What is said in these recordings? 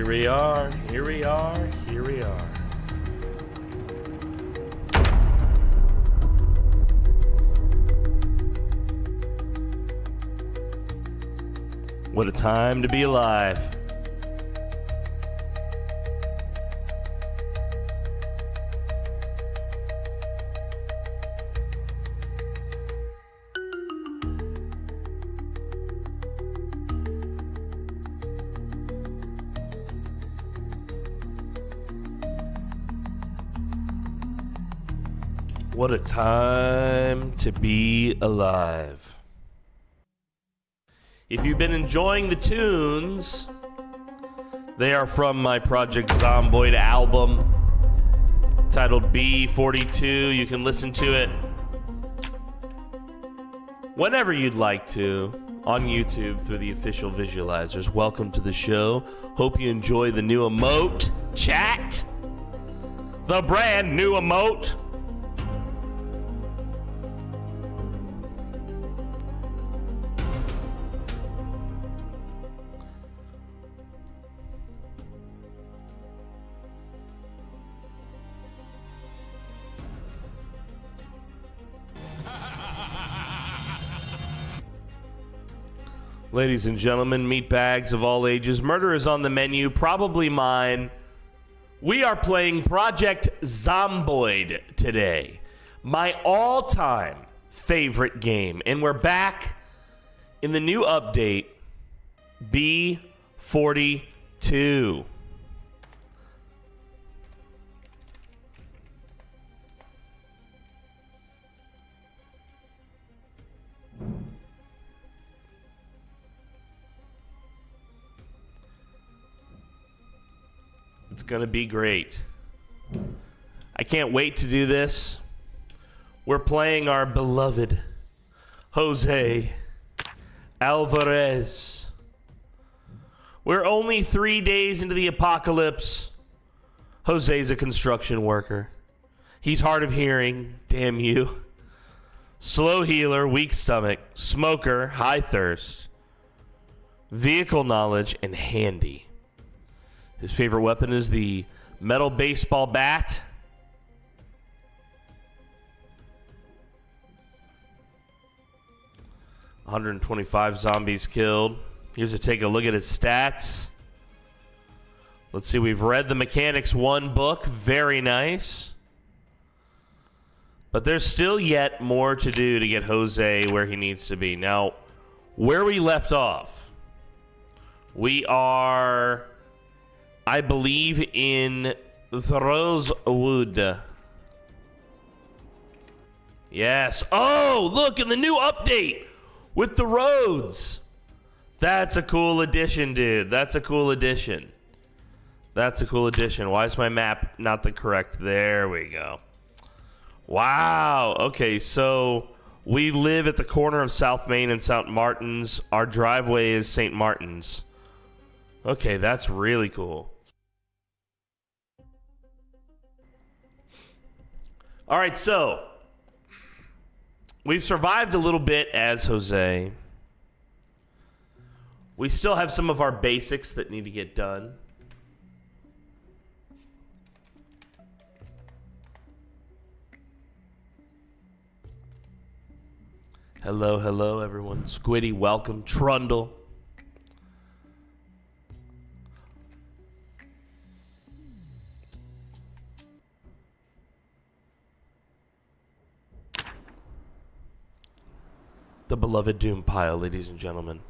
Here we are, here we are, here we are. What a time to be alive. What a time to be alive. If you've been enjoying the tunes, they are from my Project Zomboid album titled B42. You can listen to it whenever you'd like to on YouTube through the official visualizers. Welcome to the show. Hope you enjoy the new emote, chat. The brand new emote. Ladies and gentlemen, meatbags of all ages, murder is on the menu, probably mine. We are playing Project Zomboid today, my all-time favorite game. And we're back in the new update, B42. It's gonna be great. I can't wait to do this. We're playing our beloved Jose Alvarez. We're only 3 days into the apocalypse. Jose's a construction worker. He's hard of hearing, damn you. Slow healer, weak stomach, smoker, high thirst, vehicle knowledge, and handy. His favorite weapon is the metal baseball bat. $125 zombies killed. Here's take a look at his stats. Let's see, we've read the Mechanics 1 book. Very nice. But there's still yet more to do to get Jose where he needs to be. Now, where we left off, we are, I believe, in the Rosewood. Yes. Oh, look, in the new update with the roads. That's a cool addition, dude. That's a cool addition. That's a cool addition. Why is my map not the correct? There we go. Wow. Okay, so we live at the corner of South Main and St. Martin's. Our driveway is St. Martin's. Okay, that's really cool. All right, so we've survived a little bit as Jose. We still have some of our basics that need to get done. Hello, hello, everyone. Squiddy, welcome. Trundle. The beloved Doom pile, ladies and gentlemen.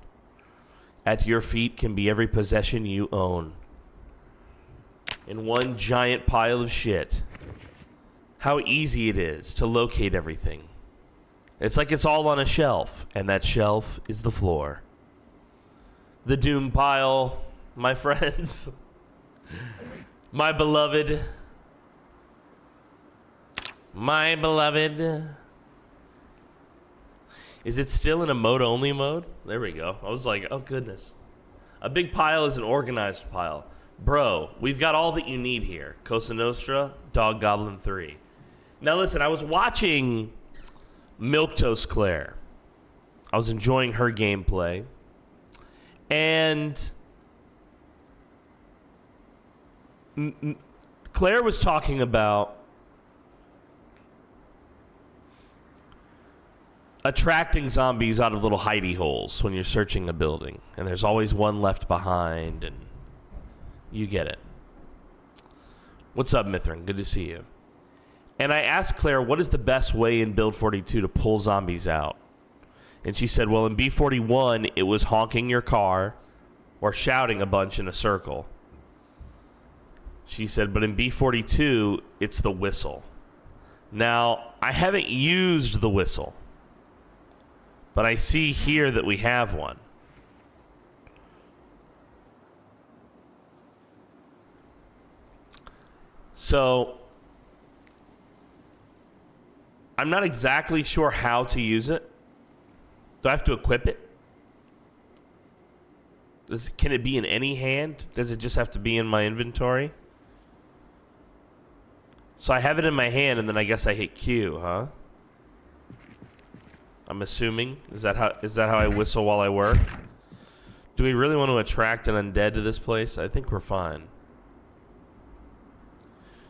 At your feet can be every possession you own. In one giant pile of shit. How easy it is to locate everything. It's like it's all on a shelf, and that shelf is the floor. The Doom pile, my friends. My beloved. My beloved. Is it still in a mode-only mode? There we go. I was like, oh, goodness. A big pile is an organized pile. Bro, we've got all that you need here. Cosa Nostra, Dog Goblin 3. Now, listen, I was watching Milquetoast Claire. I was enjoying her gameplay. And Claire was talking about attracting zombies out of little hidey holes when you're searching a building. And there's always one left behind, and you get it. What's up, Mithrin? Good to see you. And I asked Claire, what is the best way in Build 42 to pull zombies out? And she said, well, in B41, it was honking your car or shouting a bunch in a circle. She said, but in B42, it's the whistle. Now, I haven't used the whistle, but I see here that we have one. So, I'm not exactly sure how to use it. Do I have to equip it? Can it be in any hand? Does it just have to be in my inventory? So I have it in my hand, and then I guess I hit Q, huh? I'm assuming. Is that how I whistle while I work? Do we really want to attract an undead to this place? I think we're fine.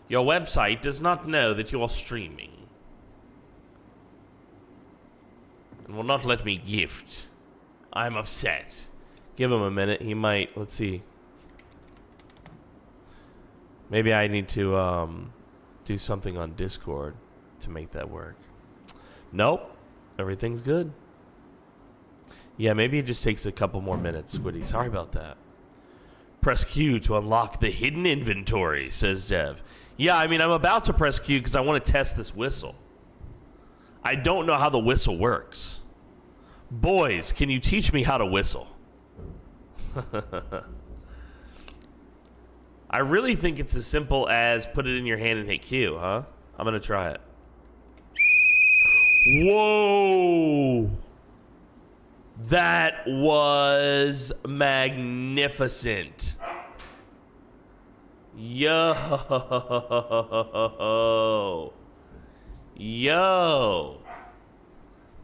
Your website does not know that you are streaming. And will not let me gift. I'm upset. Give him a minute. He might. Let's see. Maybe I need to do something on Discord to make that work. Nope. Everything's good. Yeah, maybe it just takes a couple more minutes, Squiddy. Sorry about that. Press Q to unlock the hidden inventory, says Dev. Yeah, I mean, I'm about to press Q because I want to test this whistle. I don't know how the whistle works. Boys, can you teach me how to whistle? I really think it's as simple as put it in your hand and hit Q, huh? I'm going to try it. Whoa! That was magnificent. Yo. Yo.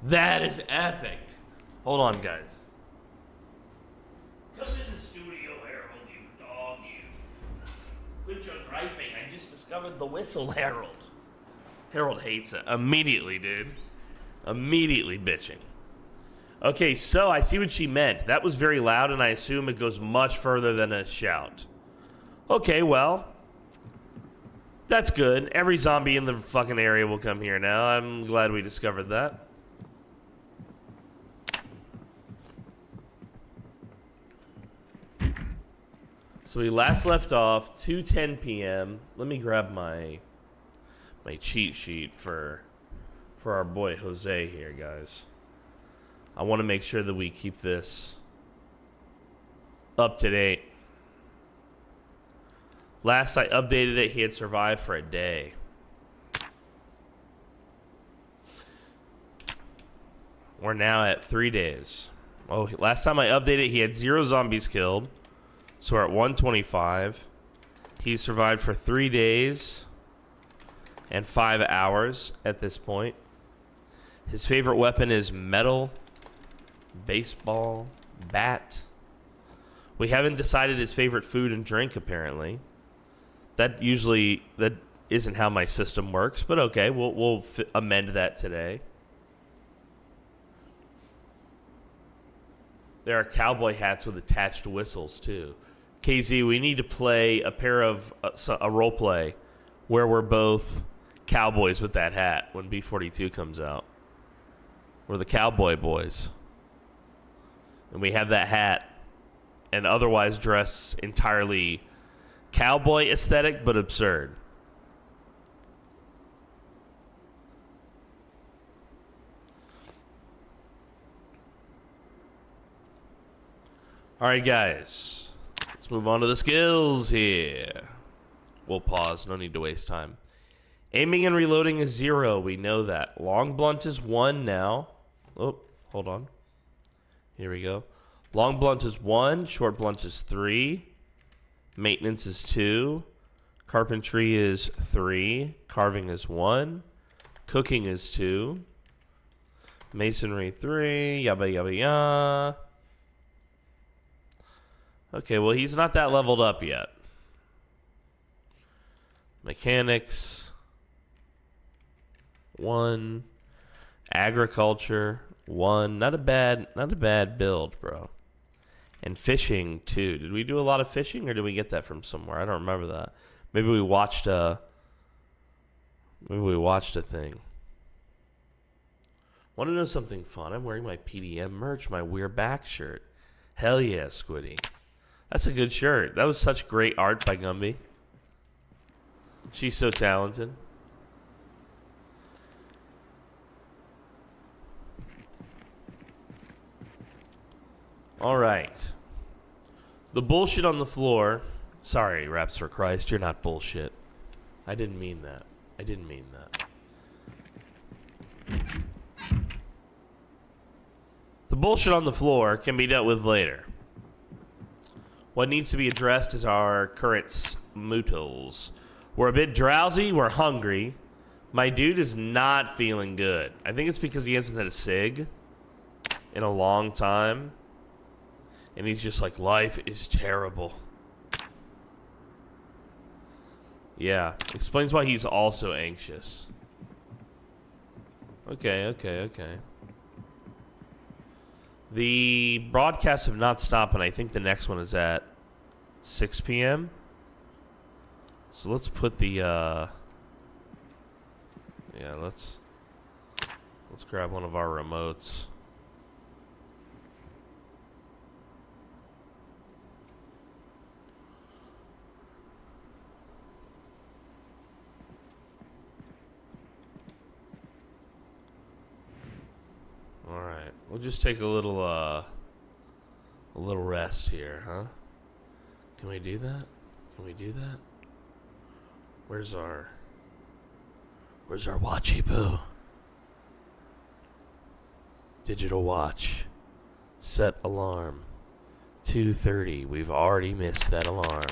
That is epic. Hold on, guys. Come in the studio, Harold, you dog, you. Quit your griping. I just discovered the whistle, Harold. Harold hates it. Immediately, dude. Immediately bitching. Okay, so I see what she meant. That was very loud, and I assume it goes much further than a shout. Okay, well, that's good. Every zombie in the fucking area will come here now. I'm glad we discovered that. So we last left off 2:10 p.m. Let me grab my cheat sheet for our boy Jose here, guys. I want to make sure that we keep this up to date. Last I updated it, he had survived for a day. We're now at 3 days. Oh, last time I updated, he had 0 zombies killed. So we're at 125. He survived for 3 days and 5 hours at this point. His favorite weapon is metal, baseball, bat. We haven't decided his favorite food and drink, apparently. That isn't how my system works, but okay, we'll amend that today. There are cowboy hats with attached whistles, too. KZ, we need to play a role play where we're both cowboys with that hat when B42 comes out. We're the cowboy boys. And we have that hat and otherwise dress entirely cowboy aesthetic, but absurd. All right, guys. Let's move on to the skills here. We'll pause. No need to waste time. Aiming and reloading is 0. We know that. Long blunt is 1 now. Oh, hold on. Here we go. Long blunt is 1. Short blunt is 3. Maintenance is 2. Carpentry is 3. Carving is 1. Cooking is 2. Masonry 3. Yabba yabba yah. Okay, well, he's not that leveled up yet. Mechanics. 1. Agriculture. 1. Not a bad build, bro. And fishing 2. Did we do a lot of fishing, or did we get that from somewhere? I don't remember that. Maybe we watched a thing. Want to know something fun? I'm wearing my PDM merch, my We're Back shirt. Hell yeah, Squiddy. That's a good shirt. That was such great art by Gumby. She's so talented. All right. The bullshit on the floor. Sorry, Raps for Christ. You're not bullshit. I didn't mean that. I didn't mean that. The bullshit on the floor can be dealt with later. What needs to be addressed is our current smootles. We're a bit drowsy. We're hungry. My dude is not feeling good. I think it's because he hasn't had a cig in a long time. And he's just like, life is terrible. Yeah, explains why he's also anxious. Okay. The broadcasts have not stopped, and I think the next one is at 6 p.m. So let's put the, yeah, let's grab one of our remotes. All right, we'll just take a little rest here, huh? Can we do that? Can we do that? Where's our watchy poo? Digital watch. Set alarm. 2:30. We've already missed that alarm.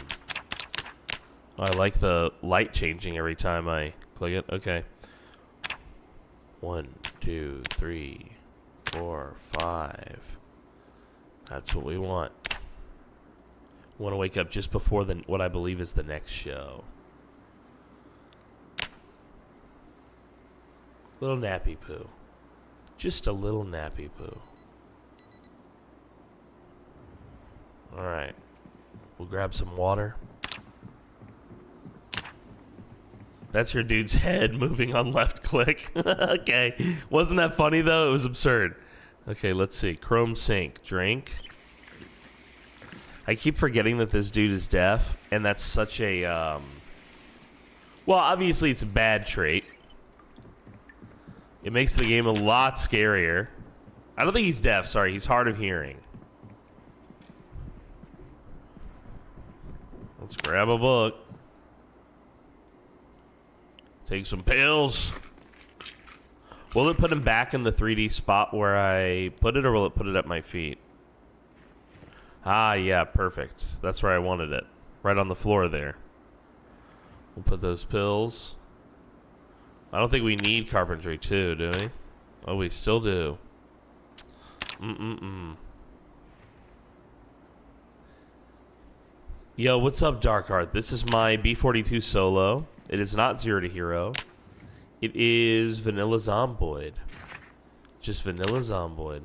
Oh, I like the light changing every time I click it. Okay. 1, 2, 3, 4, 5. That's what we want. Want to wake up just before what I believe is the next show. Little nappy poo. Just a little nappy poo. Alright. We'll grab some water. That's your dude's head moving on left click. Okay. Wasn't that funny, though? It was absurd. Okay, let's see. Chrome sink. Drink. I keep forgetting that this dude is deaf, and that's such a, well, obviously it's a bad trait. It makes the game a lot scarier. I don't think he's deaf, sorry. He's hard of hearing. Let's grab a book. Take some pills. Will it put him back in the 3D spot where I put it, or will it put it at my feet? Ah, yeah, perfect. That's where I wanted it. Right on the floor there. We'll put those pills. I don't think we need carpentry too, do we? Oh, we still do. Yo, what's up, Darkheart? This is my B-42 solo. It is not Zero to Hero. It is Vanilla Zomboid. Just Vanilla Zomboid.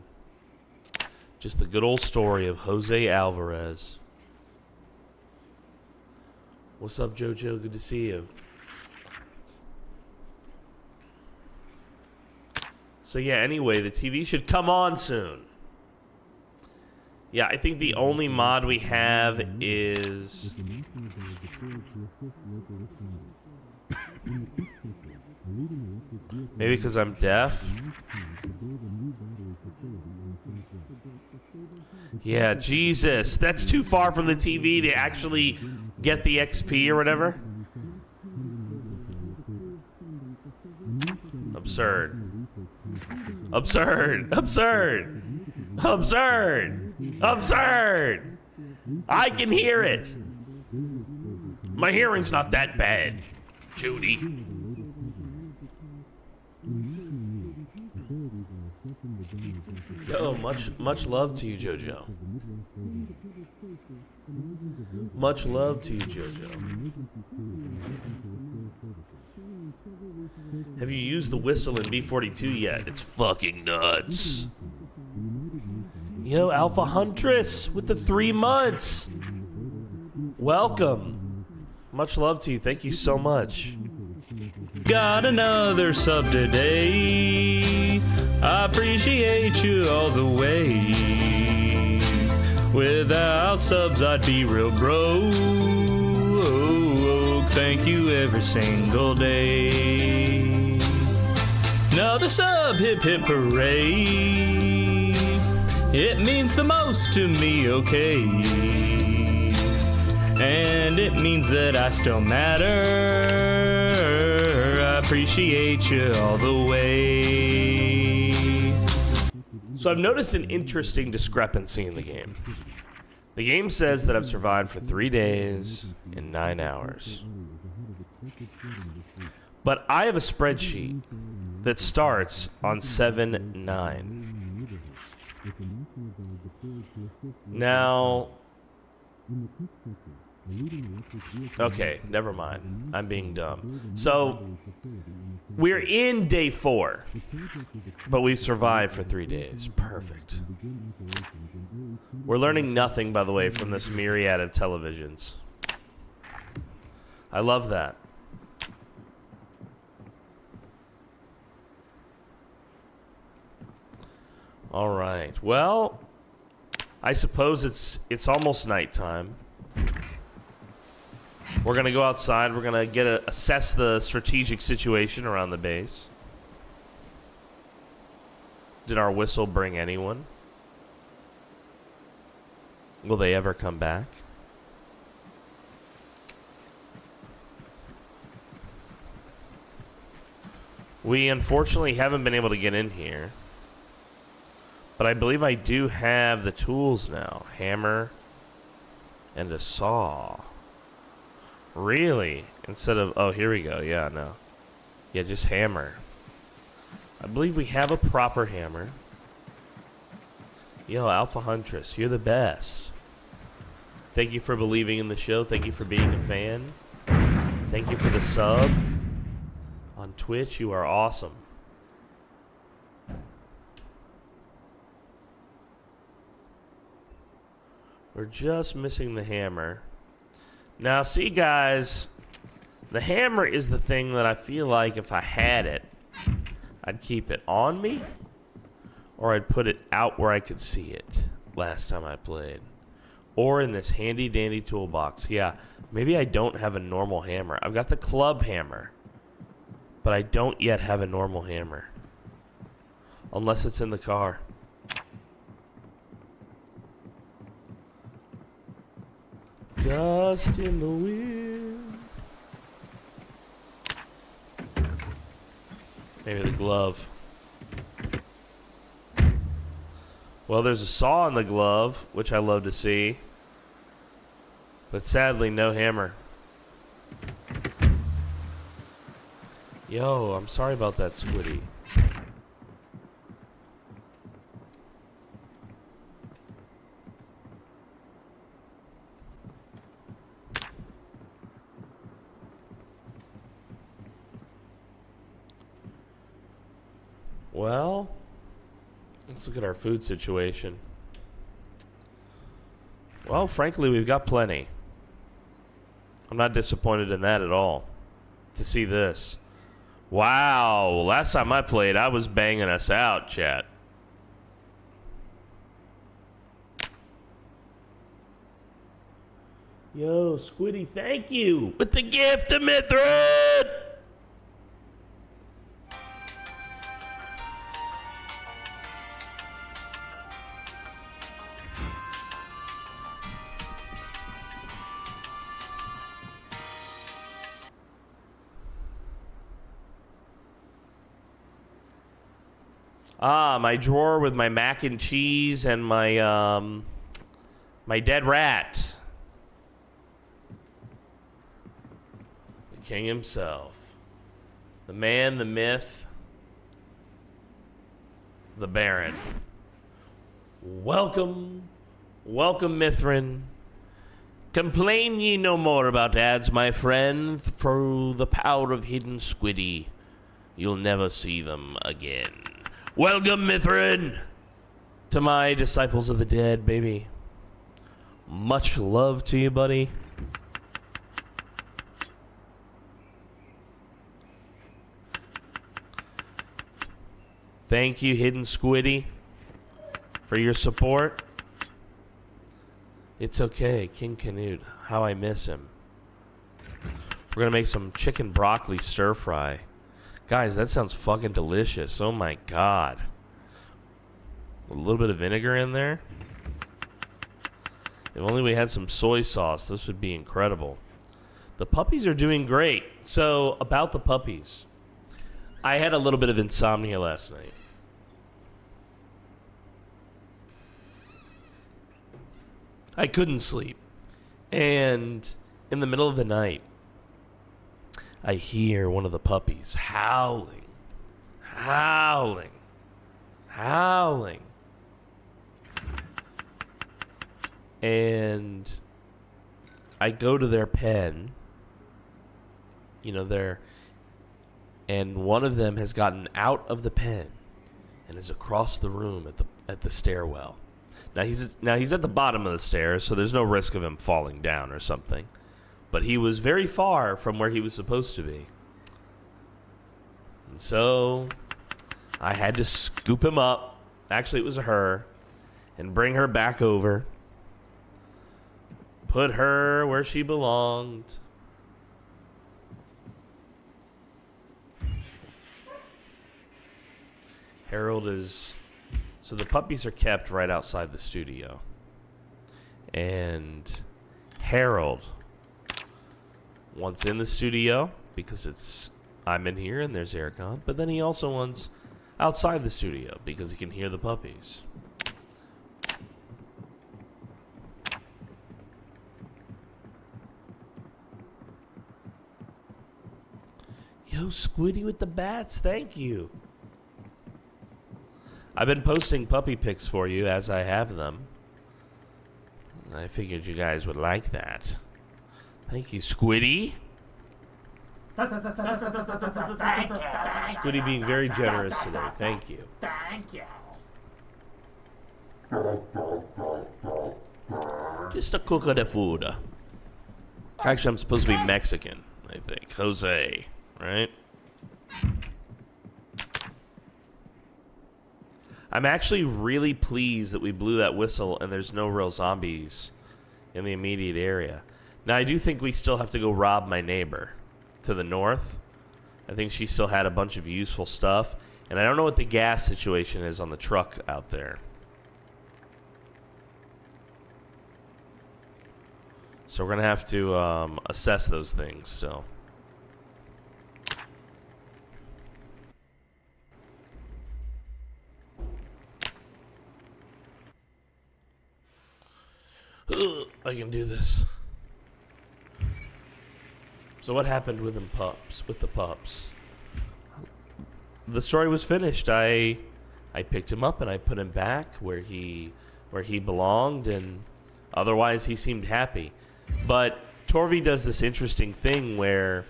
Just the good old story of Jose Alvarez. What's up, JoJo? Good to see you. So yeah, anyway, the TV should come on soon. Yeah, I think the only mod we have is... maybe because I'm deaf? Yeah, Jesus. That's too far from the TV to actually get the XP or whatever. Absurd. Absurd. Absurd. Absurd. Absurd. I can hear it. My hearing's not that bad, Judy. Yo, much love to you, JoJo. Much love to you, JoJo. Have you used the whistle in B42 yet? It's fucking nuts. Yo, Alpha Huntress with the 3 months. Welcome. Much love to you. Thank you so much. Got another sub today. I appreciate you all the way. Without subs, I'd be real broke. Thank you every single day. Another sub, hip hip hooray. It means the most to me, okay. And it means that I still matter. I appreciate you all the way. So I've noticed an interesting discrepancy in the game. The game says that I've survived for 3 days and 9 hours. But I have a spreadsheet that starts on 7-9. Now, okay, never mind. I'm being dumb. So, we're in day 4, but we've survived for 3 days. Perfect. We're learning nothing, by the way, from this myriad of televisions. I love that. All right. Well, I suppose it's almost nighttime. We're gonna go outside. We're gonna assess the strategic situation around the base. Did our whistle bring anyone? Will they ever come back? We unfortunately haven't been able to get in here. But I believe I do have the tools now. Hammer and a saw. Really? Instead of... Oh, here we go. Yeah, no. Yeah, just hammer. I believe we have a proper hammer. Yo, Alpha Huntress, you're the best. Thank you for believing in the show. Thank you for being a fan. Thank you for the sub. On Twitch, you are awesome. We're just missing the hammer. Now, see, guys, the hammer is the thing that I feel like if I had it, I'd keep it on me, or I'd put it out where I could see it last time I played. Or in this handy-dandy toolbox. Yeah, maybe I don't have a normal hammer. I've got the club hammer, but I don't yet have a normal hammer. Unless it's in the car. Dust in the wind. Maybe the glove. Well, there's a saw in the glove, which I love to see. But sadly, no hammer. Yo, I'm sorry about that, Squiddy. Well, let's look at our food situation. Well, frankly, we've got plenty. I'm not disappointed in that at all. To see this. Wow, last time I played, I was banging us out, chat. Yo, Squiddy, thank you with the gift of Mithrin! Ah, my drawer with my mac and cheese and my my dead rat. The king himself. The man, the myth, the Baron. Welcome, welcome, Mithrin. Complain ye no more about ads, my friend, for the power of hidden Squiddy. You'll never see them again. Welcome, Mithrin, to my Disciples of the Dead, baby. Much love to you, buddy. Thank you, Hidden Squiddy, for your support. It's okay, King Canute. How I miss him. We're gonna make some chicken broccoli stir fry. Guys, that sounds fucking delicious. Oh my god. A little bit of vinegar in there. If only we had some soy sauce, this would be incredible. The puppies are doing great. So, about the puppies. I had a little bit of insomnia last night. I couldn't sleep. And in the middle of the night, I hear one of the puppies howling, howling, howling. And I go to their pen, you know, and one of them has gotten out of the pen and is across the room at the stairwell. Now he's at the bottom of the stairs, so there's no risk of him falling down or something. But he was very far from where he was supposed to be. And so I had to scoop him up. Actually, it was her. And bring her back over. Put her where she belonged. Harold is... So the puppies are kept right outside the studio. And Harold wants in the studio because I'm in here and there's Ericon. But then he also wants outside the studio because he can hear the puppies. Yo, Squiddy with the bats, thank you. I've been posting puppy pics for you as I have them. I figured you guys would like that. Thank you, Squiddy. Squiddy being very generous today. Thank you. Thank you. Just a cook of the food. Actually, I'm supposed to be Mexican, I think. Jose, right? I'm actually really pleased that we blew that whistle and there's no real zombies in the immediate area. Now, I do think we still have to go rob my neighbor to the north. I think she still had a bunch of useful stuff. And I don't know what the gas situation is on the truck out there. So we're going to have to assess those things still. I can do this. So what happened with the pups? The story was finished. I picked him up and I put him back where he belonged, and otherwise he seemed happy. But Torvi does this interesting thing where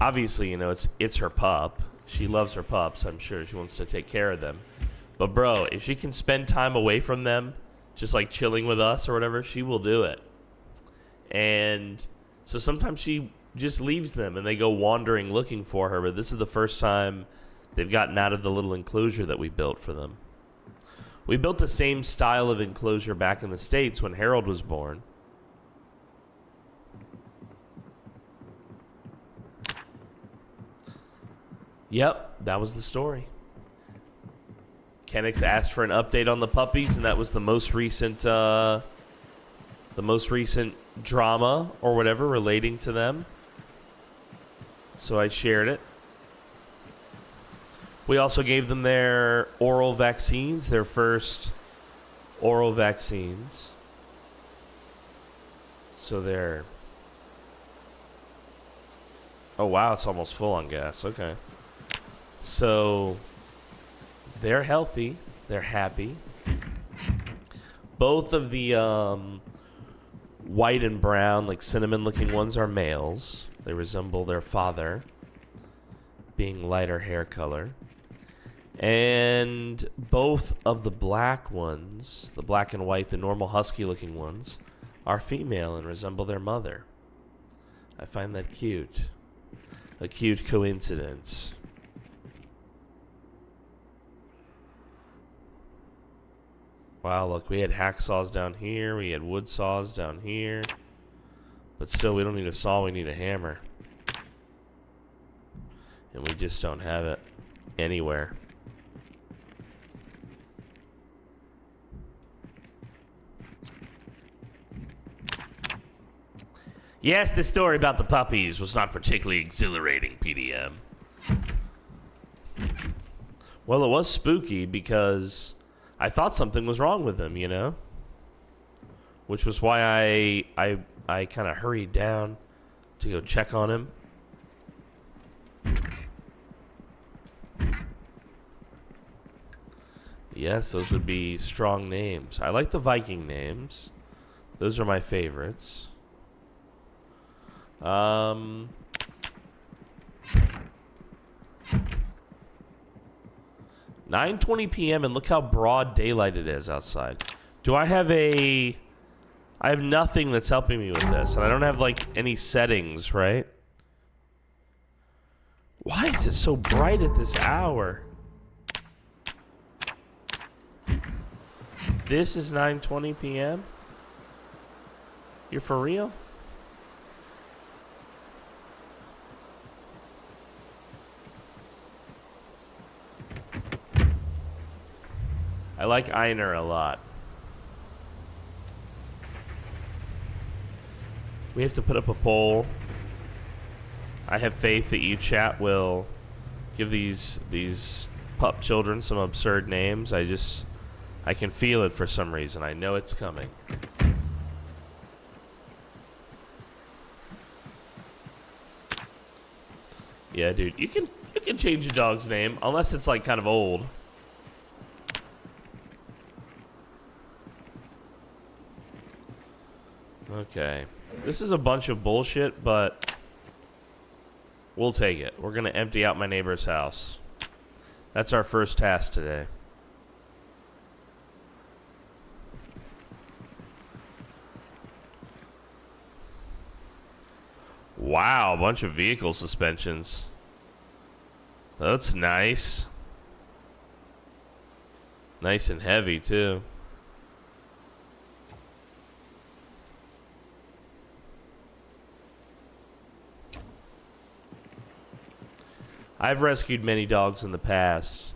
obviously, you know, it's her pup. She loves her pups, I'm sure. She wants to take care of them. But bro, if she can spend time away from them, just like chilling with us or whatever, she will do it. And so sometimes she just leaves them and they go wandering looking for her, but this is the first time they've gotten out of the little enclosure that we built for them. We built the same style of enclosure back in the States when Harold was born. Yep, that was the story. Kenix asked for an update on the puppies, and that was the most recent drama or whatever relating to them. So I shared it. We also gave them their oral vaccines, their first oral vaccines. So they're... Oh wow, it's almost full on gas. Okay. So they're healthy. They're happy. Both of the white and brown, like cinnamon looking ones are males. They resemble their father being lighter hair color. And both of the black ones, the black and white, the normal husky looking ones, are female and resemble their mother. I find that cute. A cute coincidence. Wow, look, we had hacksaws down here, we had wood saws down here. But still, we don't need a saw, we need a hammer. And we just don't have it anywhere. Yes, the story about the puppies was not particularly exhilarating, PDM. Well, it was spooky because I thought something was wrong with him, you know? Which was why I kind of hurried down to go check on him. Yes, those would be strong names. I like the Viking names. Those are my favorites. 9:20 p.m. and look how broad daylight it is outside. Do I have I have nothing that's helping me with this, and I don't have like any settings, right? Why is it so bright at this hour? This is 9:20 p.m. You're for real? I like Einer a lot. We have to put up a poll. I have faith that you chat will give these pup children some absurd names. I can feel it for some reason. I know it's coming. Yeah, dude, you can change your dog's name unless it's like kind of old. Okay. This is a bunch of bullshit, but we'll take it. We're going to empty out my neighbor's house. That's our first task today. Wow, a bunch of vehicle suspensions. That's nice. Nice and heavy, too. I've rescued many dogs in the past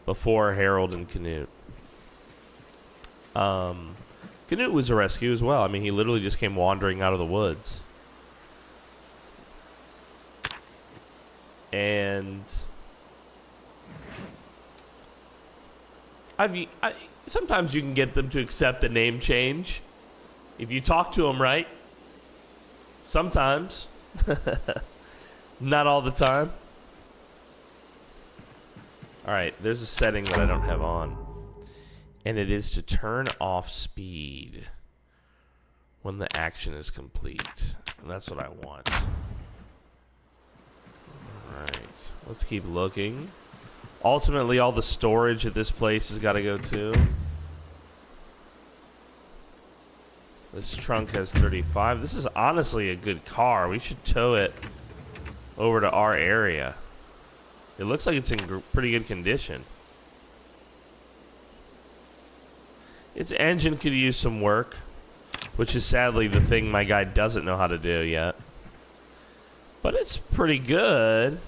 before Harold and Canute. Canute was a rescue as well. I mean, he literally just came wandering out of the woods. And sometimes you can get them to accept a name change if you talk to them right. Sometimes. Not all the time. Alright, there's a setting that I don't have on. And it is to turn off speed when the action is complete. And that's what I want. Alright, let's keep looking. Ultimately, all the storage at this place has got to go too. This trunk has 35. This is honestly a good car. We should tow it over to our area. It looks like it's in pretty good condition. Its engine could use some work, which is sadly the thing my guy doesn't know how to do yet. But it's pretty good.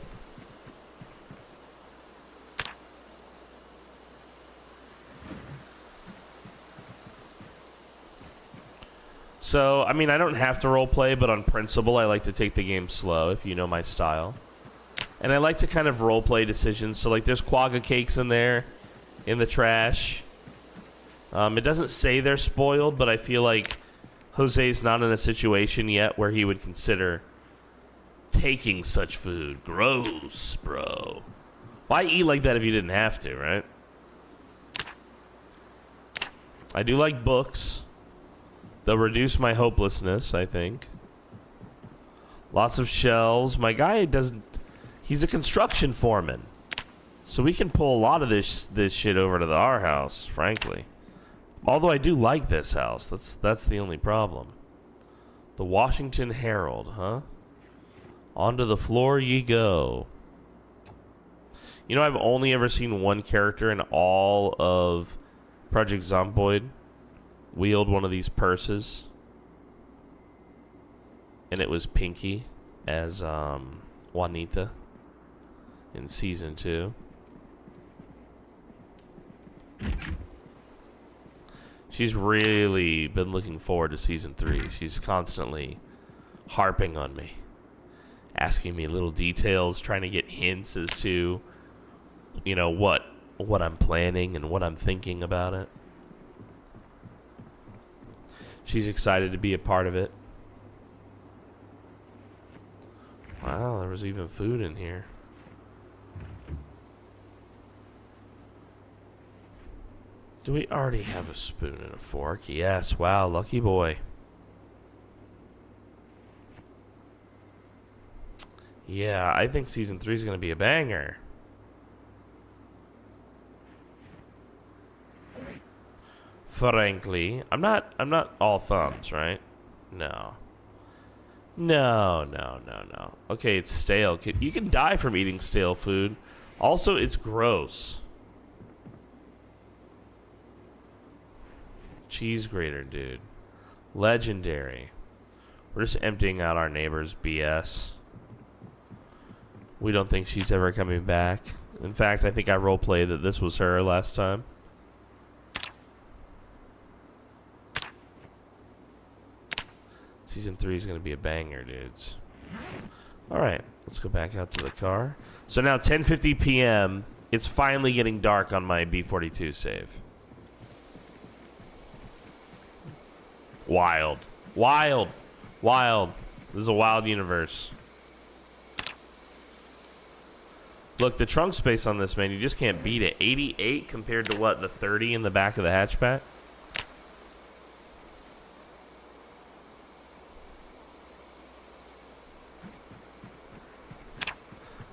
So, I mean, I don't have to roleplay, but on principle, I like to take the game slow, if you know my style. And I like to kind of roleplay decisions. So, like, there's quagga cakes in there, in the trash. It doesn't say they're spoiled, but I feel like Jose's not in a situation yet where he would consider taking such food. Gross, bro. Why eat like that if you didn't have to, right? I do like books. They'll reduce my hopelessness, I think. Lots of shelves. My guy doesn't He's a construction foreman. So we can pull a lot of this shit over to our house, frankly. Although I do like this house. That's the only problem. The Washington Herald, huh? Onto the floor ye go. You know, I've only ever seen one character in all of Project Zomboid wield one of these purses. And it was Pinky as Juanita in season 2. She's really been looking forward to season 3. She's constantly harping on me, asking me little details, trying to get hints as to, you know, what I'm planning and what I'm thinking about it. She's excited to be a part of it. Wow, there was even food in here. Do we already have a spoon and a fork? Yes, wow, lucky boy. Yeah, I think season 3 is going to be a banger. Frankly, I'm not all thumbs, right? No. No. Okay, it's stale. You can die from eating stale food. Also, it's gross. Cheese grater, dude. Legendary. We're just emptying out our neighbor's BS. We don't think she's ever coming back. In fact, I think I roleplayed that this was her last time. Season 3 is going to be a banger, dudes. Alright, let's go back out to the car. So now 10:50 p.m. It's finally getting dark on my B42 save. Wild. Wild. Wild. This is a wild universe. Look, the trunk space on this, man, you just can't beat it. 88 compared to what, the 30 in the back of the hatchback?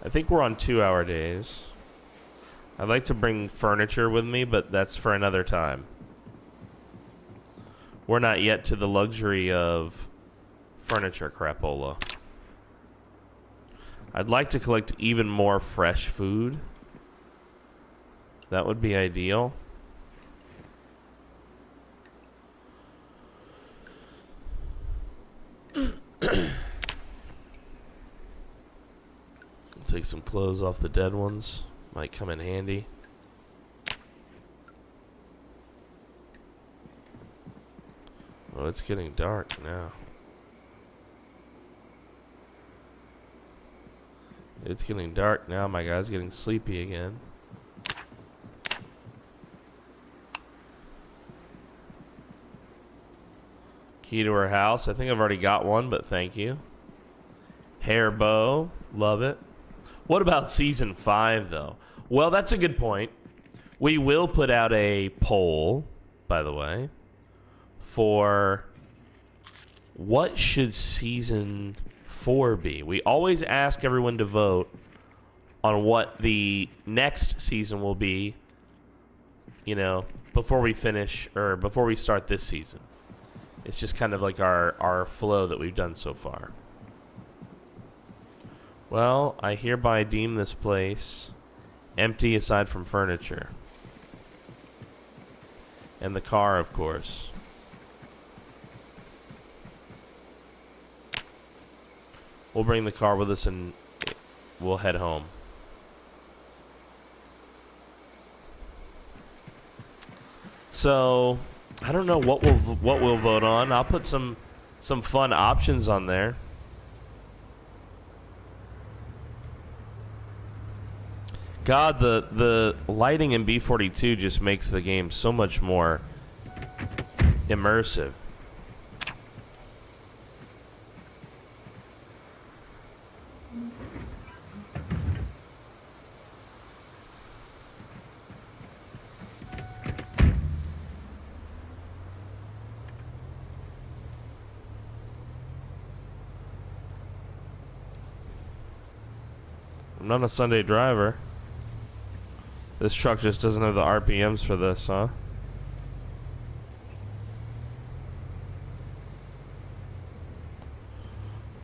I think we're on 2-hour days. I'd like to bring furniture with me, but that's for another time. We're not yet to the luxury of furniture crapola. I'd like to collect even more fresh food. That would be ideal. Take some clothes off the dead ones. Might come in handy. Oh, it's getting dark now. It's getting dark now. My guy's getting sleepy again. Key to her house. I think I've already got one, but thank you. Hair bow. Love it. What about season 5, though? Well, that's a good point. We will put out a poll, by the way, for what should season 4 be. We always ask everyone to vote on what the next season will be, you know, before we finish or before we start this season. It's just kind of like our flow that we've done so far. Well, I hereby deem this place empty aside from furniture. And the car, of course. We'll bring the car with us and we'll head home. So, I don't know what we'll vote on. I'll put some fun options on there. God, the lighting in B42 just makes the game so much more immersive. I'm not a Sunday driver. This truck just doesn't have the RPMs for this, huh?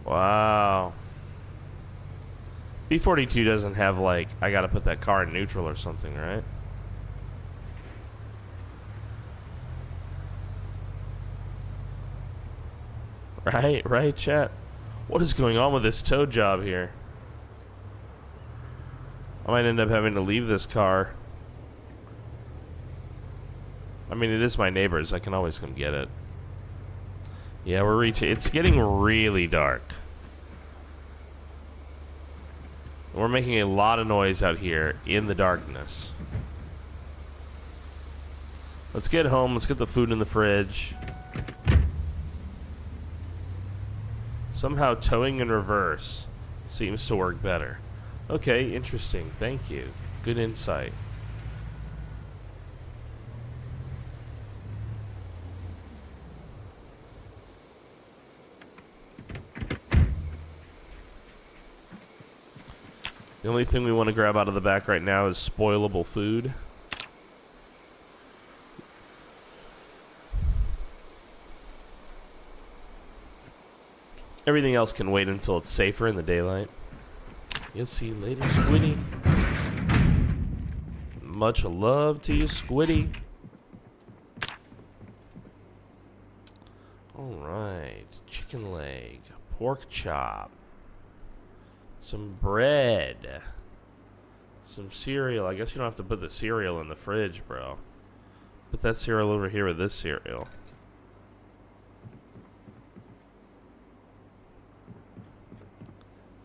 Wow. B42 doesn't have, like, I gotta put that car in neutral or something, right? Right, chat. What is going on with this tow job here? I might end up having to leave this car. I mean, it is my neighbor's. I can always come get it. Yeah, we're reaching. It's getting really dark. We're making a lot of noise out here in the darkness. Let's get home. Let's get the food in the fridge. Somehow towing in reverse seems to work better. Okay, interesting. Thank you. Good insight. The only thing we want to grab out of the back right now is spoilable food. Everything else can wait until it's safer in the daylight. You'll see you later, Squiddy. Much love to you, Squiddy. Alright. Chicken leg. Pork chop. Some bread. Some cereal. I guess you don't have to put the cereal in the fridge, bro. Put that cereal over here with this cereal.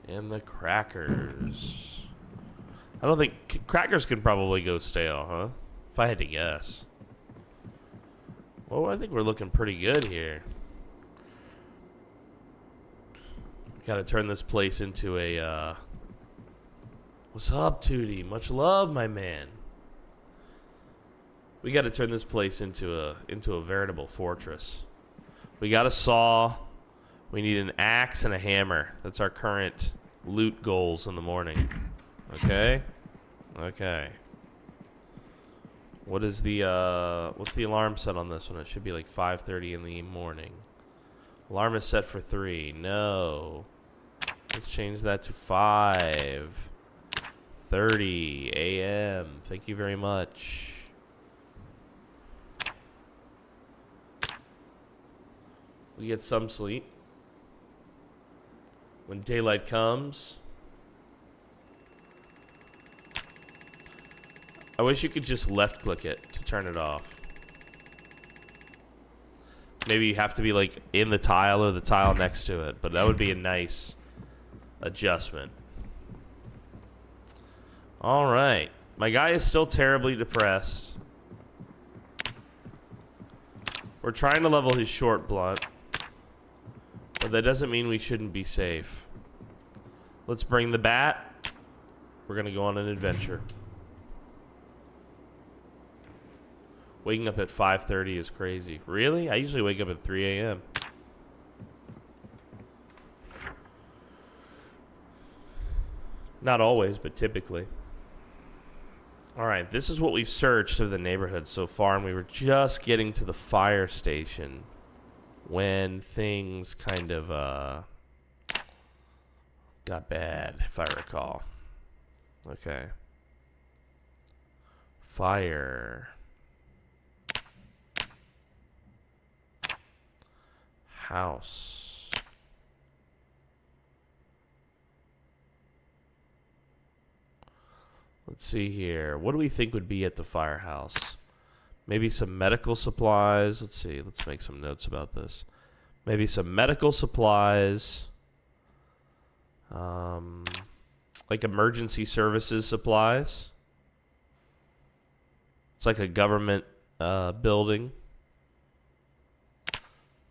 And the crackers. I don't think... Crackers can probably go stale, huh? If I had to guess. Well, I think we're looking pretty good here. Gotta turn this place into a, What's up, Tootie? Much love, my man. We gotta turn this place into a veritable fortress. We got a saw. We need an axe and a hammer. That's our current loot goals in the morning. Okay? Okay. What is the, what's the alarm set on this one? It should be like 5:30 in the morning. Alarm is set for 3. No. Let's change that to 5:30 a.m. Thank you very much. We get some sleep. When daylight comes. I wish you could just left click it to turn it off. Maybe you have to be like in the tile or the tile next to it, but that would be a nice adjustment. All right. My guy is still terribly depressed. We're trying to level his short blunt, but that doesn't mean we shouldn't be safe. Let's bring the bat. We're going to go on an adventure. Waking up at 5:30 is crazy. Really? I usually wake up at 3 a.m. Not always, but typically. Alright, this is what we've searched of the neighborhood so far, and we were just getting to the fire station when things kind of got bad, if I recall. Okay. Fire. House. Let's see here. What do we think would be at the firehouse? Maybe some medical supplies. Let's see. Let's make some notes about this. Maybe some medical supplies. Like emergency services supplies. It's like a government building.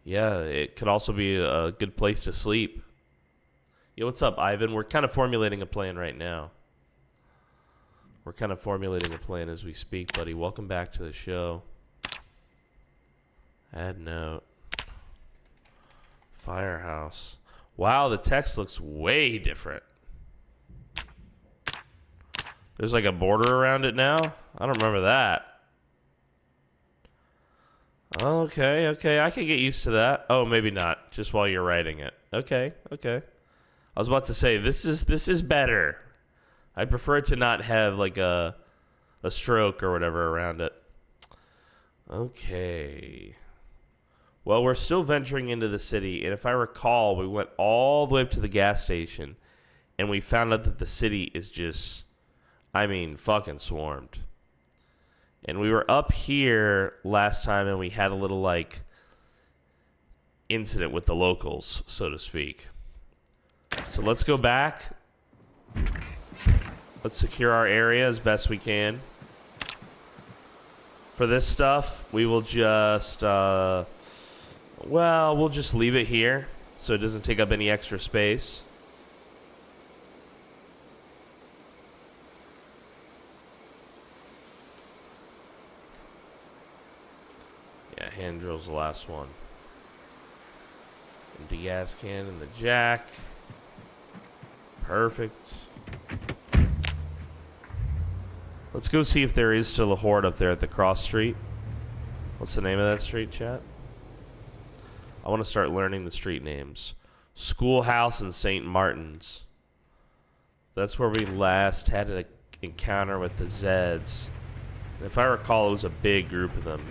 Yeah, it could also be a good place to sleep. Yo, what's up, Ivan? We're kind of formulating a plan right now. We're kind of formulating a plan as we speak, buddy. Welcome back to the show. Add note. Firehouse. Wow, the text looks way different. There's like a border around it now? I don't remember that. Okay, okay, I can get used to that. Oh, maybe not. Just while you're writing it. Okay, okay. I was about to say, this is better. I prefer it to not have like a stroke or whatever around it. Okay. Well, we're still venturing into the city, and if I recall, we went all the way up to the gas station, and we found out that the city is just, I mean, fucking swarmed. And we were up here last time, and we had a little, like, incident with the locals, so to speak. So let's go back. Let's secure our area as best we can. For this stuff, we will just, well, we'll just leave it here so it doesn't take up any extra space. Yeah, hand drill's the last one. Empty gas can and the jack. Perfect. Let's go see if there is still a horde up there at the cross street. What's the name of that street, chat? I want to start learning the street names. Schoolhouse and St. Martin's. That's where we last had an encounter with the Zeds. And if I recall, it was a big group of them.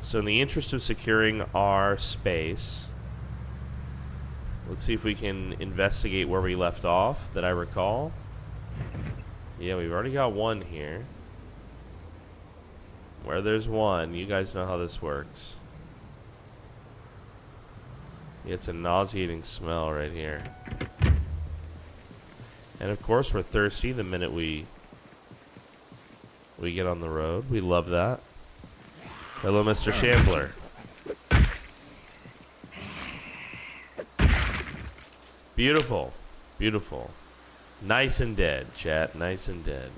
So in the interest of securing our space, let's see if we can investigate where we left off that I recall. Yeah, we've already got one here. Where there's one, you guys know how this works. Yeah, it's a nauseating smell right here. And of course we're thirsty the minute we get on the road. We love that. Hello, Mr. Shambler. Beautiful. Beautiful. Nice and dead, chat. Nice and dead.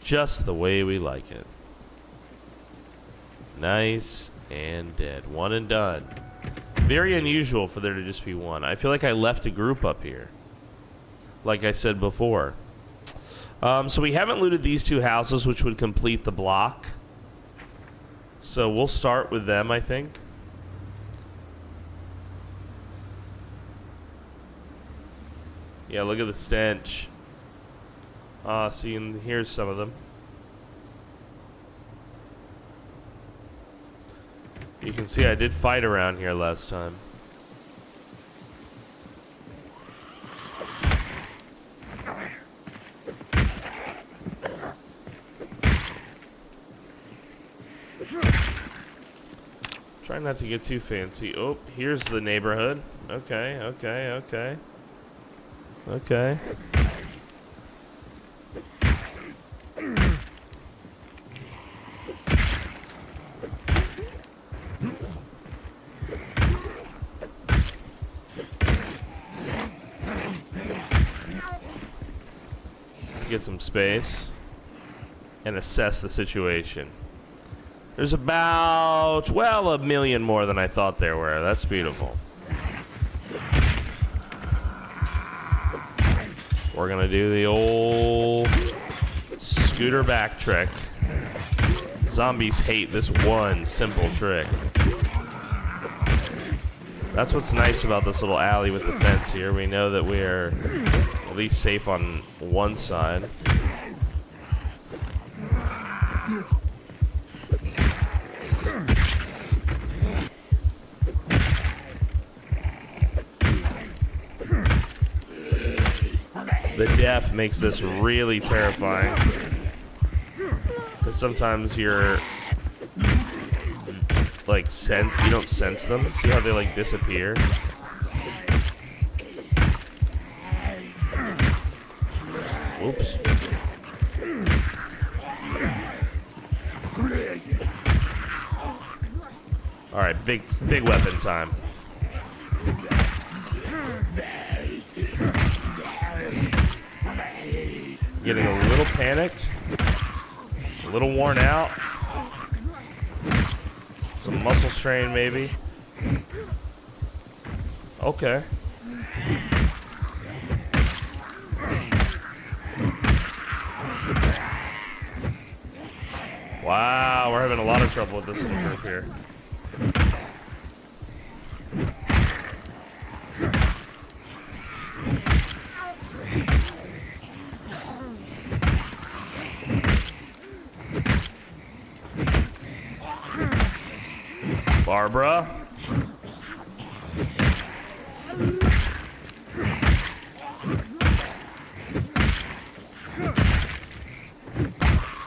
Just the way we like it. Nice and dead. One and done. Very unusual for there to just be one. I feel like I left a group up here. Like I said before. So we haven't looted these two houses, which would complete the block. So we'll start with them, I think. Yeah, look at the stench. See, and here's some of them. You can see I did fight around here last time. Try not to get too fancy. Oh, here's the neighborhood. Okay, okay, okay. Okay. Let's get some space and assess the situation. There's about, well, 1 million more than I thought there were. That's beautiful. We're gonna do the old scooter back trick. Zombies hate this one simple trick. That's what's nice about this little alley with the fence here. We know that we're at least safe on one side. The death makes this really terrifying. Because sometimes you're like you don't sense them. See how they like disappear? Oops. Alright, big weapon time. Getting a little panicked, a little worn out, some muscle strain maybe. Okay. we're having a lot of trouble with this little group here. Barbara.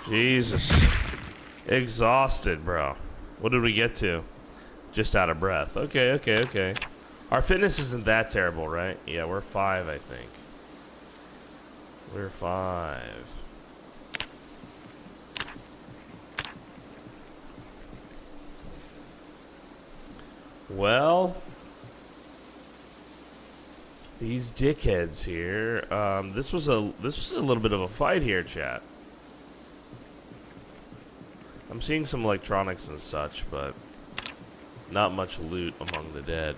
Jesus. Exhausted, bro. What did we get to? Just out of breath. Okay, okay, okay. Our fitness isn't that terrible, right? Yeah, we're 5, I think. We're 5. Well, these dickheads here. This was a little bit of a fight here, chat. I'm seeing some electronics and such, but not much loot among the dead.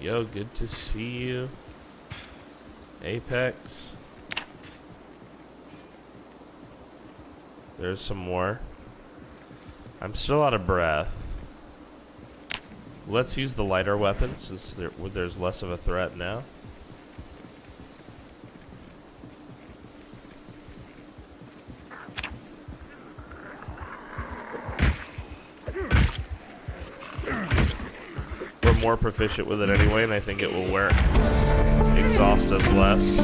Yo, good to see you. Apex. There's some more. I'm still out of breath. Let's use the lighter weapon since there's less of a threat now. We're more proficient with it anyway, and I think it will exhaust us less.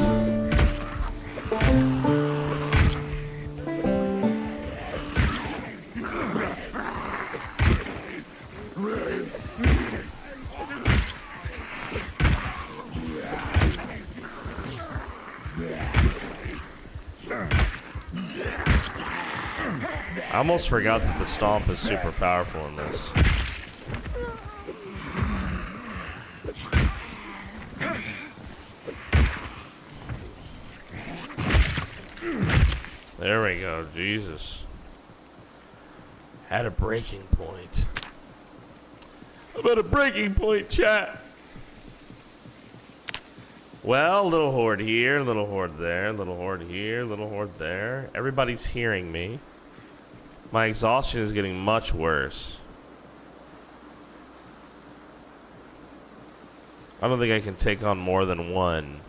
I almost forgot that the stomp is super powerful in this. There we go, Jesus. At a breaking point. I'm at a breaking point, chat. Well, little horde here, little horde there, little horde here, little horde there. Everybody's hearing me. My exhaustion is getting much worse. I don't think I can take on more than one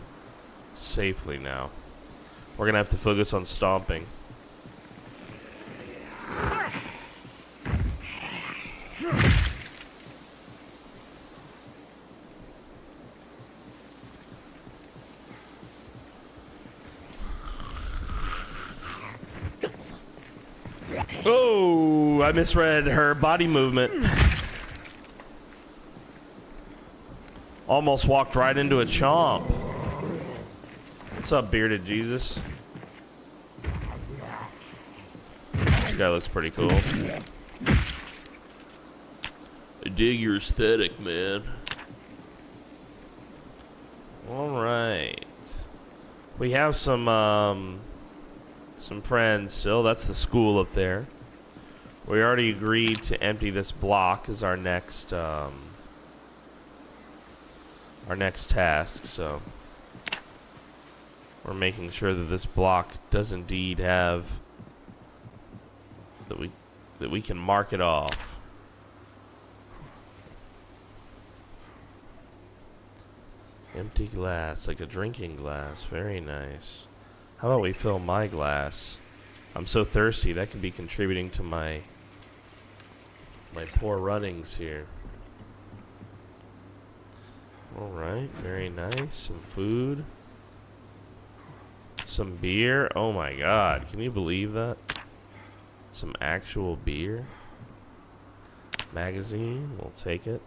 safely now. We're gonna have to focus on stomping. Oh, I misread her body movement. Almost walked right into a chomp. What's up, bearded Jesus? This guy looks pretty cool. I dig your aesthetic, man. Alright. We have some friends still. That's the school up there. We already agreed to empty this block as our next task, so we're making sure that this block does indeed have that we can mark it off. Empty glass, like a drinking glass. Very nice. How about we fill my glass? I'm so thirsty. That could be contributing to my poor runnings here. Alright, very nice. Some food. Some beer. Oh my god, can you believe that? Some actual beer. Magazine, we'll take it.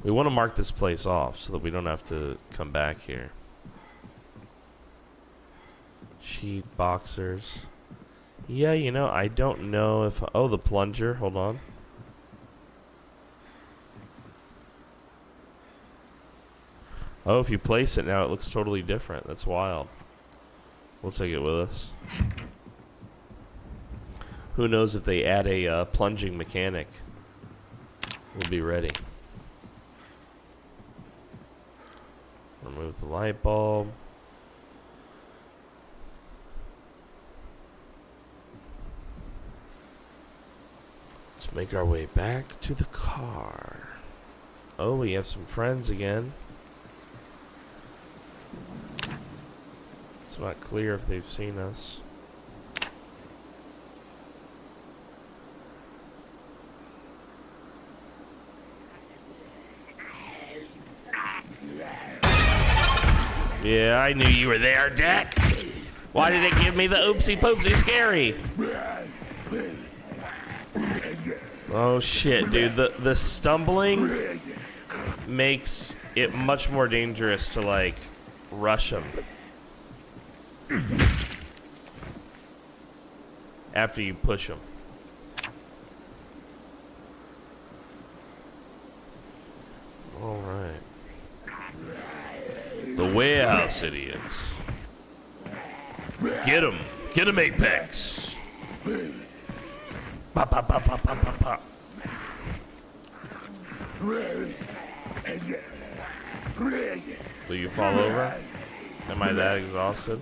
We want to mark this place off so that we don't have to come back here. Sheet, boxers. Yeah, you know, I don't know if... Oh, the plunger. Hold on. Oh, if you place it now, it looks totally different. That's wild. We'll take it with us. Who knows if they add a plunging mechanic. We'll be ready. Remove the light bulb. Let's make our way back to the car. Oh, we have some friends again. It's not clear if they've seen us. Yeah, I knew you were there, Jack. Why did it give me the oopsie poopsie scary? Oh shit, dude. The stumbling makes it much more dangerous to like rush them after you push them. All right. The warehouse idiots. Get him. Get him, Apex. Pop, pop, pop, pop, pop, pop, pop. Do you fall over? Am I that exhausted?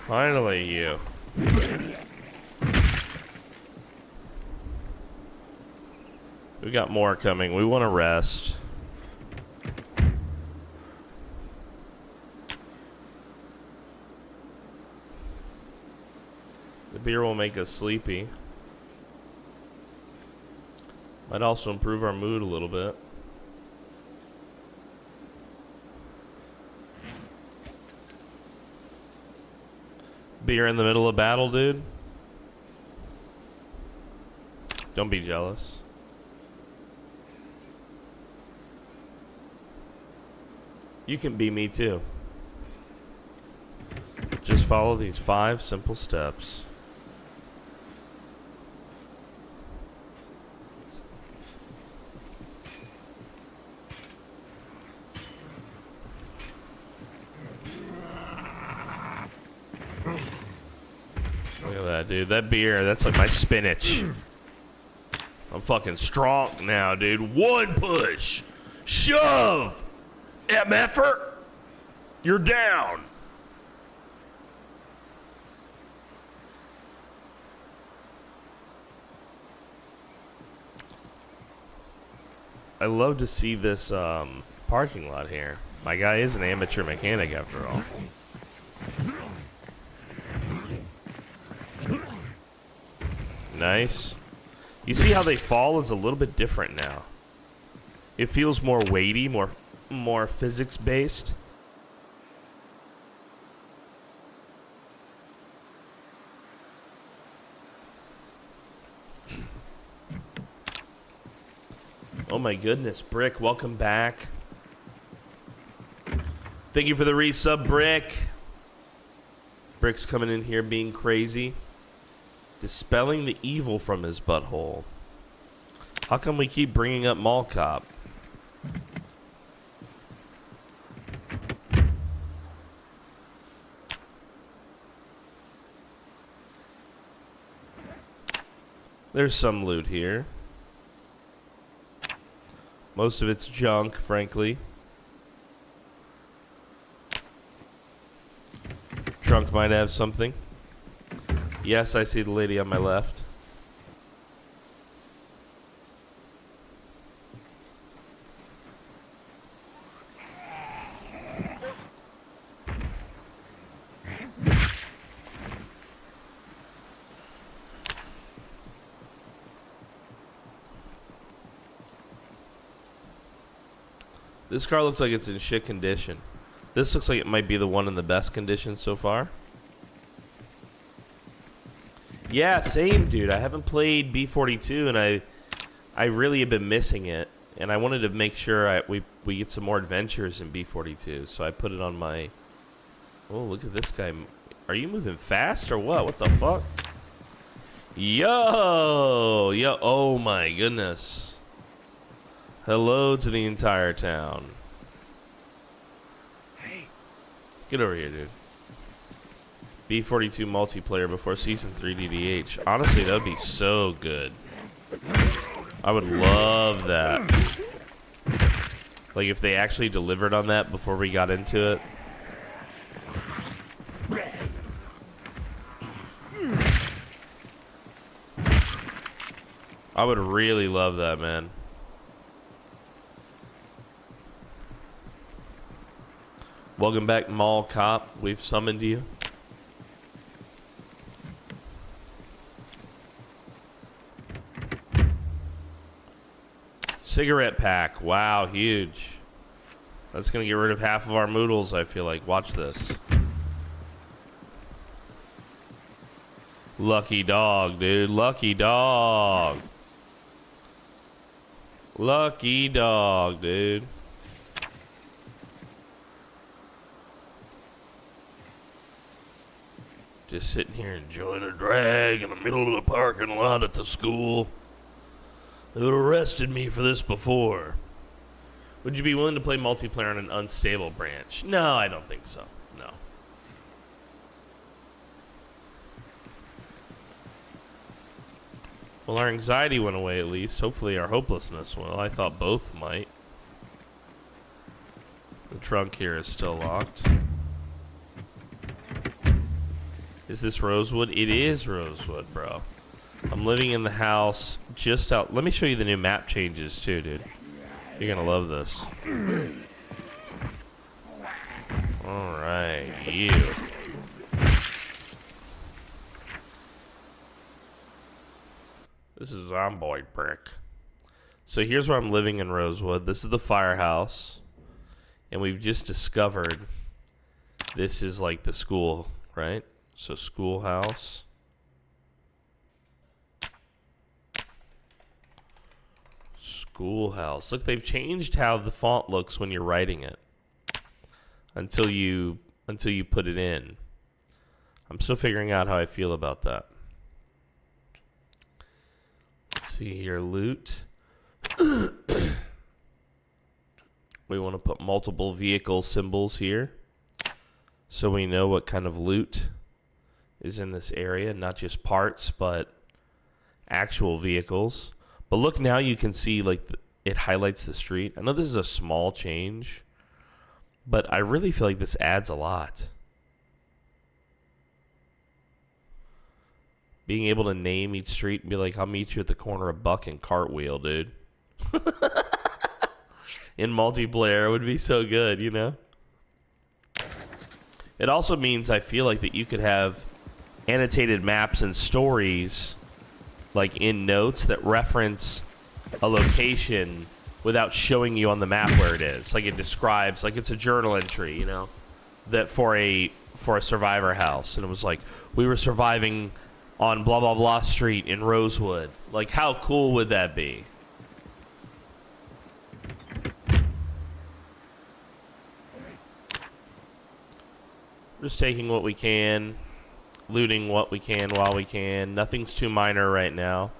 Finally, you. We got more coming. We want to rest. The beer will make us sleepy. Might also improve our mood a little bit. Beer in the middle of battle, dude. Don't be jealous. You can be me too. Just follow these 5 simple steps. Look at that, dude. That beer, that's like my spinach. I'm fucking strong now, dude. 1 push. Shove. MFer. You're down. I love to see this parking lot here. My guy is an amateur mechanic after all. Nice. You see how they fall is a little bit different now. It feels more weighty, more physics based. Oh my goodness, Brick, welcome back. Thank you for the resub, Brick. Brick's coming in here being crazy. Dispelling the evil from his butthole. How come we keep bringing up Mall Cop? There's some loot here. Most of it's junk, frankly. Trunk might have something. Yes, I see the lady on my left. This car looks like it's in shit condition. This looks like it might be the one in the best condition so far. Yeah, same, dude. I haven't played B42, and I really have been missing it. And I wanted to make sure we get some more adventures in B42, so I put it on my... Oh, look at this guy. Are you moving fast or what? What the fuck? Yo! Yo, oh my goodness. Hello to the entire town. Hey. Get over here, dude. B42 multiplayer before Season 3 DDH. Honestly, that would be so good. I would love that. Like if they actually delivered on that before we got into it. I would really love that, man. Welcome back, Mall Cop. We've summoned you. Cigarette pack. Wow, huge. That's gonna get rid of half of our moodles, I feel like. Watch this. Lucky dog, dude. Lucky dog. Lucky dog, dude. Just sitting here enjoying a drag in the middle of the parking lot at the school. They would have arrested me for this before. Would you be willing to play multiplayer on an unstable branch? No, I don't think so. No. Well, our anxiety went away at least. Hopefully our hopelessness will. I thought both might. The trunk here is still locked. Is this Rosewood? It is Rosewood, bro. I'm living in the house just out. Let me show you the new map changes too, dude. You're gonna love this. Alright, you. This is Zomboid brick. So here's where I'm living in Rosewood. This is the firehouse. And we've just discovered this is like the school, right? So schoolhouse. Schoolhouse. Look, they've changed how the font looks when you're writing it. Until you put it in. I'm still figuring out how I feel about that. Let's see here, loot. We want to put multiple vehicle symbols here so we know what kind of loot is in this area, not just parts but actual vehicles. But look, now you can see like it highlights the street. I know this is a small change, but I really feel like this adds a lot. Being able to name each street and be like, I'll meet you at the corner of Buck and Cartwheel, dude. In multiplayer, it would be so good, you know? It also means I feel like that you could have annotated maps and stories like in notes that reference a location without showing you on the map where it is. Like it describes, like it's a journal entry, you know, that for a survivor house. And it was like, we were surviving on blah, blah, blah street in Rosewood. Like, how cool would that be? Just taking what we can, looting what we can while we can. Nothing's too minor right now.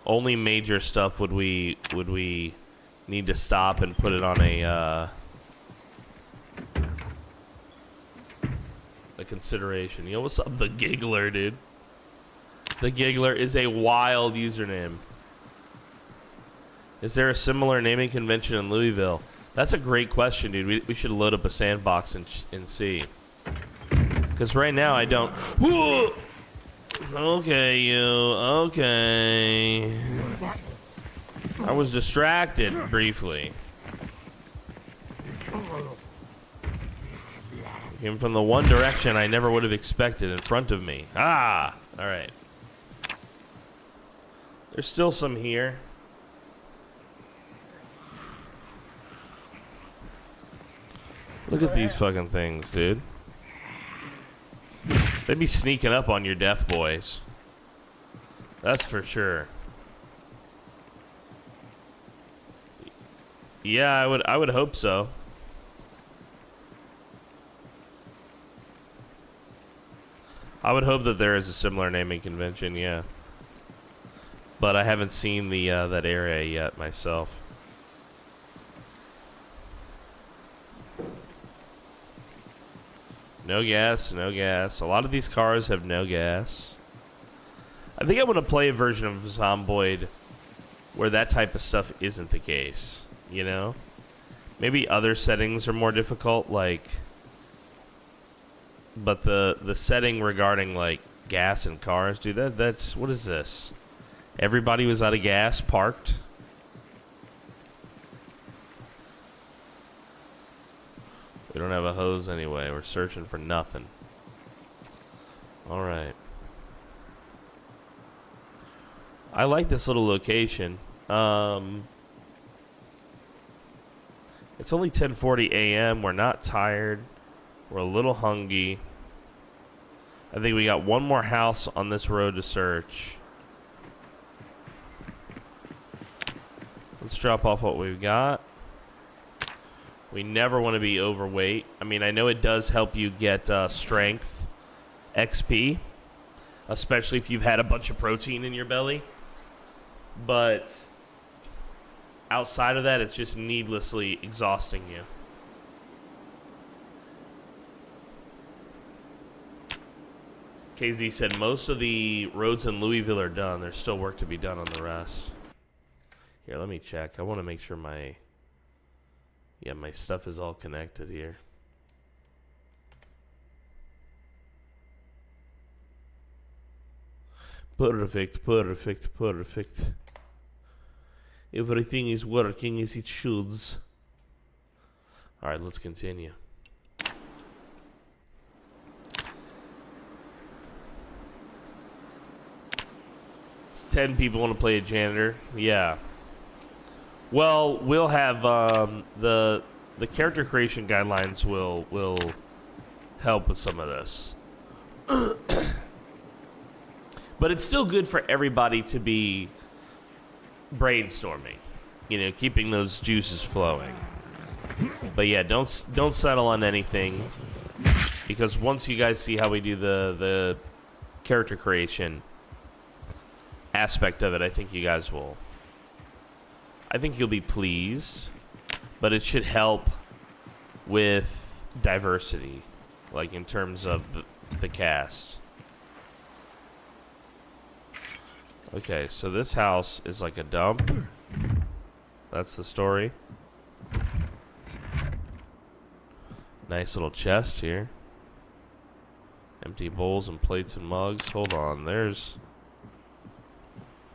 Only major stuff would we need to stop and put it on a consideration. Yo, what's up, the Giggler, dude? The Giggler is a wild username. Is there a similar naming convention in Louisville? That's a great question, dude. We should load up a sandbox and see. Because right now I don't. Whoa! Okay, you. Okay. I was distracted briefly. Came from the one direction I never would have expected in front of me. Ah! Alright. There's still some here. Look at these fucking things, dude. They'd be sneaking up on your deaf boys. That's for sure. Yeah, I would hope so. I would hope that there is a similar naming convention, yeah. But I haven't seen the that area yet myself. No gas, no gas. A lot of these cars have no gas. I think I want to play a version of Zomboid where that type of stuff isn't the case. you know? Maybe other settings are more difficult, like... But the setting regarding, like, gas in cars, dude, that's... What is this? Everybody was out of gas, parked? We don't have a hose anyway. We're searching for nothing. Alright. I like this little location. It's only 10:40 a.m. We're not tired. We're a little hungry. I think we got one more house on this road to search. Let's drop off what we've got. We never want to be overweight. I mean, I know it does help you get strength XP, especially if you've had a bunch of protein in your belly. But outside of that, it's just needlessly exhausting you. KZ said most of the roads in Louisville are done. There's still work to be done on the rest. Here, let me check. I want to make sure my stuff is all connected here. Perfect, perfect, perfect. Everything is working as it should. Alright, let's continue. It's 10 people want to play a janitor. Yeah. Well, we'll have the character creation guidelines will help with some of this. But it's still good for everybody to be brainstorming, you know, keeping those juices flowing. But yeah, don't settle on anything, because once you guys see how we do the character creation aspect of it, I think you guys will. I think you'll be pleased, but it should help with diversity, like in terms of the cast. Okay, so this house is like a dump. That's the story. Nice little chest here. Empty bowls and plates and mugs. Hold on, there's...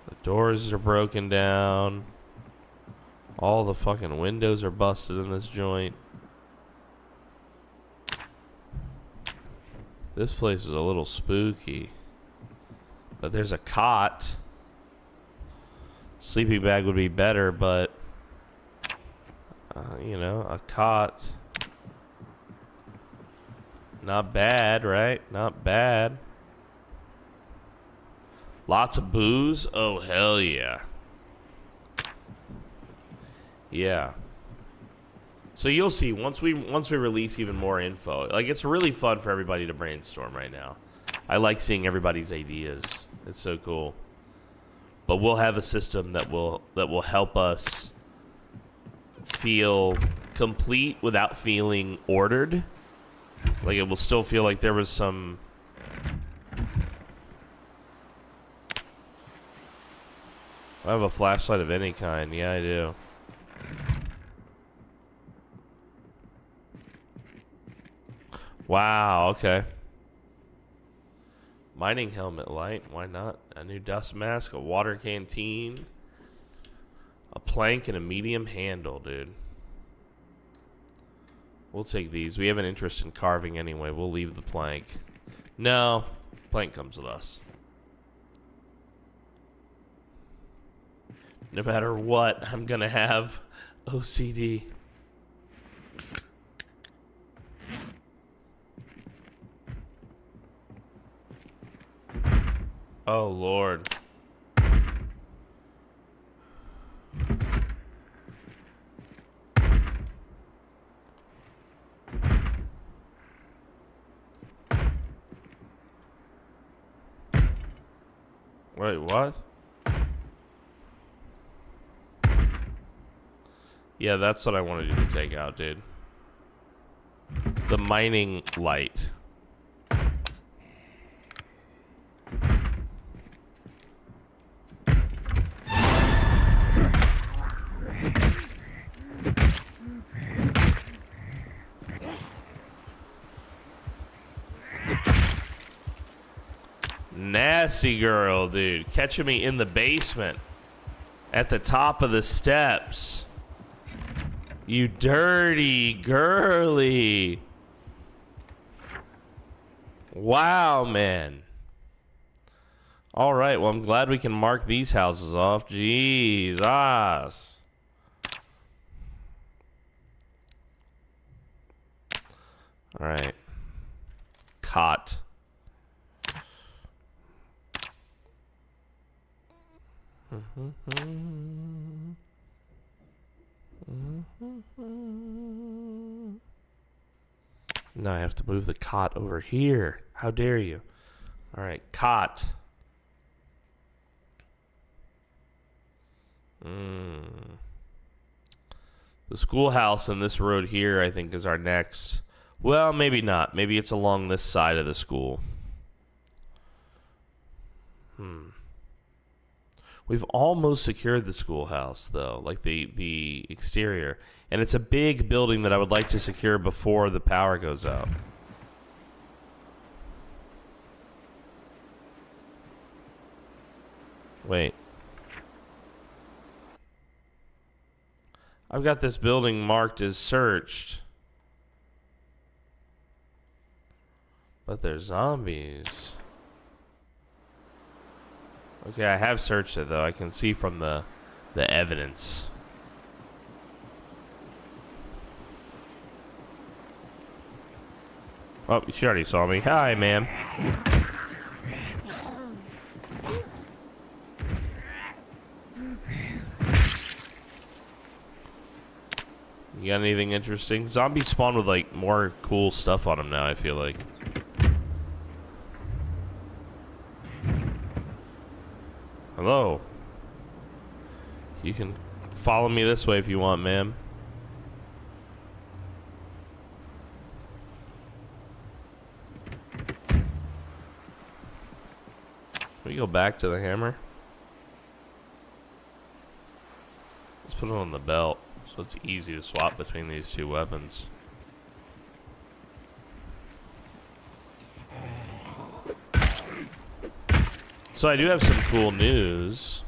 The doors are broken down. All the fucking windows are busted in this joint. This place is a little spooky. But there's a cot. Sleeping bag would be better, but... you know, a cot... Not bad, right? Not bad. Lots of booze? Oh, hell yeah. Yeah. So you'll see once we release even more info. Like, it's really fun for everybody to brainstorm right now. I like seeing everybody's ideas. It's so cool. But we'll have a system that will help us feel complete without feeling ordered. Like, it will still feel like there was some... I have a flashlight of any kind. Yeah, I do. Wow, okay. Mining helmet light. Why not? A new dust mask, a water canteen, a plank, and a medium handle, dude. We'll take these. We have an interest in carving anyway. We'll leave the plank. No, plank comes with us. No matter what, I'm gonna have OCD. Oh, Lord. Wait, what? Yeah, that's what I wanted you to take out, dude. The mining light. Nasty girl, dude. Catching me in the basement. At the top of the steps. You dirty girly. Wow, man. All right, well, I'm glad we can mark these houses off. Jesus. All right. Cot. Now I have to move the cot over here. How dare you? All right, cot. The schoolhouse and this road here, I think, is our next. Well, maybe not. Maybe it's along this side of the school. We've almost secured the schoolhouse, though, like the exterior. And it's a big building that I would like to secure before the power goes out. Wait. I've got this building marked as searched. But there's zombies. Okay, I have searched it, though. I can see from the evidence. Oh, she already saw me. Hi, ma'am. You got anything interesting? Zombies spawn with, like, more cool stuff on them now, I feel like. Hello. You can follow me this way if you want, ma'am. Can we go back to the hammer? Let's put it on the belt so it's easy to swap between these two weapons. So I do have some cool news.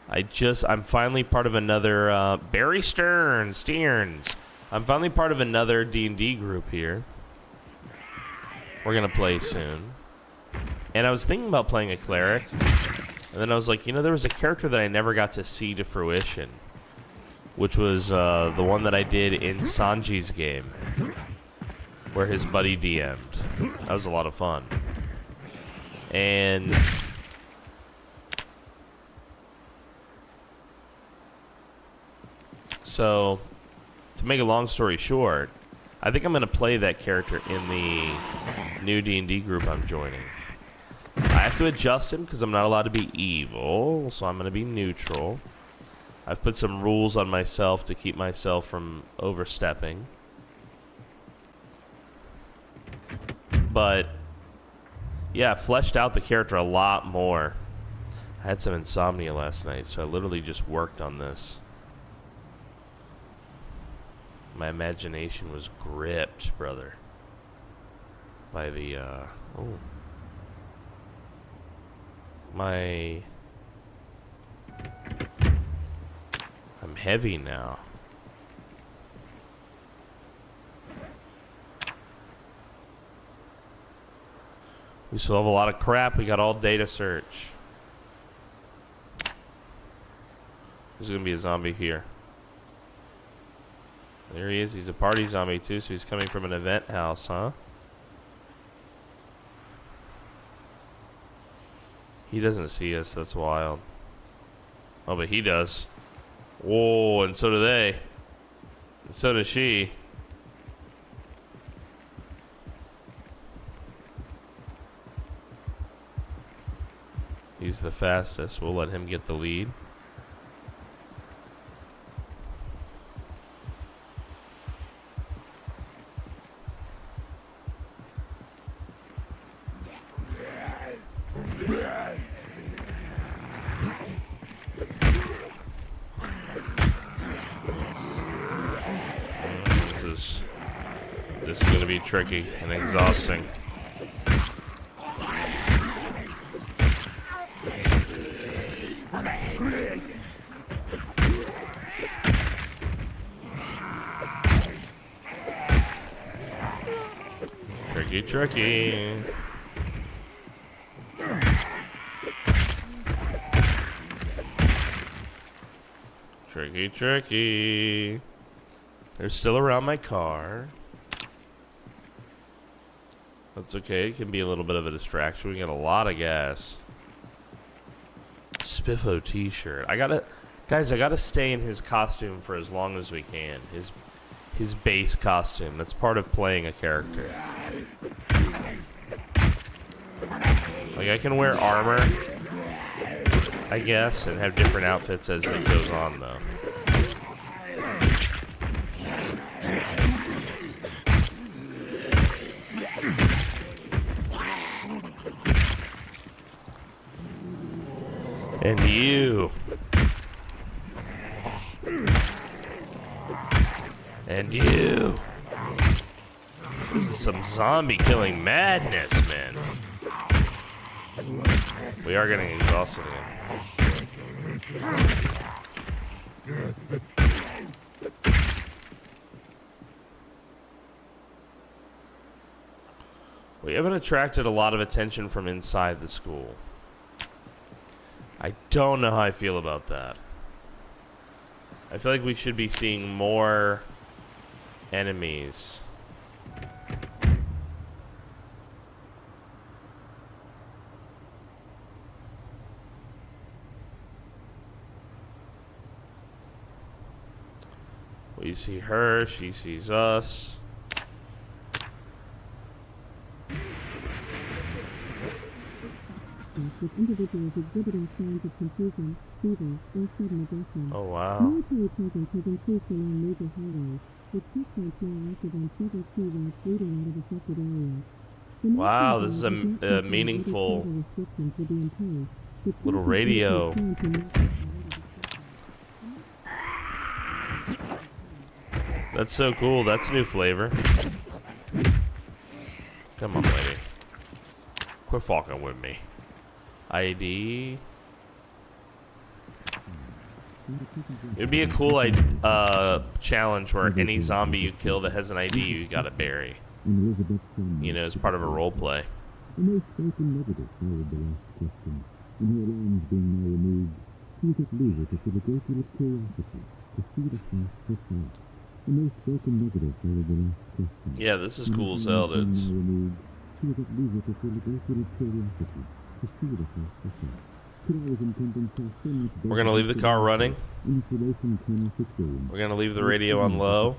I'm finally part of another, Barry Stearns. I'm finally part of another D&D group here. We're gonna play soon. And I was thinking about playing a cleric. And then I was like, you know, there was a character that I never got to see to fruition. Which was, the one that I did in Sanji's game. Where his buddy DM'd. That was a lot of fun. And so, to make a long story short, I think I'm going to play that character in the new D&D group I'm joining. I have to adjust him because I'm not allowed to be evil, so I'm going to be neutral. I've put some rules on myself to keep myself from overstepping. But yeah, fleshed out the character a lot more. I had some insomnia last night, so I literally just worked on this. My imagination was gripped, brother, by the, I'm heavy now. We still have a lot of crap. We got all day to search. There's gonna be a zombie here. There he is. He's a party zombie too, so he's coming from an event house, huh? He doesn't see us. That's wild. Oh, but he does. Whoa, and so do they. And so does she. He's the fastest. We'll let him get the lead. This is going to be tricky and exhausting. tricky. Tricky, tricky. They're still around my car. That's okay. It can be a little bit of a distraction. We got a lot of gas. Spiffo t-shirt. Guys, I gotta stay in his costume for as long as we can. His base costume. That's part of playing a character. Like, I can wear armor, I guess, and have different outfits as it goes on, though. And you. And you. This is some zombie killing madness, man. We are getting exhausted again. We haven't attracted a lot of attention from inside the school. I don't know how I feel about that. I feel like we should be seeing more enemies. We see her, she sees us. With individuals exhibiting signs of confusion, fever, or sudden aggression. Oh, wow. Military presence has increased along major highways, with checkpoints now active on several key routes leading out of affected areas. Wow, this is a meaningful little radio. That's so cool. That's a new flavor. Come on, lady. Quit fucking with me. ID. It'd be a cool challenge where any zombie you kill that has an ID, you gotta bury. You know, as part of a role play. The most open negative followed the last question. And her alarms being now removed, she was at leisure to feel a great deal of curiosity to see the flash herself. The most spoken negative followed the last question. Yeah, this is cool as hell, dudes. She was at leisure to feel a great deal of curiosity to see the flash herself. We're gonna leave the car running. We're gonna leave the radio on low.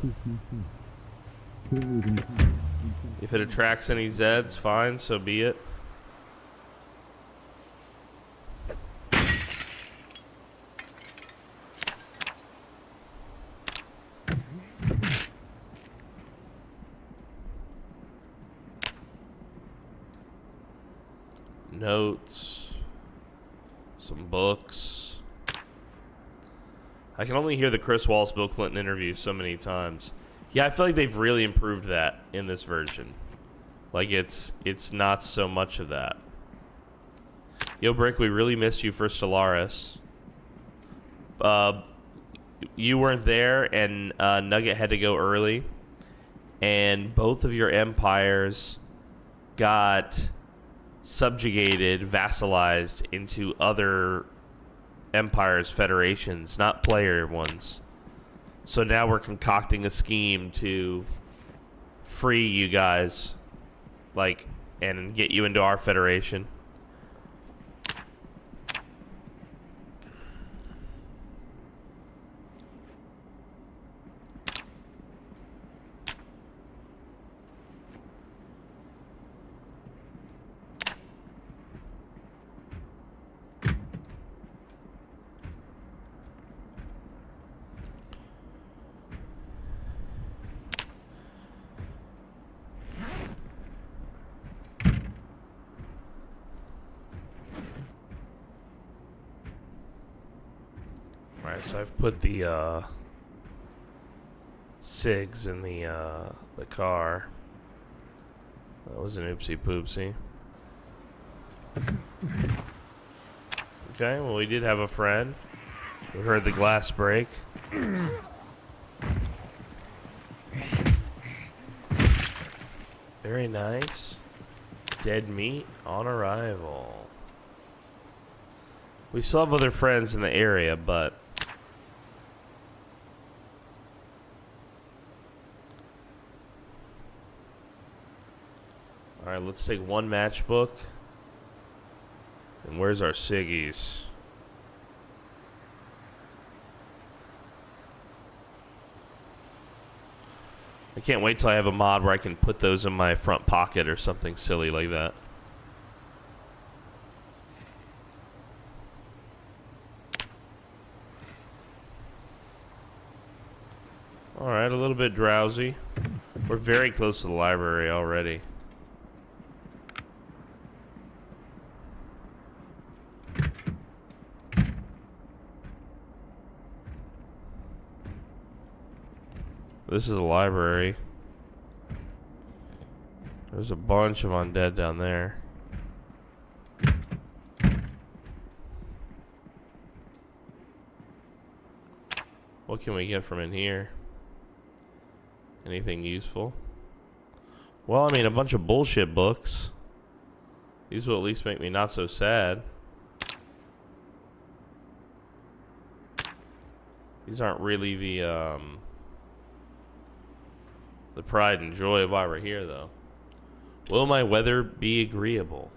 If it attracts any Zeds, fine, so be it. Notes. Some books. I can only hear the Chris Wallace Bill Clinton interview so many times. Yeah, I feel like they've really improved that in this version. Like, it's not so much of that. Yo, Brick, we really missed you for Stellaris. You weren't there, and Nugget had to go early. And both of your empires got subjugated, vassalized into other empires, federations, not player ones. So now we're concocting a scheme to free you guys, like, and get you into our federation. Alright, so I've put the SIGs in the car. That was an oopsie poopsie. Okay, well, we did have a friend. We heard the glass break. Very nice. Dead meat on arrival. We still have other friends in the area, but... Alright, let's take one matchbook. And where's our ciggies? I can't wait till I have a mod where I can put those in my front pocket or something silly like that. Alright, a little bit drowsy. We're very close to the library already. This is a library. There's a bunch of undead down there. What can we get from in here? Anything useful? Well, I mean, a bunch of bullshit books. These will at least make me not so sad. These aren't really the pride and joy of why we're here, though. Will my weather be agreeable?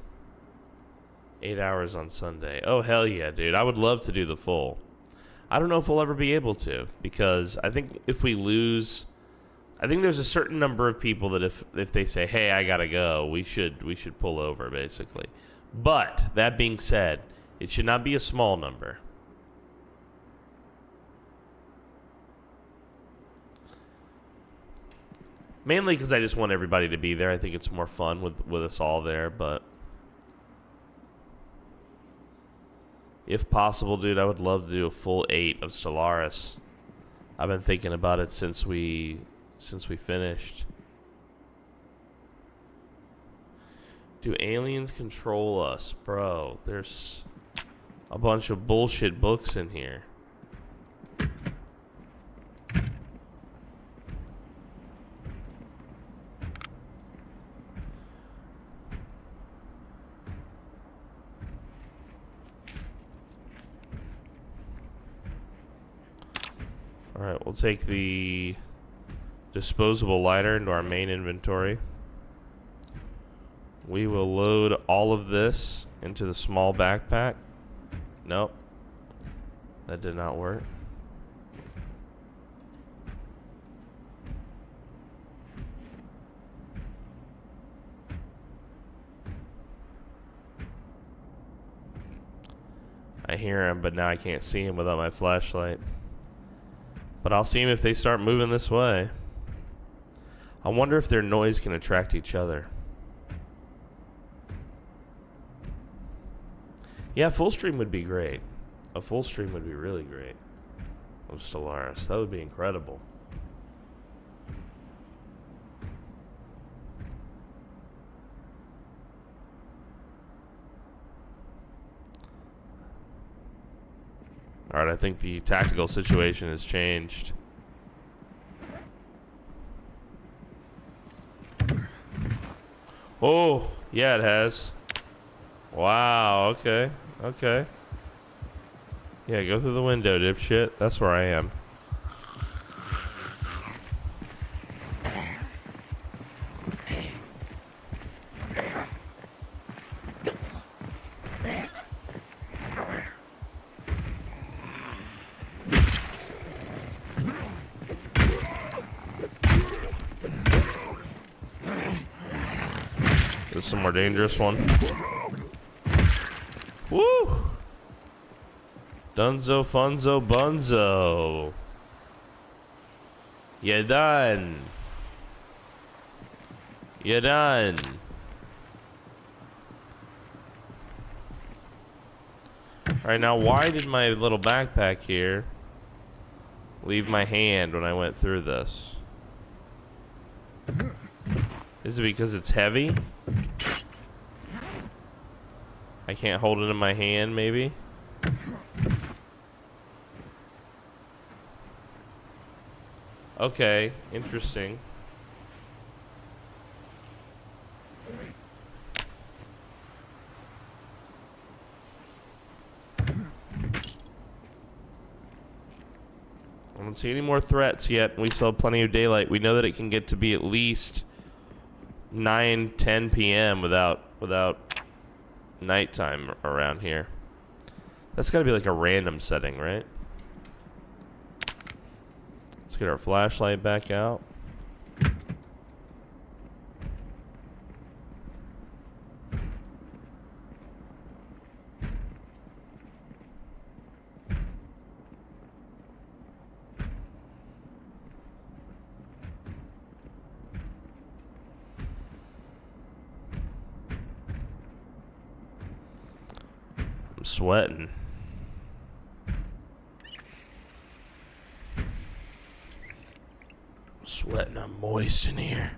8 hours on Sunday. Oh, hell yeah, dude. I would love to do the full. I don't know if we'll ever be able to, because I think if we lose... I think there's a certain number of people that if they say, hey, I gotta go, we should pull over, basically. But, that being said, it should not be a small number. Mainly because I just want everybody to be there. I think it's more fun with us all there, but... If possible, dude, I would love to do a full 8 of Stellaris. I've been thinking about it since we finished. Do aliens control us? Bro, there's a bunch of bullshit books in here. Alright, we'll take the disposable lighter into our main inventory. We will load all of this into the small backpack. Nope. That did not work. I hear him, but now I can't see him without my flashlight. But I'll see them if they start moving this way. I wonder if their noise can attract each other. Yeah, full stream would be great. A full stream would be really great. Of Stellaris. That would be incredible. Alright, I think the tactical situation has changed. Oh, yeah, it has. Wow, okay. Okay. Yeah, go through the window, dipshit. That's where I am. This is a more dangerous one. Woo! Dunzo, funzo, bunzo. You done. You done. Alright, now why did my little backpack here leave my hand when I went through this? Is it because it's heavy? I can't hold it in my hand, maybe? Okay, interesting. don't see any more threats yet. We still have plenty of daylight. We know that it can get to be at least 9, 10 p.m. without nighttime around here. That's got to be like a random setting, right? Let's get our flashlight back out. I'm sweating. Sweating, I'm moist in here.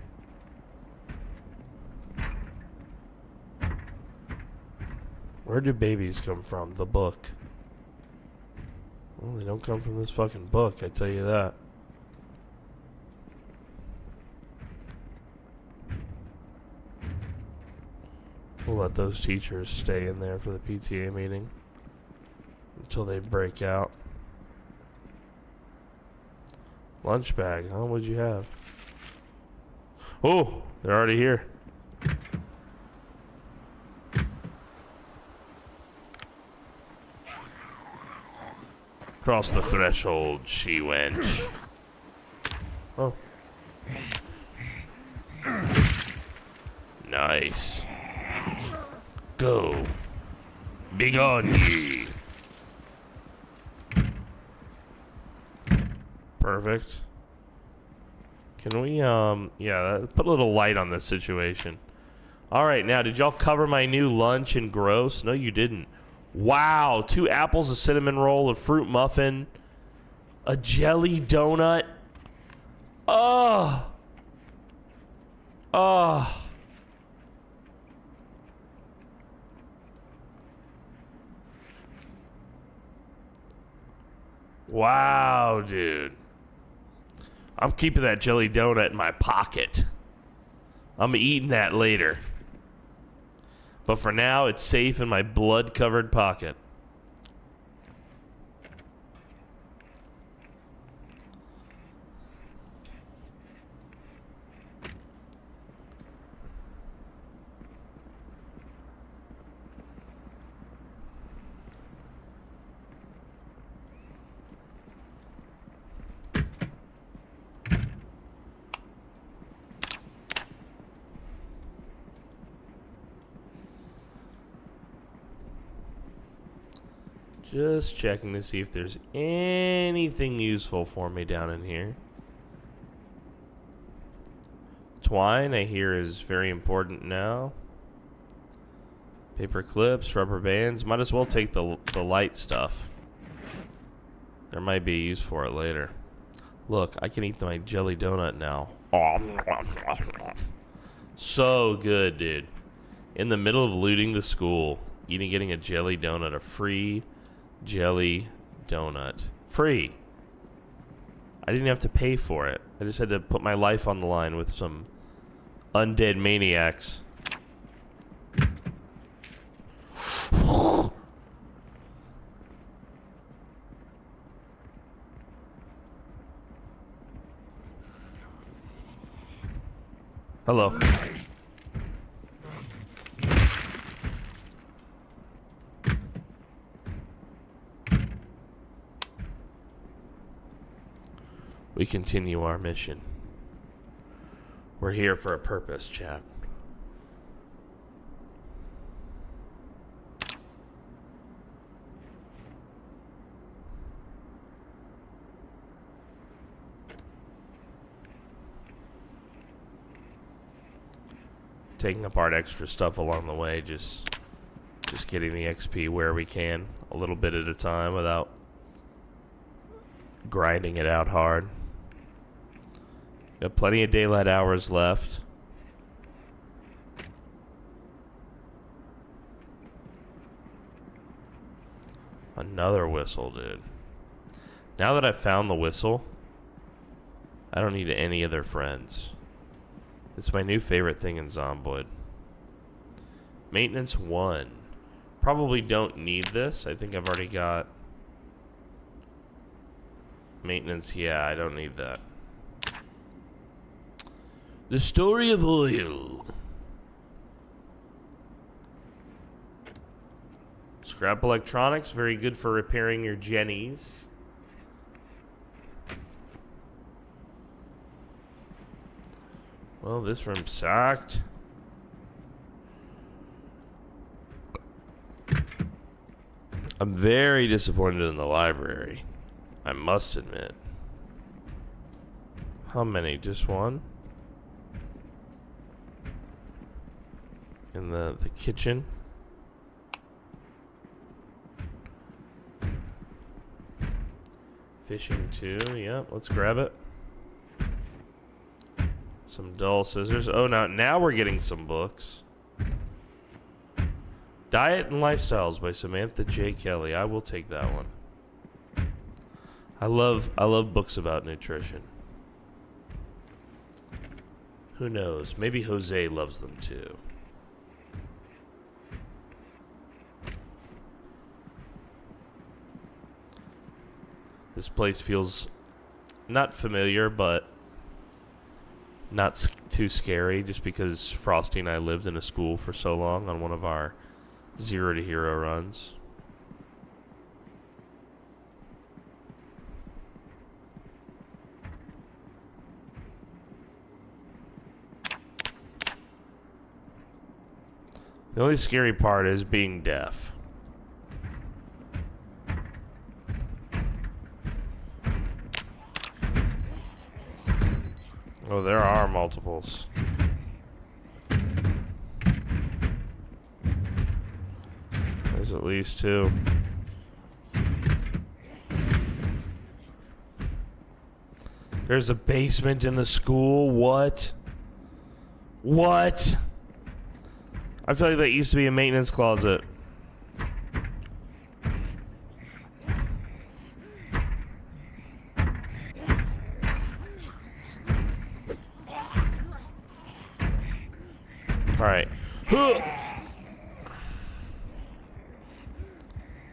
Where do babies come from? The book. Well, they don't come from this fucking book, I tell you that. We'll let those teachers stay in there for the PTA meeting until they break out. Lunch bag, huh? What'd you have? Oh, they're already here. Cross the threshold, she wench. Oh. Nice. Go. Begone ye. Perfect. Can we, yeah, put a little light on this situation. Alright, now, did y'all cover my new lunch in gross? No, you didn't. Wow, 2 apples, a cinnamon roll, a fruit muffin, a jelly donut. Oh. Oh. Wow, dude. I'm keeping that jelly donut in my pocket. I'm eating that later. But for now, it's safe in my blood-covered pocket. Just checking to see if there's anything useful for me down in here. Twine, I hear, is very important now. Paper clips, rubber bands. Might as well take the light stuff. There might be a use for it later. Look, I can eat my jelly donut now. So good, dude. In the middle of looting the school, getting a jelly donut, a free jelly donut. Free. I didn't have to pay for it. I just had to put my life on the line with some undead maniacs. Hello. We continue our mission. We're here for a purpose, chat. Taking apart extra stuff along the way, just getting the XP where we can, a little bit at a time without grinding it out hard. Got plenty of daylight hours left. Another whistle, dude. Now that I've found the whistle, I don't need any other friends. It's my new favorite thing in Zomboid. Maintenance 1. Probably don't need this. I think I've already got Maintenance, yeah, I don't need that. The story of oil. Scrap electronics, very good for repairing your jennies. Well, this room sucked. I'm very disappointed in the library, I must admit. How many? Just one? In the kitchen? Fishing too, yeah, let's grab it. Some dull scissors. Oh, now we're getting some books. Diet and Lifestyles by Samantha J. Kelly. I will take that one. I love books about nutrition. Who knows? Maybe Jose loves them too. This place feels not familiar, but not too scary, just because Frosty and I lived in a school for so long on one of our 0 to Hero runs. The only scary part is being deaf. Oh, there are multiples. There's at least 2. There's a basement in the school. What? What? I feel like that used to be a maintenance closet. Alright.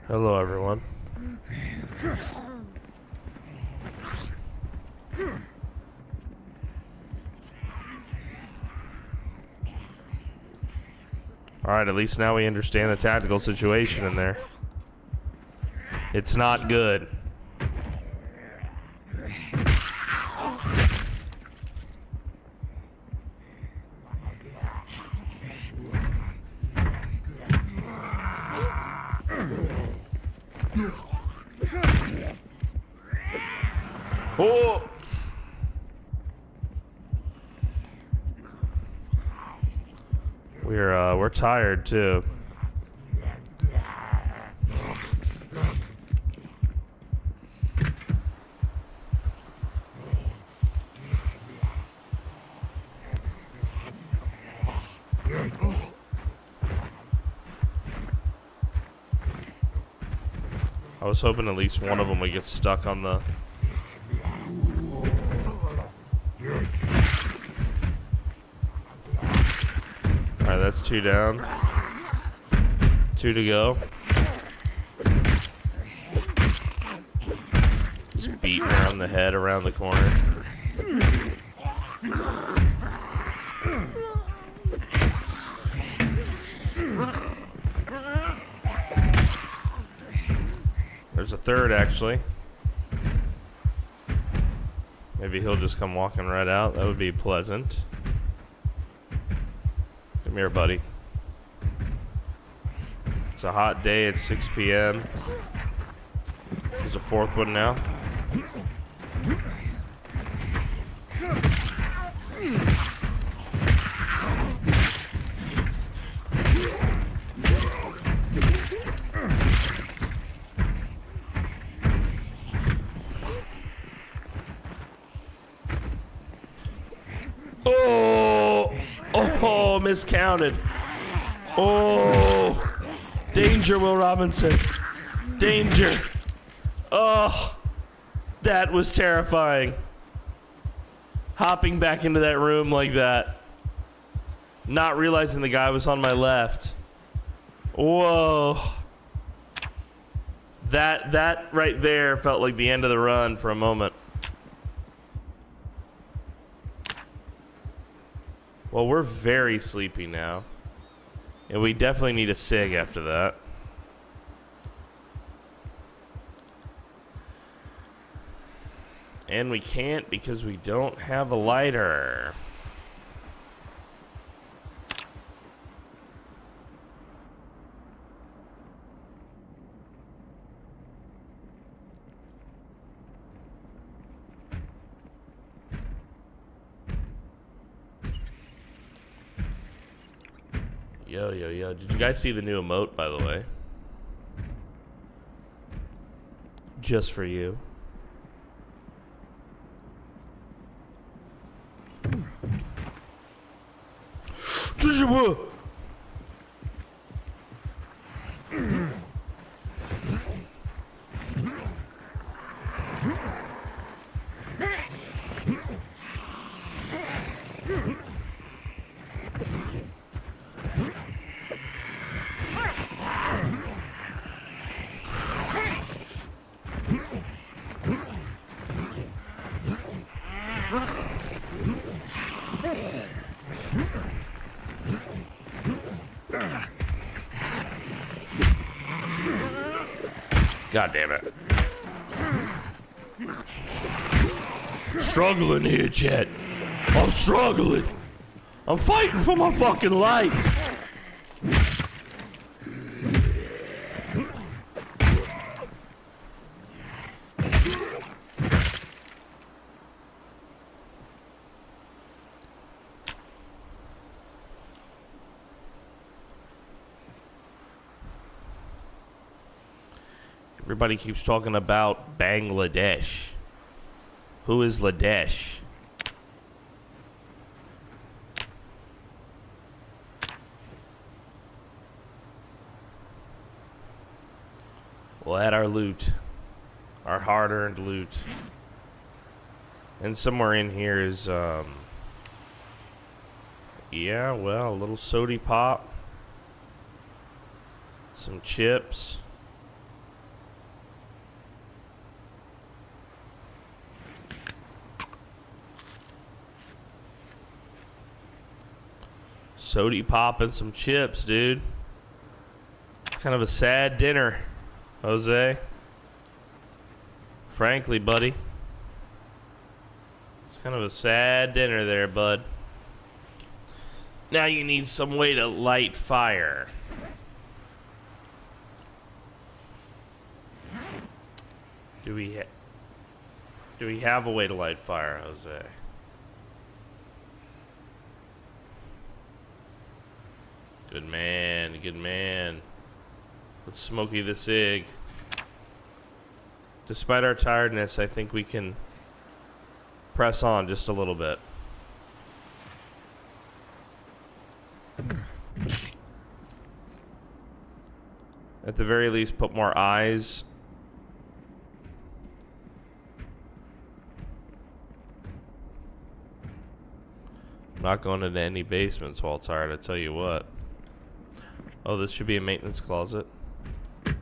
Hello, everyone. Alright, at least now we understand the tactical situation in there. It's not good. Oh! We're tired too. I was hoping at least one of them would get stuck on the... Alright, that's 2 down. 2 to go. Just beating her on the head around the corner. There's a 3rd, actually. Maybe he'll just come walking right out. That would be pleasant. Come here, buddy. It's a hot day. It's 6 p.m. There's a 4th one now. Oh, miscounted. Oh, danger, Will Robinson. Danger. Oh, that was terrifying. Hopping back into that room like that. Not realizing the guy was on my left. Whoa. That right there felt like the end of the run for a moment. Well, we're very sleepy now. And we definitely need a cig after that. And we can't because we don't have a lighter. Yo. Did you guys see the new emote, by the way? Just for you. God damn it. Struggling here, Chet. I'm struggling. I'm fighting for my fucking life. Everybody keeps talking about Bangladesh. Who is Ladesh? We'll add our loot. Our hard-earned loot. And somewhere in here is, yeah, well, a little sody pop. Some chips. Sody pop and some chips, dude. It's kind of a sad dinner, Jose. Frankly, buddy. It's kind of a sad dinner there, bud. Now you need some way to light fire. Do we have a way to light fire, Jose? Good man, good man. Let's Smokey the cig. Despite our tiredness, I think we can press on just a little bit. At the very least, put more eyes. I'm not going into any basements while tired, I tell you what. Oh, this should be a maintenance closet. Can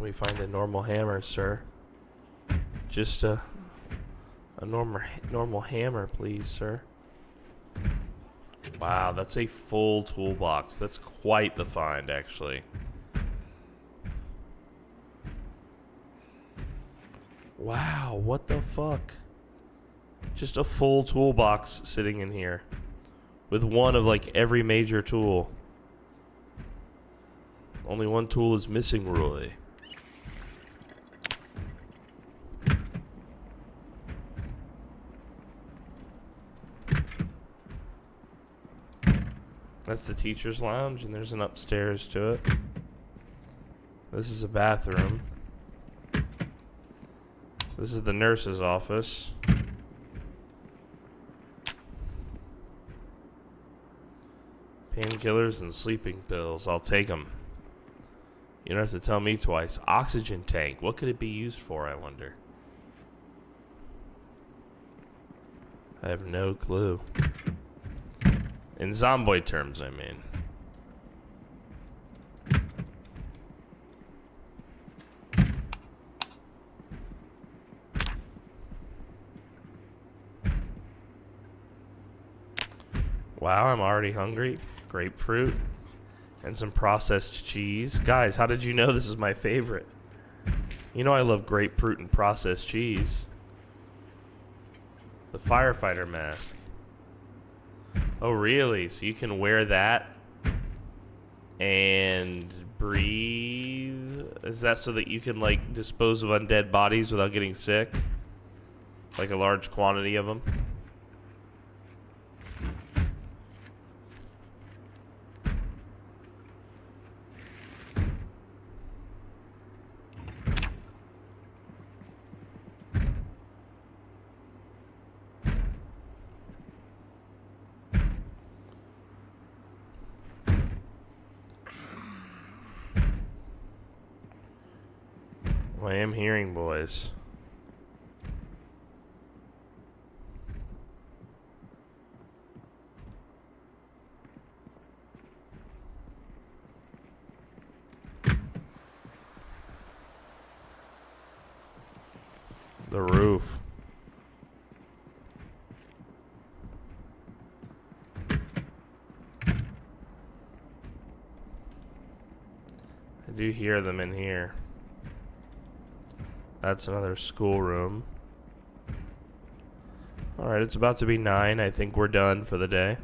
we find a normal hammer, sir? Just a normal hammer, please, sir. Wow, that's a full toolbox. That's quite the find, actually. Wow, what the fuck? Just a full toolbox sitting in here. With one of like every major tool. Only one tool is missing, Roy. That's the teacher's lounge, and there's an upstairs to it. This is a bathroom. This is the nurse's office. Painkillers and sleeping pills. I'll take them. You don't have to tell me twice. Oxygen tank. What could it be used for, I wonder? I have no clue. In Zomboid terms, I mean. wow, I'm already hungry. Grapefruit and some processed cheese. Guys, how did you know this is my favorite? You know I love grapefruit and processed cheese. The firefighter mask. Oh, really? So you can wear that and breathe? Is that so that you can, like, dispose of undead bodies without getting sick? Like a large quantity of them? I am hearing boys. The roof. I do hear them in here. That's another schoolroom. Alright, it's about to be 9. I think we're done for the day.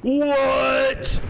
What?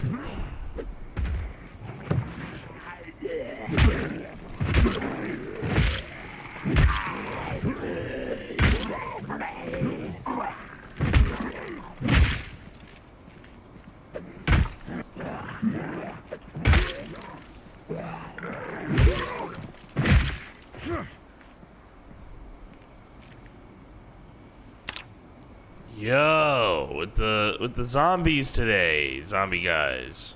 Yo, with the zombies today, zombie guys.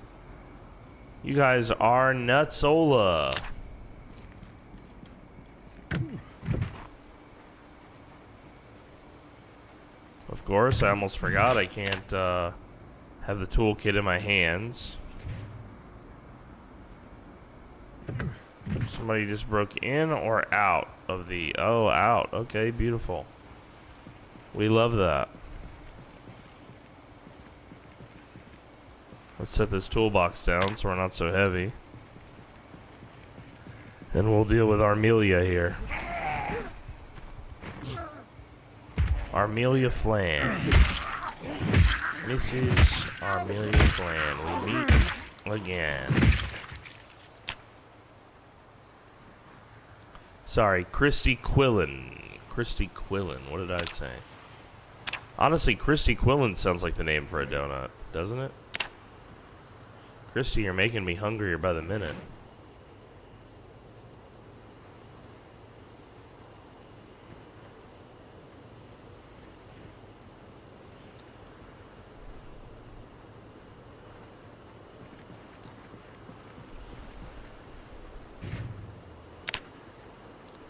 You guys are nutsola. Of course, I almost forgot I can't have the toolkit in my hands. Somebody just broke in or out of the... Oh, out. Okay, beautiful. We love that. Let's set this toolbox down so we're not so heavy. And we'll deal with Armelia here. Armelia Flan. Mrs. Armelia Flan. We meet again. Sorry, Christy Quillen. Christy Quillen. What did I say? Honestly, Christy Quillen sounds like the name for a donut, doesn't it? Christy, you're making me hungrier by the minute.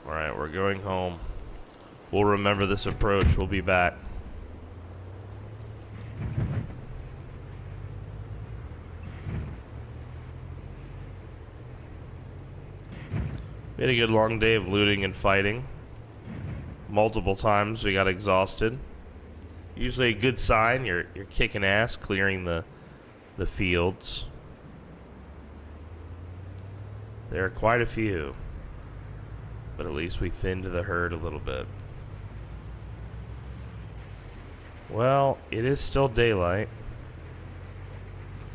Alright, we're going home. We'll remember this approach. We'll be back. We had a good long day of looting and fighting. Multiple times we got exhausted. Usually a good sign. You're kicking ass, clearing the fields. There are quite a few. But at least we thinned the herd a little bit. Well, it is still daylight.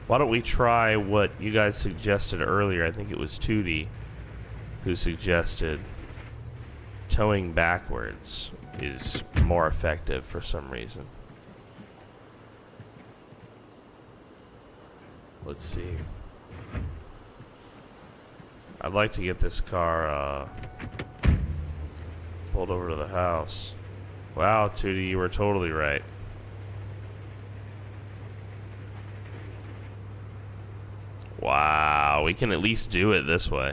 Why don't we try what you guys suggested earlier? I think it was Tootie who suggested towing backwards is more effective for some reason. Let's see. I'd like to get this car pulled over to the house. Wow, Tootie, you were totally right. Wow, we can at least do it this way.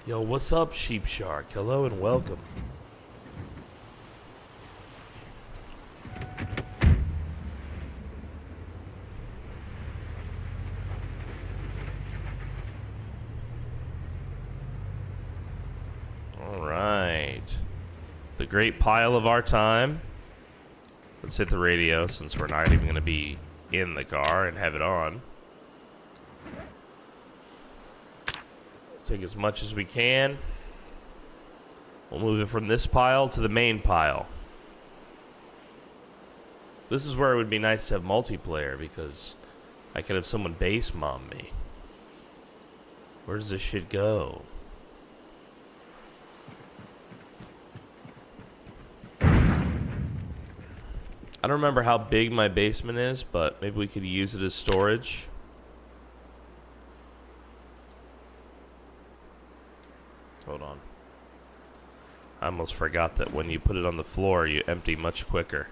Yo, what's up, Sheep Shark? Hello and welcome. All right. The great pile of our time. Let's hit the radio since we're not even going to be in the car and have it on. Take as much as we can. We'll move it from this pile to the main pile. This is where it would be nice to have multiplayer because I could have someone base mom me. Where does this shit go? I don't remember how big my basement is, but maybe we could use it as storage. Hold on. I almost forgot that when you put it on the floor, you empty much quicker.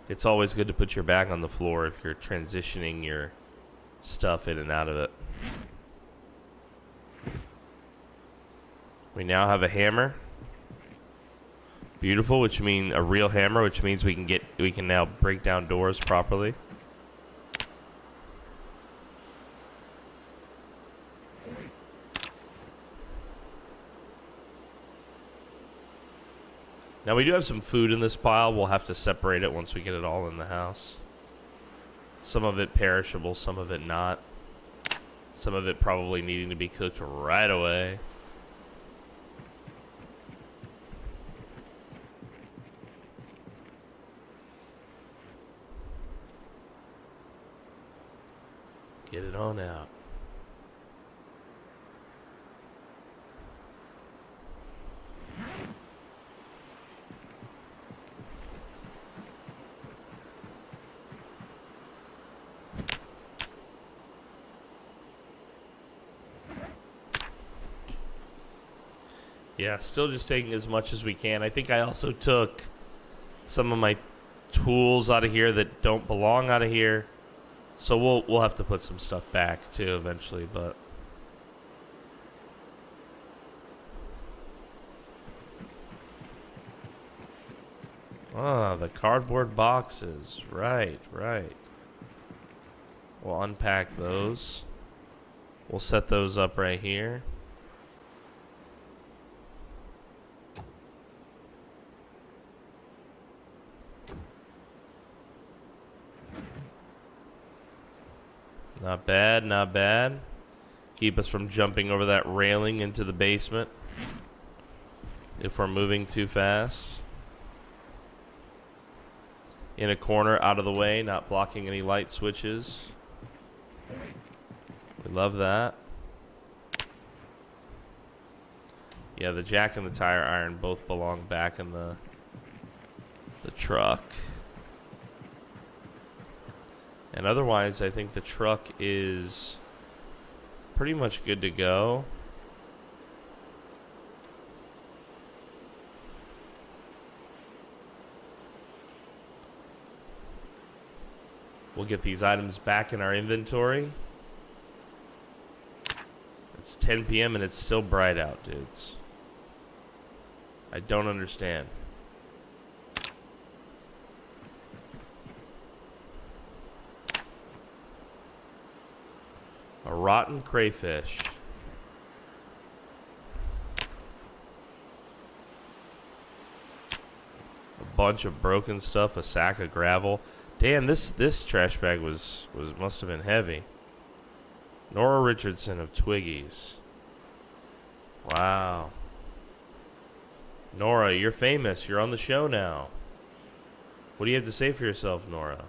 It's always good to put your bag on the floor if you're transitioning your stuff in and out of it. We now have a hammer. Beautiful, which means a real hammer, which means we can now break down doors properly. Now we do have some food in this pile. We'll have to separate it once we get it all in the house. Some of it perishable, some of it not. Some of it probably needing to be cooked right away. Get it on out. Yeah, still just taking as much as we can. I think I also took some of my tools out of here that don't belong out of here. So we'll have to put some stuff back too eventually, but the cardboard boxes. Right. We'll unpack those. We'll set those up right here. Not bad, not bad. Keep us from jumping over that railing into the basement if we're moving too fast. In a corner, out of the way, not blocking any light switches. We love that. Yeah, the jack and the tire iron both belong back in the truck. And otherwise, I think the truck is pretty much good to go. We'll get these items back in our inventory. It's 10 p.m. and it's still bright out, dudes. I don't understand. A rotten crayfish. A bunch of broken stuff, a sack of gravel. Damn, this trash bag must have been heavy. Nora Richardson of Twiggies. Wow. Nora, you're famous. You're on the show now. What do you have to say for yourself, Nora?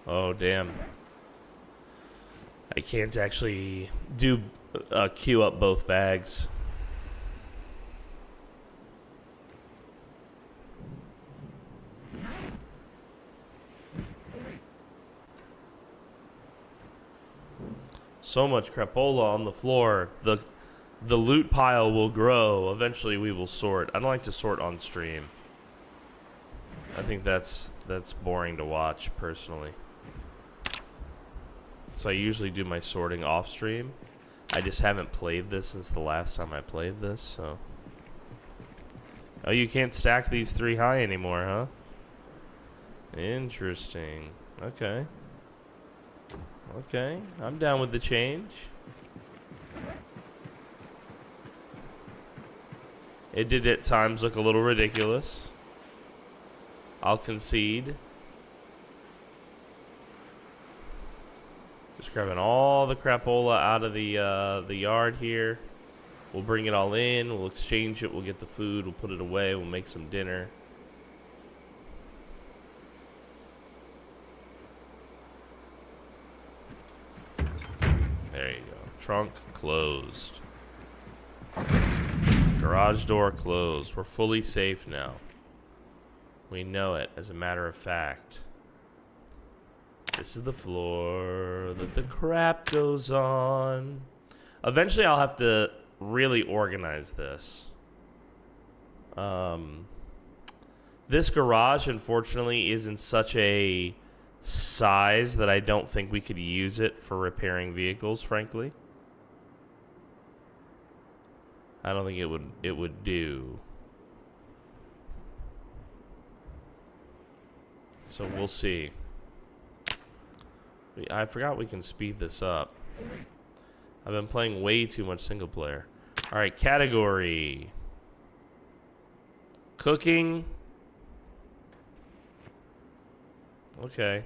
Oh, damn. I can't actually queue up both bags. So much crapola on the floor. The loot pile will grow. Eventually we will sort. I don't like to sort on stream. I think that's boring to watch personally. So I usually do my sorting off stream. I just haven't played this since the last time I played this, so. Oh, you can't stack these 3 high anymore, huh? Interesting. Okay. Okay, I'm down with the change. It did at times look a little ridiculous. I'll concede. Just grabbing all the crapola out of the yard here. We'll bring it all in. We'll exchange it. We'll get the food. We'll put it away. We'll make some dinner. There you go. Trunk closed. Garage door closed. We're fully safe now. We know it, as a matter of fact. This is the floor that the crap goes on. Eventually, I'll have to really organize this. This garage, unfortunately, is in such a size that I don't think we could use it for repairing vehicles, frankly. I don't think it would do. So we'll see. I forgot we can speed this up. I've been playing way too much single player. Alright, category. Cooking. Okay.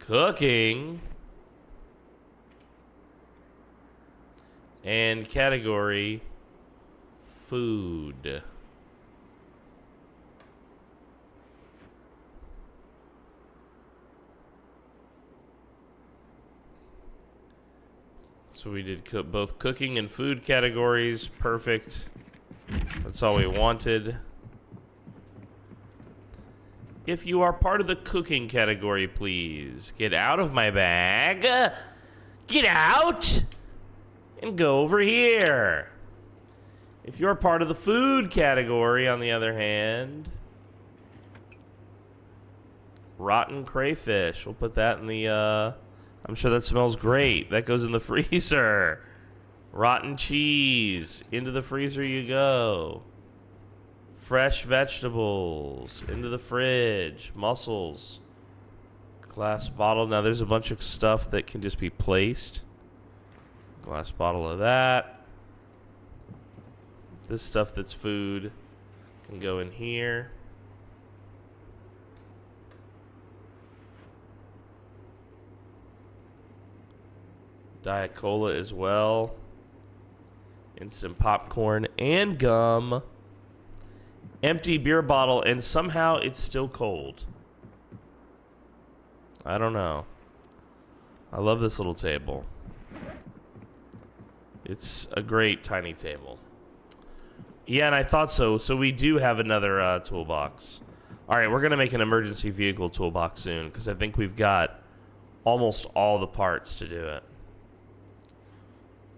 Cooking. And category. Food. So we did both cooking and food categories. Perfect. That's all we wanted. If you are part of the cooking category, please get out of my bag. Get out and go over here. If you're part of the food category, on the other hand, rotten crayfish. We'll put that in the, I'm sure that smells great. That goes in the freezer. Rotten cheese. Into the freezer you go. Fresh vegetables. Into the fridge. Mussels. Glass bottle. Now there's a bunch of stuff that can just be placed. Glass bottle of that. This stuff that's food can go in here. Diet Cola as well. Instant popcorn and gum. Empty beer bottle, and somehow it's still cold. I don't know. I love this little table. It's a great tiny table. Yeah, and I thought so. So we do have another toolbox. All right, we're going to make an emergency vehicle toolbox soon because I think we've got almost all the parts to do it.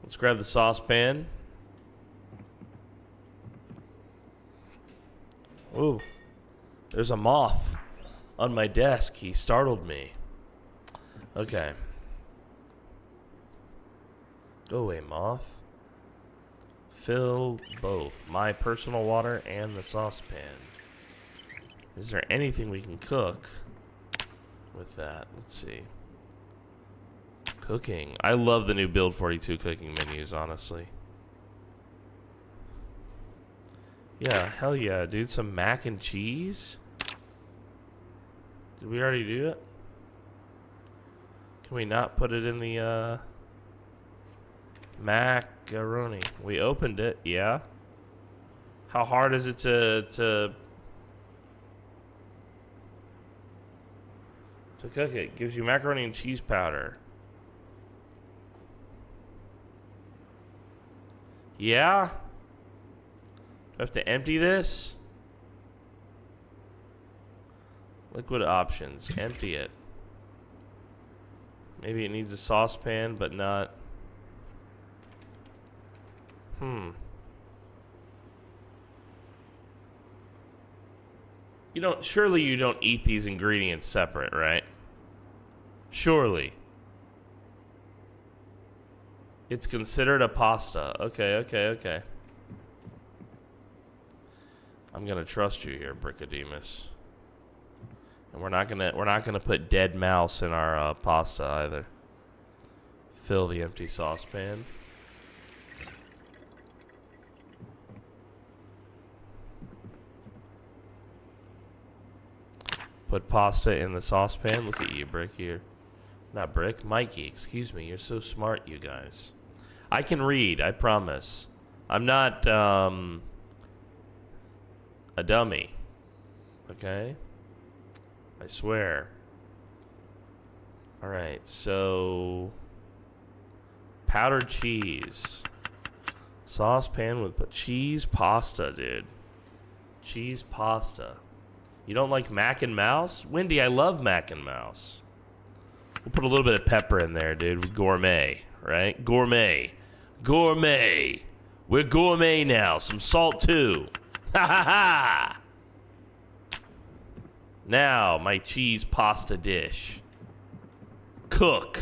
Let's grab the saucepan. Ooh, there's a moth on my desk. He startled me. Okay. Go away, moth. Fill both my personal water and the saucepan. Is there anything we can cook with that? Let's see. Cooking. I love the new Build 42 cooking menus, honestly. Yeah, hell yeah, dude. Some mac and cheese? Did we already do it? Can we not put it in the, macaroni? We opened it, yeah. How hard is it to cook it? Gives you macaroni and cheese powder. Yeah? Do I have to empty this? Liquid options. Empty it. Maybe it needs a saucepan, but not. Surely you don't eat these ingredients separate, right? Surely. It's considered a pasta. Okay. I'm gonna trust you here, Brickademus. And we're not gonna put dead mouse in our pasta either. Fill the empty saucepan. Put pasta in the saucepan. Look at you, Brick here. Not Brick, Mikey, excuse me. You're so smart, you guys. I can read, I promise. I'm not a dummy. Okay? I swear. Alright, so powdered cheese. Saucepan with cheese pasta, dude. Cheese pasta. You don't like mac and mouse? Wendy, I love mac and mouse. We'll put a little bit of pepper in there, dude. With gourmet, right? Gourmet. Gourmet. We're gourmet now. Some salt, too. Ha ha ha! Now, my cheese pasta dish. Cook.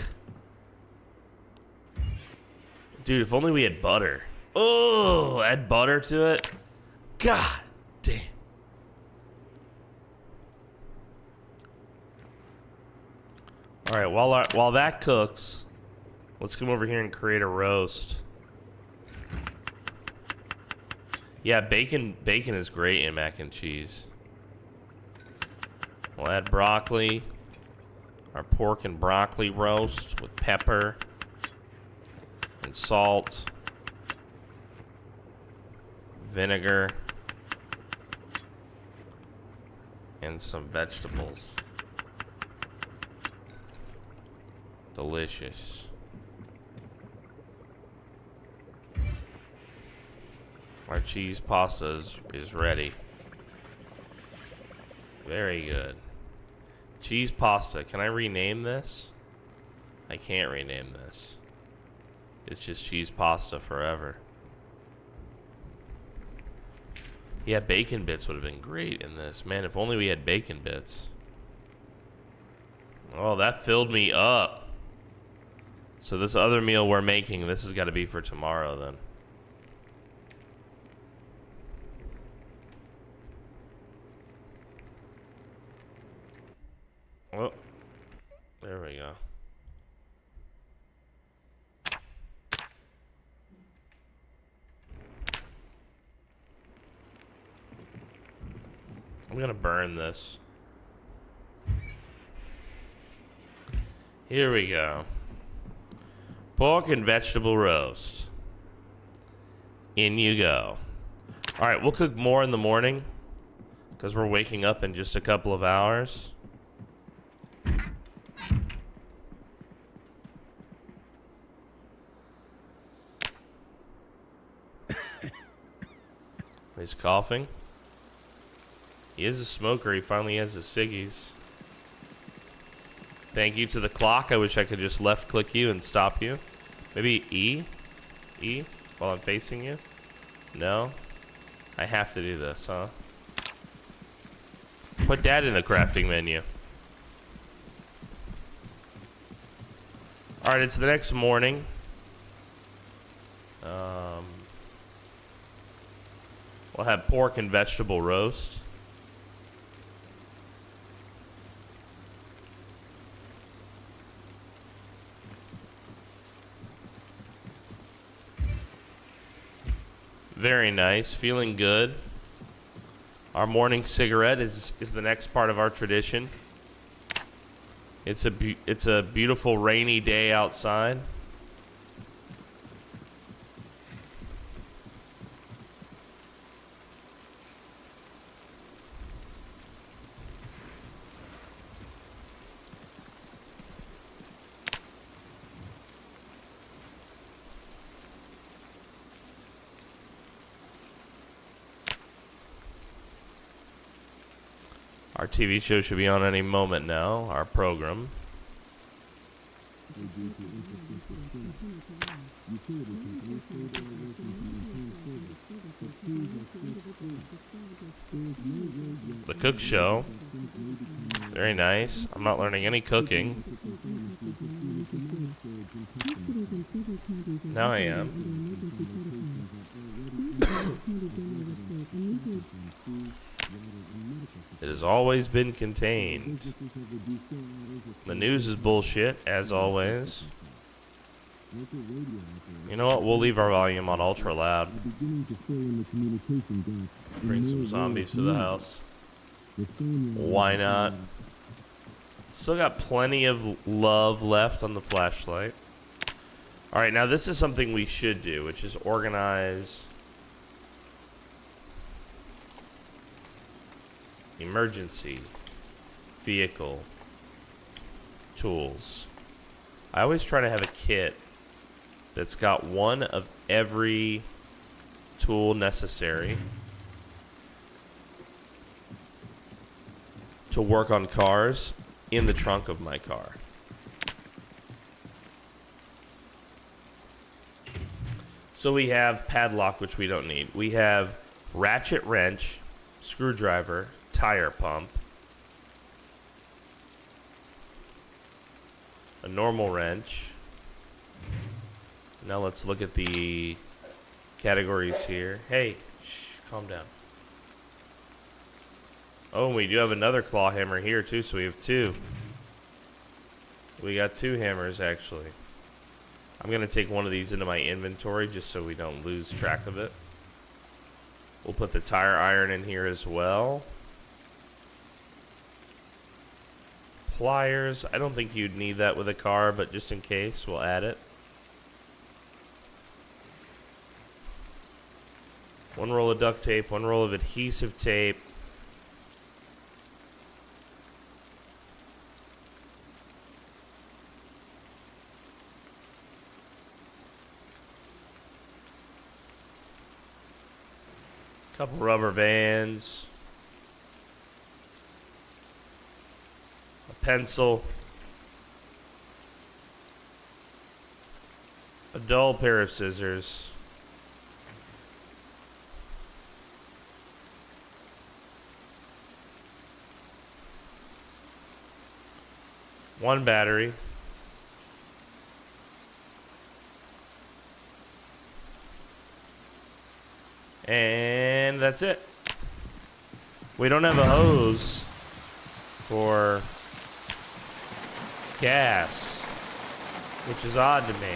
Dude, if only we had butter. Oh, add butter to it. God damn. All right, while that cooks, let's come over here and create a roast. Yeah, bacon is great in mac and cheese. We'll add broccoli. Our pork and broccoli roast with pepper and salt, vinegar, and some vegetables. Delicious. Our cheese pasta is ready. Very good. Cheese pasta. Can I rename this? I can't rename this. It's just cheese pasta forever. Yeah, bacon bits would have been great in this. Man, if only we had bacon bits. Oh, that filled me up. So this other meal we're making, this has got to be for tomorrow then. Oh, there we go. I'm gonna burn this. Here we go. Pork and vegetable roast. In you go. All right, we'll cook more in the morning because we're waking up in just a couple of hours. He's coughing. He is a smoker. He finally has his ciggies. Thank you to the clock. I wish I could just left click you and stop you. Maybe E? E? While I'm facing you? No? I have to do this, huh? Put that in the crafting menu. Alright, it's the next morning. We'll have pork and vegetable roast. Very nice. Feeling good. Our morning cigarette is the next part of our tradition. It's a beautiful rainy day outside. Our TV show should be on any moment now, our program. The cook show. Very nice. I'm not learning any cooking. Now I am. It has always been contained. The news is bullshit, as always. You know what? We'll leave our volume on ultra loud. Bring some zombies to the house. Why not? Still got plenty of love left on the flashlight. Alright, now this is something we should do, which is organize emergency vehicle tools. I always try to have a kit that's got one of every tool necessary to work on cars in the trunk of my car. So we have padlock, which we don't need. We have ratchet wrench, screwdriver, tire pump, a normal wrench. Now let's look at the categories here. Hey, shh, calm down. Oh, we do have another claw hammer here too, so we have two. We got two hammers actually. I'm gonna take one of these into my inventory just so we don't lose track of it. We'll put the tire iron in here as well. Pliers, I don't think you'd need that with a car, but just in case, we'll add it. One roll of duct tape, one roll of adhesive tape. Couple rubber bands. A pencil. A dull pair of scissors. One battery. And that's it. We don't have a hose for gas, which is odd to me.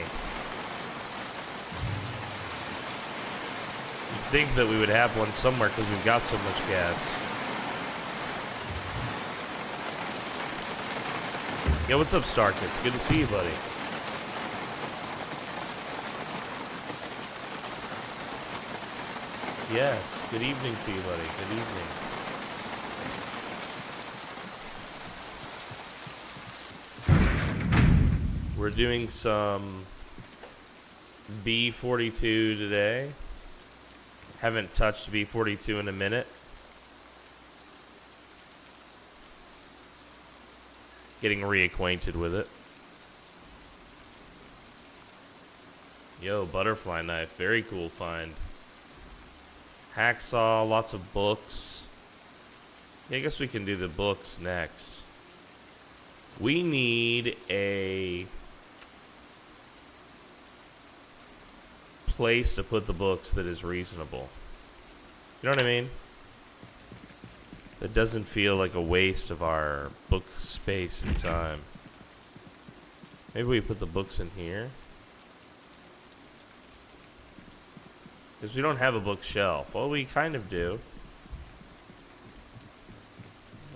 You'd think that we would have one somewhere because we've got so much gas. Yo, what's up, Starkits? Good to see you, buddy. Yes, good evening to you, buddy. Good evening. We're doing some B42 today. Haven't touched B42 in a minute. Getting reacquainted with it. Yo, butterfly knife. Very cool find. Hacksaw, lots of books. Yeah, I guess we can do the books next. We need a place to put the books that is reasonable. You know what I mean? That doesn't feel like a waste of our book space and time. Maybe we put the books in here. Because we don't have a bookshelf. Well, we kind of do.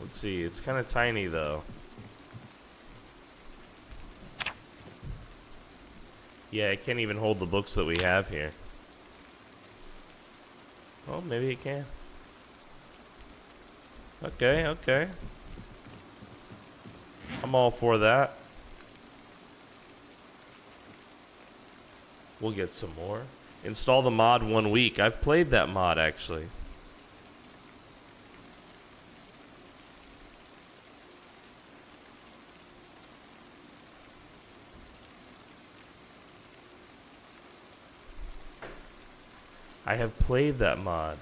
Let's see. It's kind of tiny, though. Yeah, it can't even hold the books that we have here. Well, maybe it can. Okay, okay. I'm all for that. We'll get some more. Install the mod 1 week. I've played that mod, actually. I have played that mod.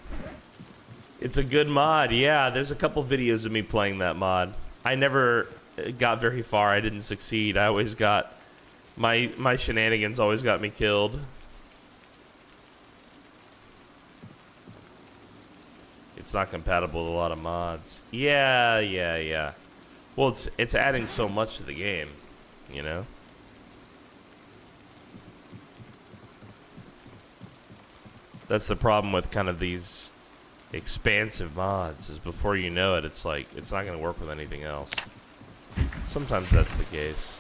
It's a good mod. Yeah, there's a couple videos of me playing that mod. I never got very far. I didn't succeed. I always got... My shenanigans always got me killed. It's not compatible with a lot of mods. Yeah. Well, it's adding so much to the game, you know? That's the problem with kind of these expansive mods, is before you know it, it's like, it's not going to work with anything else. Sometimes that's the case.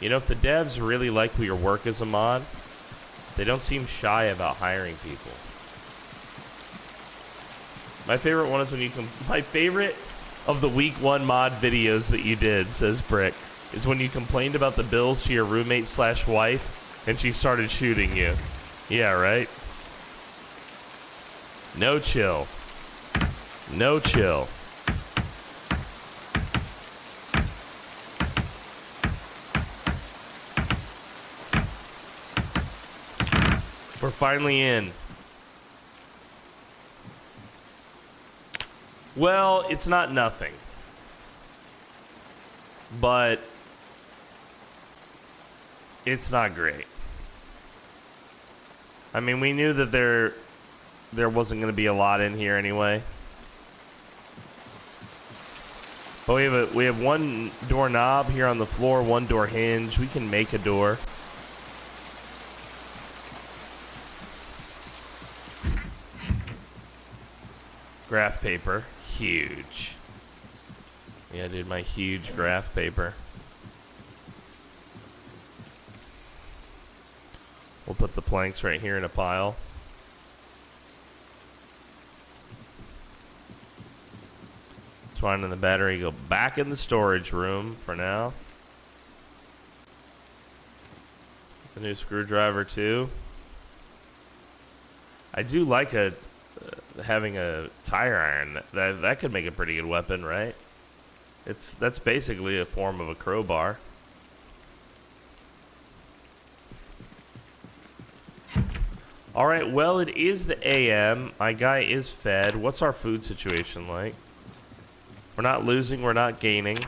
You know, if the devs really like your work as a mod, they don't seem shy about hiring people. My favorite one is when you my favorite of the week 1 mod videos that you did, says Brick, is when you complained about the bills to your roommate / wife and she started shooting you. Yeah, right? No chill. No chill. We're finally in. Well, it's not nothing. But it's not great. I mean, we knew that there wasn't going to be a lot in here anyway. But we have one doorknob here on the floor, one door hinge. We can make a door. Graph paper. Huge. Yeah, dude, my huge graph paper. We'll put the planks right here in a pile. Twine and the battery go back in the storage room for now. The new screwdriver too. I do like having a tire iron. That could make a pretty good weapon, right? That's basically a form of a crowbar. All right, well, it is the AM. My guy is fed. What's our food situation like? We're not losing, we're not gaining.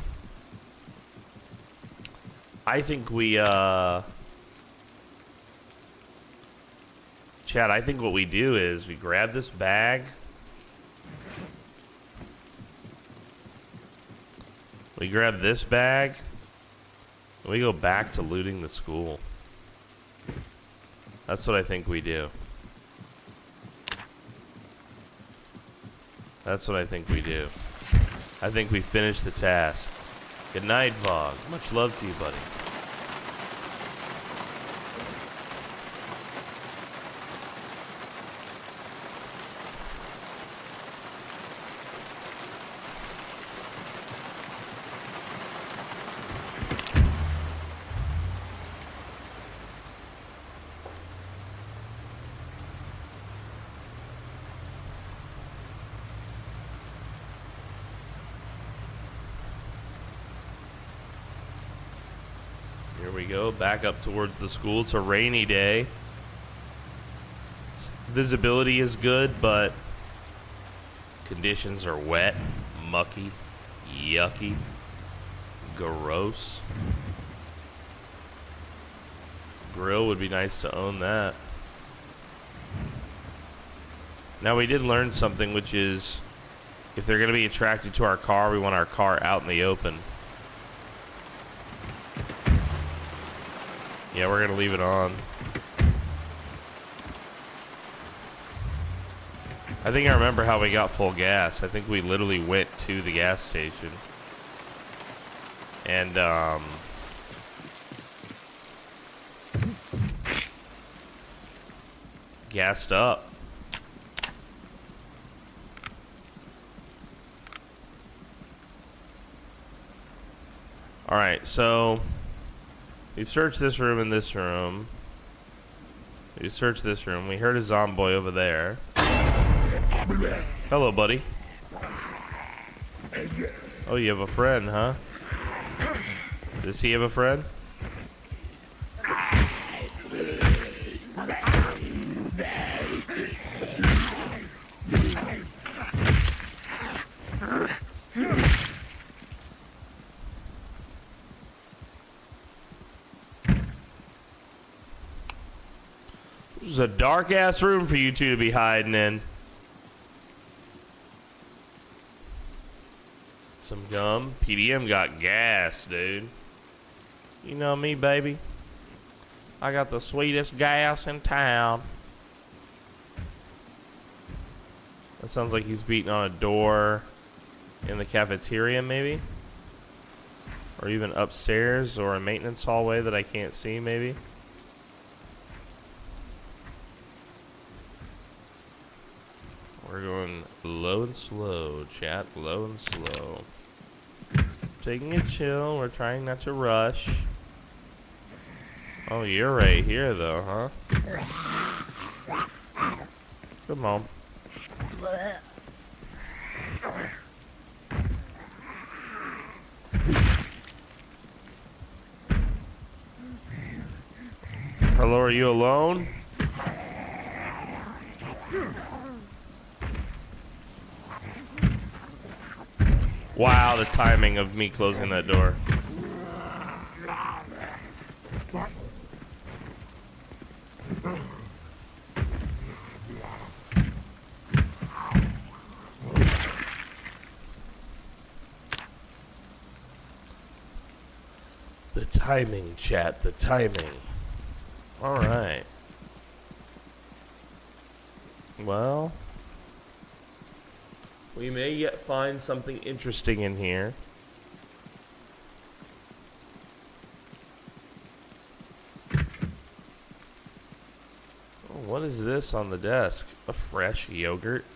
I think we Chad, I think what we do is we grab this bag. We grab this bag. And we go back to looting the school. That's what I think we do. That's what I think we do. I think we finish the task. Good night, Vog. Much love to you, buddy. Here we go, back up towards the school. It's a rainy day. Visibility is good, but conditions are wet, mucky, yucky, gross. Grill would be nice to own that. Now we did learn something, which is if they're going to be attracted to our car, we want our car out in the open. Yeah, we're going to leave it on. I think I remember how we got full gas. I think we literally went to the gas station. And, gassed up. Alright, so we've searched this room and this room. We've searched this room. We heard a Zomboid over there. Hello, buddy. Oh, you have a friend, huh? Does he have a friend? This is a dark ass room for you two to be hiding in. Some gum. PDM got gas, dude. You know me, baby. I got the sweetest gas in town. That sounds like he's beating on a door in the cafeteria, maybe? Or even upstairs or a maintenance hallway that I can't see, maybe? We're going low and slow, chat. Low and slow. Taking it chill. We're trying not to rush. Oh, you're right here, though, huh? Come on. Hello, are you alone? Wow, the timing of me closing that door. The timing, chat, the timing. Alright. Well, we may yet find something interesting in here. Oh, what is this on the desk? A fresh yogurt?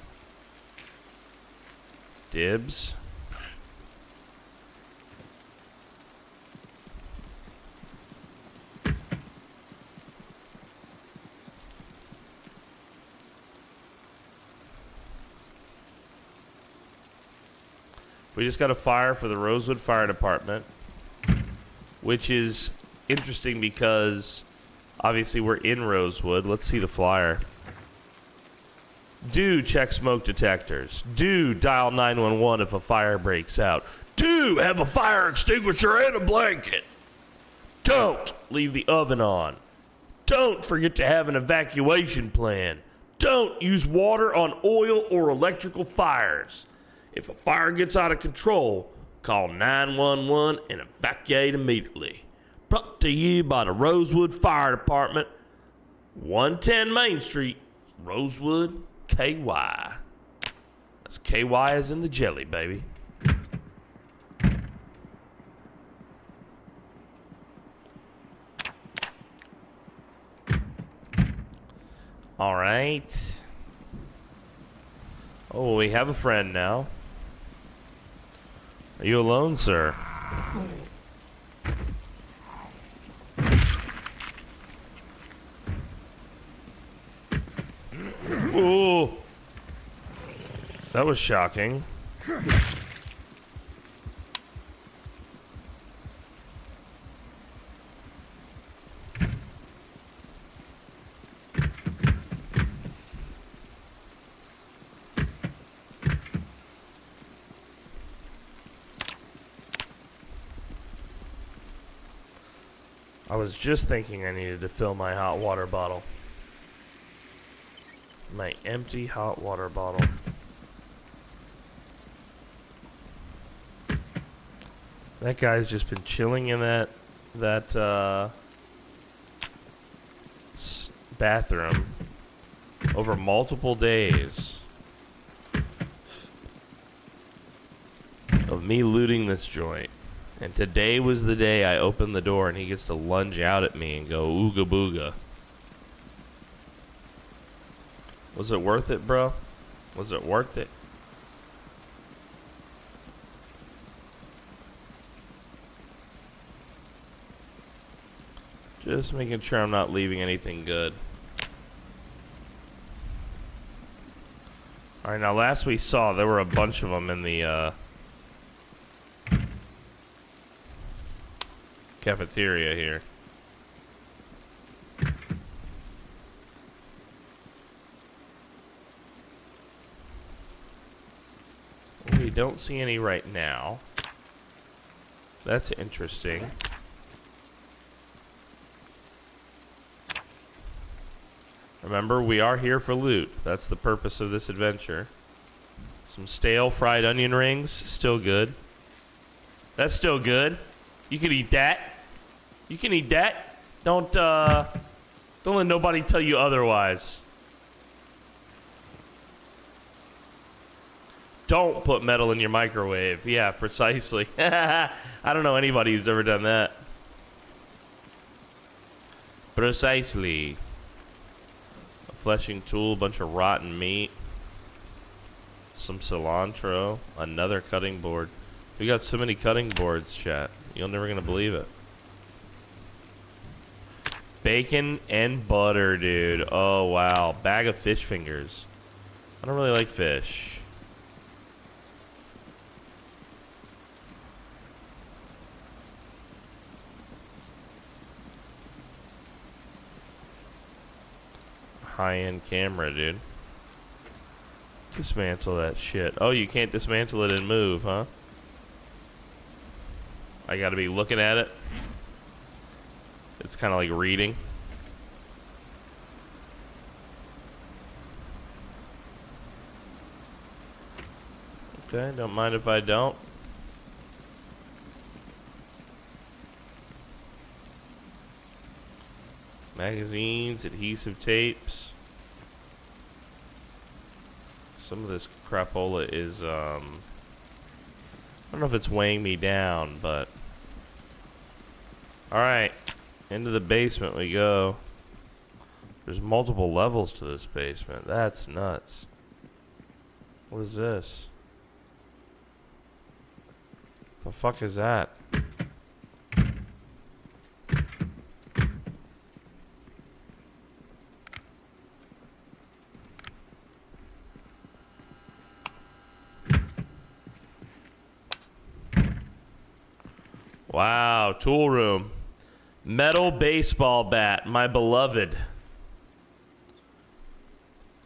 Dibs? We just got a fire for the Rosewood Fire Department, which is interesting because obviously we're in Rosewood. Let's see the flyer. Do check smoke detectors. Do dial 911 if a fire breaks out. Do have a fire extinguisher and a blanket. Don't leave the oven on. Don't forget to have an evacuation plan. Don't use water on oil or electrical fires. If a fire gets out of control, call 911 and evacuate immediately. Brought to you by the Rosewood Fire Department, 110 Main Street, Rosewood, KY. That's KY as in the jelly, baby. All right. Oh, we have a friend now. Are you alone, sir? Ooh. That was shocking. I was just thinking I needed to fill my hot water bottle. My empty hot water bottle. That guy's just been chilling in that bathroom over multiple days of me looting this joint. And today was the day I opened the door and he gets to lunge out at me and go ooga booga. Was it worth it, bro? Was it worth it? Just making sure I'm not leaving anything good. Alright, now last we saw there were a bunch of them in the cafeteria here. don't see any right now. That's interesting. Remember, we are here for loot. That's the purpose of this adventure. Some stale fried onion rings, still good. That's still good. You can eat that. You can eat that. Don't let nobody tell you otherwise. Don't put metal in your microwave. Yeah, precisely. I don't know anybody who's ever done that. Precisely. A fleshing tool, bunch of rotten meat. Some cilantro. Another cutting board. We got so many cutting boards, chat. You're never gonna believe it. Bacon and butter, dude. Oh, wow. Bag of fish fingers. I don't really like fish. High-end camera, dude. Dismantle that shit. Oh, you can't dismantle it and move, huh? I gotta be looking at it. It's kind of like reading. Okay, don't mind if I don't. Magazines, adhesive tapes. Some of this crapola is, I don't know if it's weighing me down, but... Alright, into the basement we go. There's multiple levels to this basement. That's nuts. What is this? The fuck is that? Wow, tool room. Metal baseball bat, my beloved.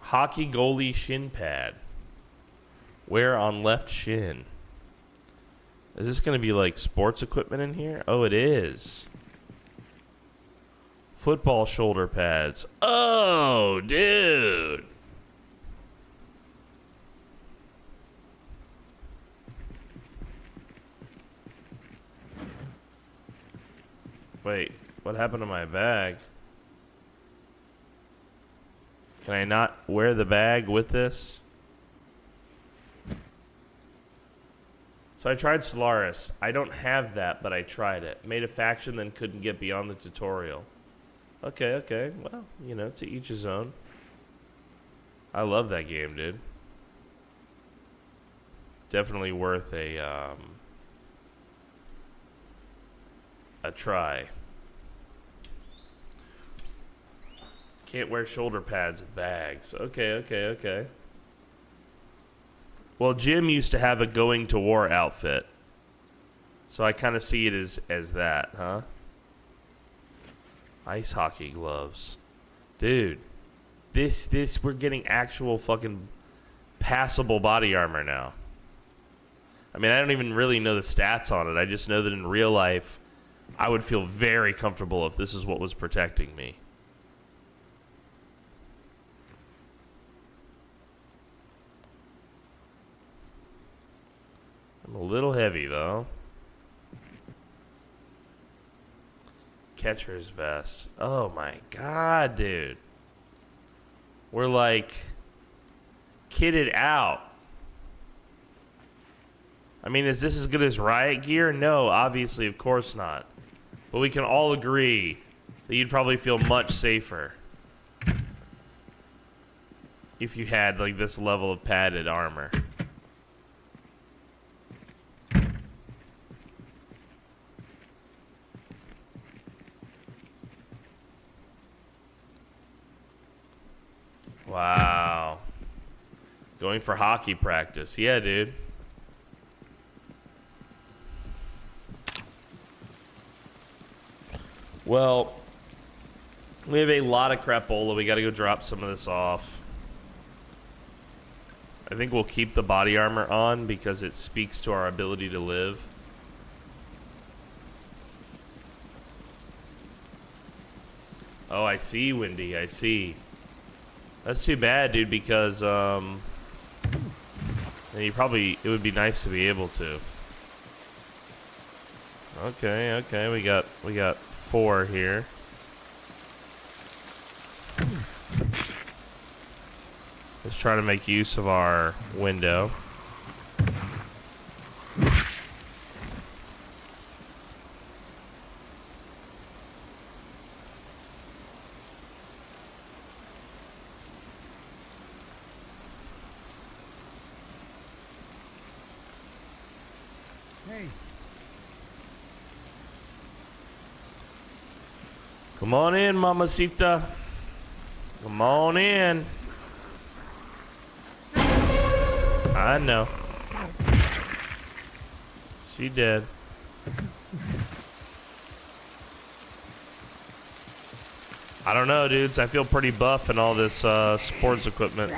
Hockey goalie shin pad. Wear on left shin. Is this going to be like sports equipment in here? Oh, it is. Football shoulder pads. Oh, dude. Wait, what happened to my bag? Can I not wear the bag with this? So I tried Solaris. I don't have that, but I tried it. Made a faction, then couldn't get beyond the tutorial. Okay, okay. Well, you know, to each his own. I love that game, dude. Definitely worth a try. Can't wear shoulder pads with bags. Okay, okay, okay. Well, Jim used to have a going to war outfit. So I kind of see it as that, huh? Ice hockey gloves. Dude, this we're getting actual fucking passable body armor now. I mean, I don't even really know the stats on it. I just know that in real life, I would feel very comfortable if this is what was protecting me. I'm a little heavy, though. Catcher's vest. Oh, my God, dude. We're, like, kitted out. I mean, is this as good as riot gear? No, obviously, of course not. But we can all agree that you'd probably feel much safer if you had, like, this level of padded armor. Wow. Going for hockey practice. Yeah, dude. Well, we have a lot of crapola. We got to go drop some of this off. I think we'll keep the body armor on because it speaks to our ability to live. Oh, I see, Wendy. I see. That's too bad, dude, because it would be nice to be able to. Okay, we got 4 here. Let's try to make use of our window. Hey. Come on in, mamacita. Come on in. I know. She did. I don't know, dudes. I feel pretty buff in all this sports equipment.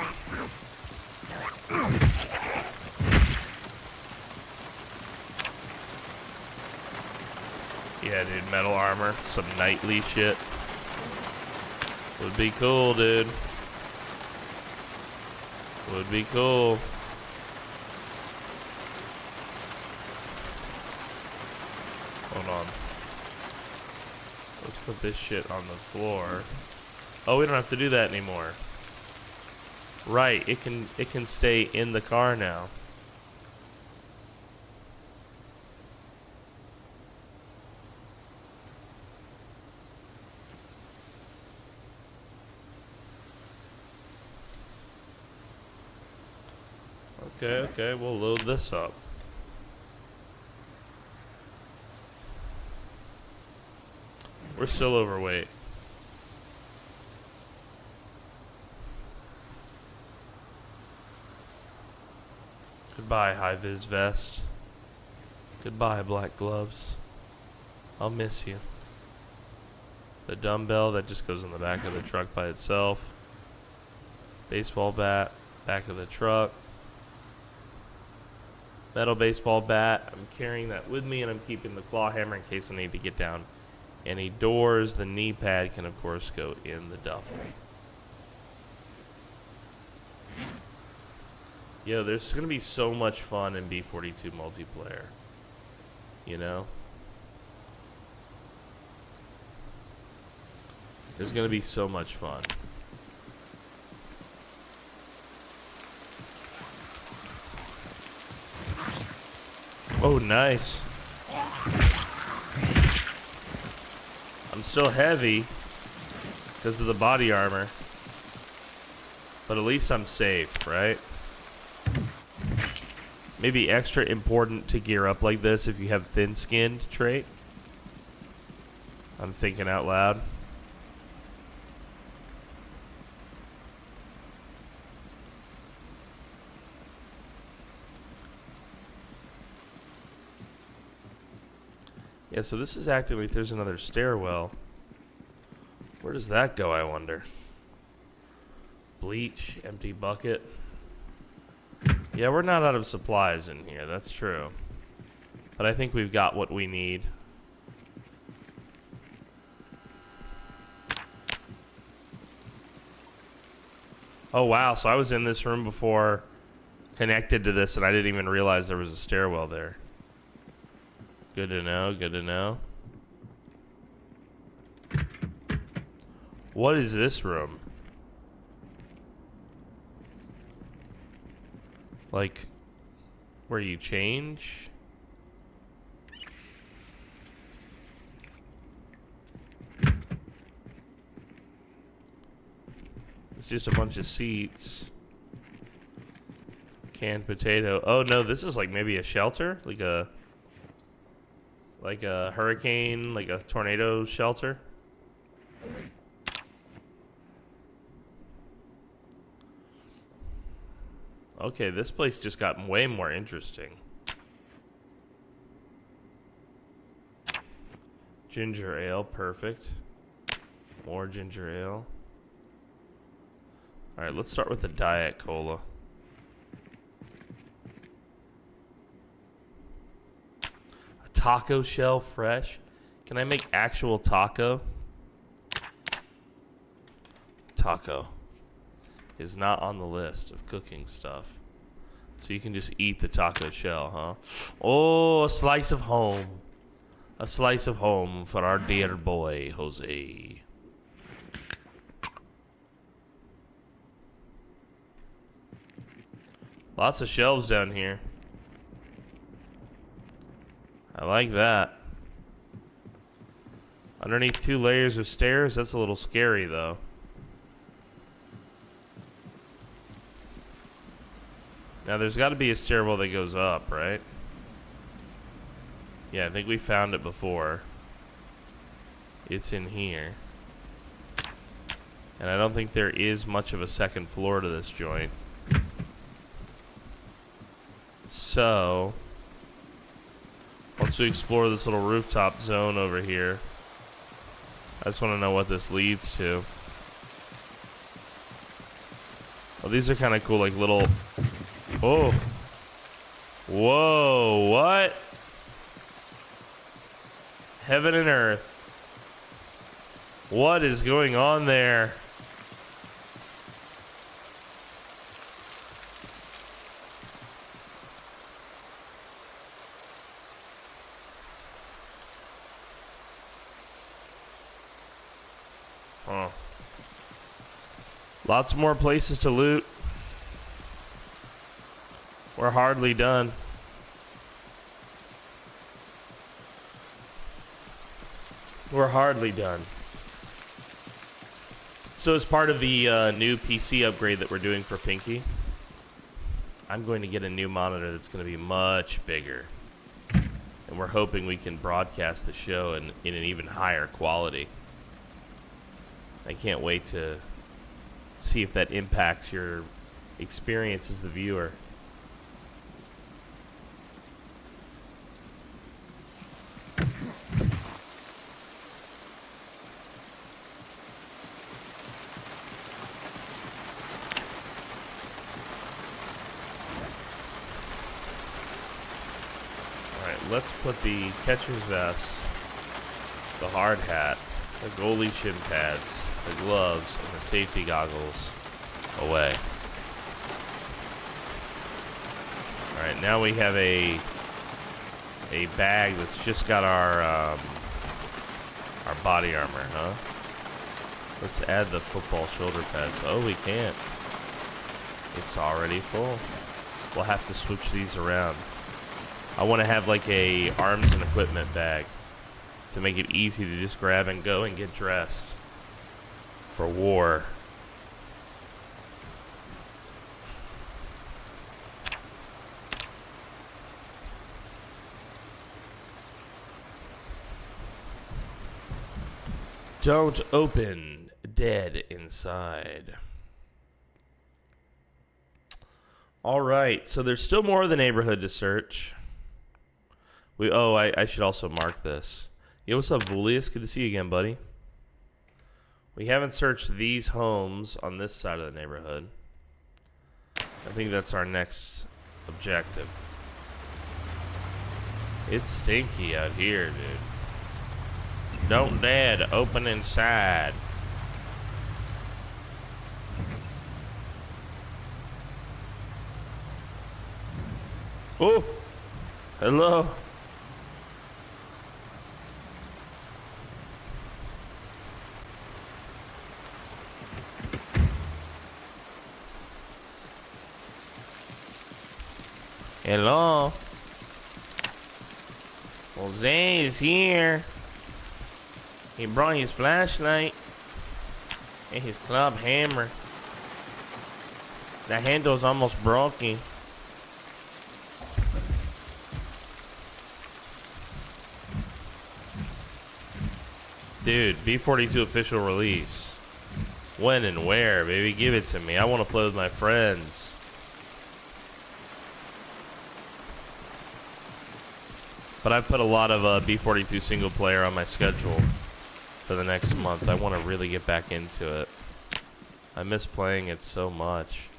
Yeah, dude, metal armor, some knightly shit. Would be cool, dude. Would be cool. Hold on. Let's put this shit on the floor. Oh, we don't have to do that anymore. Right, it can stay in the car now. Okay, we'll load this up. We're still overweight. Goodbye, high-vis vest. Goodbye, black gloves. I'll miss you. The dumbbell that just goes in the back of the truck by itself. Baseball bat, back of the truck. Metal baseball bat. I'm carrying that with me, and I'm keeping the claw hammer in case I need to get down any doors. The knee pad can, of course, go in the duffel. Yo, there's going to be so much fun in B42 multiplayer. You know? There's going to be so much fun. Oh, nice. I'm still heavy because of the body armor. But at least I'm safe, right? Maybe extra important to gear up like this if you have thin-skinned trait. I'm thinking out loud. Yeah, so this is acting like there's another stairwell. Where does that go, I wonder? Bleach, empty bucket. Yeah, we're not out of supplies in here, that's true. But I think we've got what we need. Oh, wow, so I was in this room before, connected to this, and I didn't even realize there was a stairwell there. Good to know, good to know. What is this room? Like, where you change? It's just a bunch of seats. Canned potato. Oh no, this is like maybe a shelter? Like a hurricane, like a tornado shelter? Okay, this place just got way more interesting. Ginger ale, perfect. More ginger ale. Alright, let's start with the Diet Cola. Taco shell fresh. Can I make actual taco? Taco is not on the list of cooking stuff. So you can just eat the taco shell, huh? Oh, a slice of home. A slice of home for our dear boy, Jose. Lots of shelves down here. I like that. Underneath 2 layers of stairs, that's a little scary though. Now there's got to be a stairwell that goes up, right? Yeah, I think we found it before. It's in here. And I don't think there is much of a second floor to this joint. So, once we explore this little rooftop zone over here, I just want to know what this leads to. Well, these are kind of cool, like little... Oh. Whoa, what? Heaven and earth. What is going on there? Huh. Lots more places to loot. We're hardly done. We're hardly done. So as part of the new PC upgrade that we're doing for Pinky, I'm going to get a new monitor that's going to be much bigger. And we're hoping we can broadcast the show in an even higher quality. I can't wait to see if that impacts your experience as the viewer. Let's put the catcher's vest, the hard hat, the goalie shin pads, the gloves, and the safety goggles away. Alright, now we have a bag that's just got our body armor, huh? Let's add the football shoulder pads. Oh, we can't. It's already full. We'll have to switch these around. I want to have like a arms and equipment bag to make it easy to just grab and go and get dressed for war. Don't open, dead inside. All right, so there's still more of the neighborhood to search. I should also mark this. Yo, what's up, Vulius? Good to see you again, buddy. We haven't searched these homes on this side of the neighborhood. I think that's our next objective. It's stinky out here, dude. Don't dead, open inside. Oh, hello. Hello. Jose is here. He brought his flashlight and his club hammer. The handle's almost broken. Dude, B42 official release. When and where, baby? Give it to me. I want to play with my friends. But I've put a lot of B42 single player on my schedule for the next month. I want to really get back into it. I miss playing it so much.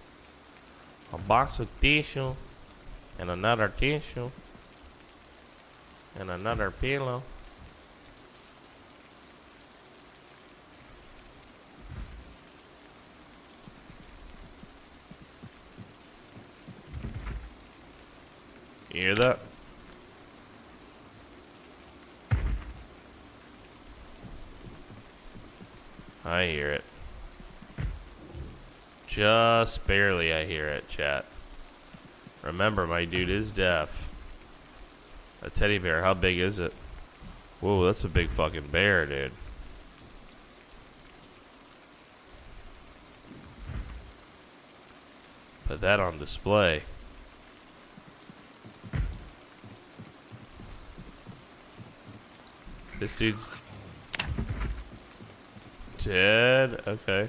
A box of tissue and another tissue. And another pillow. You hear that? I hear it. Just barely I hear it, chat. Remember, my dude is deaf. A teddy bear, how big is it? Whoa, that's a big fucking bear, dude. Put that on display. This dude's dead. Okay.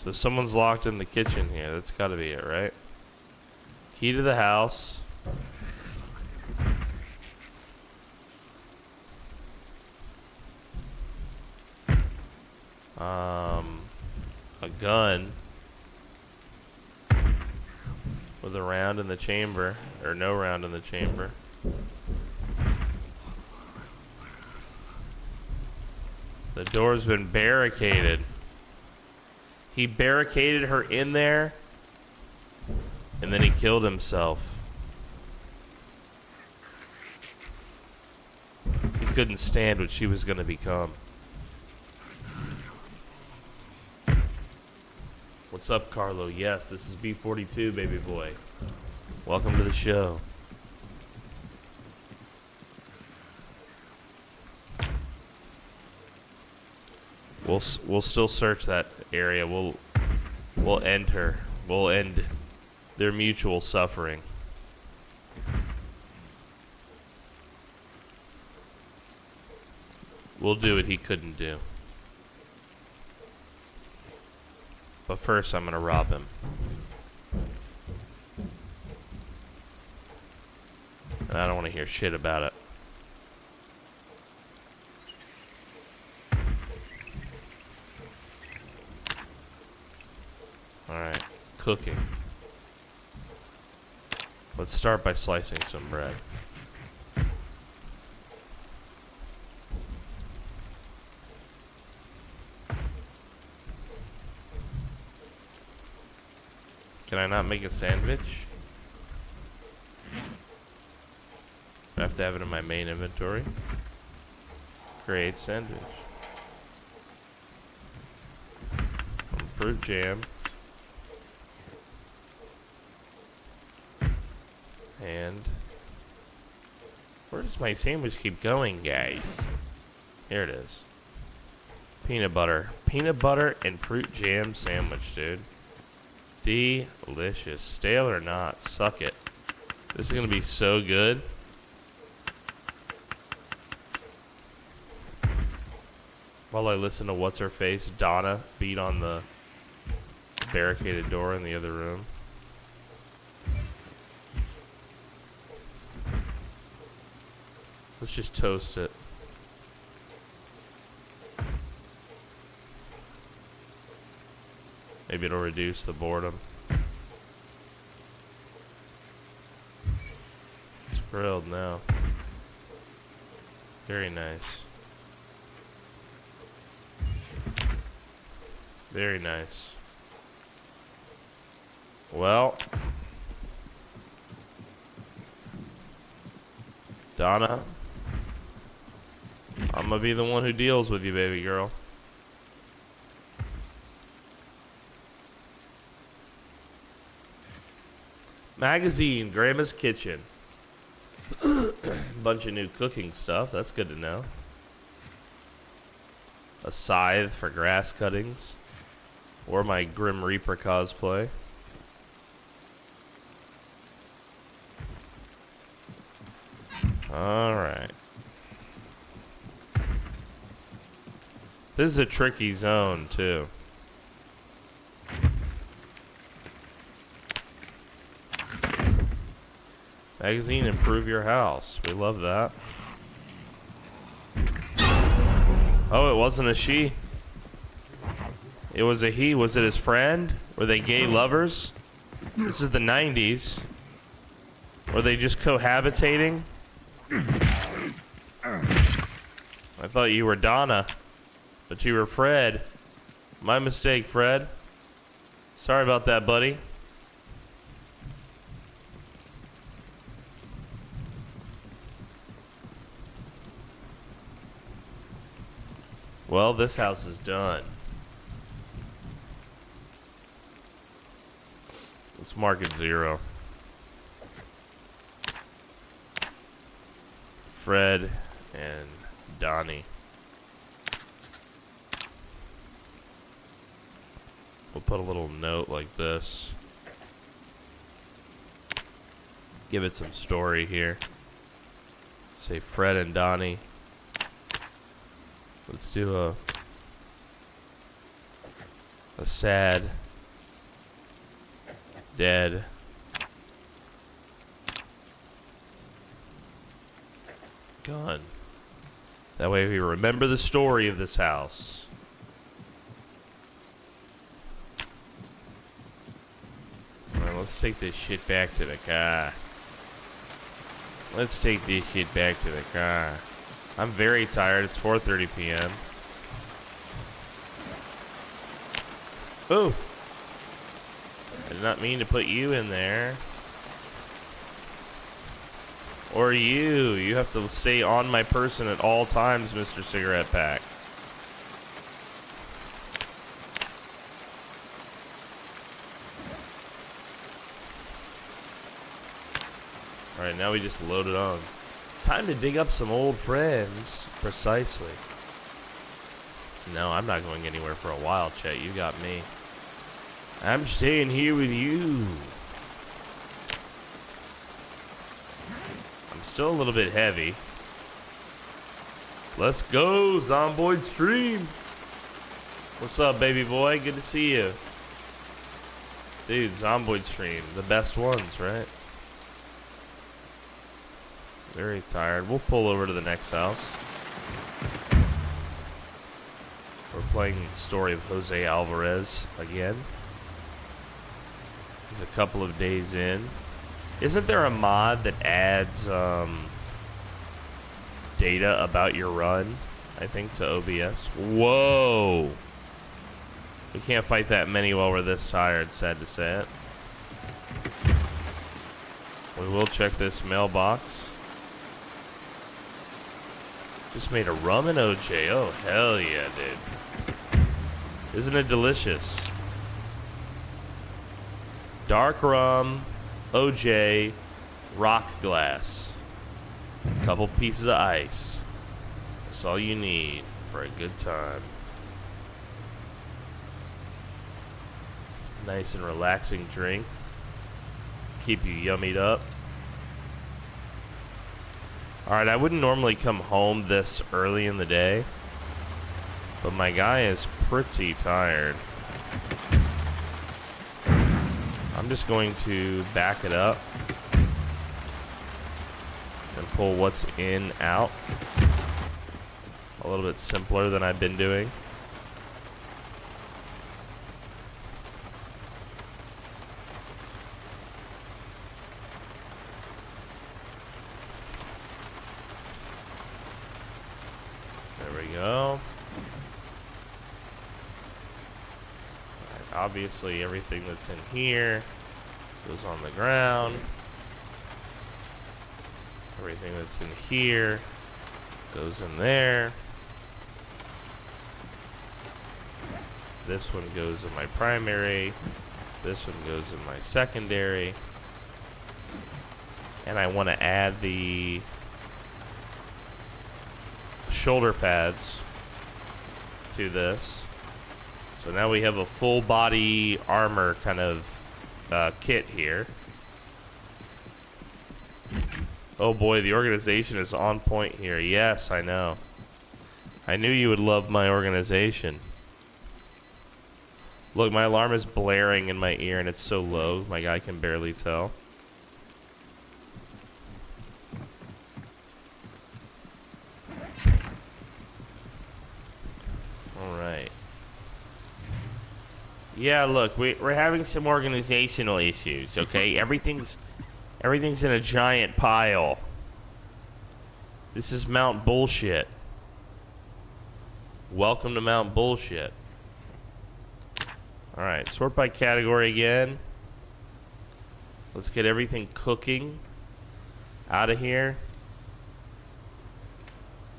So someone's locked in the kitchen here. That's gotta be it, right? Key to the house. A gun with a round in the chamber, or no round in the chamber. The door's been barricaded. He barricaded her in there, and then he killed himself. He couldn't stand what she was gonna become. What's up, Carlo? Yes, this is B42, baby boy. Welcome to the show. We'll still search that area. We'll end her. We'll end their mutual suffering. We'll do what he couldn't do. But first, I'm gonna rob him. And I don't want to hear shit about it. Alright, cooking. Let's start by slicing some bread. Can I not make a sandwich? I have to have it in my main inventory. Create sandwich. Fruit jam. And where does my sandwich keep going, guys? Here it is. Peanut butter. Peanut butter and fruit jam sandwich, dude. Delicious. Stale or not, suck it. This is gonna be so good. While I listen to what's her face, Donna, beat on the barricaded door in the other room. Let's just toast it. Maybe it'll reduce the boredom. It's grilled now. Very nice. Very nice. Well, Donna, I'm gonna be the one who deals with you, baby girl. Magazine, Grandma's Kitchen. Bunch of new cooking stuff. That's good to know. A scythe for grass cuttings. Or my Grim Reaper cosplay. Alright. This is a tricky zone, too. Magazine, improve your house. We love that. Oh, it wasn't a she. It was a he. Was it his friend? Were they gay lovers? This is the 90s. Were they just cohabitating? I thought you were Donna, but you were Fred. My mistake, Fred. Sorry about that, buddy. Well, this house is done. Let's mark it 0. Fred and Donnie. We'll put a little note like this. Give it some story here. Say Fred and Donnie. Let's do a sad, dead gun. That way we remember the story of this house. Alright, let's take this shit back to the car. Let's take this shit back to the car. I'm very tired. It's 4:30 p.m. Oh! I did not mean to put you in there. Or you. You have to stay on my person at all times, Mr. Cigarette Pack. Alright, now we just load it on. Time to dig up some old friends. Precisely. No, I'm not going anywhere for a while, Chet. You got me. I'm staying here with you. I'm still a little bit heavy. Let's go, Zomboid stream. What's up, baby boy? Good to see you. Dude, Zomboid stream. The best ones, right? Very tired. We'll pull over to the next house. We're playing the story of Jose Alvarez again. He's a couple of days in. Isn't there a mod that adds data about your run, I think, to OBS? Whoa! We can't fight that many while we're this tired, sad to say it. We will check this mailbox. Just made a rum and OJ. Oh, hell yeah, dude. Isn't it delicious? Dark rum, OJ, rock glass. A couple pieces of ice. That's all you need for a good time. Nice and relaxing drink. Keep you yummied up. Alright, I wouldn't normally come home this early in the day, but my guy is pretty tired. I'm just going to back it up and pull what's in out. A little bit simpler than I've been doing. Go. Right, obviously everything that's in here goes on the ground. Everything that's in here goes in there. This one goes in my primary. This one goes in my secondary. And I want to add the shoulder pads to this. So now we have a full body armor kind of kit here. Oh boy, the organization is on point here. Yes, I know. I knew you would love my organization. Look, my alarm is blaring in my ear and it's so low, my guy can barely tell. Alright. Yeah, look, we're having some organizational issues, okay? Everything's in a giant pile. This is Mount Bullshit. Welcome to Mount Bullshit. Alright, sort by category again. Let's get everything cooking out of here.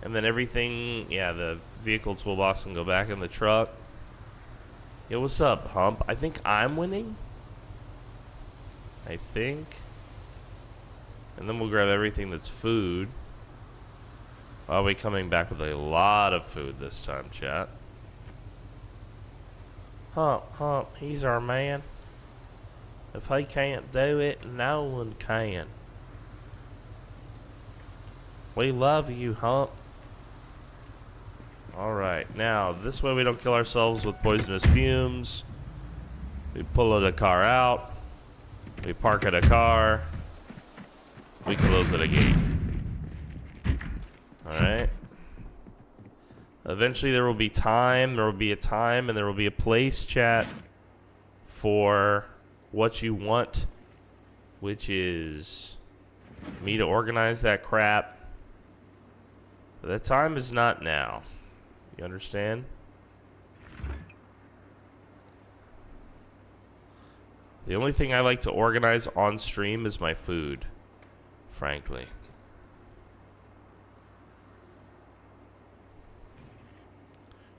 And then everything, yeah, the vehicle toolbox can go back in the truck. Yo, what's up, Hump? I think I'm winning. I think. And then we'll grab everything that's food. I'll be coming back with a lot of food this time, chat. Hump, he's our man. If he can't do it, no one can. We love you, Hump. Alright, now, this way we don't kill ourselves with poisonous fumes. We pull the car out. We park at a car. We close at a gate. Alright. Eventually there will be time. There will be a time and there will be a place, chat, for what you want, which is me to organize that crap. But that time is not now. You understand? The only thing I like to organize on stream is my food, frankly.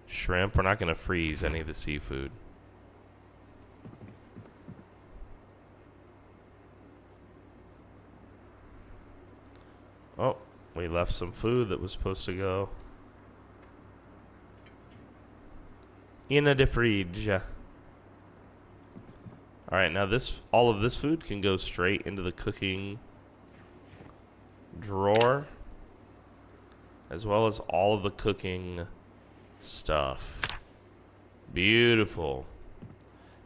Shrimp, we're not going to freeze any of the seafood. Oh, we left some food that was supposed to go in the fridge. Alright, now all of this food can go straight into the cooking drawer, as well as all of the cooking stuff. Beautiful.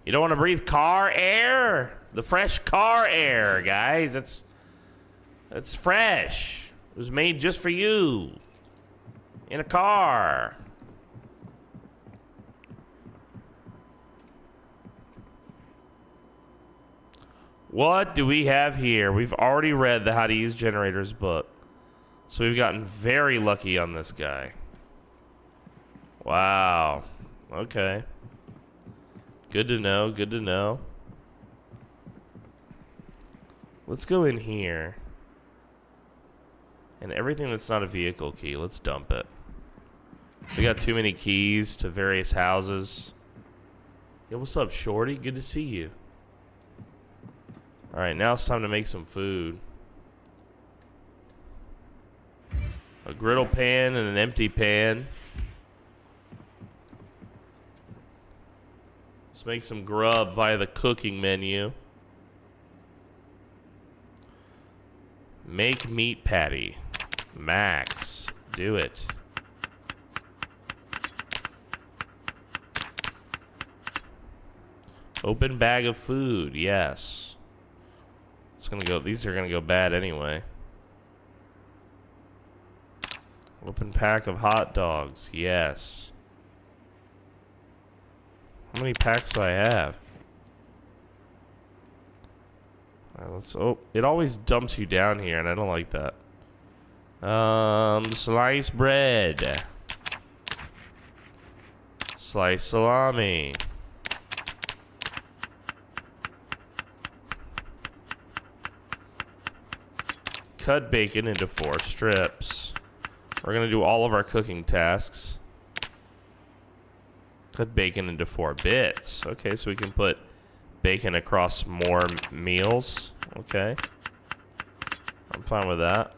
You don't want to breathe car air? The fresh car air, guys. It's fresh. It was made just for you. In a car. What do we have here? We've already read the How to Use Generators book. So we've gotten very lucky on this guy. Wow. Okay. Good to know. Good to know. Let's go in here. And everything that's not a vehicle key, let's dump it. We got too many keys to various houses. Yo, what's up, Shorty? Good to see you. Alright, now it's time to make some food. A griddle pan and an empty pan. Let's make some grub via the cooking menu. Make meat patty. Max. Do it. Open bag of food. Yes. It's gonna go. These are gonna go bad anyway. Open pack of hot dogs. Yes. How many packs do I have? Alright, let's. Oh, it always dumps you down here, and I don't like that. Sliced bread. Sliced salami. Cut bacon into 4 strips. We're gonna do all of our cooking tasks. Cut bacon into 4 bits. Okay, so we can put bacon across more meals. Okay. I'm fine with that.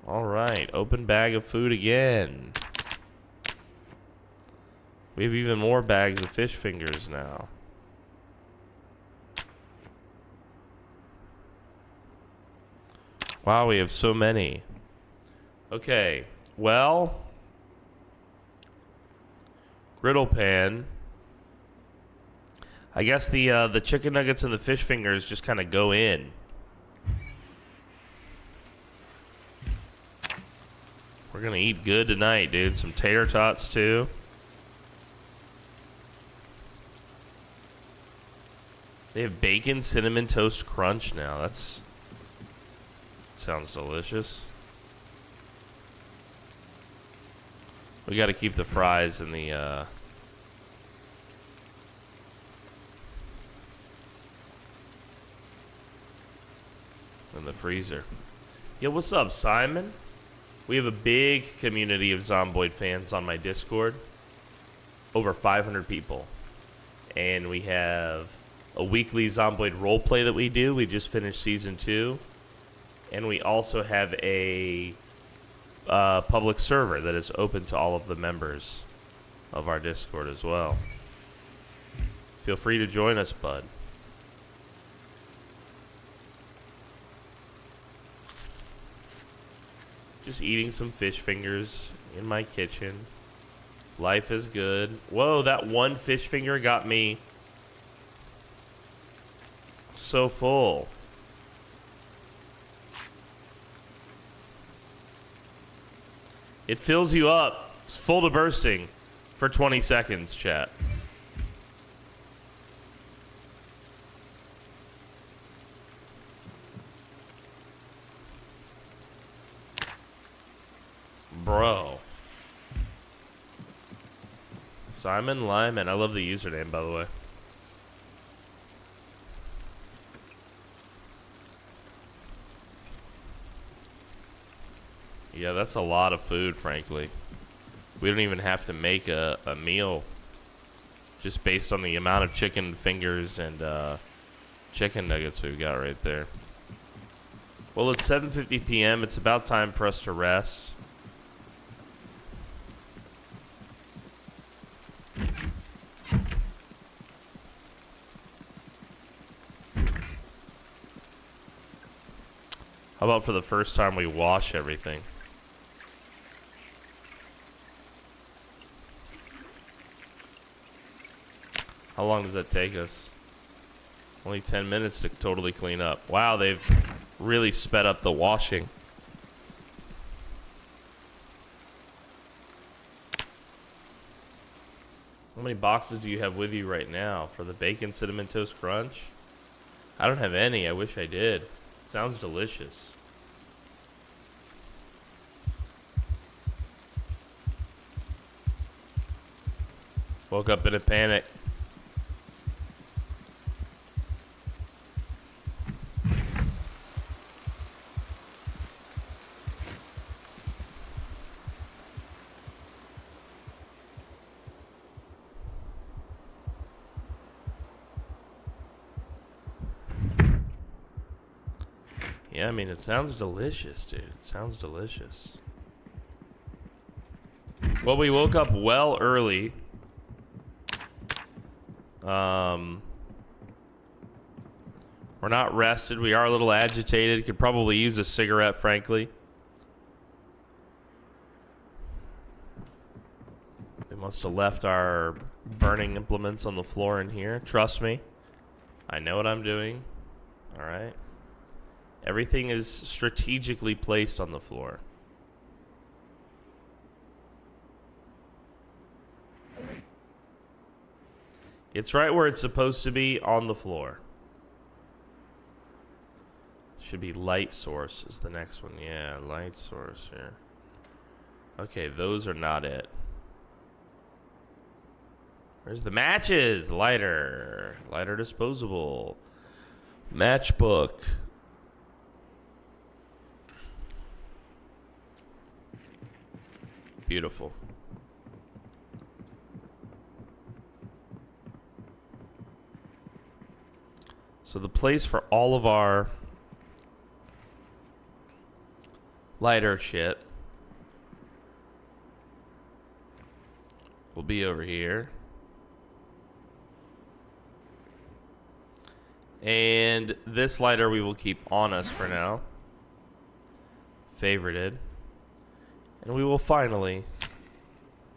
Alright, open bag of food again. We have even more bags of fish fingers now. Wow, we have so many. Okay, well, griddle pan. I guess the chicken nuggets and the fish fingers just kind of go in. We're gonna eat good tonight, dude. Some tater tots too. They have bacon cinnamon toast crunch now. That's sounds delicious. We got to keep the fries in the freezer. Yo, what's up, Simon? We have a big community of Zomboid fans on my Discord. Over 500 people. And we have a weekly Zomboid roleplay that we do. We just finished season 2. And we also have a public server that is open to all of the members of our Discord as well. Feel free to join us, bud. Just eating some fish fingers in my kitchen. Life is good. Whoa, that one fish finger got me so full. It fills you up. It's full to bursting for 20 seconds, chat. Bro. Simon Lyman. I love the username, by the way. Yeah, that's a lot of food, frankly. We don't even have to make a meal. Just based on the amount of chicken fingers and chicken nuggets we've got right there. Well, it's 7:50 p.m. It's about time for us to rest. How about for the first time we wash everything? How long does that take us? Only 10 minutes to totally clean up. Wow, they've really sped up the washing. How many boxes do you have with you right now for the bacon cinnamon toast crunch? I don't have any. I wish I did. Sounds delicious. Woke up in a panic. Yeah, I mean, it sounds delicious, dude. It sounds delicious. Well, we woke up well early. We're not rested. We are a little agitated. Could probably use a cigarette, frankly. They must have left our burning implements on the floor in here. Trust me. I know what I'm doing. All right. Everything is strategically placed on the floor. It's right where it's supposed to be, on the floor. Should be light source is the next one. Yeah, light source here. Okay, those are not it. Where's the matches? Lighter. Lighter disposable. Matchbook. Beautiful. So the place for all of our lighter shit will be over here. And this lighter we will keep on us for now. Favorited. And we will finally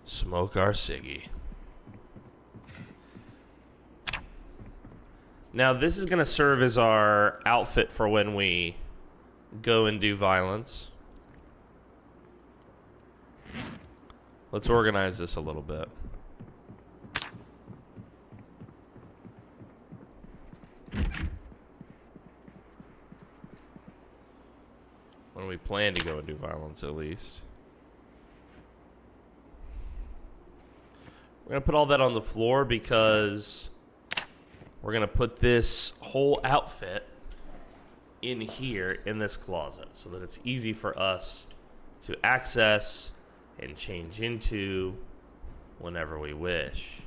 smoke our ciggy. Now, this is going to serve as our outfit for when we go and do violence. Let's organize this a little bit. When we plan to go and do violence, at least. We're going to put all that on the floor because we're going to put this whole outfit in here in this closet so that it's easy for us to access and change into whenever we wish.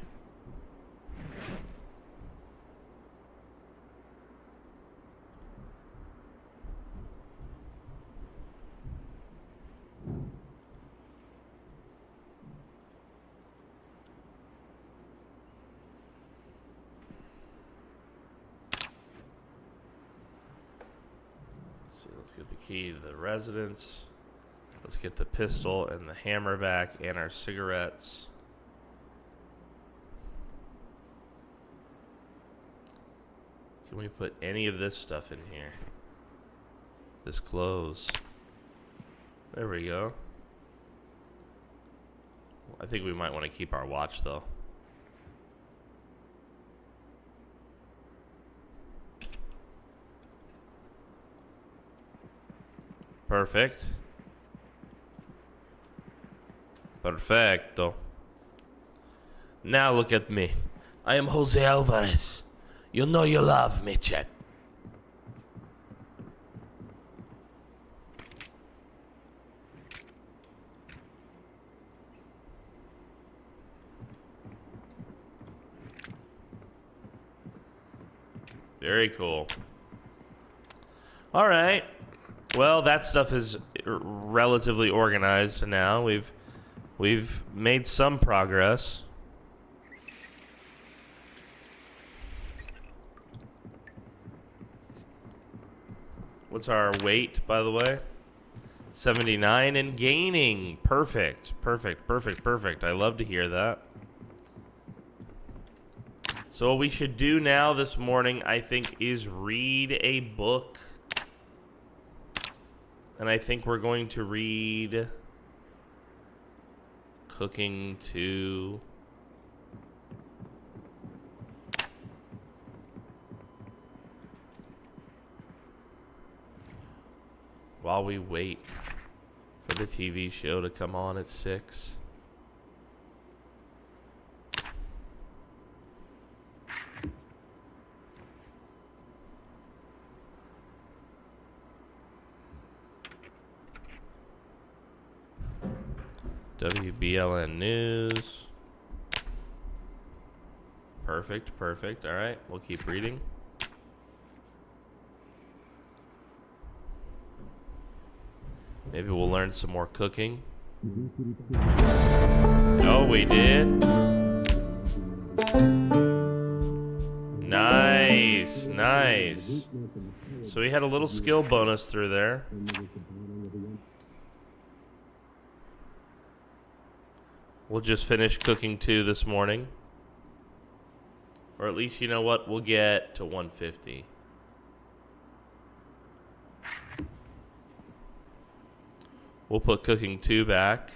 Let's get the key to the residence. Let's get the pistol and the hammer back and our cigarettes. Can we put any of this stuff in here? This clothes. There we go. I think we might want to keep our watch though. Perfect. Perfecto. Now look at me. I am Jose Alvarez. You know you love me, Chet. Very cool. All right. Well, that stuff is relatively organized now. We've made some progress. What's our weight, by the way? 79 and gaining. Perfect. Perfect, perfect, perfect. I love to hear that. So what we should do now this morning, I think, is read a book. And I think we're going to read Cooking 2. While we wait for the TV show to come on at 6. WBLN News. Perfect, perfect. All right, we'll keep reading. Maybe we'll learn some more cooking. Oh, we did. Nice, nice. So we had a little skill bonus through there. We'll just finish cooking 2 this morning. Or at least, you know what? We'll get to 150. We'll put cooking 2 back.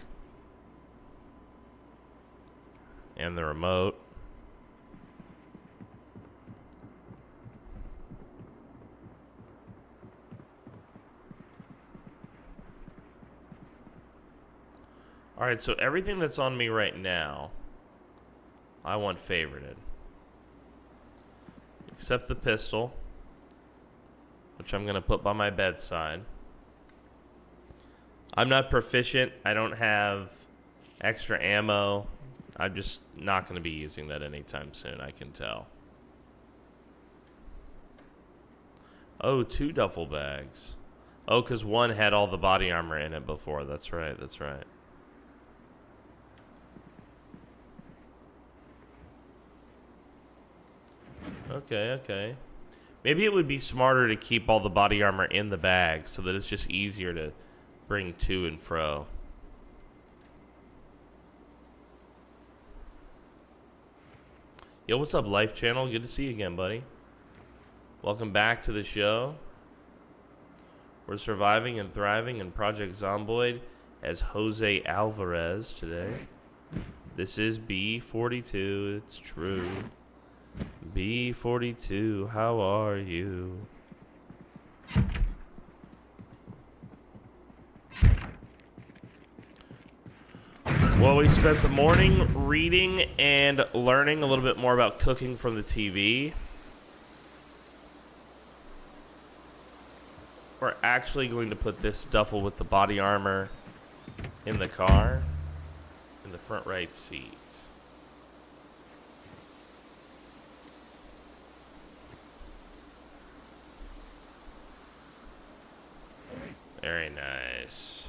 And the remote. Alright, so everything that's on me right now, I want favorited. Except the pistol, which I'm going to put by my bedside. I'm not proficient. I don't have extra ammo. I'm just not going to be using that anytime soon, I can tell. Oh, 2 duffel bags. Oh, because one had all the body armor in it before. That's right, that's right. Okay, okay. Maybe it would be smarter to keep all the body armor in the bag so that it's just easier to bring to and fro. Yo, what's up, Life Channel? Good to see you again, buddy. Welcome back to the show. We're surviving and thriving in Project Zomboid as Jose Alvarez today. This is B42, it's true. B42, how are you? Well, we spent the morning reading and learning a little bit more about cooking from the TV. We're actually going to put this duffel with the body armor in the car, in the front right seat. Very nice.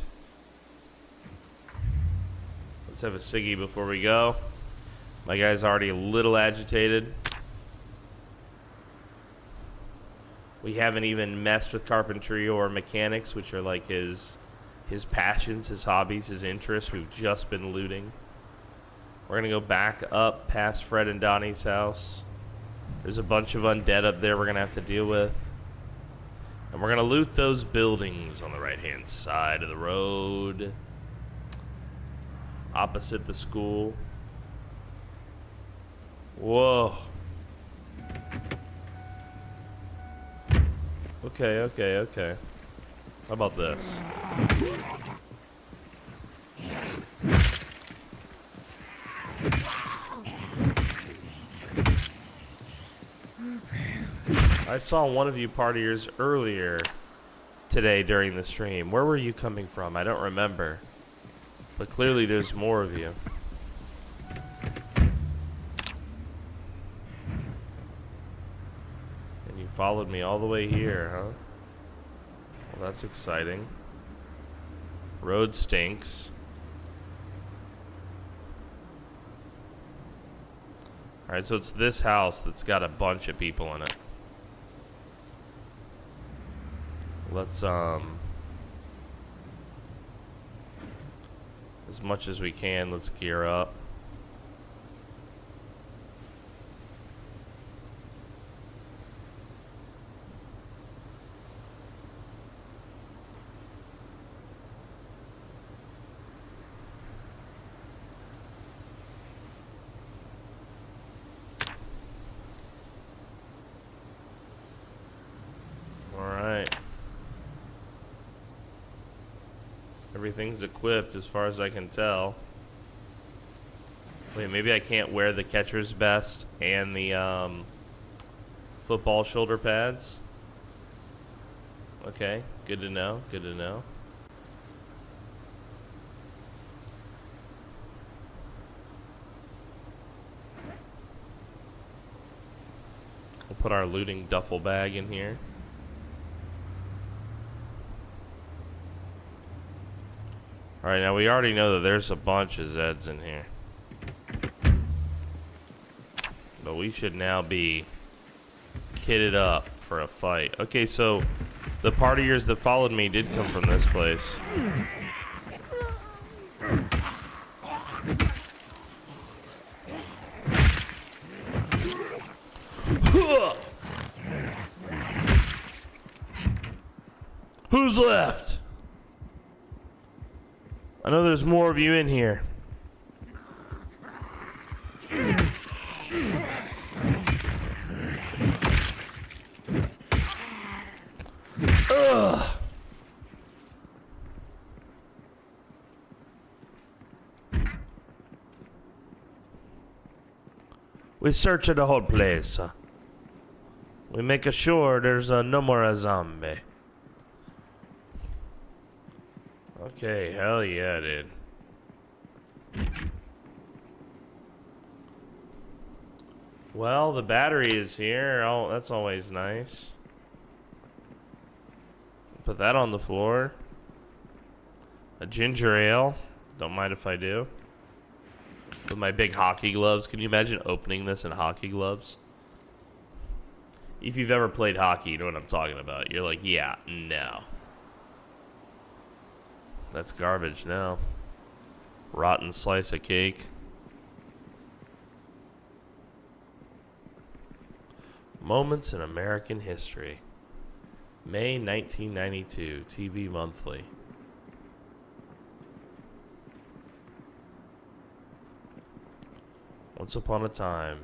Let's have a ciggy before we go. My guy's already a little agitated. We haven't even messed with carpentry or mechanics, which are like his passions, his hobbies, his interests. We've just been looting. We're gonna go back up past Fred and Donnie's house. There's a bunch of undead up there we're gonna have to deal with. And we're gonna loot those buildings on the right-hand side of the road, opposite the school. Whoa. Okay. How about this? I saw one of you partiers earlier today during the stream. Where were you coming from? I don't remember. But clearly there's more of you. And you followed me all the way here, huh? Well, that's exciting. Road stinks. Alright, so it's this house that's got a bunch of people in it. Let's, as much as we can, let's gear up. Everything's equipped as far as I can tell. Wait, maybe I can't wear the catcher's vest and the football shoulder pads. Okay, good to know, good to know. We'll put our looting duffel bag in here. Alright, now we already know that there's a bunch of Zeds in here. But we should now be kitted up for a fight. Okay, so the partiers that followed me did come from this place. Who's left? I know there's more of you in here. Ugh. We search the whole place. We make sure there's no more a zombie. Okay, hell yeah, dude. Well, the battery is here. Oh, that's always nice. Put that on the floor. A ginger ale. Don't mind if I do. With my big hockey gloves. Can you imagine opening this in hockey gloves? If you've ever played hockey, you know what I'm talking about. You're like, yeah, no. That's garbage now. Rotten slice of cake. Moments in American History. May 1992, TV Monthly. Once upon a time.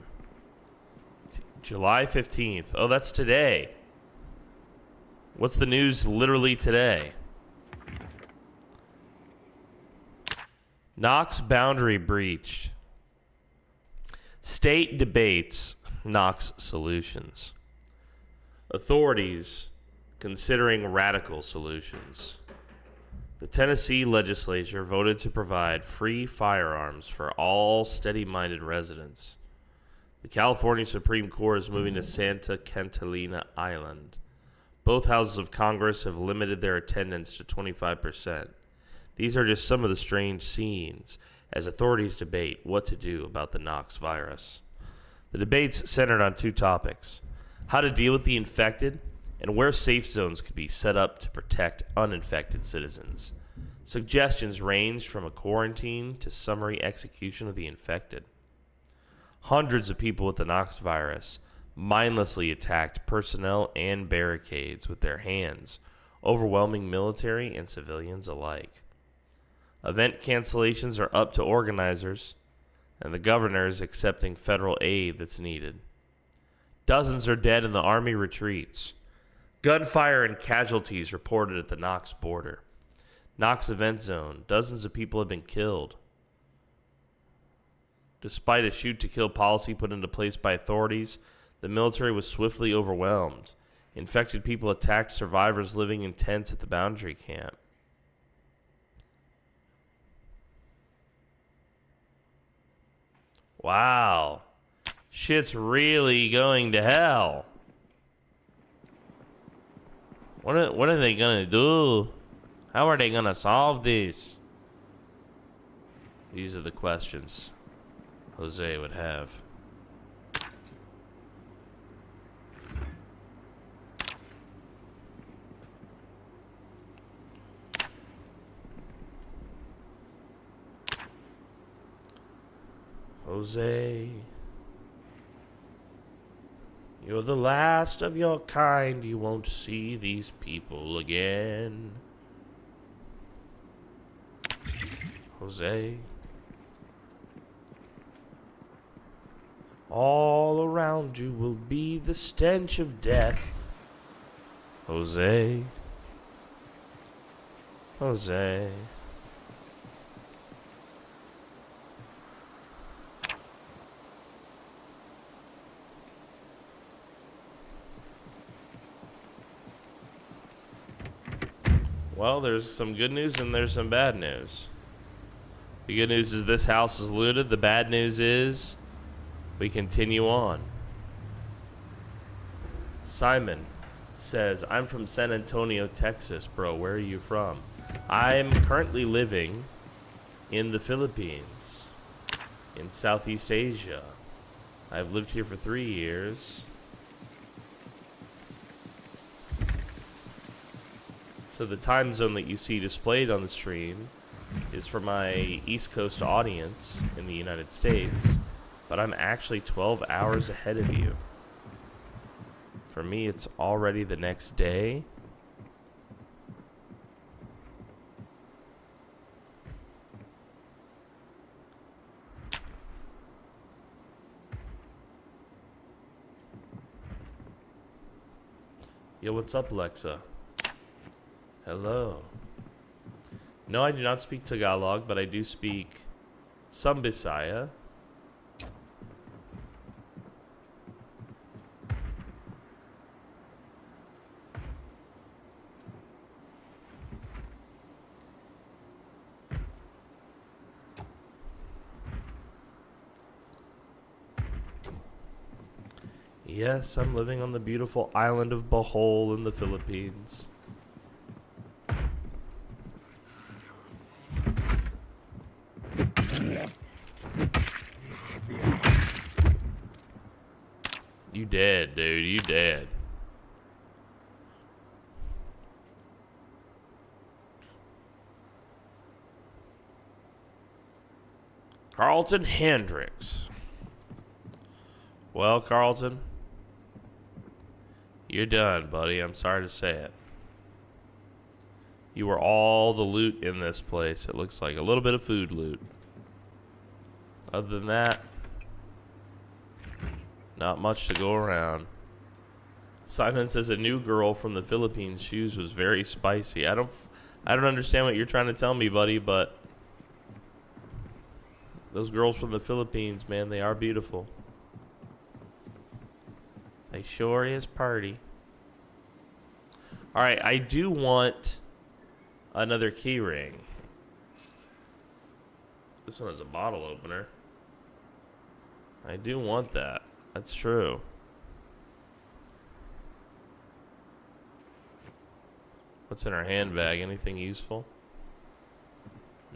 July 15th. Oh, that's today. What's the news literally today? Knox boundary breached. State debates Knox solutions. Authorities considering radical solutions. The Tennessee legislature voted to provide free firearms for all steady-minded residents. The California Supreme Court is moving to Santa Catalina Island. Both houses of Congress have limited their attendance to 25%. These are just some of the strange scenes as authorities debate what to do about the Knox virus. The debates centered on two topics: how to deal with the infected and where safe zones could be set up to protect uninfected citizens. Suggestions ranged from a quarantine to summary execution of the infected. Hundreds of people with the Knox virus mindlessly attacked personnel and barricades with their hands, overwhelming military and civilians alike. Event cancellations are up to organizers, and the governor is accepting federal aid that's needed. Dozens are dead in the Army retreats. Gunfire and casualties reported at the Knox border. Knox event zone. Dozens of people have been killed. Despite a shoot-to-kill policy put into place by authorities, the military was swiftly overwhelmed. Infected people attacked survivors living in tents at the boundary camp. Wow. Shit's really going to hell. What are they gonna do? How are they gonna solve this? These are the questions Jose would have. Jose, you're the last of your kind. You won't see these people again. Jose. All around you will be the stench of death. Jose. Jose. Well, there's some good news and there's some bad news. The good news is this house is looted. The bad news is we continue on. Simon says, I'm from San Antonio, Texas. Bro, where are you from? I'm currently living in the Philippines, in Southeast Asia. I've lived here for 3 years. So the time zone that you see displayed on the stream is for my East Coast audience in the United States, but I'm actually 12 hours ahead of you. For me, it's already the next day. Yo, what's up, Lexa? Hello. No, I do not speak Tagalog, but I do speak some Bisaya. Yes, I'm living on the beautiful island of Bohol in the Philippines. You dead, dude. You dead. Carlton Hendricks. Well, Carlton, you're done, buddy. I'm sorry to say it. You were all the loot in this place. It looks like a little bit of food loot. Other than that, not much to go around. Simon says a new girl from the Philippines' shoes was very spicy. I don't understand what you're trying to tell me, buddy, but Those girls from the Philippines, man, they are beautiful. They sure is pretty. All right, I do want another key ring. This one has a bottle opener. I do want that. That's true. What's in our handbag? Anything useful?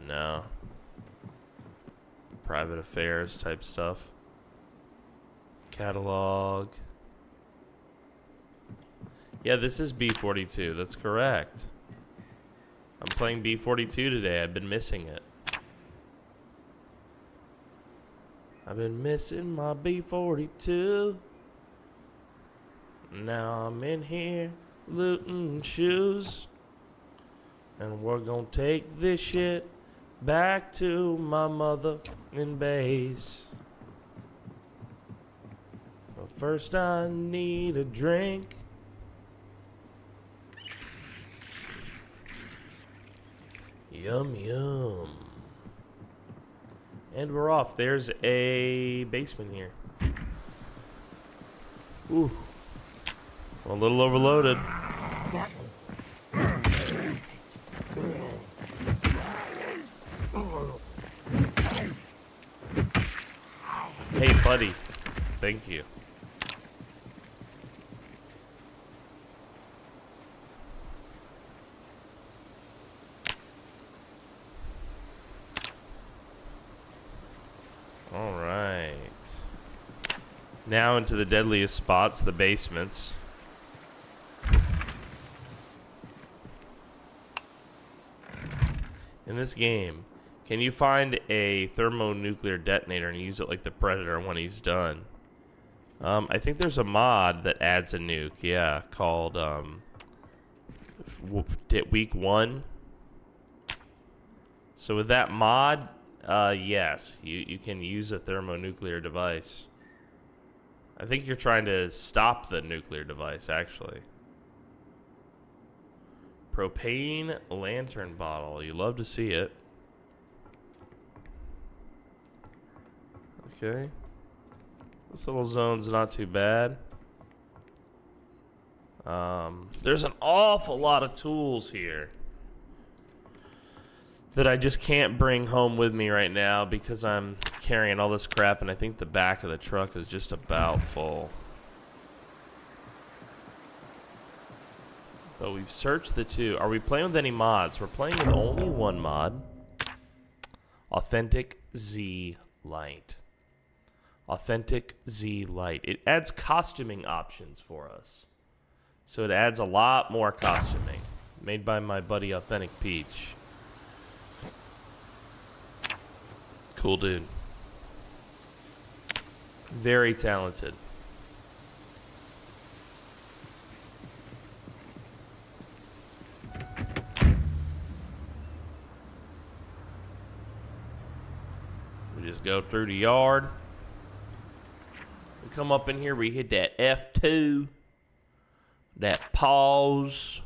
No. Private affairs type stuff. Catalog. Yeah, this is B42. That's correct. I'm playing B42 today. I've been missing it. I've been missing my B42. Now I'm in here looting shoes. And we're gonna take this shit back to my motherfucking base. But first I need a drink. Yum, yum. And we're off. There's a basement here. Ooh. A little overloaded. Hey, buddy. Thank you. All right. Now into the deadliest spots, the basements. In this game, can you find a thermonuclear detonator and use it like the Predator when he's done? I think there's a mod that adds a nuke, yeah, called Week 1. So with that mod, yes, you can use a thermonuclear device. I think you're trying to stop the nuclear device, actually. Propane lantern bottle. You love to see it. Okay. This little zone's not too bad. There's an awful lot of tools here that I just can't bring home with me right now because I'm carrying all this crap, and I think the back of the truck is just about full. But we've searched the two. Are we playing with any mods? We're playing with only one mod. Authentic Z Light. Authentic Z Light. It adds costuming options for us. So it adds a lot more costuming. Made by my buddy Authentic Peach. Cool dude. Very talented. We just go through the yard. We come up in here, we hit that F2. That pause.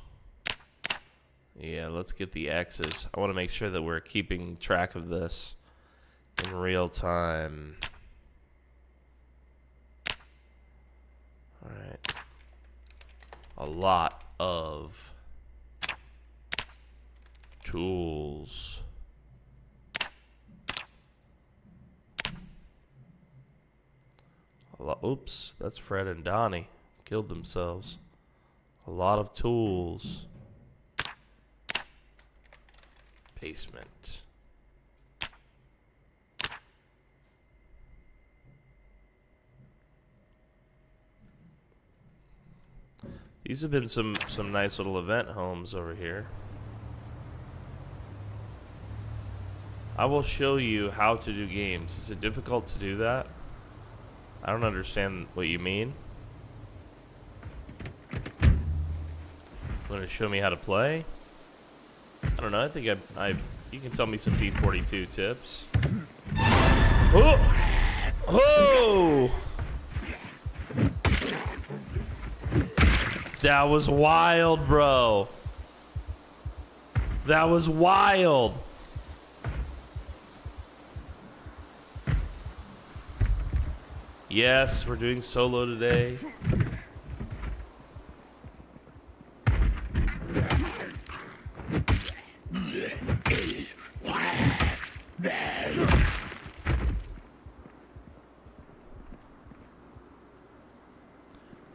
Yeah, let's get the X's. I want to make sure that we're keeping track of this in real time. All right. A lot of tools. Oops, that's Fred and Donnie. Killed themselves. A lot of tools. Basement. These have been some nice little event homes over here. I will show you how to do games. Is it difficult to do that? I don't understand what you mean. You want to show me how to play? I don't know. I think you can tell me some B42 tips. Oh! Oh! That was wild, bro. That was wild. Yes, we're doing solo today.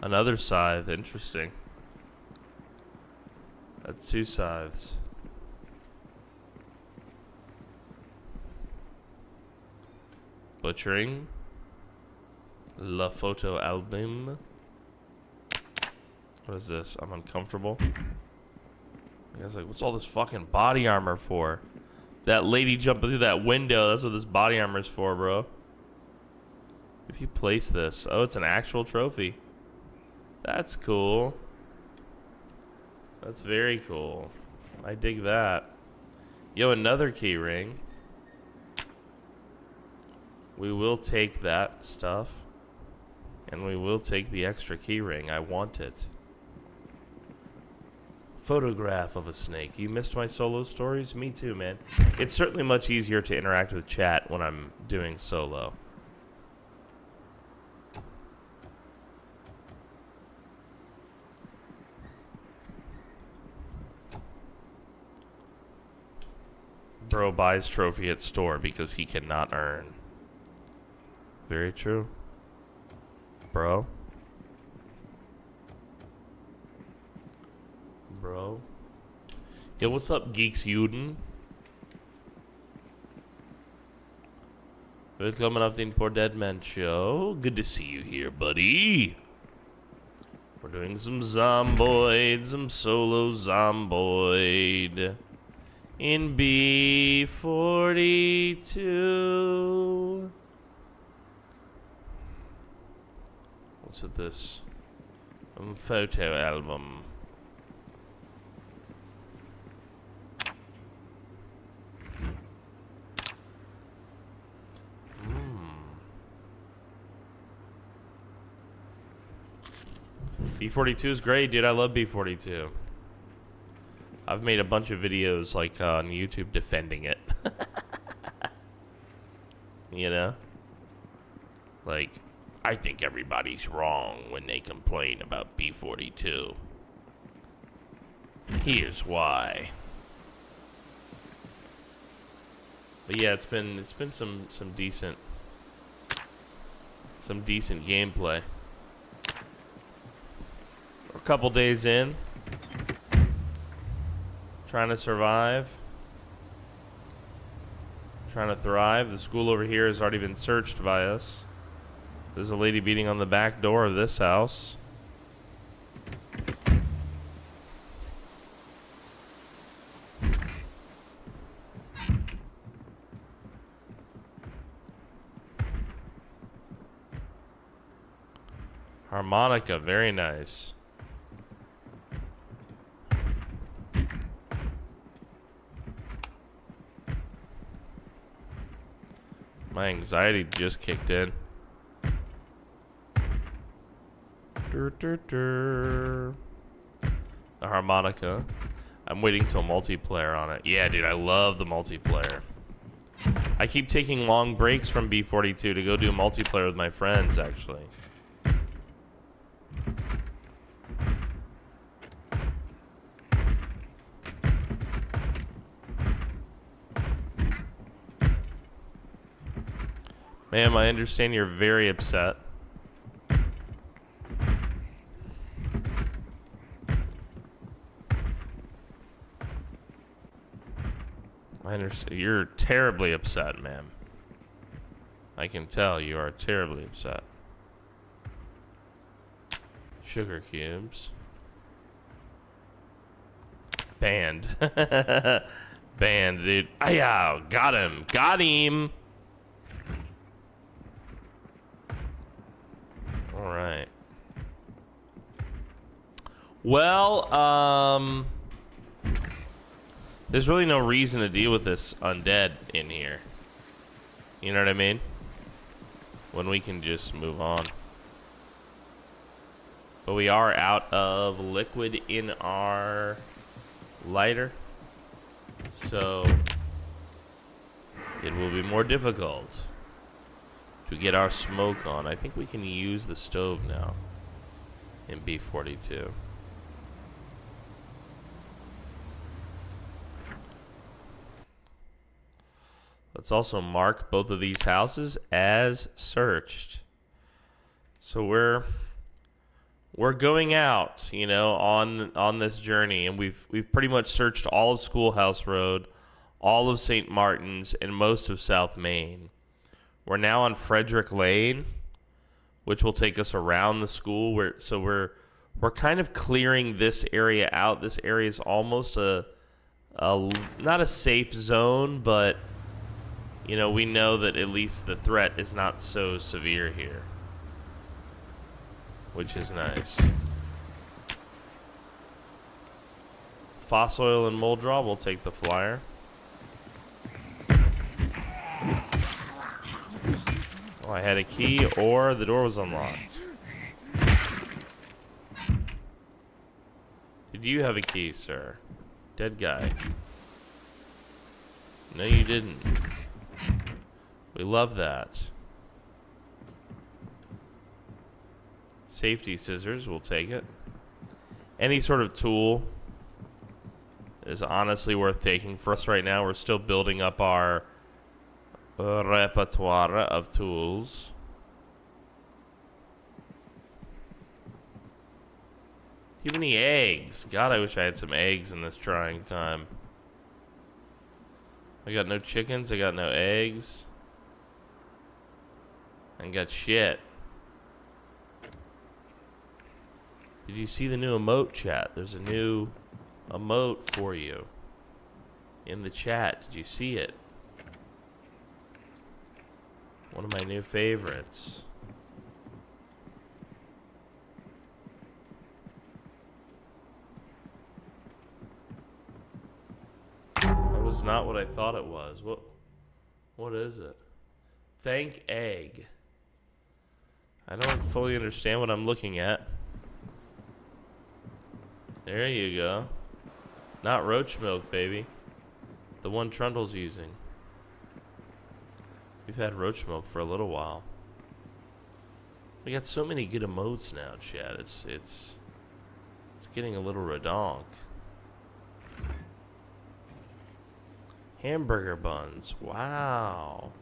Another scythe, interesting. That's 2 scythes. Butchering. La photo album. What is this? I'm uncomfortable. I guess like, what's all this fucking body armor for? That lady jumping through that window, that's what this body armor's for, bro. If you place this, oh, it's an actual trophy. That's cool. That's very cool. I dig that. Yo, another key ring. We will take that stuff. And we will take the extra key ring. I want it. Photograph of a snake. You missed my solo stories? Me too, man. It's certainly much easier to interact with chat when I'm doing solo. Bro buys trophy at store because he cannot earn. Very true. Bro. Bro. Yo, what's up, Geeks Juden? Willkommen auf den PoorDeadMan show. Good to see you here, buddy. We're doing some Zomboid, some solo Zomboid. In B42. What's with this? Photo album. B42 is great, dude. I love B42. I've made a bunch of videos like on YouTube defending it. You know? Like, I think everybody's wrong when they complain about B42. Here's why. But yeah, it's been some decent gameplay. We're a couple days in. Trying to survive. Trying to thrive. The school over here has already been searched by us. There's a lady beating on the back door of this house. Harmonica, very nice. My anxiety just kicked in. The harmonica. I'm waiting till multiplayer on it. Yeah, dude, I love the multiplayer. I keep taking long breaks from B42 to go do multiplayer with my friends, actually. Ma'am, I understand you're very upset. I understand. You're terribly upset, ma'am. I can tell you are terribly upset. Sugar cubes. Banned. Banned, dude. Aya, got him. Got him. All right. Well, there's really no reason to deal with this undead in here. You know what I mean? When we can just move on. But we are out of liquid in our lighter. So it will be more difficult to get our smoke on. I think we can use the stove now in B42. Let's also mark both of these houses as searched. So we're going out, you know, on this journey, and we've pretty much searched all of Schoolhouse Road, all of St. Martin's, and most of South Main. We're now on Frederick Lane, which will take us around the school. We're kind of clearing this area out. This area is almost a not a safe zone, but you know, we know that at least the threat is not so severe here, which is nice. Fossoil and Moldraw will take the flyer. Oh, I had a key, or the door was unlocked. Did you have a key, sir? Dead guy. No, you didn't. We love that. Safety scissors, we'll take it. Any sort of tool is honestly worth taking. For us right now, we're still building up our repertoire of tools. Do you have any eggs? God, I wish I had some eggs in this trying time. I got no chickens, I got no eggs. I got shit. Did you see the new emote, chat? There's a new emote for you in the chat. Did you see it? One of my new favorites. That was not what I thought it was. What is it? Thank egg. I don't fully understand what I'm looking at. There you go. Not roach milk, baby. The one Trundle's using. We've had roach milk for a little while. We got so many good emotes now, Chad. It's getting a little redonk. Hamburger buns. Wow.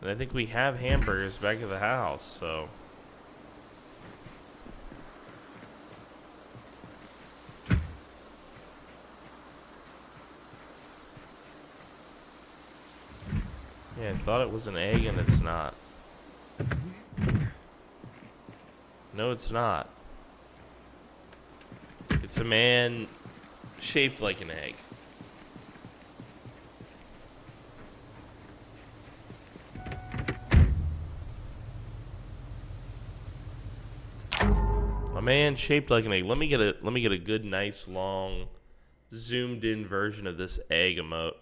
And I think we have hamburgers back at the house, so. Yeah, I thought it was an egg and it's not. No, it's not. It's a man shaped like an egg. A man shaped like an egg. Let me get a good, nice, long, zoomed in version of this egg emote.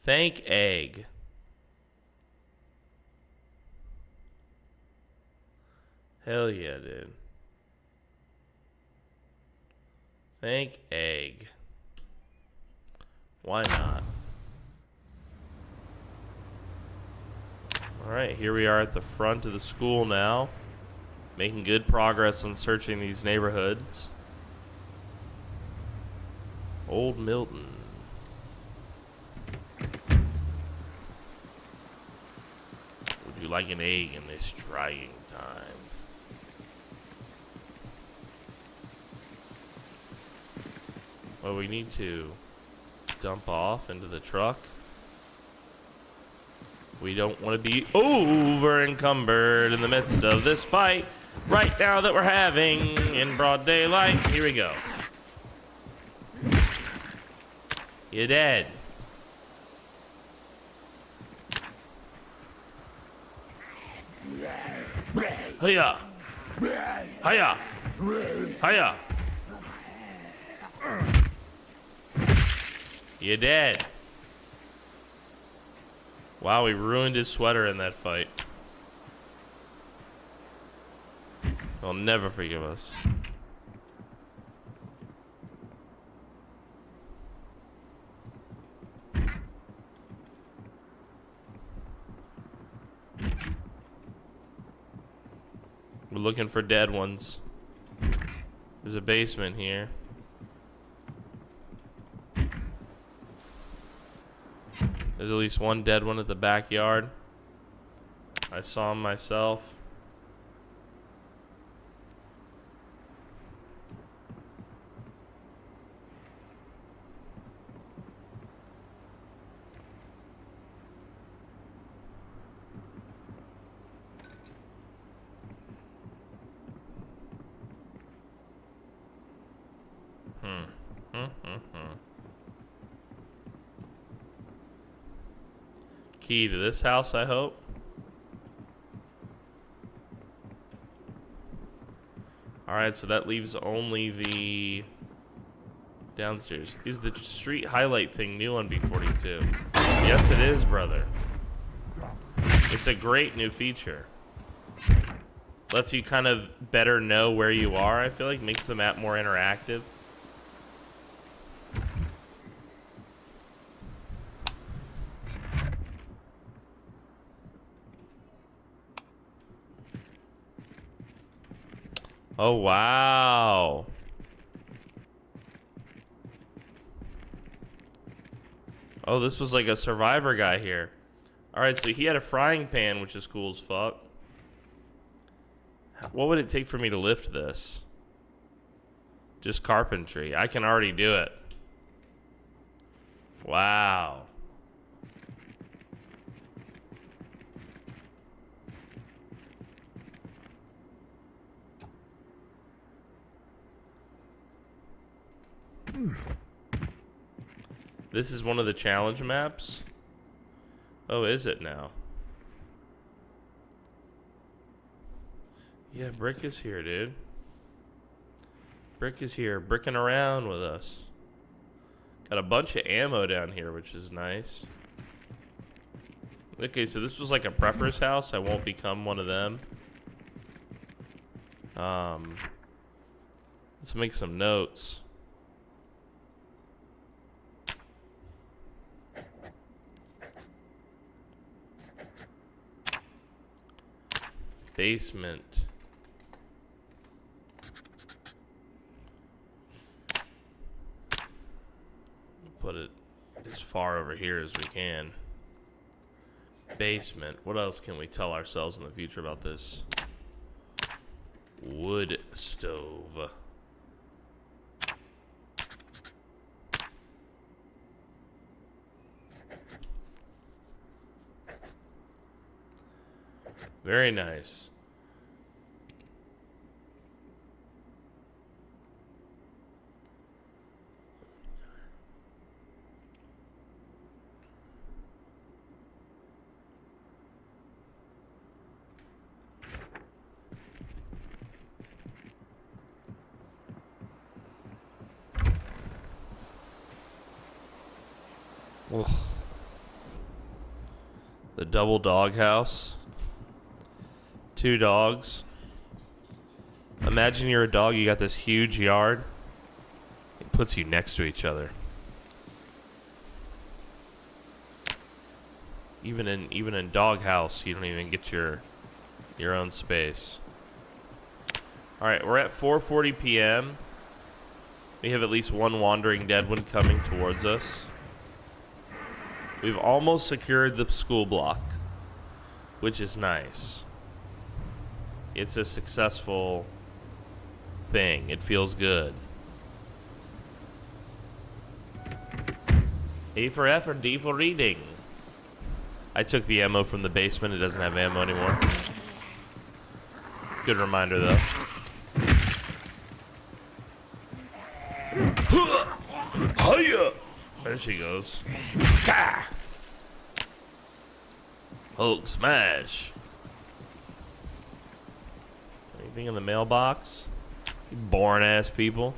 Thank egg. Hell yeah, dude. Thank egg. Why not? Alright, here we are at the front of the school now. Making good progress on searching these neighborhoods. Old Milton. Would you like an egg in this trying time? Well, we need to dump off into the truck. We don't want to be over encumbered in the midst of this fight right now that we're having in broad daylight. Here we go. You're dead. Hiya! Hiya! Hiya! You're dead. Wow, we ruined his sweater in that fight. He'll never forgive us. looking for dead ones. There's a basement here. There's at least one dead one at the backyard. I saw him myself. Key to this house, I hope. Alright, so that leaves only the downstairs. Is the street highlight thing new on B42? Yes, it is, brother. It's a great new feature. Lets you kind of better know where you are, I feel like. Makes the map more interactive. Oh, wow. Oh, this was like a survivor guy here. Alright, so he had a frying pan, which is cool as fuck. What would it take for me to lift this? Just carpentry. I can already do it. Wow. This is one of the challenge maps? Oh, is it now? Yeah, Brick is here, dude. Brick is here, bricking around with us. Got a bunch of ammo down here, which is nice. Okay, so this was like a prepper's house. I won't become one of them. Let's make some notes. Basement. Put it as far over here as we can. Basement. What else can we tell ourselves in the future about this? Wood stove. Very nice. Ugh. The double dog house. 2 dogs. Imagine you're a dog, you got this huge yard. It puts you next to each other. Even in dog house, you don't even get your own space. Alright, we're at 4:40 p.m. We have at least one wandering dead one coming towards us. We've almost secured the school block, which is nice. It's a successful thing. It feels good. A for effort, D for reading. I took the ammo from the basement. It doesn't have ammo anymore. Good reminder, though. Hiya! There she goes. Gah! Hulk smash. Anything in the mailbox? You boring ass people.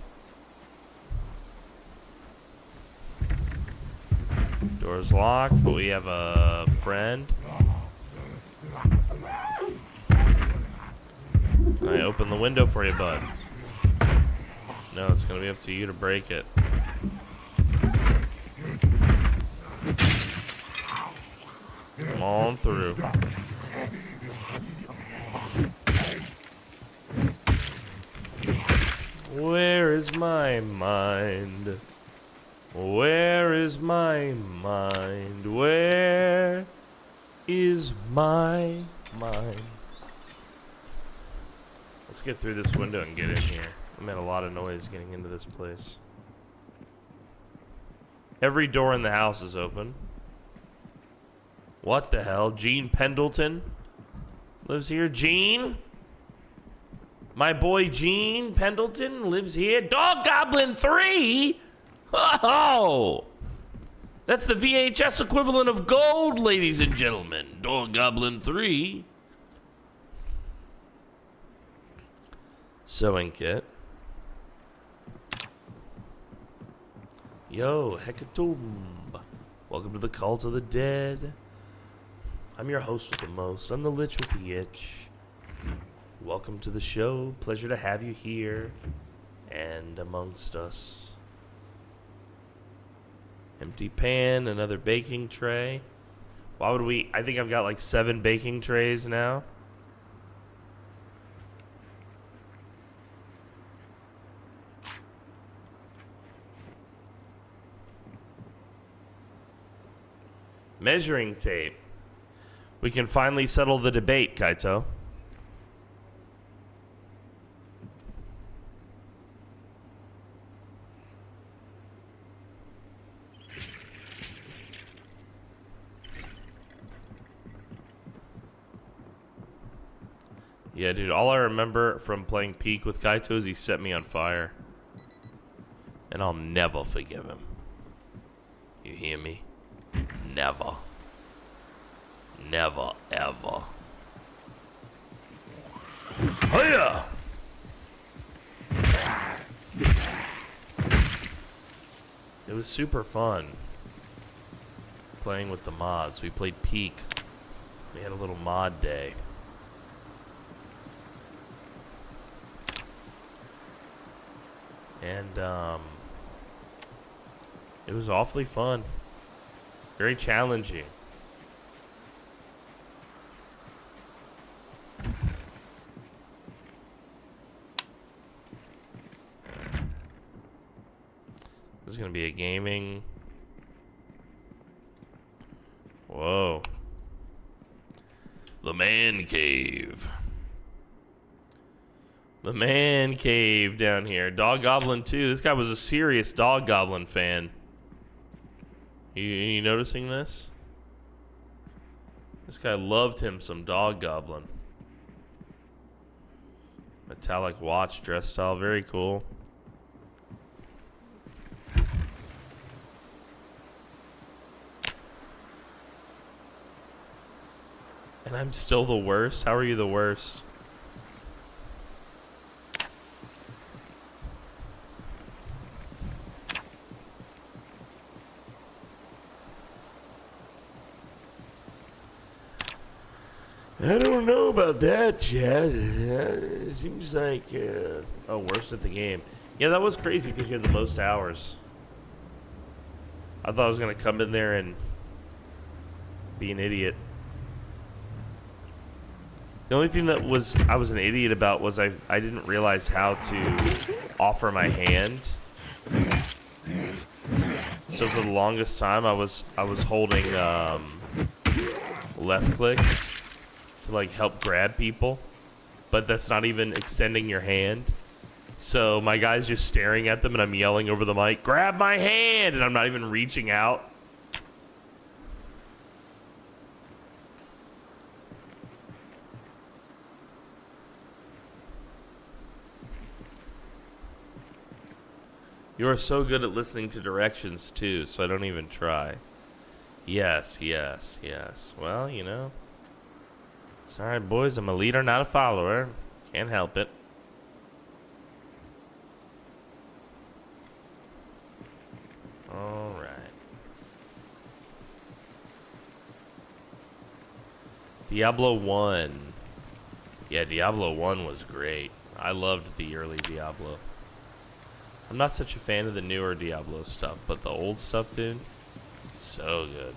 Door's locked, but we have a friend. Can I open the window for you, bud? No, it's gonna be up to you to break it. Come on through. Where is my mind? Where is my mind? Where is my mind? Let's get through this window and get in here. I made a lot of noise getting into this place. Every door in the house is open. What the hell? Gene Pendleton lives here. Gene? My boy Gene Pendleton lives here. Dog Goblin 3? Oh! That's the VHS equivalent of gold, ladies and gentlemen. Dog Goblin 3. Sewing kit. Yo, Hecatomb. Welcome to the Cult of the Dead. I'm your host with the most. I'm the Lich with the itch. Welcome to the show. Pleasure to have you here and amongst us. Empty pan, another baking tray. Why would we? I think I've got like 7 baking trays now. Measuring tape. We can finally settle the debate, Kaito. Yeah, dude, all I remember from playing Peak with Kaito is he set me on fire. And I'll never forgive him. You hear me? Never. Never, ever. Hiya! It was super fun playing with the mods. We played Peak. We had a little mod day. And it was awfully fun. Very challenging. This is gonna be a gaming. Whoa. The man cave. The man cave down here. Dog Goblin 2. This guy was a serious Dog Goblin fan. You noticing this? This guy loved him some Dog Goblin. Metallic watch dress style. Very cool. And I'm still the worst? How are you the worst? I don't know about that, Chad. It seems like, oh, worst at the game. Yeah, that was crazy because you had the most hours. I thought I was going to come in there and be an idiot. The only thing that I was an idiot about was I didn't realize how to offer my hand. So for the longest time I was holding left click to like help grab people, but that's not even extending your hand. So my guy's just staring at them and I'm yelling over the mic, "Grab my hand!" and I'm not even reaching out. You are so good at listening to directions, too, so I don't even try. Yes, yes, yes. Well, you know. It's alright, boys. I'm a leader, not a follower. Can't help it. Alright. Diablo 1. Yeah, Diablo 1 was great. I loved the early Diablo. I'm not such a fan of the newer Diablo stuff, but the old stuff, dude, so good.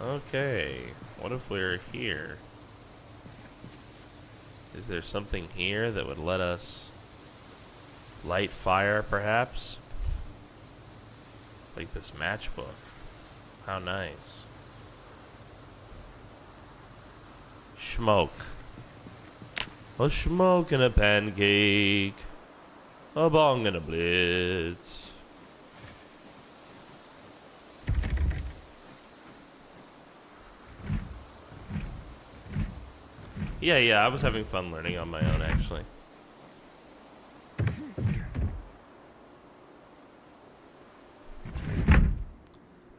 Okay, what if we're here? Is there something here that would let us light fire, perhaps? Like this matchbook. How nice. Smoke. A smoke and a pancake. A bong and a blitz. Yeah, I was having fun learning on my own, actually.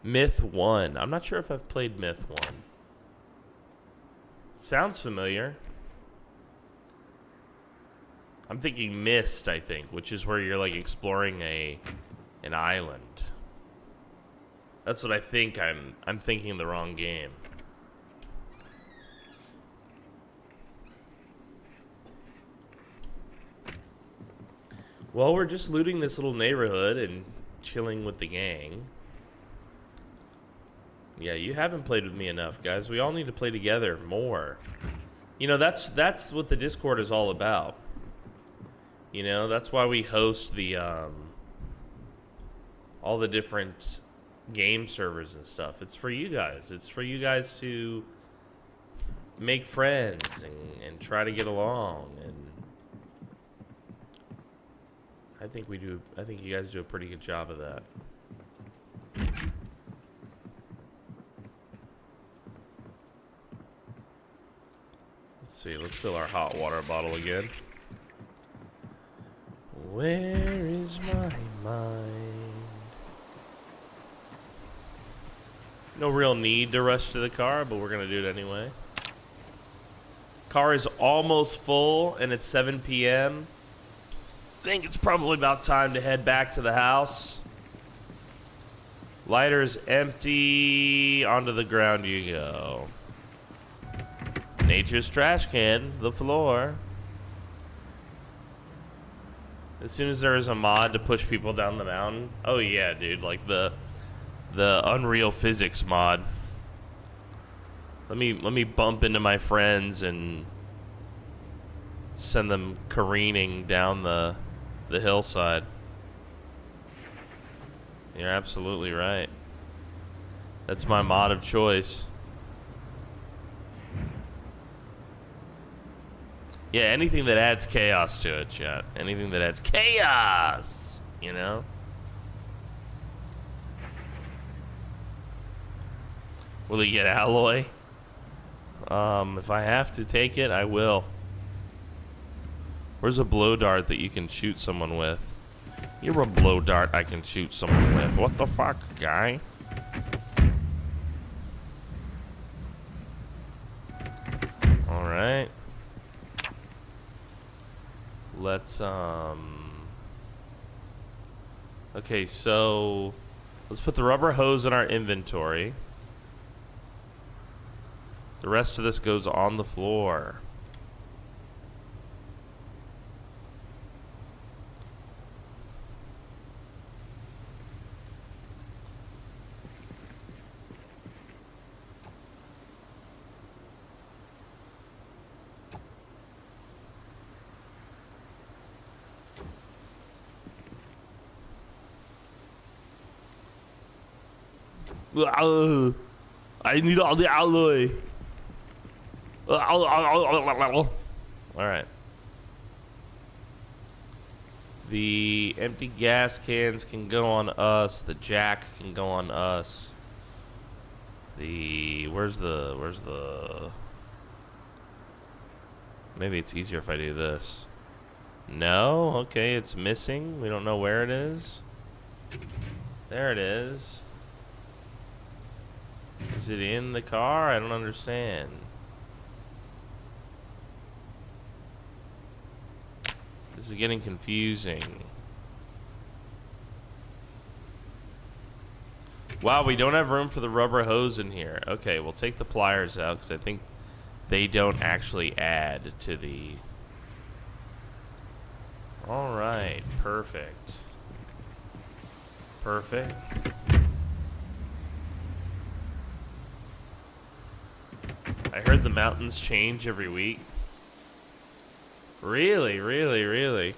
Myth 1. I'm not sure if I've played Myth 1. Sounds familiar. I'm thinking Myst, I think, which is where you're like exploring an island. That's what I think. I'm thinking the wrong game. Well, we're just looting this little neighborhood and chilling with the gang. Yeah, you haven't played with me enough, guys. We all need to play together more. You know, that's what the Discord is all about. You know, that's why we host the all the different game servers and stuff. It's for you guys. It's for you guys to make friends and try to get along. And I think we do. I think you guys do a pretty good job of that. Let's see. Let's fill our hot water bottle again. Where is my mind? No real need to rush to the car, but we're gonna do it anyway. Car is almost full, and it's 7 p.m. I think it's probably about time to head back to the house. Lighter's empty. Onto the ground you go. Nature's trash can, the floor. As soon as there is a mod to push people down the mountain, oh yeah, dude, like the Unreal Physics mod. Let me bump into my friends and send them careening down the hillside. You're absolutely right. That's my mod of choice. Yeah, anything that adds chaos to it, chat. Anything that adds chaos, you know? Will he get alloy? If I have to take it, I will. Where's a blow dart that you can shoot someone with? You're a blow dart I can shoot someone with. What the fuck, guy? Alright. Let's, okay, so let's put the rubber hose in our inventory. The rest of this goes on the floor. I need all the alloy. Alright. The empty gas cans can go on us. The jack can go on us. Where's the maybe it's easier if I do this. No? Okay, it's missing. We don't know where it is. There it is. Is it in the car? I don't understand. This is getting confusing. Wow, we don't have room for the rubber hose in here. Okay, we'll take the pliers out because I think they don't actually add to the... Alright, perfect. Perfect. I heard the mountains change every week. Really, really, really.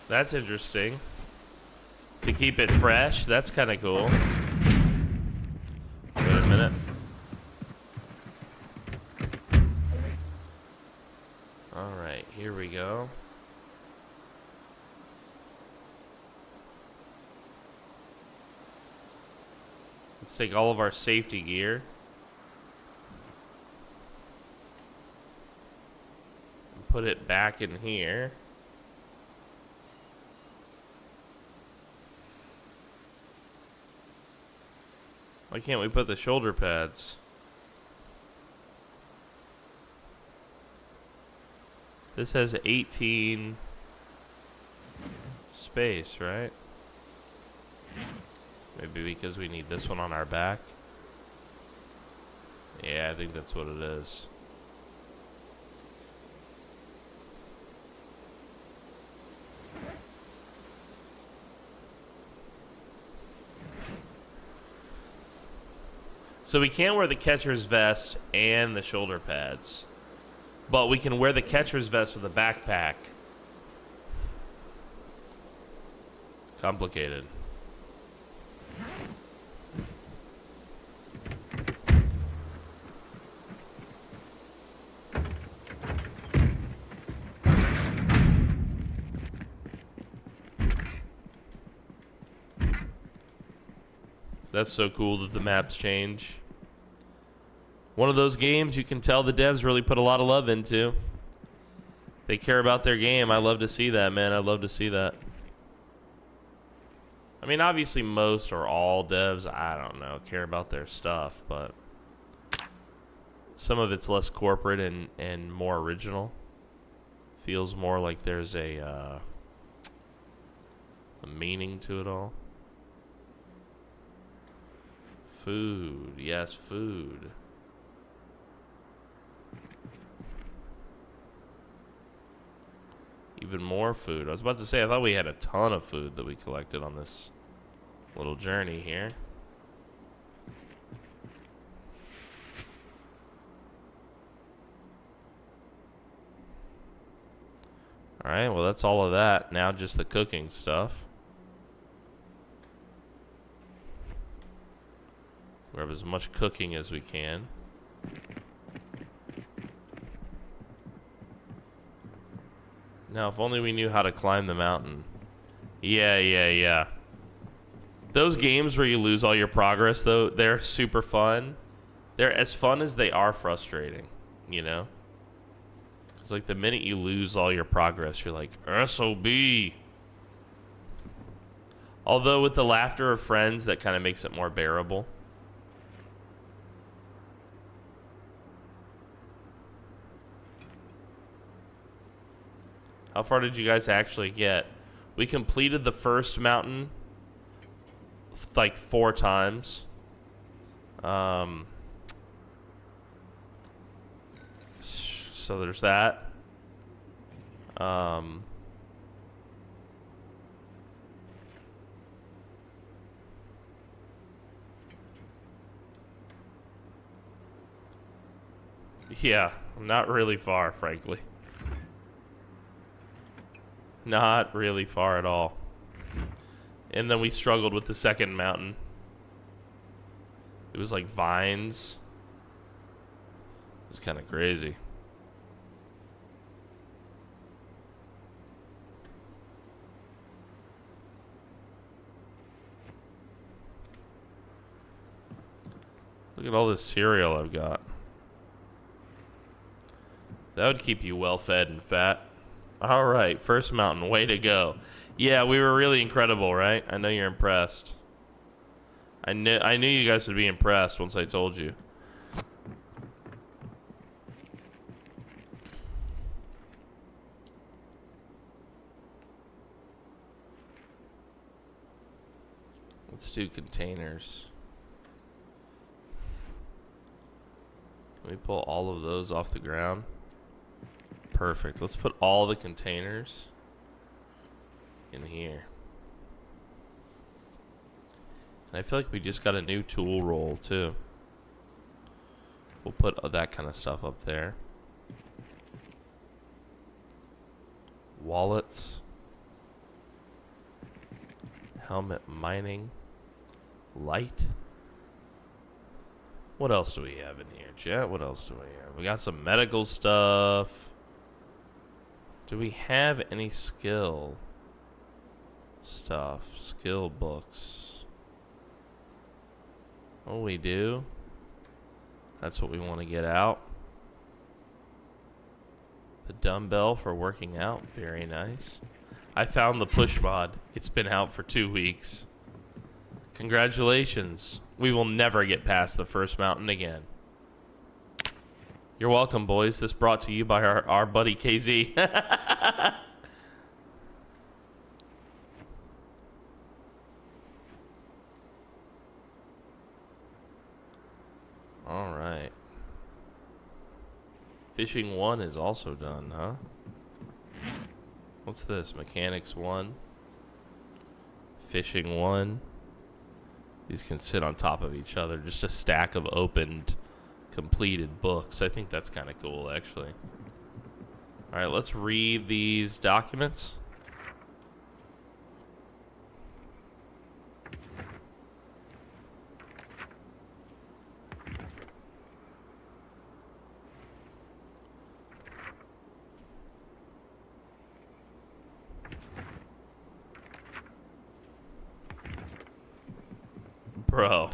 That's interesting. To keep it fresh, that's kind of cool. Wait a minute. Alright, here we go. Let's take all of our safety gear. And put it back in here. Why can't we put the shoulder pads? This has 18 space, right? Maybe because we need this one on our back. Yeah, I think that's what it is. So we can't wear the catcher's vest and the shoulder pads. But we can wear the catcher's vest with a backpack. Complicated. That's so cool that the maps change. One of those games you can tell the devs really put a lot of love into. They care about their game. I love to see that, man. I love to see that. I mean, obviously most or all devs, I don't know, care about their stuff, but some of it's less corporate and more original. Feels more like there's a meaning to it all. Food. Yes, food. Even more food. I was about to say, I thought we had a ton of food that we collected on this little journey here. Alright, well that's all of that. Now just the cooking stuff. Grab as much cooking as we can. Now, if only we knew how to climb the mountain. Yeah. Those games where you lose all your progress, though, they're super fun. They're as fun as they are frustrating, you know? It's like the minute you lose all your progress, you're like, SOB. Although with the laughter of friends, that kind of makes it more bearable. How far did you guys actually get? We completed the first mountain like 4 times. So there's that. Yeah, not really far, frankly. Not really far at all. And then we struggled with the second mountain. It was like vines. It was kind of crazy. Look at all this cereal I've got. That would keep you well fed and fat. All right, first mountain, way to go. Yeah, we were really incredible, right? I know you're impressed. I knew you guys would be impressed once I told you. Let's do containers. Let me pull all of those off the ground. Perfect. Let's put all the containers in here. And I feel like we just got a new tool roll too. We'll put that kind of stuff up there. Wallets. Helmet mining. Light. What else do we have in here, chat? What else do we have? We got some medical stuff. Do we have any skill stuff? Skill books. Oh, we do. That's what we want to get out. The dumbbell for working out. Very nice. I found the push mod. It's been out for 2 weeks. Congratulations. We will never get past the first mountain again. You're welcome, boys. This brought to you by our buddy KZ. All right. Fishing 1 is also done, huh? What's this? Mechanics 1. Fishing 1. These can sit on top of each other. Just a stack of opened, completed books. I think that's kind of cool, actually. All right, let's read these documents. Bro.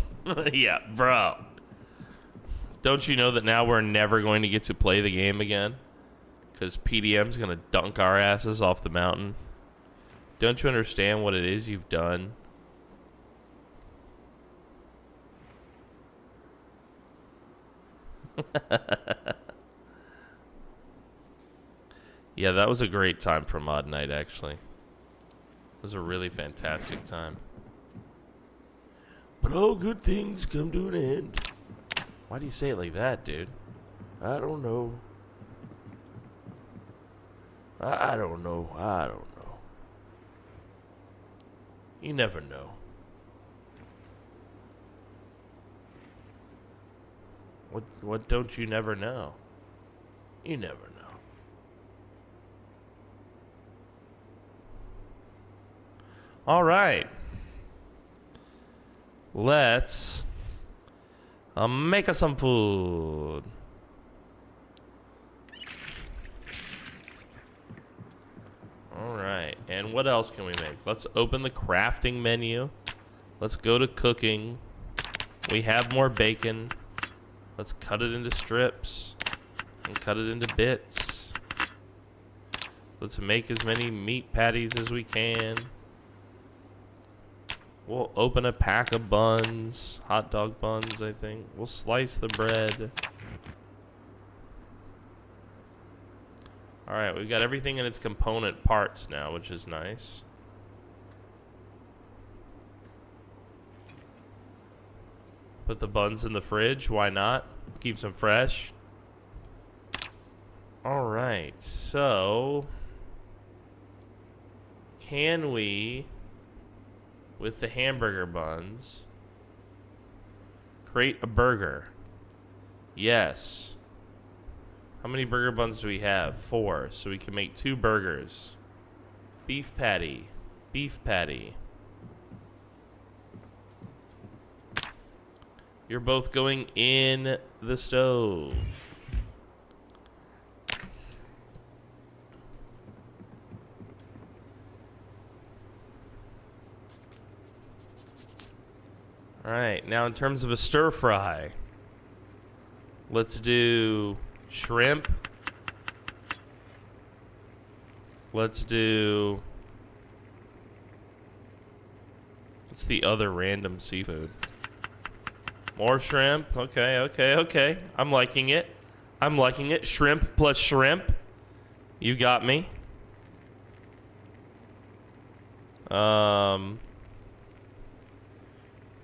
Yeah, bro. Don't you know that now we're never going to get to play the game again? Because PDM's going to dunk our asses off the mountain. Don't you understand what it is you've done? Yeah, that was a great time for Mod Night, actually. It was a really fantastic time. But all good things come to an end. Why do you say it like that, dude? I don't know. I don't know. I don't know. You never know. What don't you never know? You never know. All right. Let's make us some food. All right, and what else can we make? Let's open the crafting menu. Let's go to cooking. We have more bacon. Let's cut it into strips and cut it into bits. Let's make as many meat patties as we can. We'll open a pack of buns, hot dog buns, I think. We'll slice the bread. All right, we've got everything in its component parts now, which is nice. Put the buns in the fridge, why not? Keeps them fresh. All right, so can we, with the hamburger buns, create a burger? Yes. How many burger buns do we have? 4. So we can make 2 burgers. Beef patty. Beef patty. You're both going in the stove. All right, now in terms of a stir fry, let's do shrimp. Let's do, what's the other random seafood? More shrimp. Okay, okay, okay. I'm liking it. I'm liking it. Shrimp plus shrimp. You got me.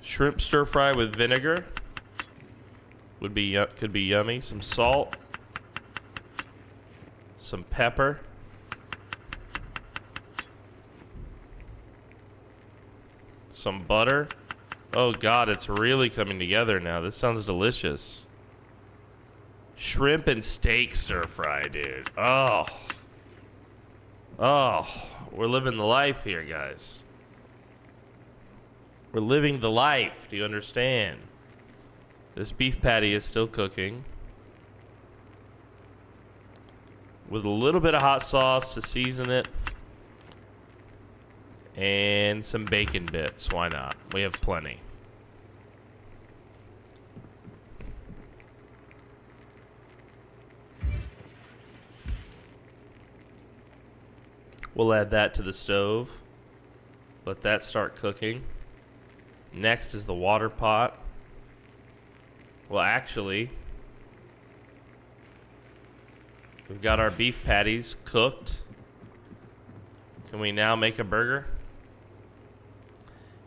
Shrimp stir fry with vinegar would be could be yummy. Some salt, some pepper, some butter. Oh God, it's really coming together now. This sounds delicious. Shrimp and steak stir fry, dude. Oh. Oh, we're living the life here, guys. We're living the life. Do you understand? This beef patty is still cooking. With a little bit of hot sauce to season it. And some bacon bits. Why not? We have plenty. We'll add that to the stove. Let that start cooking. Next is the water pot. Well, actually, we've got our beef patties cooked. Can we now make a burger?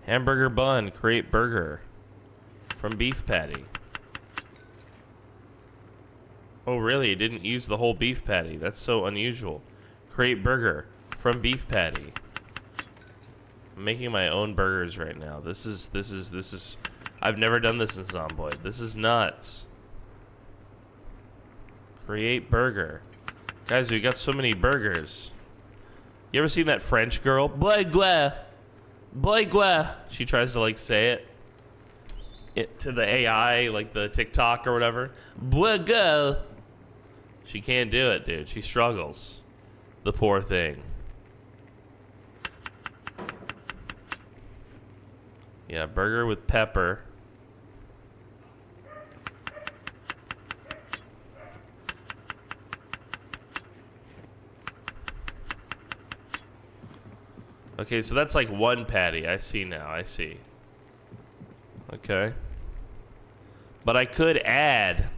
Hamburger bun, create burger from beef patty. Oh, really? It didn't use the whole beef patty. That's so unusual. Create burger from beef patty. I'm making my own burgers right now. This is I've never done this in Zomboid. This is nuts. Create burger. Guys, we got so many burgers. You ever seen that French girl? Bourguet. Bourguet. She tries to like say it to the AI, like the TikTok or whatever. Bourguet. She can't do it, dude. She struggles. The poor thing. Yeah, burger with pepper. Okay, so that's like one patty. I see now. I see. Okay. But I could add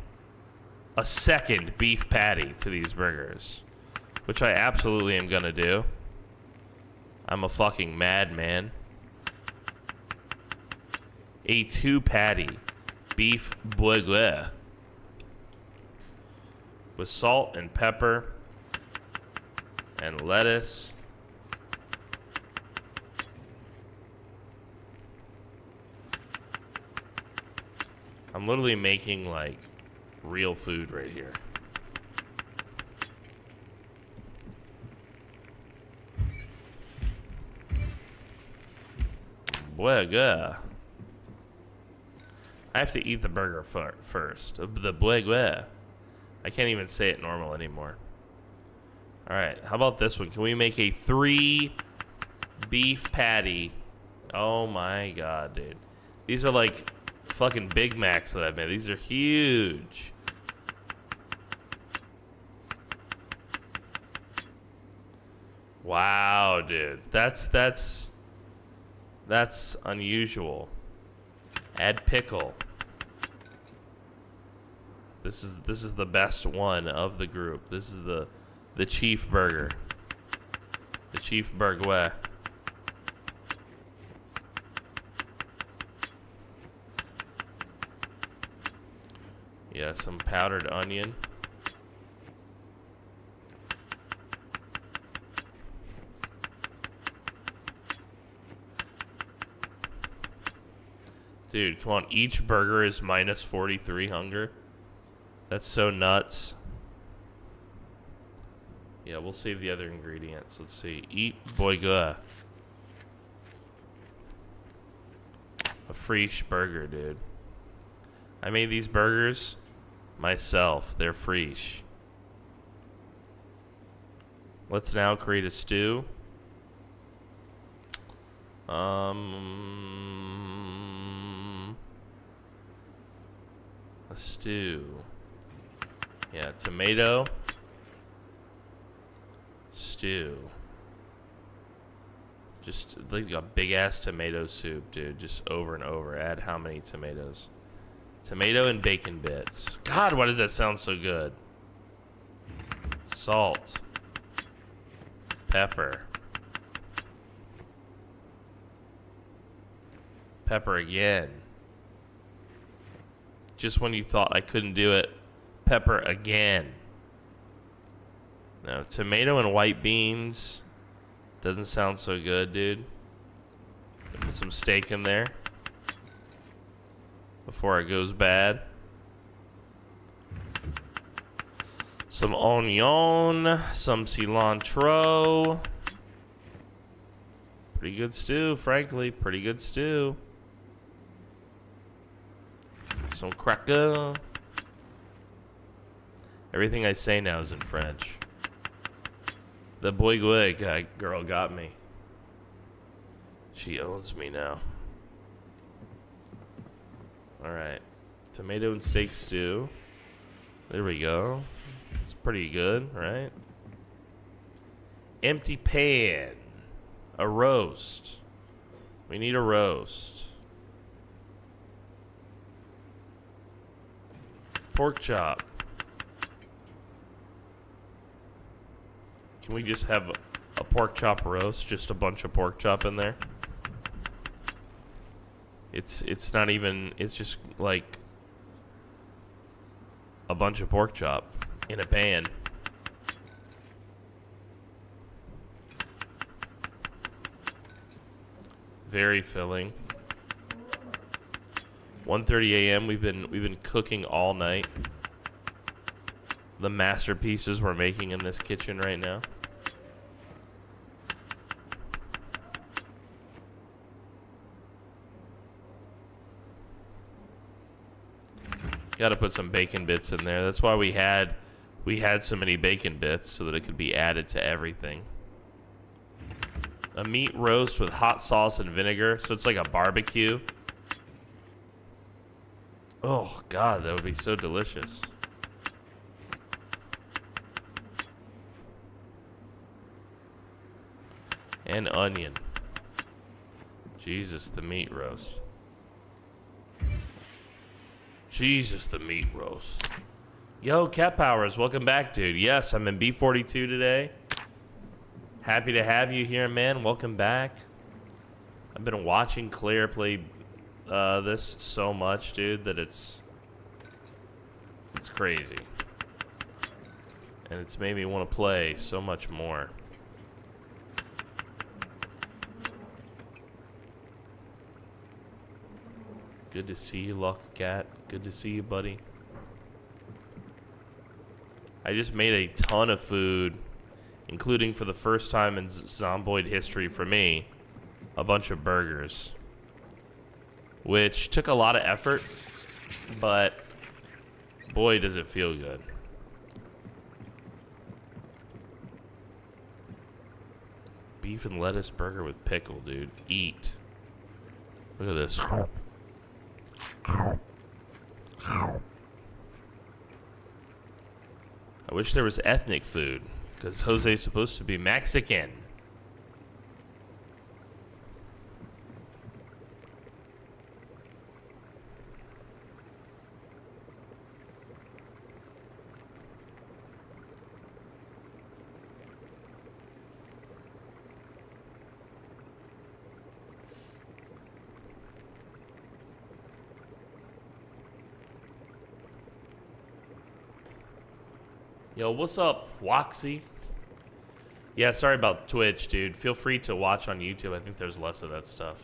a second beef patty to these burgers, which I absolutely am gonna do. I'm a fucking madman. A 2-patty beef bourguet with salt and pepper and lettuce. I'm literally making like real food right here. Bourguet. I have to eat the burger first. The bourguet. I can't even say it normal anymore. Alright, how about this one? Can we make a 3 beef patty? Oh my god, dude. These are like fucking Big Macs that I've made. These are huge. Wow, dude. That's unusual. Add pickle. This is the best one of the group. This is the chief burger. The chief bourguet. Yeah, some powdered onion. Dude, come on. Each burger is minus 43 hunger. That's so nuts. Yeah, we'll save the other ingredients. Let's see. Eat bourguet. A fresh burger, dude. I made these burgers myself. They're fresh. Let's now create a stew. A stew. Yeah, tomato. Stew. Just like a big ass tomato soup, dude. Just over and over. Add how many tomatoes? Tomato and bacon bits. God, why does that sound so good? Salt. Pepper. Pepper again. Just when you thought I couldn't do it, pepper again. No, tomato and white beans. Doesn't sound so good, dude. Put some steak in there before it goes bad. Some onion, some cilantro. Pretty good stew, frankly. Pretty good stew. Some cracker. Everything I say now is in French. The boy girl got me. She owns me now. Alright. Tomato and steak stew. There we go. It's pretty good, right? Empty pan. A roast. We need a roast. Pork chop. Can we just have a pork chop roast? Just a bunch of pork chop in there? It's not even, it's just like a bunch of pork chop in a pan. Very filling. 1:30 a.m. We've been cooking all night. The masterpieces we're making in this kitchen right now. Got to put some bacon bits in there. That's why we had so many bacon bits, so that it could be added to everything. A meat roast with hot sauce and vinegar, so it's like a barbecue. Oh God, that would be so delicious. And onion. Jesus, the meat roast. Jesus, the meat roast. Yo, Cat Powers, welcome back, dude. Yes, I'm in B42 today. Happy to have you here, man. Welcome back. I've been watching Claire play this so much, dude, that it's crazy. And it's made me want to play so much more. Good to see you, Luck Cat. Good to see you, buddy. I just made a ton of food, including for the first time in Zomboid history for me, a bunch of burgers. Which took a lot of effort, but boy does it feel good. Beef and lettuce burger with pickle, dude. Eat. Look at this. I wish there was ethnic food, because Jose's supposed to be Mexican. Yo, what's up, Floxy? Yeah, sorry about Twitch, dude. Feel free to watch on YouTube. I think there's less of that stuff.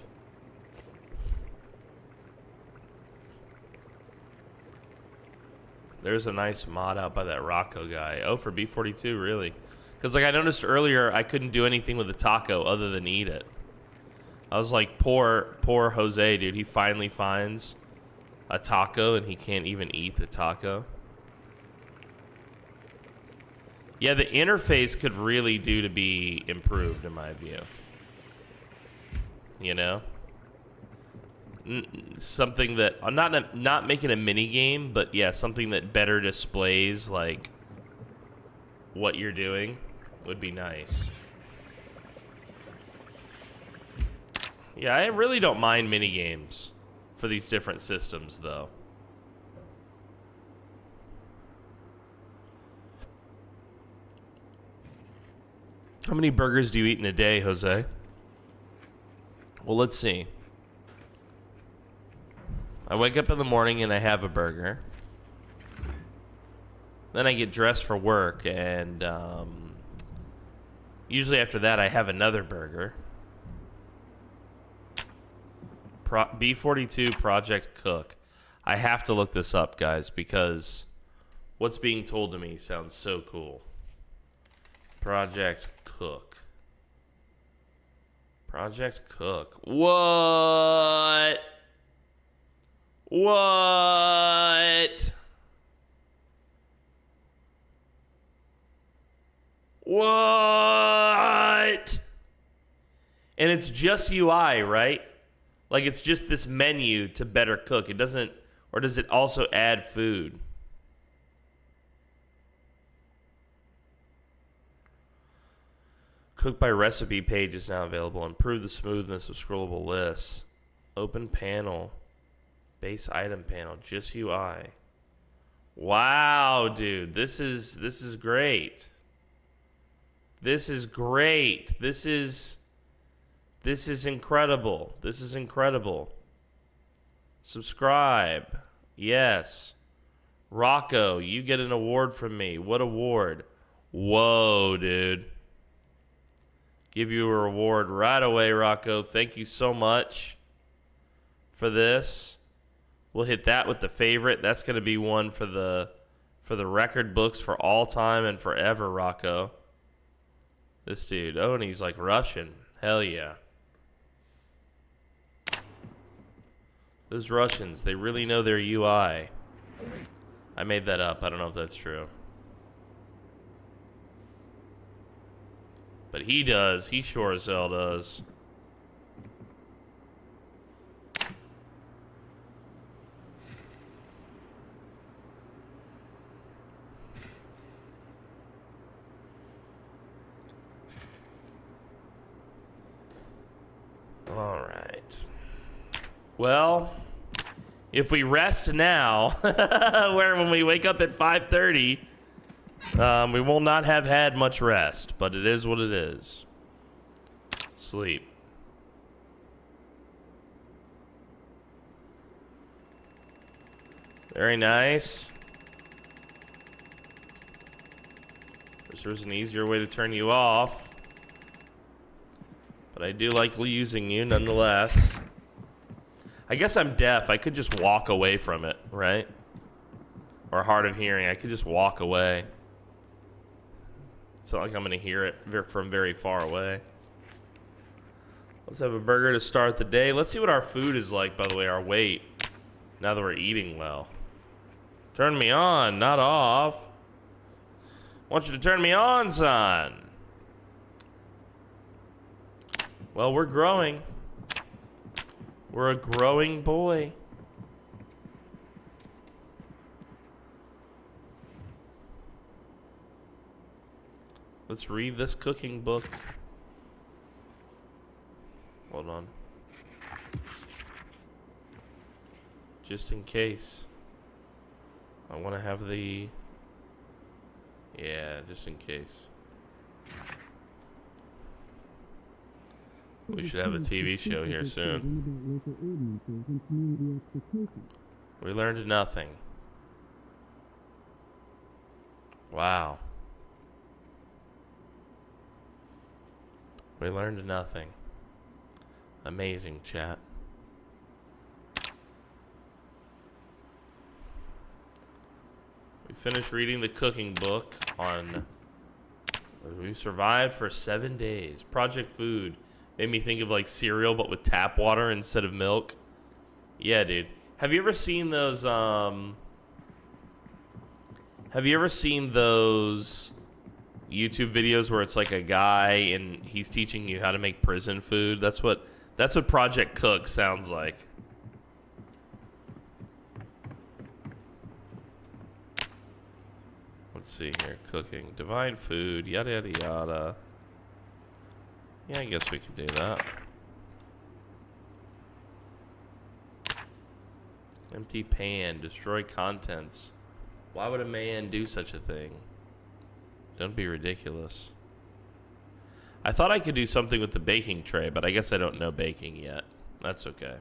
There's a nice mod out by that Rocco guy. Oh, for B42, really? Because, like, I noticed earlier, I couldn't do anything with the taco other than eat it. I was like, poor Jose, dude. He finally finds a taco, and he can't even eat the taco. Yeah, the interface could really do to be improved, in my view. You know? Something that... I'm not making a mini game, but yeah, something that better displays, like, what you're doing would be nice. Yeah, I really don't mind mini games for these different systems, though. How many burgers do you eat in a day, Jose? Well, let's see. I wake up in the morning and I have a burger. Then I get dressed for work, and usually after that I have another burger. B42 Project Cook. I have to look this up, guys, because What's being told to me sounds so cool. Project Cook. Project Cook. What? What? What? And it's just UI, right? Like it's just this menu to better cook. It doesn't, or does it also add food? Cook by recipe page is now available. Improve the smoothness of scrollable lists. Open panel. Base item panel. Just UI. Wow, dude. This is great. This is great. This is incredible. This is incredible. Subscribe. Yes. Rocco, you get an award from me. What award? Whoa, dude. Give you a reward right away, Rocco. Thank you so much for this. We'll hit that with the favorite. That's going to be one for the record books for all time and forever, Rocco. This dude. Oh, and he's like Russian. Hell yeah. Those Russians, they really know their UI. I made that up. I don't know if that's true. But he does. He sure as hell does. All right. Well, if we rest now, where when we wake up at 5:30, we will not have had much rest, but it is what it is. Sleep. Very nice. There's an easier way to turn you off. But I do like using you nonetheless. I guess I'm deaf. I could just walk away from it, right? Or hard of hearing. I could just walk away. It's not like I'm going to hear it from very far away. Let's have a burger to start the day. Let's see what our food is like, by the way, our weight. Now that we're eating well. Turn me on, not off. I want you to turn me on, son. Well, we're growing. We're a growing boy. Let's read this cooking book. Hold on. Just in case. I want to have the... Yeah, just in case. We should have a TV show here soon. We learned nothing. Wow. We learned nothing. Amazing, chat. We finished reading the cooking book on... We survived for 7 days. Project Food made me think of like cereal, but with tap water instead of milk. Yeah, dude. Have you ever seen those, Have you ever seen those YouTube videos where it's like a guy and he's teaching you how to make prison food? That's what Project Cook sounds like. Let's see here. Cooking. Divine food. Yada, yada, yada. Yeah, I guess we could do that. Empty pan. Destroy contents. Why would a man do such a thing? Don't be ridiculous. I thought I could do something with the baking tray, but I guess I don't know baking yet. That's okay.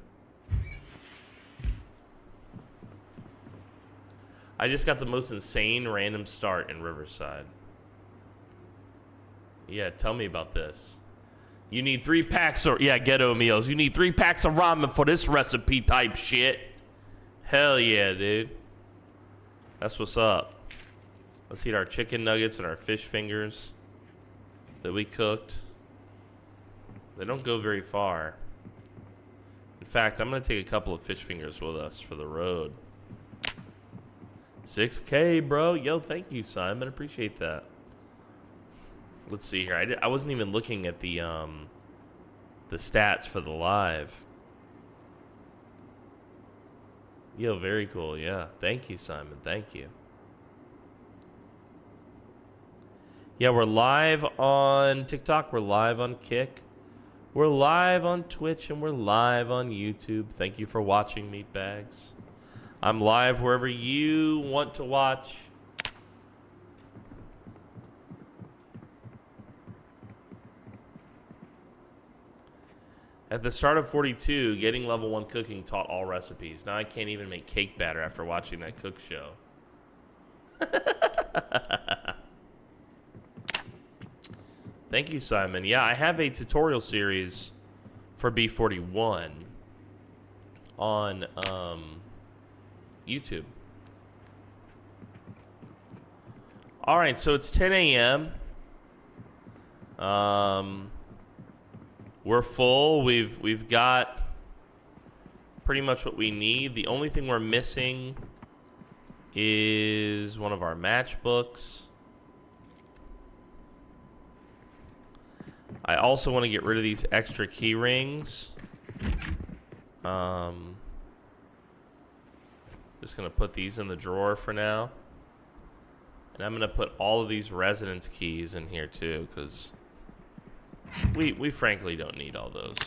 I just got the most insane random start in Riverside. Yeah, tell me about this. You need 3 packs of... Yeah, ghetto meals. You need 3 packs of ramen for this recipe type shit. Hell yeah, dude. That's what's up. Let's eat our chicken nuggets and our fish fingers that we cooked. They don't go very far. In fact, I'm going to take a couple of fish fingers with us for the road. 6K, bro. Yo, thank you, Simon. Appreciate that. Let's see here. I wasn't even looking at the stats for the live. Yo, very cool. Yeah. Thank you, Simon. Thank you. Yeah, we're live on TikTok. We're live on Kick. We're live on Twitch, and we're live on YouTube. Thank you for watching, Meatbags. I'm live wherever you want to watch. At the start of 42, getting level 1 cooking taught all recipes. Now I can't even make cake batter after watching that cook show. Thank you, Simon. Yeah, I have a tutorial series for B41 on YouTube. All right, so it's 10 a.m. We're full. We've got pretty much what we need. The only thing we're missing is one of our matchbooks. I also want to get rid of these extra key rings. Just going to put these in the drawer for now. And I'm going to put all of these residence keys in here too, because we frankly don't need all those.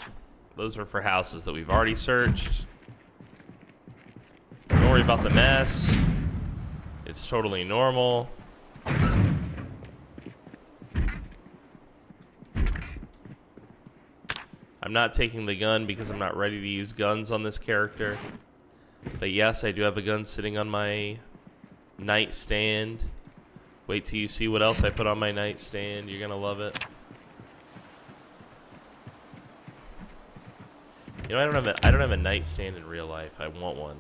Those are for houses that we've already searched. Don't worry about the mess. It's totally normal. I'm not taking the gun because I'm not ready to use guns on this character. But yes, I do have a gun sitting on my nightstand. Wait till you see what else I put on my nightstand. You're gonna love it. You know, I don't have a nightstand in real life. I want one.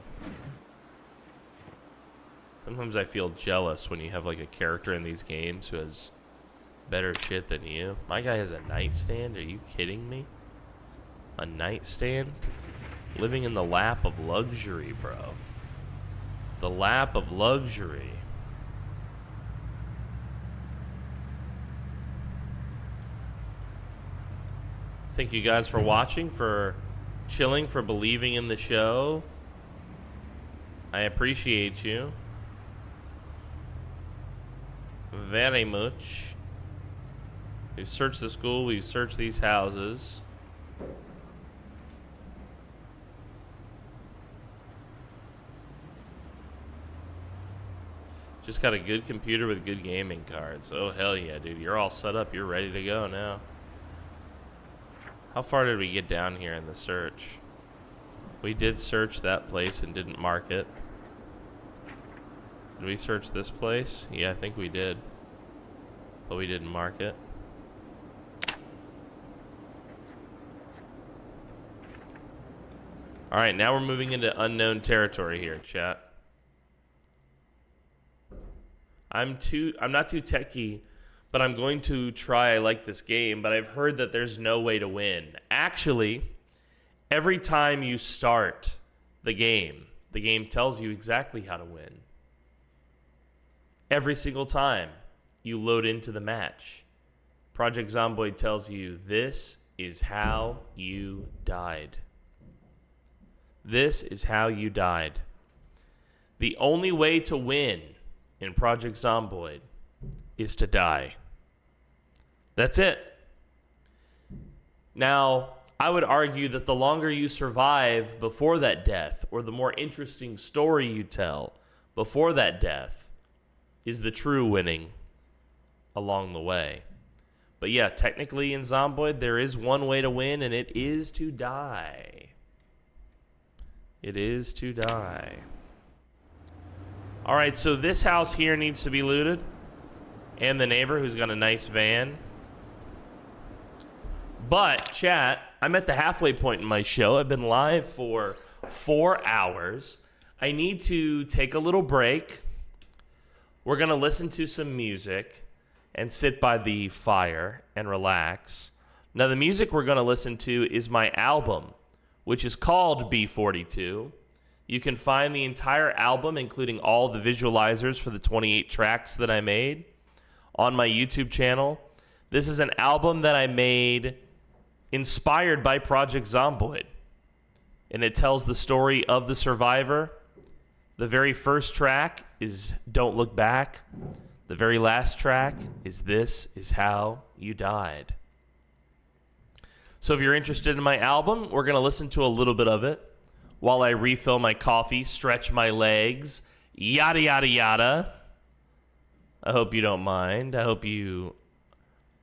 Sometimes I feel jealous when you have like a character in these games who has better shit than you. My guy has a nightstand? Are you kidding me? A nightstand? Living in the lap of luxury, bro. The lap of luxury. Thank you guys for watching, for chilling, for believing in the show. I appreciate you very much. We've searched the school, we've searched these houses. Just got a good computer with good gaming cards. Oh, hell yeah, dude. You're all set up. You're ready to go now. How far did we get down here in the search? We did search that place and didn't mark it. Did we search this place? Yeah, I think we did. But we didn't mark it. Alright, now we're moving into unknown territory here, chat. I'm not too techie, but I'm going to try. I like this game, but I've heard that there's no way to win. Actually, every time you start the game tells you exactly how to win. Every single time you load into the match, Project Zomboid tells you this is how you died. This is how you died. The only way to win in Project Zomboid is to die. That's it. Now, I would argue that the longer you survive before that death, or the more interesting story you tell before that death, is the true winning along the way. But yeah, technically in Zomboid, there is one way to win, and it is to die. It is to die. All right, so this house here needs to be looted. And the neighbor who's got a nice van. But, chat, I'm at the halfway point in my show. I've been live for 4 hours. I need to take a little break. We're going to listen to some music and sit by the fire and relax. Now, the music we're going to listen to is my album, which is called B42. You can find the entire album, including all the visualizers for the 28 tracks that I made, on my YouTube channel. This is an album that I made inspired by Project Zomboid, and it tells the story of the survivor. The very first track is Don't Look Back. The very last track is This Is How You Died. So if you're interested in my album, we're going to listen to a little bit of it while I refill my coffee, stretch my legs, yada, yada, yada. I hope you don't mind. I hope you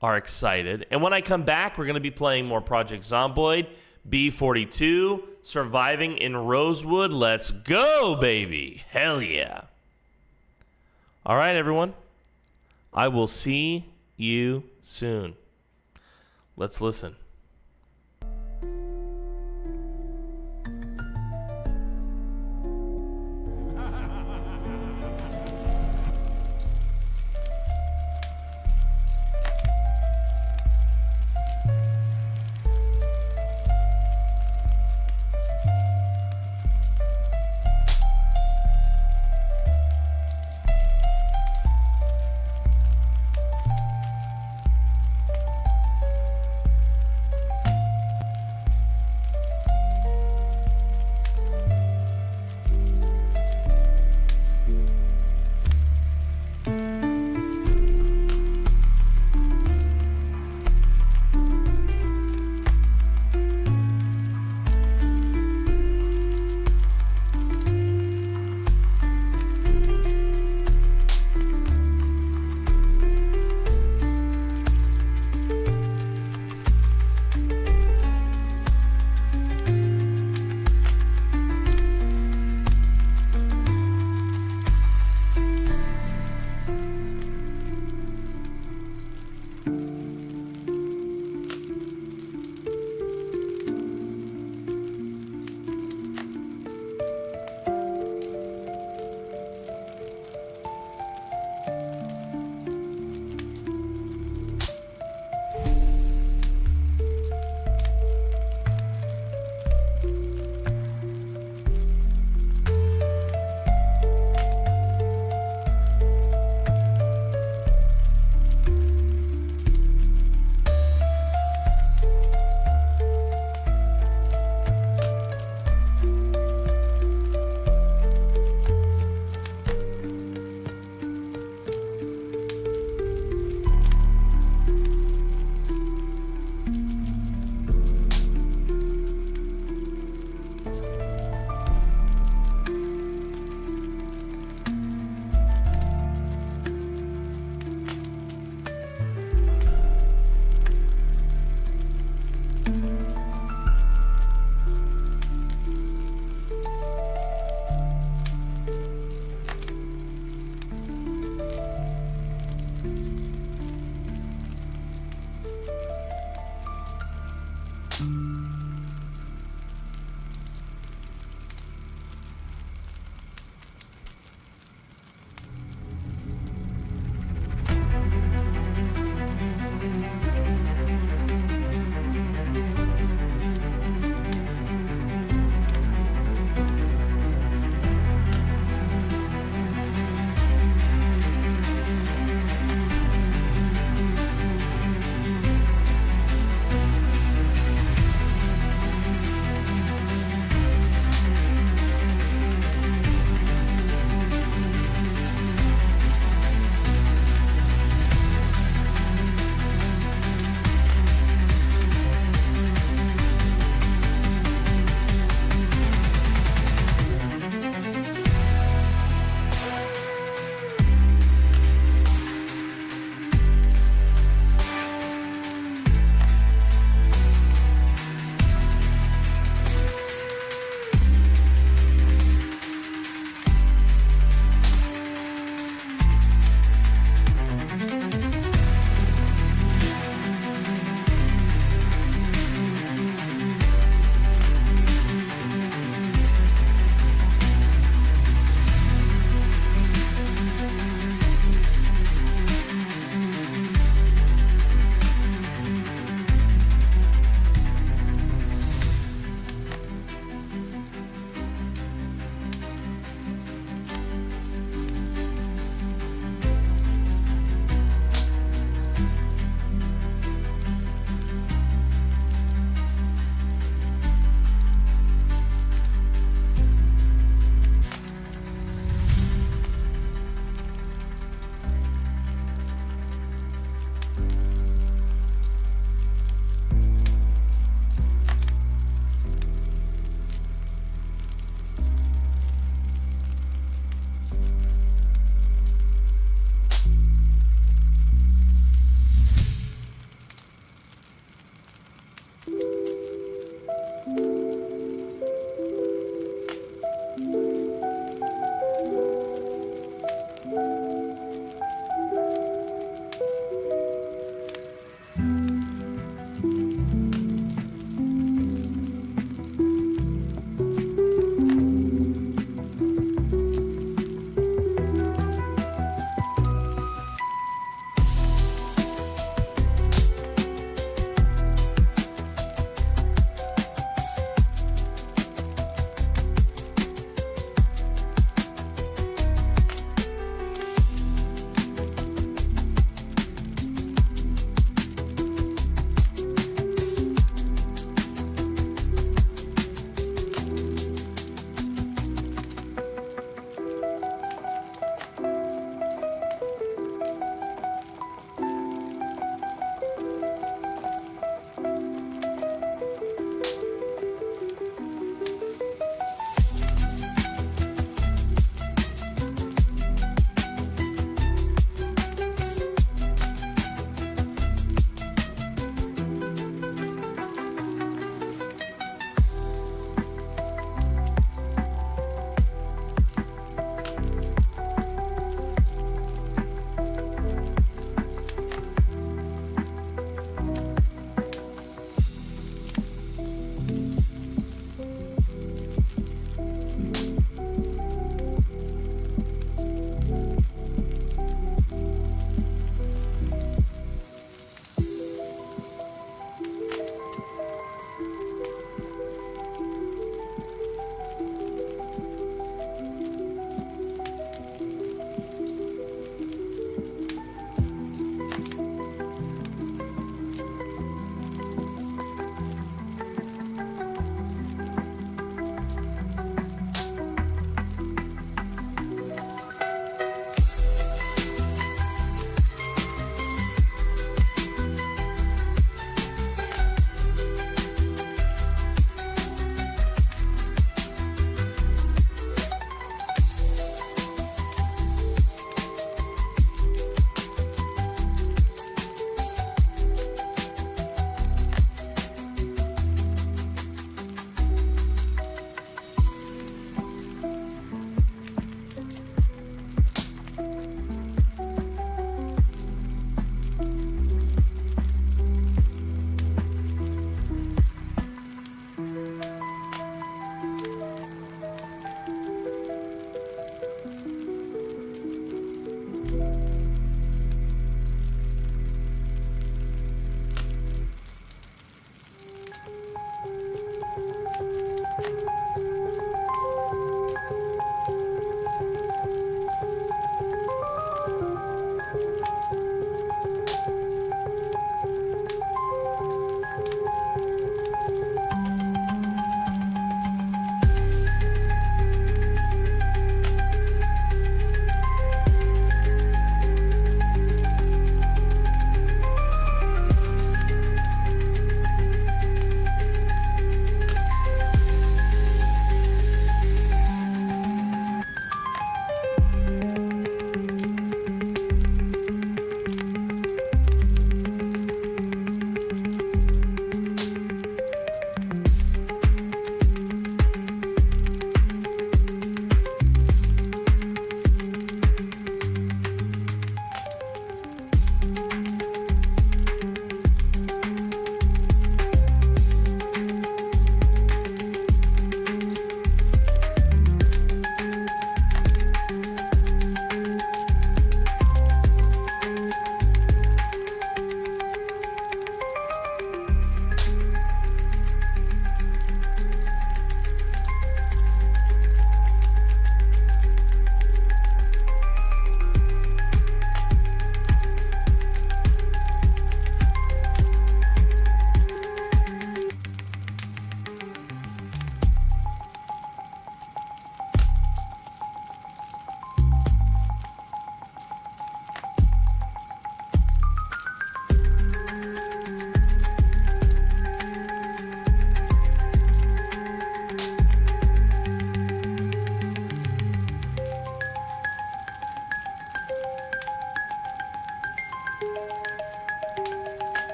are excited. And when I come back, we're going to be playing more Project Zomboid, B42, Surviving in Rosewood. Let's go, baby. Hell yeah. All right, everyone. I will see you soon. Let's listen.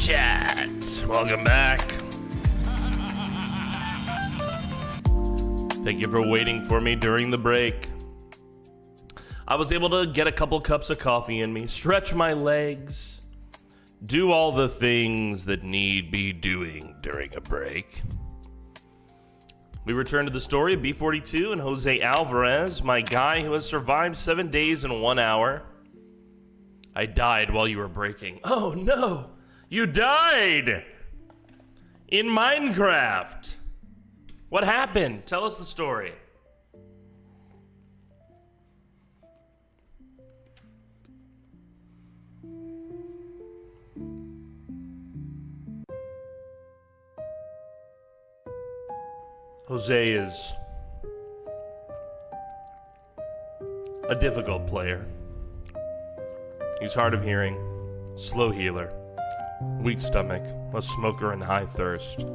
chat. Welcome back. Thank you for waiting for me during the break. I was able to get a couple cups of coffee in me, stretch my legs, do all the things that need be doing during a break. We return to the story of B42 and Jose Alvarez, my guy who has survived 7 days and 1 hour. I died while you were breaking. Oh no, you died in Minecraft. What happened? Tell us the story. Jose is a difficult player. He's hard of hearing, slow healer, weak stomach, a smoker, and high thirst.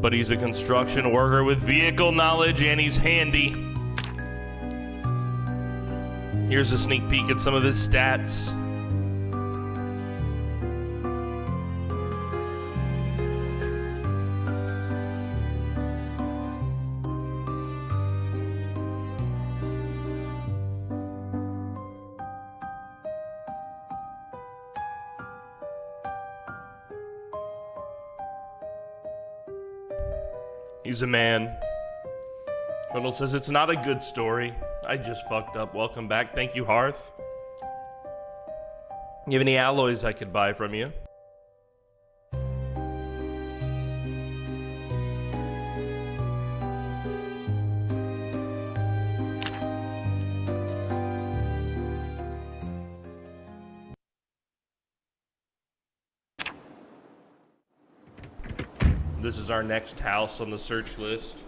But he's a construction worker with vehicle knowledge, and he's handy. Here's a sneak peek at some of his stats. He's a man. Trundle says it's not a good story. I just fucked up. Welcome back. Thank you, Hearth. You have any alloys I could buy from you? This is our next house on the search list.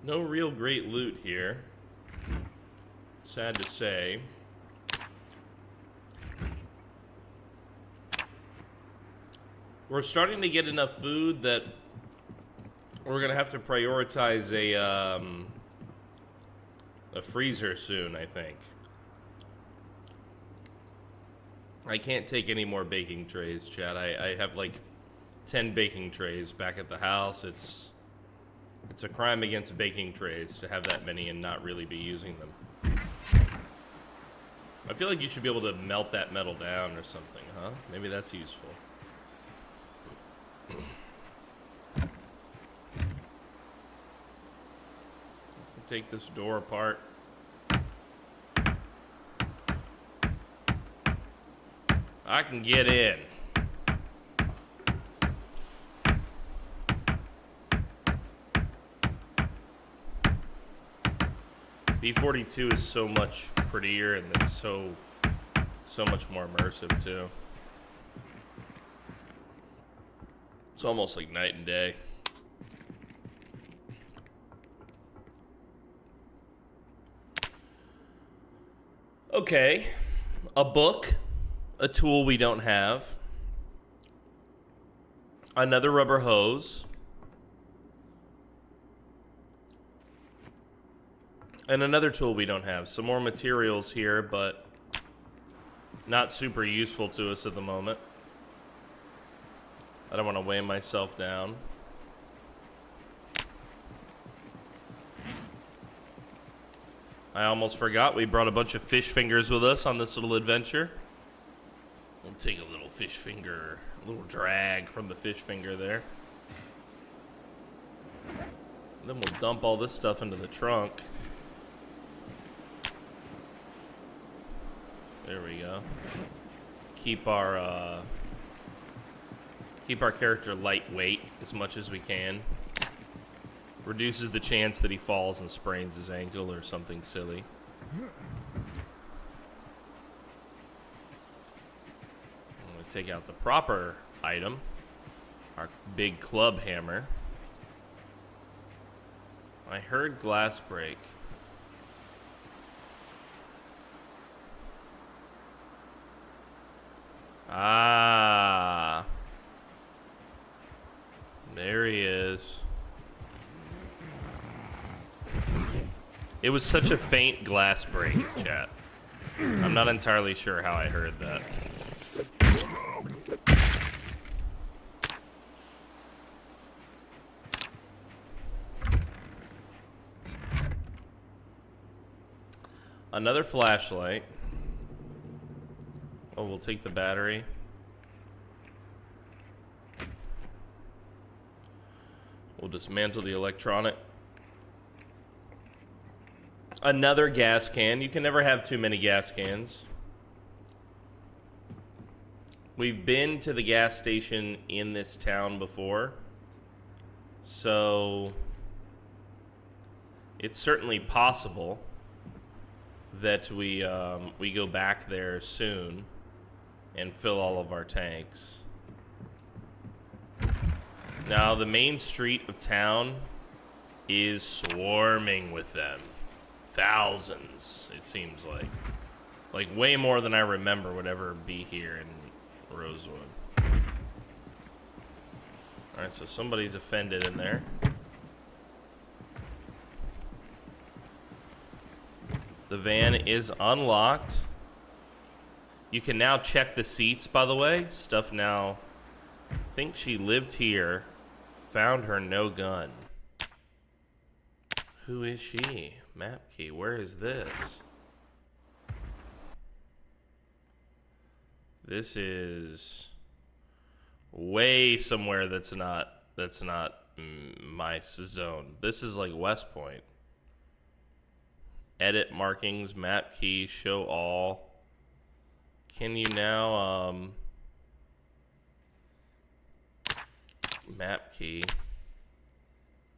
No real great loot here. Sad to say. We're starting to get enough food that we're gonna have to prioritize a freezer soon, I think. I can't take any more baking trays, Chad. I have like 10 baking trays back at the house. It's a crime against baking trays to have that many and not really be using them. I feel like you should be able to melt that metal down or something, huh? Maybe that's useful. Take this door apart. I can get in. B42 is so much prettier and it's so much more immersive too. It's almost like night and day. Okay, a book, a tool we don't have, another rubber hose, and another tool we don't have. Some more materials here, but not super useful to us at the moment. I don't want to weigh myself down. I almost forgot we brought a bunch of fish fingers with us on this little adventure. We'll take a little fish finger, a little drag from the fish finger there. Then we'll dump all this stuff into the trunk. There we go. Keep our character lightweight as much as we can. Reduces the chance that he falls and sprains his ankle or something silly. I'm gonna take out the proper item, our big club hammer. I heard glass break. Ah. There he is. It was such a faint glass break, chat. I'm not entirely sure how I heard that. Another flashlight. Oh, we'll take the battery. We'll dismantle the electronic. Another gas can. You can never have too many gas cans. We've been to the gas station in this town before, so it's certainly possible that we go back there soon and fill all of our tanks. Now, the main street of town is swarming with them. Thousands, it seems like. Like, way more than I remember would ever be here in Rosewood. Alright, so somebody's offended in there. The van is unlocked. You can now check the seats, by the way. Stuff now. I think she lived here. Found her no gun. Who is she? Map key. Where is this? This is way somewhere that's not my zone. This is like West Point. Edit markings, map key, show all. Can you now map key?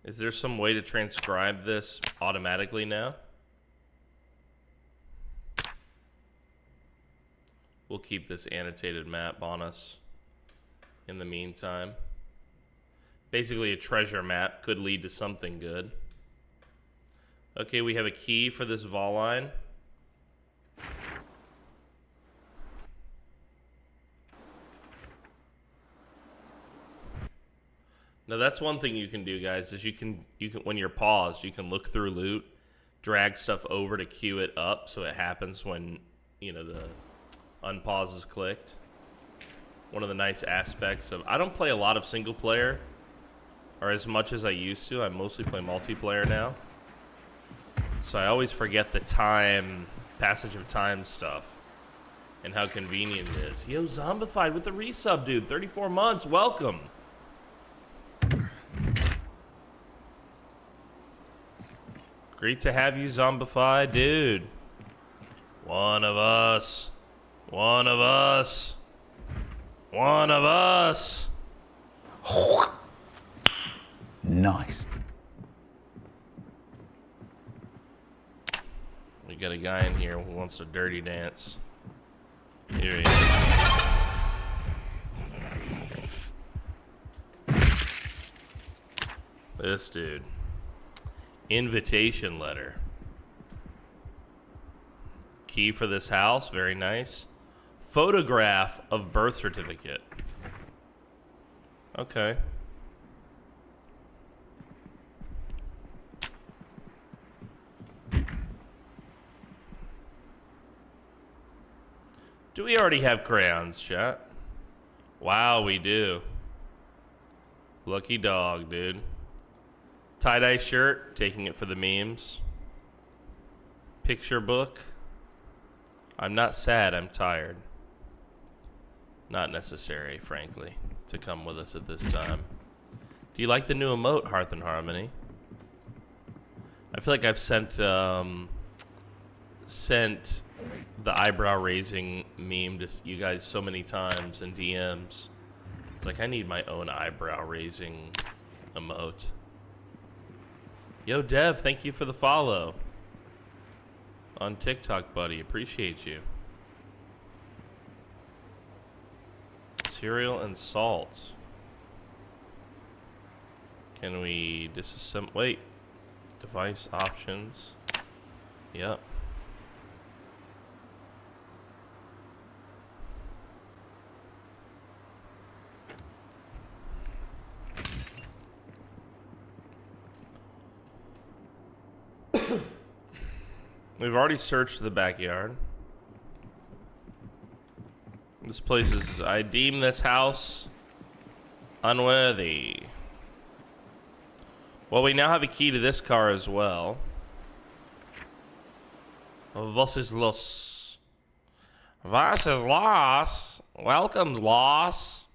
Is there some way to transcribe this automatically now? We'll keep this annotated map on us in the meantime. Basically, a treasure map could lead to something good. Okay, we have a key for this vol line. Now that's one thing you can do, guys, is you can when you're paused, you can look through loot, drag stuff over to queue it up so it happens when, you know, the unpause is clicked. One of the nice aspects of, I don't play a lot of single player, or as much as I used to. I mostly play multiplayer now. So I always forget the time, passage of time stuff, and how convenient it is. Yo, Zombified with the resub, dude. 34 months, welcome. Great to have you, Zombified, dude. One of us. One of us. One of us. Nice. We got a guy in here who wants to dirty dance. Here he is. This dude. Invitation letter. Key for this house, very nice. Photograph of birth certificate. Okay. Do we already have crayons, chat? Wow, we do. Lucky dog, dude. Tie-dye shirt, taking it for the memes. Picture book. I'm not sad, I'm tired. Not necessary, frankly, to come with us at this time. Do you like the new emote, Hearth and Harmony? I feel like I've sent the eyebrow raising meme to you guys so many times in DMs. It's like I need my own eyebrow raising emote. Yo, Dev, thank you for the follow on TikTok, buddy. Appreciate you. Cereal and salt. Can we disassemble? Wait. Device options. Yep. We've already searched the backyard. This place is... I deem this house unworthy. Well, we now have a key to this car as well. Was is los? Was is los? Welcome's los.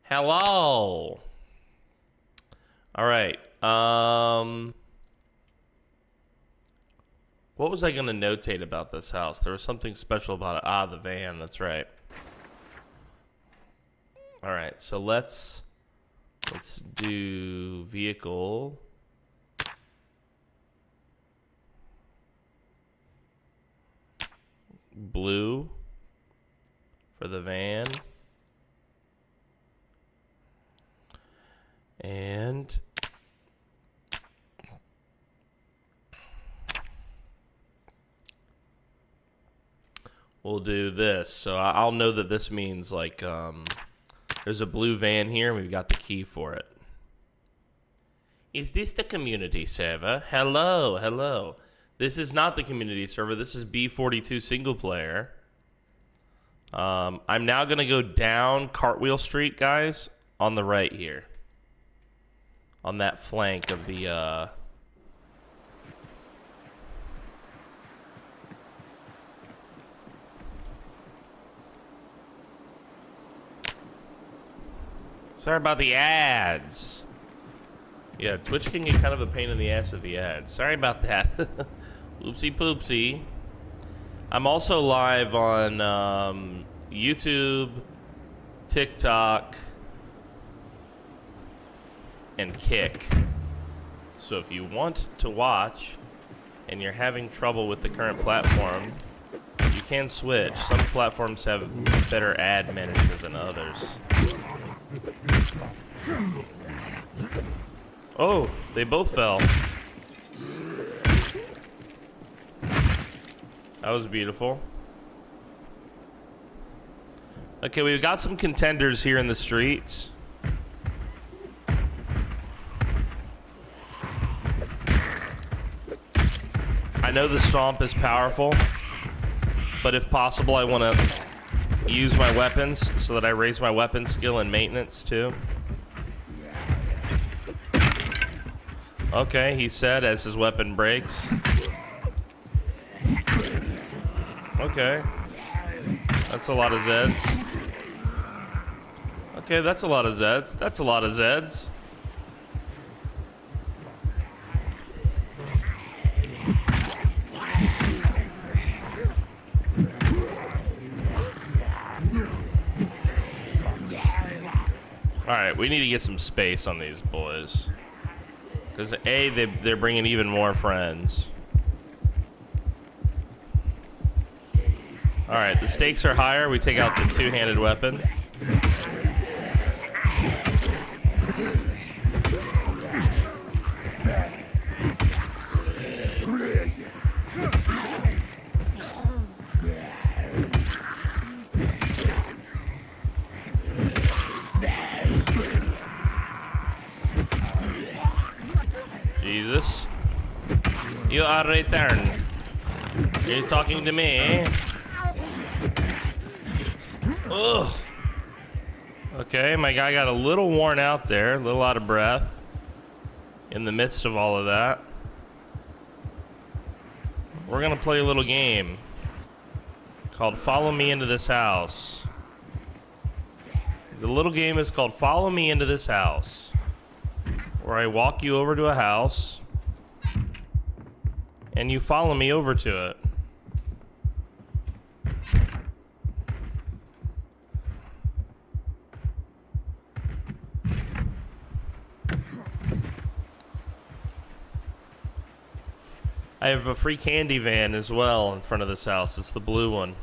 Hello. All right. What was I going to notate about this house? There was something special about it. Ah, the van. That's right. All right. So let's do vehicle. Blue for the van. And we'll do this. So I'll know that this means like there's a blue van here and we've got the key for it. Is this the community server? Hello, hello. This is not the community server. This is B42 single player. I'm now going to go down Cartwheel Street, guys, on the right here. On that flank of the... Sorry about the ads. Yeah, Twitch can get kind of a pain in the ass with the ads. Sorry about that. Oopsie poopsie. I'm also live on YouTube, TikTok, and Kick. So if you want to watch and you're having trouble with the current platform, you can switch. Some platforms have better ad management than others. Oh, they both fell. That was beautiful. Okay, we've got some contenders here in the streets. I know the stomp is powerful, but if possible, I want to use my weapons so that I raise my weapon skill and maintenance too. Okay, he said as his weapon breaks. Okay. That's a lot of Zeds. Okay, that's a lot of Zeds. That's a lot of Zeds. Alright, we need to get some space on these boys. Because A, they're bringing even more friends. Alright, the stakes are higher. We take out the two-handed weapon. Jesus. You are returned. Are you talking to me? Ugh. Okay, my guy got a little worn out there, a little out of breath in the midst of all of that. we're gonna play a little game called Follow Me Into This House. The little game is called Follow Me Into This House, where I walk you over to a house and you follow me over to it. I have a free candy van as well in front of this house. It's the blue one.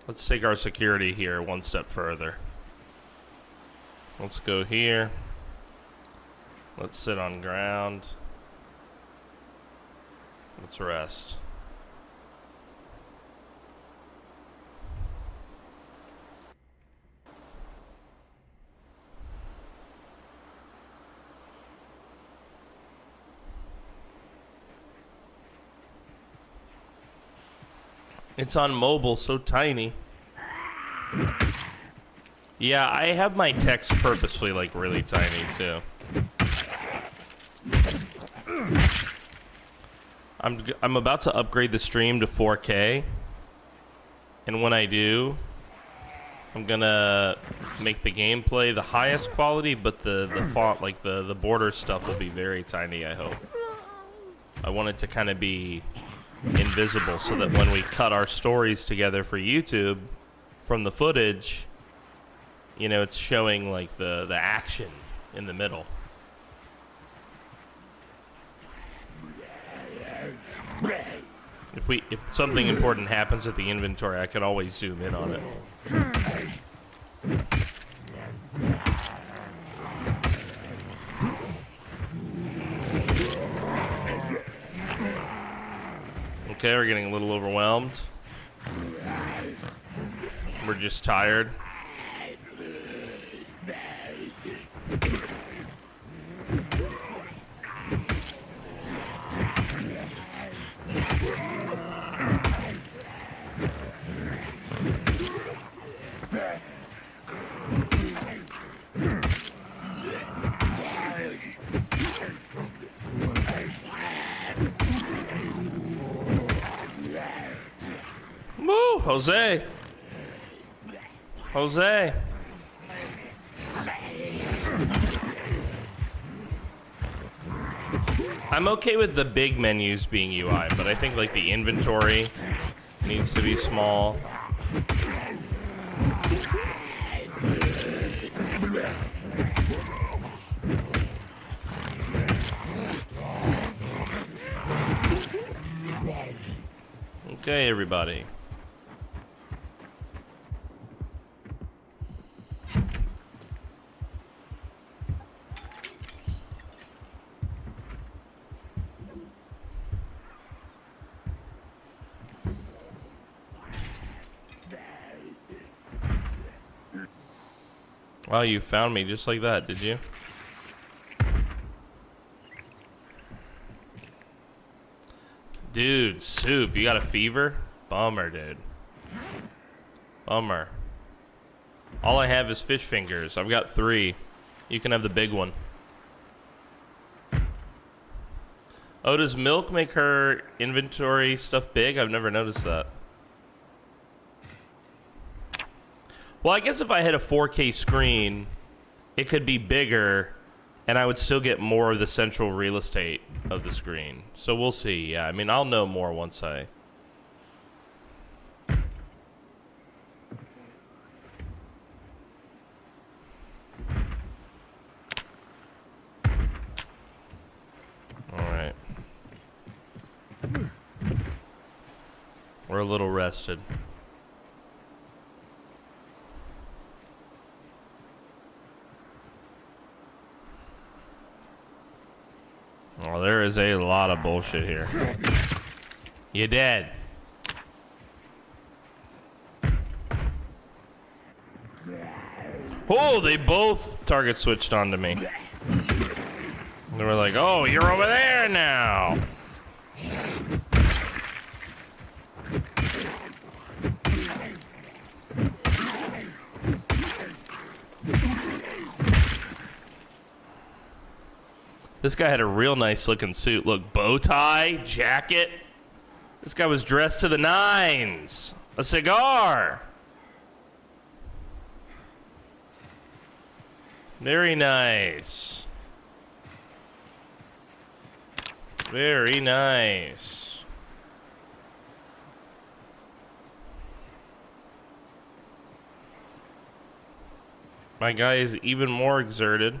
Let's take our security here one step further. Let's go here. Let's sit on ground. Let's rest. It's on mobile, so tiny. Yeah, I have my text purposefully like really tiny too. I'm about to upgrade the stream to 4K, and when I do, I'm gonna make the gameplay the highest quality, but the font, like the border stuff, will be very tiny, I hope. I want it to kind of be invisible so that when we cut our stories together for YouTube from the footage, you know, it's showing like the action in the middle. If something important happens at the inventory, I could always zoom in on it. Okay, we're getting a little overwhelmed. We're just tired. Woo, Jose. Jose. I'm okay with the big menus being UI, but I think like the inventory needs to be small. Okay, everybody. Wow, you found me just like that, did you? Dude, Soup, you got a fever? Bummer, dude. Bummer. All I have is fish fingers. I've got 3. You can have the big one. Oh, does Milk make her inventory stuff big? I've never noticed that. Well, I guess if I had a 4K screen, it could be bigger, and I would still get more of the central real estate of the screen. So we'll see. Yeah, I mean, I'll know more once I... Alright. We're a little rested. Oh, there is a lot of bullshit here. You dead. Oh, they both target switched onto me. They were like, oh, you're over there now. This guy had a real nice looking suit. Look, bow tie, jacket. This guy was dressed to the nines. A cigar. Very nice. Very nice. My guy is even more exerted.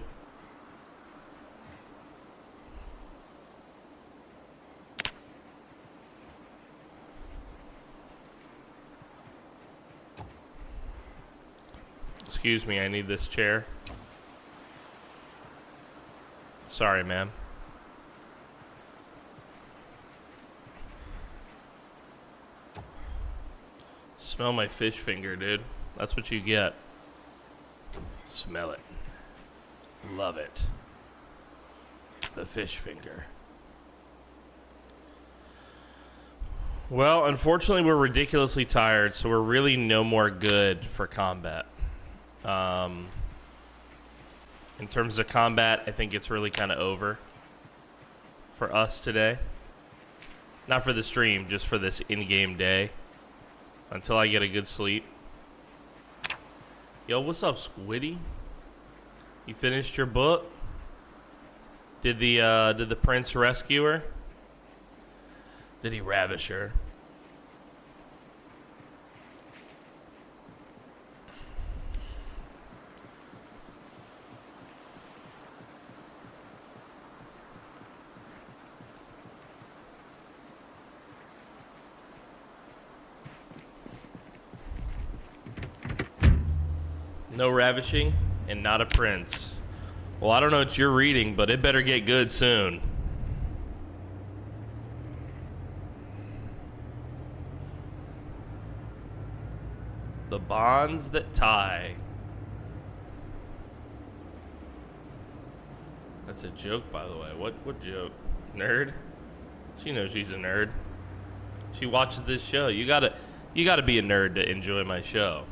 Excuse me, I need this chair. Sorry, ma'am. Smell my fish finger, dude. That's what you get. Smell it. Love it. The fish finger. Well, unfortunately, we're ridiculously tired, so we're really no more good for combat. In terms of combat, I think it's really kind of over for us today. Not for the stream, just for this in-game day. Until I get a good sleep. Yo, what's up, Squiddy? You finished your book? Did the prince rescue her? Did he ravish her? No ravishing and not a prince. Well, I don't know what you're reading, but it better get good soon. The bonds that tie. That's a joke, by the way. What joke? Nerd? She knows she's a nerd. She watches this show. You gotta be a nerd to enjoy my show.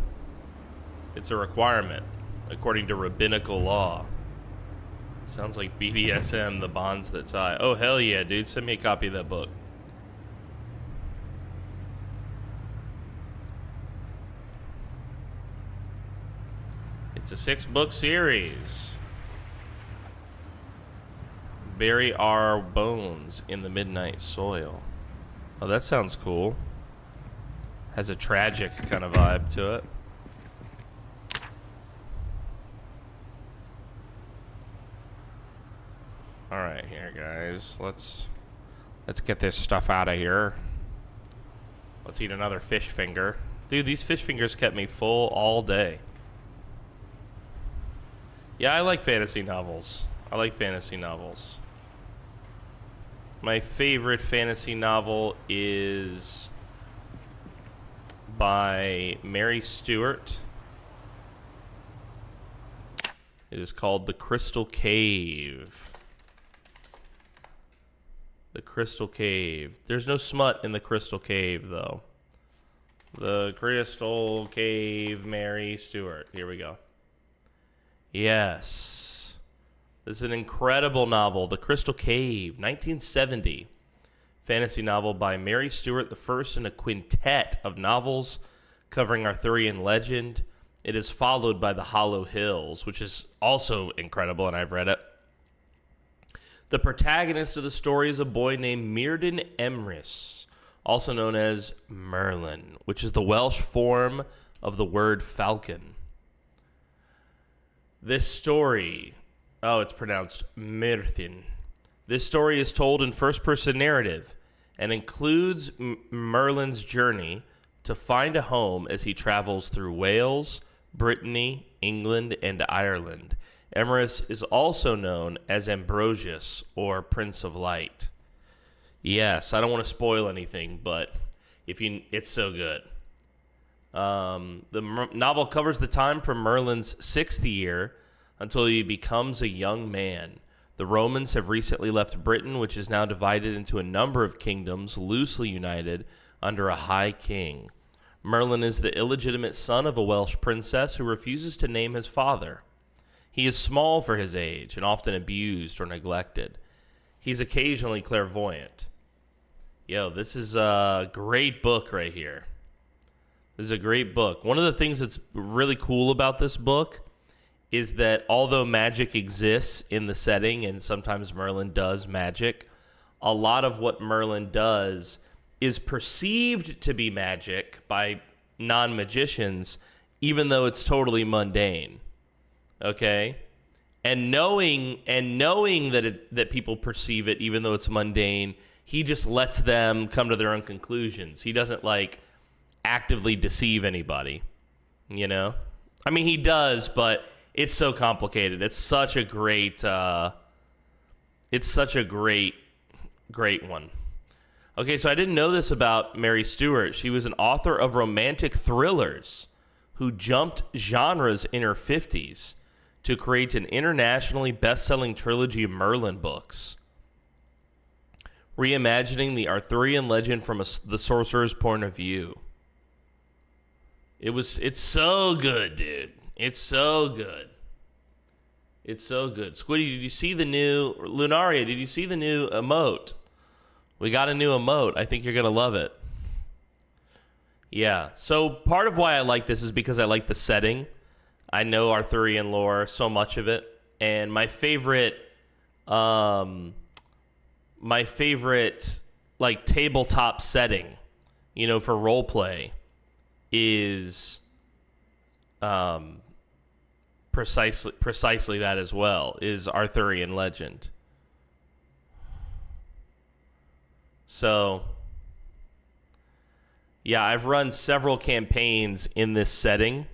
It's a requirement, according to rabbinical law. Sounds like BDSM, the bonds that tie. Oh, hell yeah, dude. Send me a copy of that book. It's a 6-book series. Bury our bones in the midnight soil. Oh, that sounds cool. Has a tragic kind of vibe to it. Alright, here, guys. Let's get this stuff out of here. Let's eat another fish finger. Dude, these fish fingers kept me full all day. Yeah, I like fantasy novels. I like fantasy novels. My favorite fantasy novel is by Mary Stewart. It is called The Crystal Cave. The Crystal Cave. There's no smut in The Crystal Cave, though. The Crystal Cave, Mary Stewart. Here we go. Yes. This is an incredible novel. The Crystal Cave, 1970. Fantasy novel by Mary Stewart, the first in a quintet of novels covering Arthurian legend. It is followed by The Hollow Hills, which is also incredible, and I've read it. The protagonist of the story is a boy named Myrddin Emrys, also known as Merlin, which is the Welsh form of the word falcon. This story, it's pronounced Myrddin. This story is told in first-person narrative and includes Merlin's journey to find a home as he travels through Wales, Brittany, England, and Ireland. Emrys is also known as Ambrosius, or Prince of Light. Yes, I don't want to spoil anything, but it's so good. The novel covers the time from Merlin's 6th year until he becomes a young man. The Romans have recently left Britain, which is now divided into a number of kingdoms, loosely united under a high king. Merlin is the illegitimate son of a Welsh princess who refuses to name his father. He is small for his age and often abused or neglected. He's occasionally clairvoyant. Yo, this is a great book right here. This is a great book. One of the things that's really cool about this book is that although magic exists in the setting, and sometimes Merlin does magic, a lot of what Merlin does is perceived to be magic by non-magicians, even though it's totally mundane. Okay? And knowing that people perceive it, even though it's mundane, he just lets them come to their own conclusions. He doesn't, like, actively deceive anybody, you know? I mean, he does, but it's so complicated. It's such a great, great one. Okay, so I didn't know this about Mary Stewart. She was an author of romantic thrillers who jumped genres in her 50s to create an internationally best-selling trilogy of Merlin books, reimagining the Arthurian legend from the sorcerer's point of view. It's so good, dude. It's so good. It's so good. Squiddy, did you see the new... Lunaria, did you see the new emote? We got a new emote. I think you're going to love it. Yeah. So part of why I like this is because I like the setting. I know Arthurian lore, so much of it. And my favorite, like, tabletop setting, you know, for role play is precisely that as well, is Arthurian legend. So, yeah, I've run several campaigns in this setting,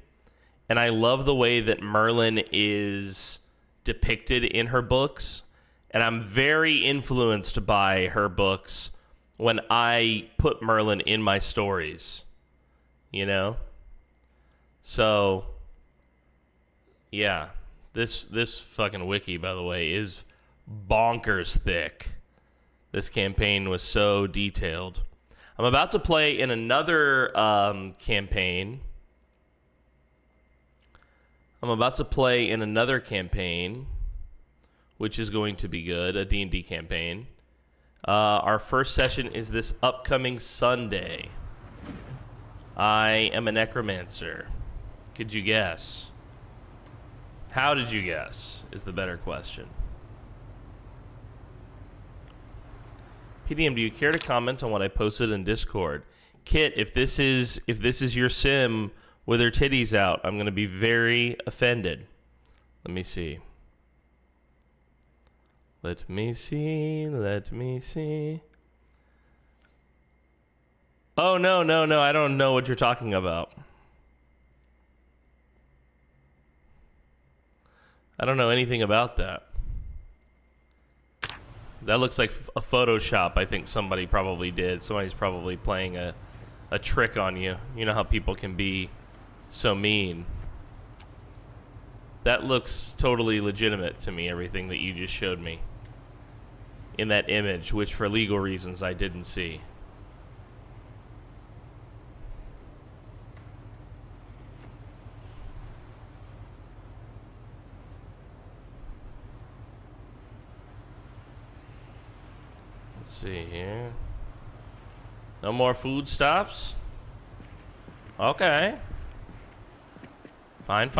and I love the way that Merlin is depicted in her books, and I'm very influenced by her books when I put Merlin in my stories, you know? So, yeah, this fucking wiki, by the way, is bonkers thick. This campaign was so detailed. I'm about to play in another campaign. Which is going to be good, a D&D campaign. Our first session is this upcoming Sunday. I am a necromancer. Could you guess? How did you guess is the better question. PDM, do you care to comment on what I posted in Discord? Kit, if this is your sim with her titties out, I'm going to be very offended. Let me see. Let me see. Oh, no, I don't know what you're talking about. I don't know anything about that. That looks like a Photoshop I think somebody probably did. Somebody's probably playing a trick on you. You know how people can be so mean. That looks totally legitimate to me, everything that you just showed me in that image, which for legal reasons I didn't see. Let's see here. No more foodstuffs? Okay. Fine.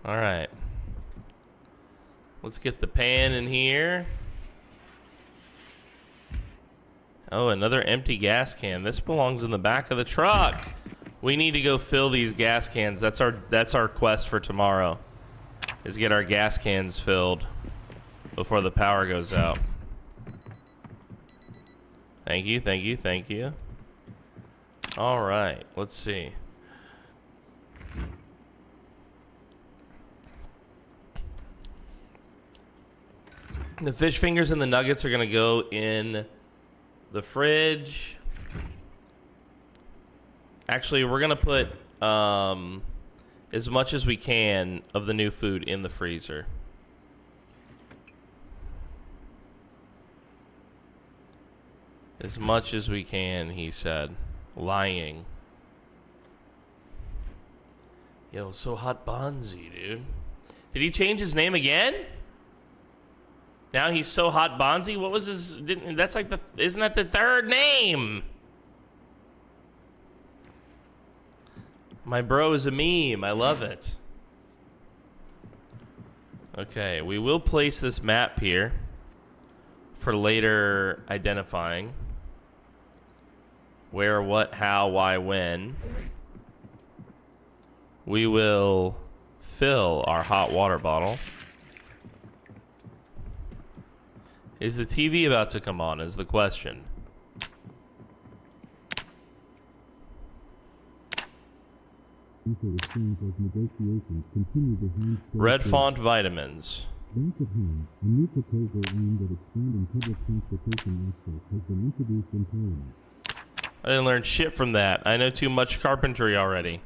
Alright. Let's get the pan in here. Oh, another empty gas can. This belongs in the back of the truck. We need to go fill these gas cans. That's our quest for tomorrow. Is get our gas cans filled before the power goes out. Thank you. All right, let's see. The fish fingers and the nuggets are gonna go in the fridge. Actually, we're gonna put as much as we can of the new food in the freezer. As much as we can, he said. Lying. Yo, so hot Bonzi, dude. Did he change his name again? Now he's so hot Bonzi? What was his... That's like the... Isn't that the third name? My bro is a meme. I love it. Okay, we will place this map here for later identifying. Where, what, how, why, when. We will fill our hot water bottle. Is the TV about to come on is the question. Red font vitamins. Back at home, a new proposal aimed at expanding public transportation access has been introduced in Parliament. I didn't learn shit from that. I know too much carpentry already.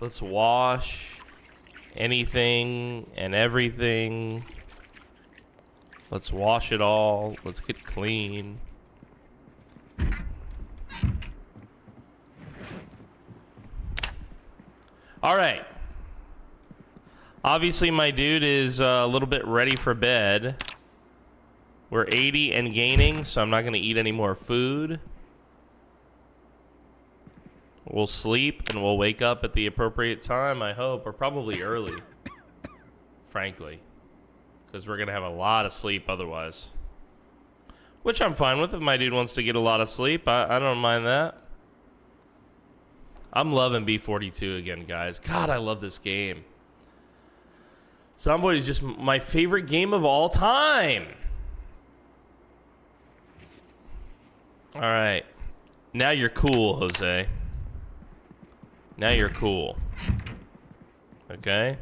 Let's wash anything and everything. Let's wash it all. Let's get clean. All right. Obviously, my dude is a little bit ready for bed. We're 80 and gaining, so I'm not going to eat any more food. We'll sleep and we'll wake up at the appropriate time, I hope, or probably early, frankly, because we're going to have a lot of sleep otherwise. Which I'm fine with if my dude wants to get a lot of sleep. I don't mind that. I'm loving B42 again, guys. God, I love this game. Zomboid is just my favorite game of all time. All right. Now you're cool, Jose. Now you're cool. Okay.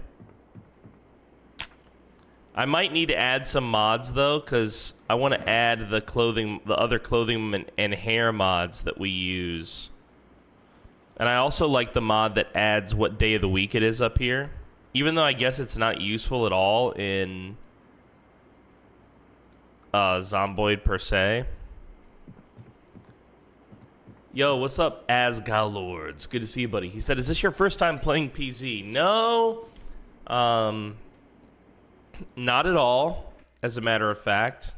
I might need to add some mods though, because I want to add the clothing, the other clothing and hair mods that we use. And I also like the mod that adds what day of the week it is up here. Even though I guess it's not useful at all in Zomboid per se. Yo, what's up, Asgalords? Good to see you, buddy. He said, is this your first time playing PZ? No. Not at all, as a matter of fact.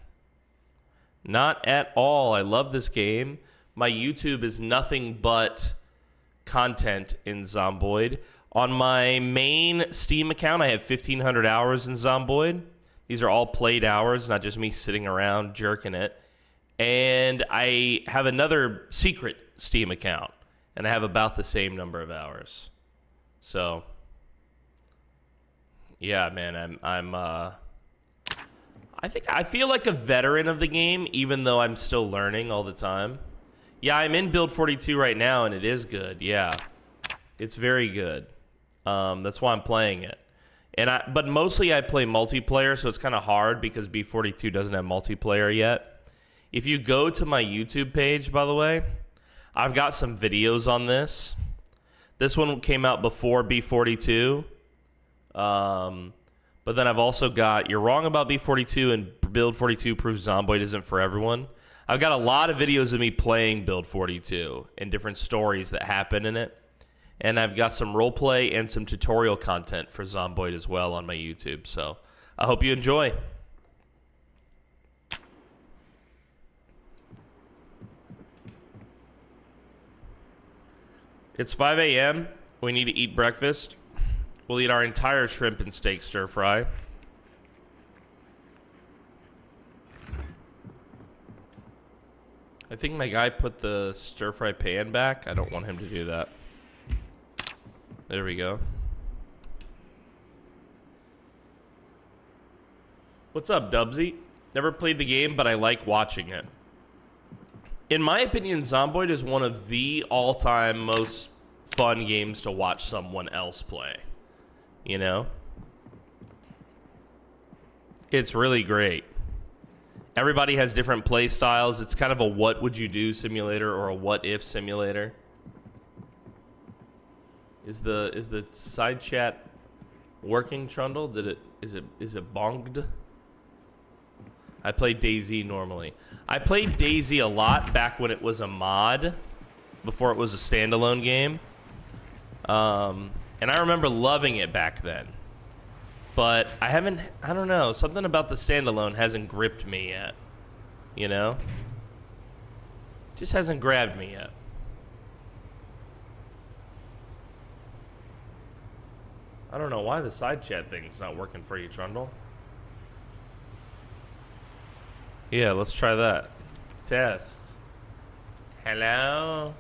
Not at all. I love this game. My YouTube is nothing but content in Zomboid. On my main Steam account, I have 1,500 hours in Zomboid. These are all played hours, not just me sitting around jerking it. And I have another secret Steam account, and I have about the same number of hours. So, yeah, man, I feel like a veteran of the game, even though I'm still learning all the time. Yeah, I'm in build 42 right now, and it is good. Yeah, it's very good. That's why I'm playing it. But mostly I play multiplayer, so it's kind of hard because B42 doesn't have multiplayer yet. If you go to my YouTube page, by the way, I've got some videos on this. This one came out before B42. But then I've also got You're Wrong About B42 and Build 42 Proves Zomboid Isn't For Everyone. I've got a lot of videos of me playing Build 42 and different stories that happen in it. And I've got some roleplay and some tutorial content for Zomboid as well on my YouTube. So I hope you enjoy. It's 5 a.m. We need to eat breakfast. We'll eat our entire shrimp and steak stir fry. I think my guy put the stir fry pan back. I don't want him to do that. There we go. What's up, Dubsy? Never played the game, but I like watching it. In my opinion, Zomboid is one of the all-time most fun games to watch someone else play. You know? It's really great. Everybody has different play styles. It's kind of a what would you do simulator or a what if simulator. Is the side chat working, Trundle? Is it bonged? I play DayZ normally. I played DayZ a lot back when it was a mod, before it was a standalone game. And I remember loving it back then. But I don't know, something about the standalone hasn't gripped me yet. You know? Just hasn't grabbed me yet. I don't know why the side chat thing's not working for you, Trundle. Yeah, let's try that. Test. Hello?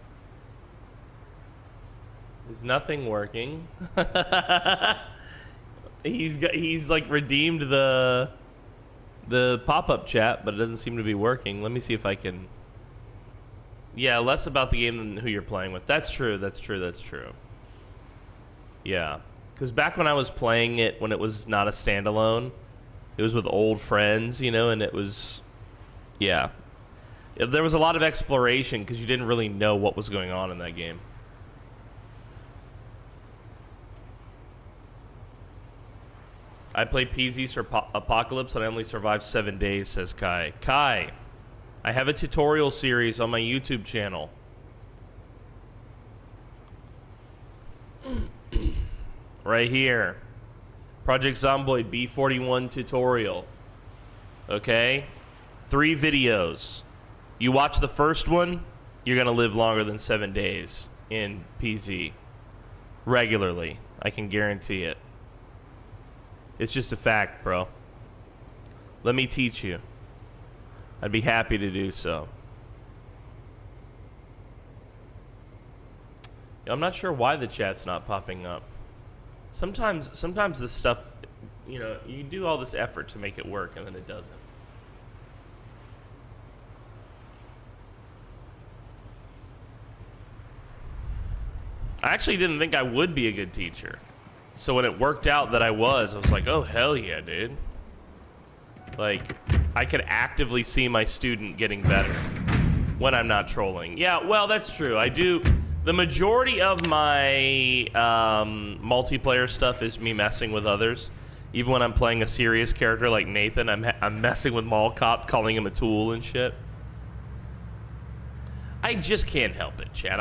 Is nothing working? He's like redeemed the pop-up chat, but it doesn't seem to be working. Let me see if I can. Yeah, less about the game than who you're playing with. That's true. That's true. That's true. Yeah, because back when I was playing it, when it was not a standalone, it was with old friends, you know, and it was, yeah, there was a lot of exploration because you didn't really know what was going on in that game. I played PZ Apocalypse and I only survived 7 days, says Kai. Kai, I have a tutorial series on my YouTube channel. Right here. Project Zomboid B41 tutorial. Okay? 3 videos. You watch the first one, you're gonna live longer than 7 days in PZ. Regularly. I can guarantee it. It's just a fact, bro. Let me teach you. I'd be happy to do so. I'm not sure why the chat's not popping up. Sometimes this stuff, you know, you do all this effort to make it work and then it doesn't. I actually didn't think I would be a good teacher. So when it worked out that I was like, oh, hell yeah, dude. Like, I could actively see my student getting better when I'm not trolling. Yeah, well, that's true. I do. The majority of my multiplayer stuff is me messing with others. Even when I'm playing a serious character like Nathan, I'm messing with Mall Cop, calling him a tool and shit. I just can't help it, Chad.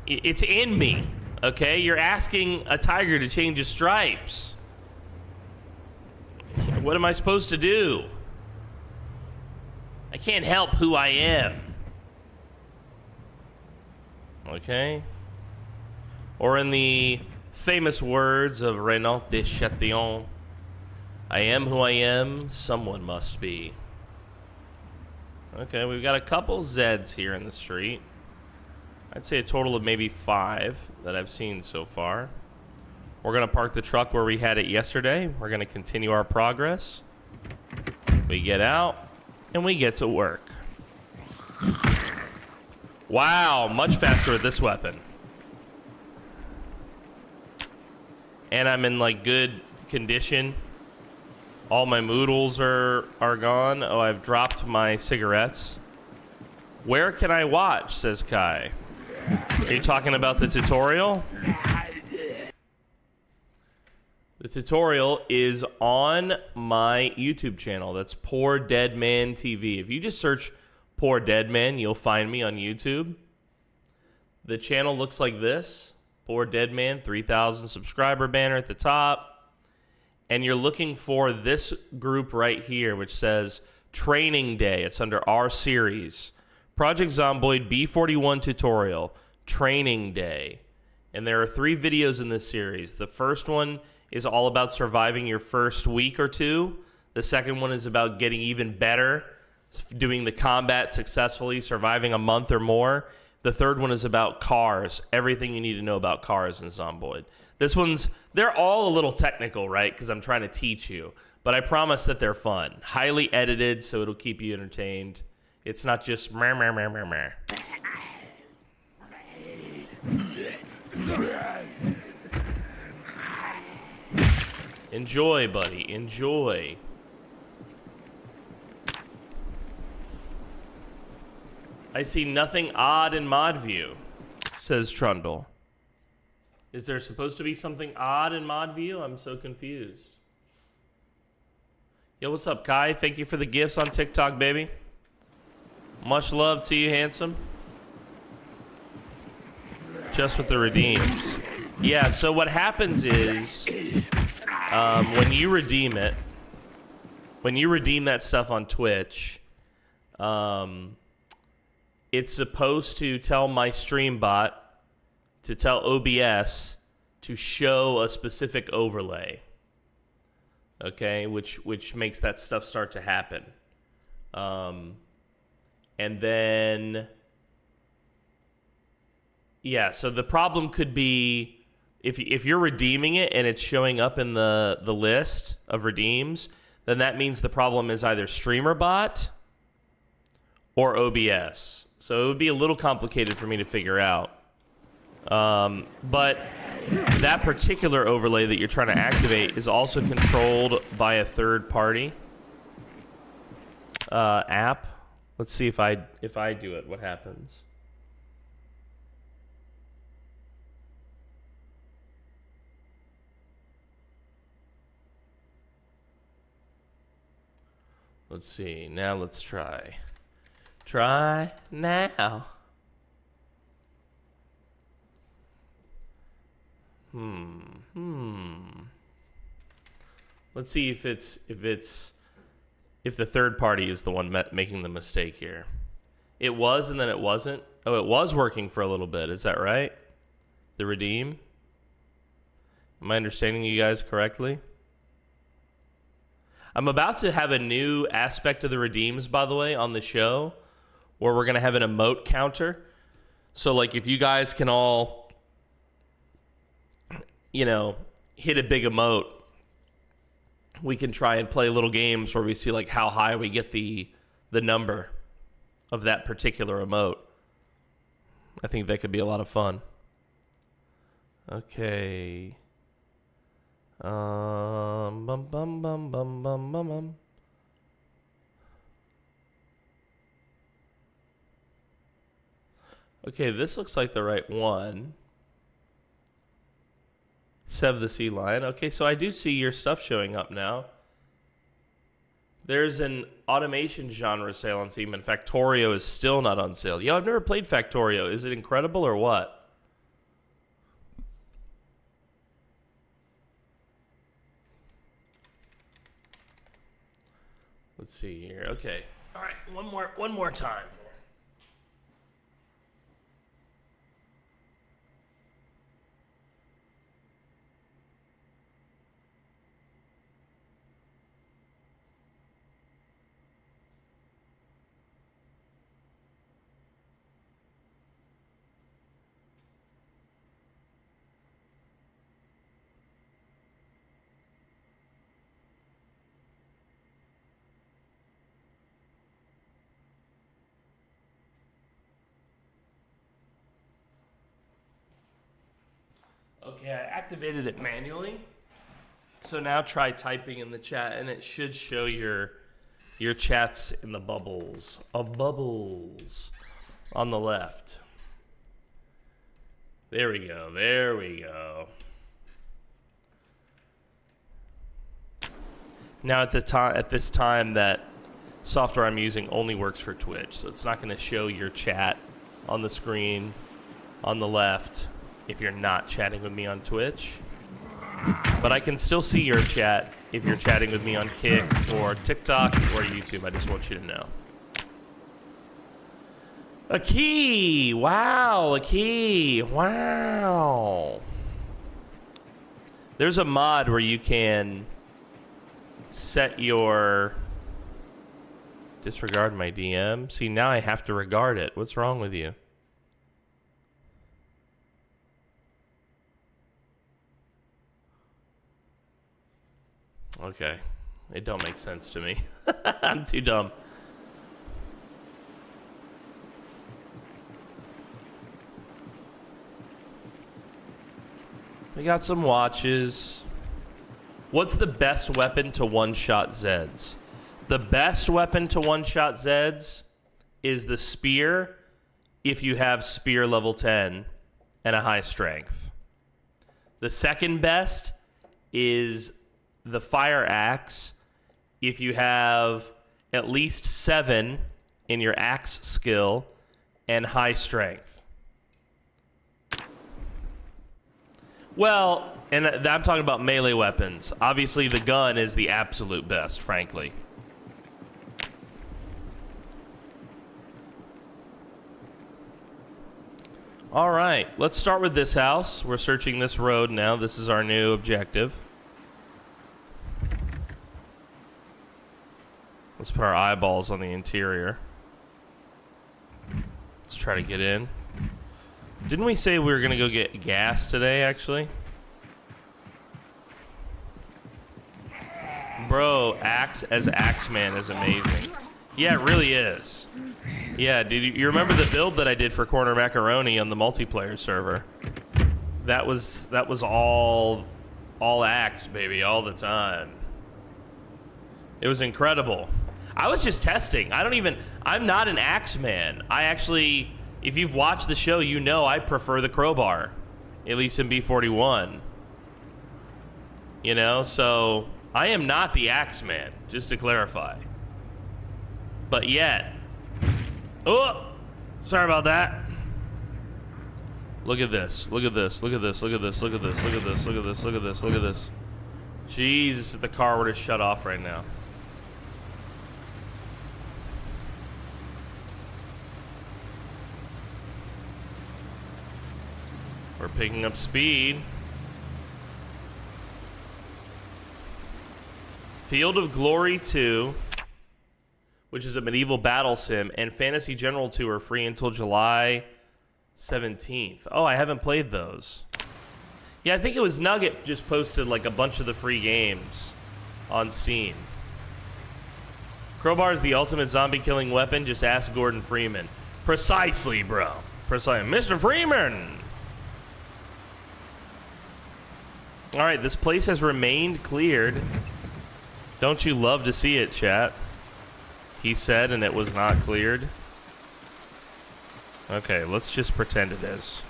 It's in me. Okay, you're asking a tiger to change his stripes. What am I supposed to do? I can't help who I am. Okay? Or in the famous words of Renaud de Chatillon, I am who I am, someone must be. Okay, we've got a couple Zeds here in the street. I'd say a total of maybe 5 that I've seen so far. We're gonna park the truck where we had it yesterday. We're gonna continue our progress. We get out and we get to work. Wow, much faster with this weapon. And I'm in like good condition. All my moodles are gone. Oh, I've dropped my cigarettes. Where can I watch, says Kai. Are you talking about the tutorial? The tutorial is on my YouTube channel. That's PoorDeadMan TV. If you just search PoorDeadMan, you'll find me on YouTube. The channel looks like this. PoorDeadMan, 3,000 subscriber banner at the top. And you're looking for this group right here, which says Training Day. It's under our series. Project Zomboid B41 tutorial, Training Day. And there are 3 videos in this series. The first one is all about surviving your first week or 2. The second one is about getting even better, doing the combat successfully, surviving a month or more. The third one is about cars, everything you need to know about cars in Zomboid. They're all a little technical, right? Because I'm trying to teach you. But I promise that they're fun. Highly edited, so it'll keep you entertained. It's not just meh, meh, meh, meh, meh. Enjoy, buddy. Enjoy. I see nothing odd in mod view, says Trundle. Is there supposed to be something odd in mod view? I'm so confused. Yo, what's up, Kai? Thank you for the gifts on TikTok, baby. Much love to you, handsome. Just with the redeems. Yeah, so what happens is, when you redeem it, when you redeem that stuff on Twitch, it's supposed to tell my stream bot to tell OBS to show a specific overlay. Okay, which makes that stuff start to happen. And then, yeah, so the problem could be if you're redeeming it and it's showing up in the list of redeems, then that means the problem is either streamer bot or OBS. So it would be a little complicated for me to figure out. But that particular overlay that you're trying to activate is also controlled by a third-party app. Let's see if I do it, what happens. Let's see. Now let's try. Try now. Let's see if the third party is the one making the mistake here. It was and then it wasn't. Oh, it was working for a little bit. Is that right? The redeem? Am I understanding you guys correctly? I'm about to have a new aspect of the redeems, by the way, on the show, where we're going to have an emote counter. So, like, if you guys can all, you know, hit a big emote, we can try and play little games where we see, like, how high we get the number of that particular emote. I think that could be a lot of fun. Okay. Bum bum bum bum bum bum bum. Okay, this looks like the right one. Sev the Sea Lion. Okay, so I do see your stuff showing up now. There's an automation genre sale on Steam, and Factorio is still not on sale. Yo, I've never played Factorio. Is it incredible or what? Let's see here. Okay. All right, one more time. Okay, I activated it manually. So now try typing in the chat, and it should show your chats in the bubbles. Bubbles on the left. There we go. There we go. Now at this time, that software I'm using only works for Twitch, so it's not going to show your chat on the screen on the left if you're not chatting with me on Twitch. But I can still see your chat if you're chatting with me on Kick or TikTok or YouTube. I just want you to know. A key! Wow, a key! Wow! There's a mod where you can set your... Disregard my DM. See, now I have to regard it. What's wrong with you? Okay. It don't make sense to me. I'm too dumb. We got some watches. What's the best weapon to one-shot Zeds? The best weapon to one-shot Zeds is the spear if you have spear level 10 and a high strength. The second best is the fire axe if you have at least 7 in your axe skill and high strength. Well, and I'm talking about melee weapons. Obviously, the gun is the absolute best, frankly. All right, let's start with this house. We're searching this road now. This is our new objective. Let's put our eyeballs on the interior. Let's try to get in. Didn't we say we were gonna go get gas today, actually? Bro, Axeman is amazing. Yeah, it really is. Yeah, dude, you remember the build that I did for Corner Macaroni on the multiplayer server? That was all Axe, baby, all the time. It was incredible. I was just testing. I'm not an Axeman. I actually, if you've watched the show, you know I prefer the crowbar, at least in B41. You know, so I am not the Axeman, just to clarify. But yet, oh, sorry about that. Look at this. Look at this. Look at this. Look at this. Look at this. Look at this. Look at this. Look at this. Look at this. Jesus, if the car were to shut off right now. We're picking up speed. Field of Glory 2, which is a medieval battle sim, and Fantasy General 2 are free until July 17th. Oh, I haven't played those. Yeah, I think it was Nugget just posted like a bunch of the free games on Steam. Crowbar is the ultimate zombie killing weapon. Just ask Gordon Freeman. Precisely, bro. Precisely. Mr. Freeman! Alright, this place has remained cleared. Don't you love to see it, chat? He said, and it was not cleared. Okay, let's just pretend it is.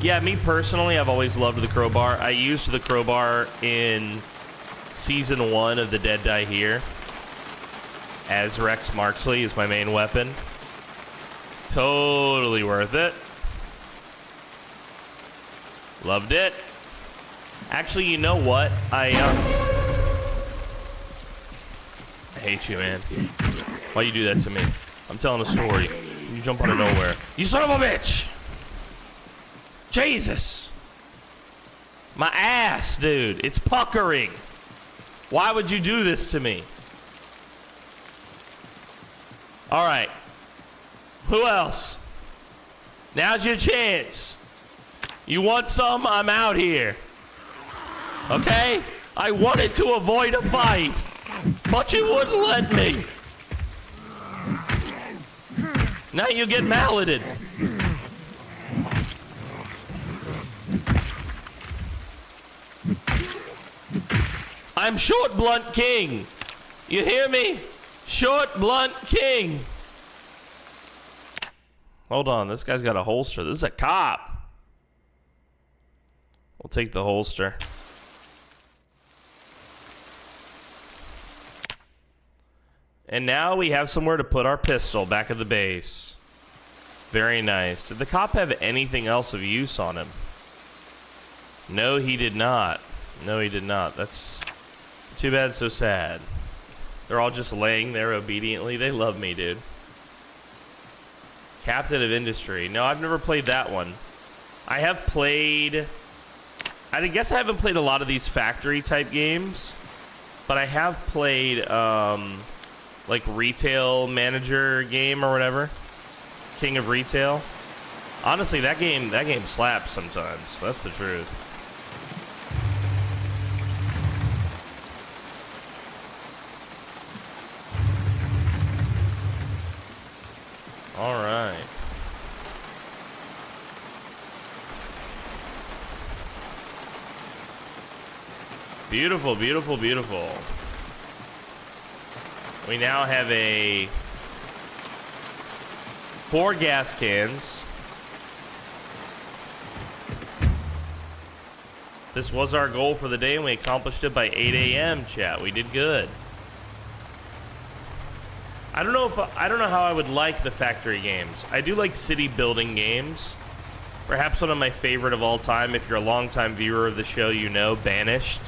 Yeah, me personally, I've always loved the crowbar. I used the crowbar in Season 1 of The Dead Die Here. As Rex Marksley is my main weapon. Totally worth it. Loved it. Actually, you know what? I hate you, man. Why you do that to me? I'm telling a story. You jump out of nowhere. You son of a bitch! Jesus! My ass, dude. It's puckering. Why would you do this to me? Alright. Who else? Now's your chance. You want some? I'm out here. Okay? I wanted to avoid a fight, but you wouldn't let me. Now you get malleted. I'm Short Blunt King. You hear me? Short Blunt King. Hold on, this guy's got a holster. This is a cop. We'll take the holster. And now we have somewhere to put our pistol back at the base. Very nice. Did the cop have anything else of use on him? No, he did not. No, he did not. That's too bad, so sad. They're all just laying there obediently. They love me, dude. Captain of Industry. No, I've never played that one. I have played... I guess I haven't played a lot of these factory type games, but I have played like Retail Manager game or whatever. King of Retail. Honestly, that game slaps sometimes. That's the truth. All right. Beautiful, beautiful, beautiful. We now have 4 gas cans. This was our goal for the day, and we accomplished it by 8 a.m., chat. We did good. I don't know how I would like the factory games. I do like city building games. Perhaps one of my favorite of all time, if you're a longtime viewer of the show, you know, Banished.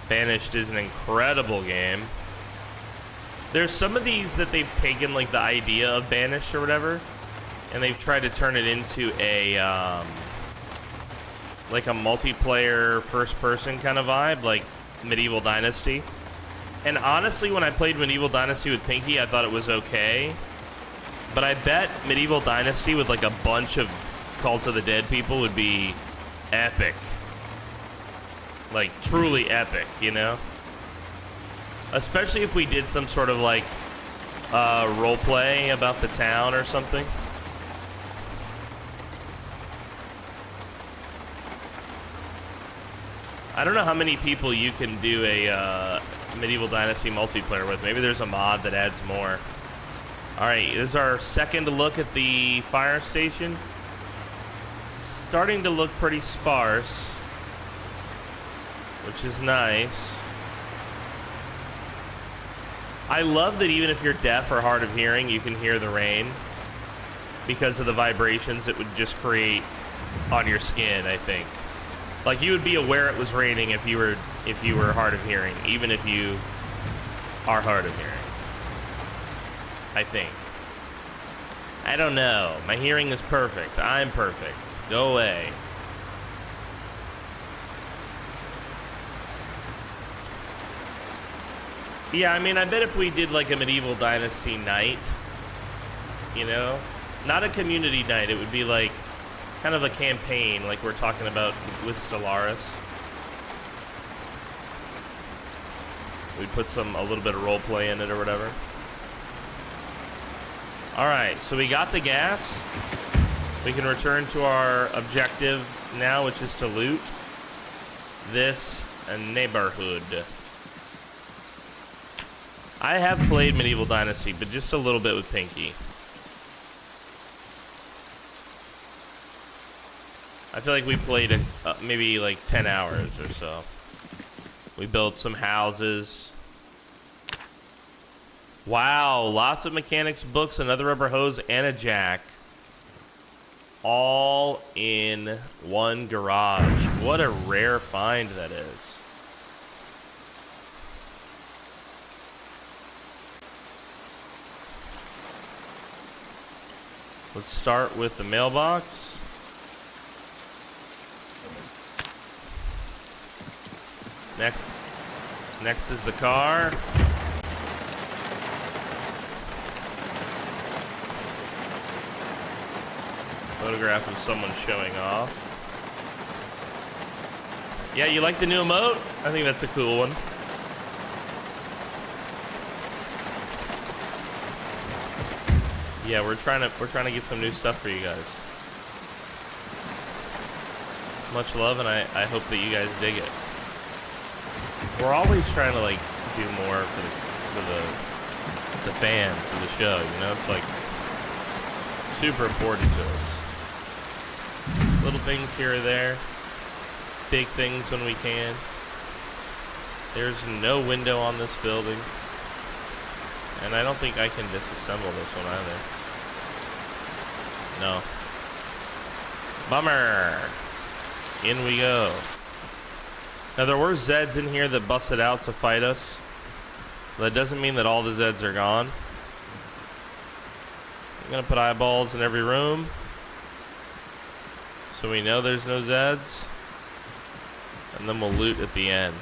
Banished is an incredible game. There's some of these that they've taken, like, the idea of Banished or whatever, and they've tried to turn it into a, like a multiplayer first-person kind of vibe, like Medieval Dynasty. And honestly, when I played Medieval Dynasty with Pinky, I thought it was okay. But I bet Medieval Dynasty with, like, a bunch of Cult of the Dead people would be epic. Like, truly epic, you know? Especially if we did some sort of, like, role play about the town or something. I don't know how many people you can do a Medieval Dynasty multiplayer with. Maybe there's a mod that adds more. Alright, this is our second look at the fire station. It's starting to look pretty sparse, which is nice. I love that even if you're deaf or hard of hearing, you can hear the rain because of the vibrations it would just create on your skin, I think. Like, you would be aware it was raining if you were hard of hearing, even if you are hard of hearing. I think. I don't know. My hearing is perfect. I'm perfect. Go away. Yeah, I mean, I bet if we did like a Medieval Dynasty night, you know, not a community night, it would be like kind of a campaign like we're talking about with Stellaris. We'd put a little bit of role play in it or whatever. Alright, so we got the gas. We can return to our objective now, which is to loot this neighborhood. I have played Medieval Dynasty, but just a little bit with Pinky. I feel like we played maybe like 10 hours or so. We built some houses. Wow, lots of mechanics books, another rubber hose, and a jack. All in one garage. What a rare find that is. Let's start with the mailbox. Next is the car. Photograph of someone showing off. Yeah, you like the new emote? I think that's a cool one. Yeah, we're trying to get some new stuff for you guys. Much love, and I hope that you guys dig it. We're always trying to like do more for the fans of the show. You know, it's like super important to us. Little things here or there, big things when we can. There's no window on this building, and I don't think I can disassemble this one either. No. Bummer. In we go. Now, there were Zeds in here that busted out to fight us. That doesn't mean that all the Zeds are gone. I'm going to put eyeballs in every room, so we know there's no Zeds. And then we'll loot at the end.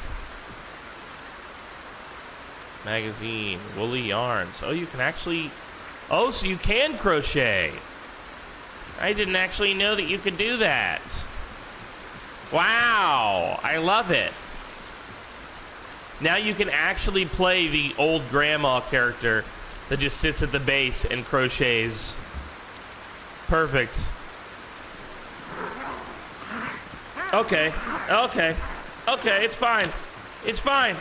Magazine. Woolly yarns. Oh, you can actually... Oh, so you can crochet. I didn't actually know that you could do that. Wow, I love it. Now you can actually play the old grandma character that just sits at the base and crochets. Perfect. Okay, it's fine. It's fine.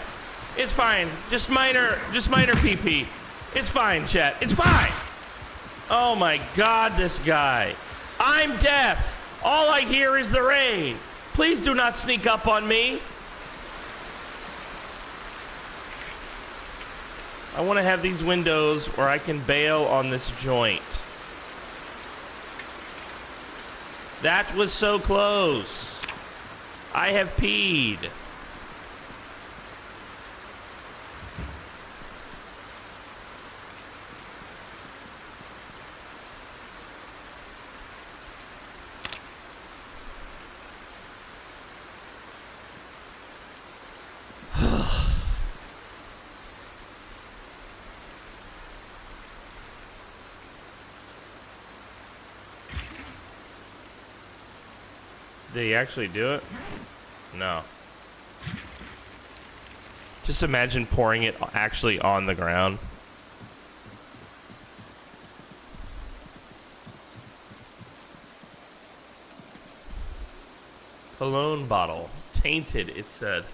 It's fine. Just minor PP. It's fine, chat. It's fine. Oh my God, this guy. I'm deaf. All I hear is the rain. Please do not sneak up on me. I want to have these windows where I can bail on this joint. That was so close. I have peed. Did he actually do it? No. Just imagine pouring it actually on the ground. Cologne bottle. Tainted, it said.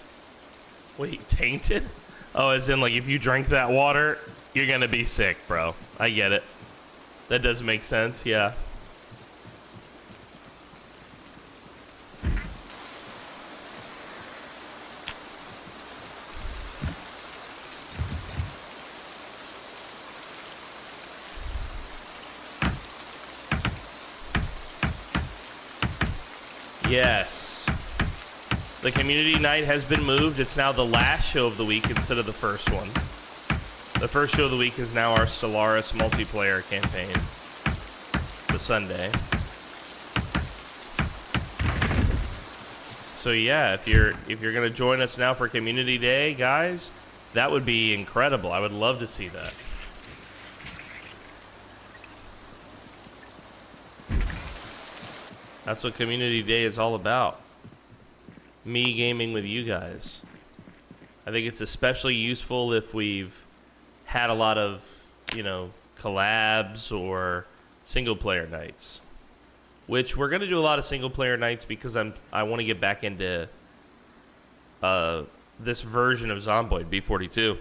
Wait, tainted? Oh, as in, like, if you drink that water, you're gonna be sick, bro. I get it. That does make sense, yeah. Yes. The community night has been moved. It's now the last show of the week instead of the first one. The first show of the week is now our Stellaris multiplayer campaign. The Sunday. So yeah, if you're gonna join us now for Community Day, guys, that would be incredible. I would love to see that. That's what Community Day is all about. Me gaming with you guys. I think it's especially useful if we've had a lot of, you know, collabs or single player nights. Which we're gonna do a lot of single player nights because I want to get back into this version of Zomboid B42.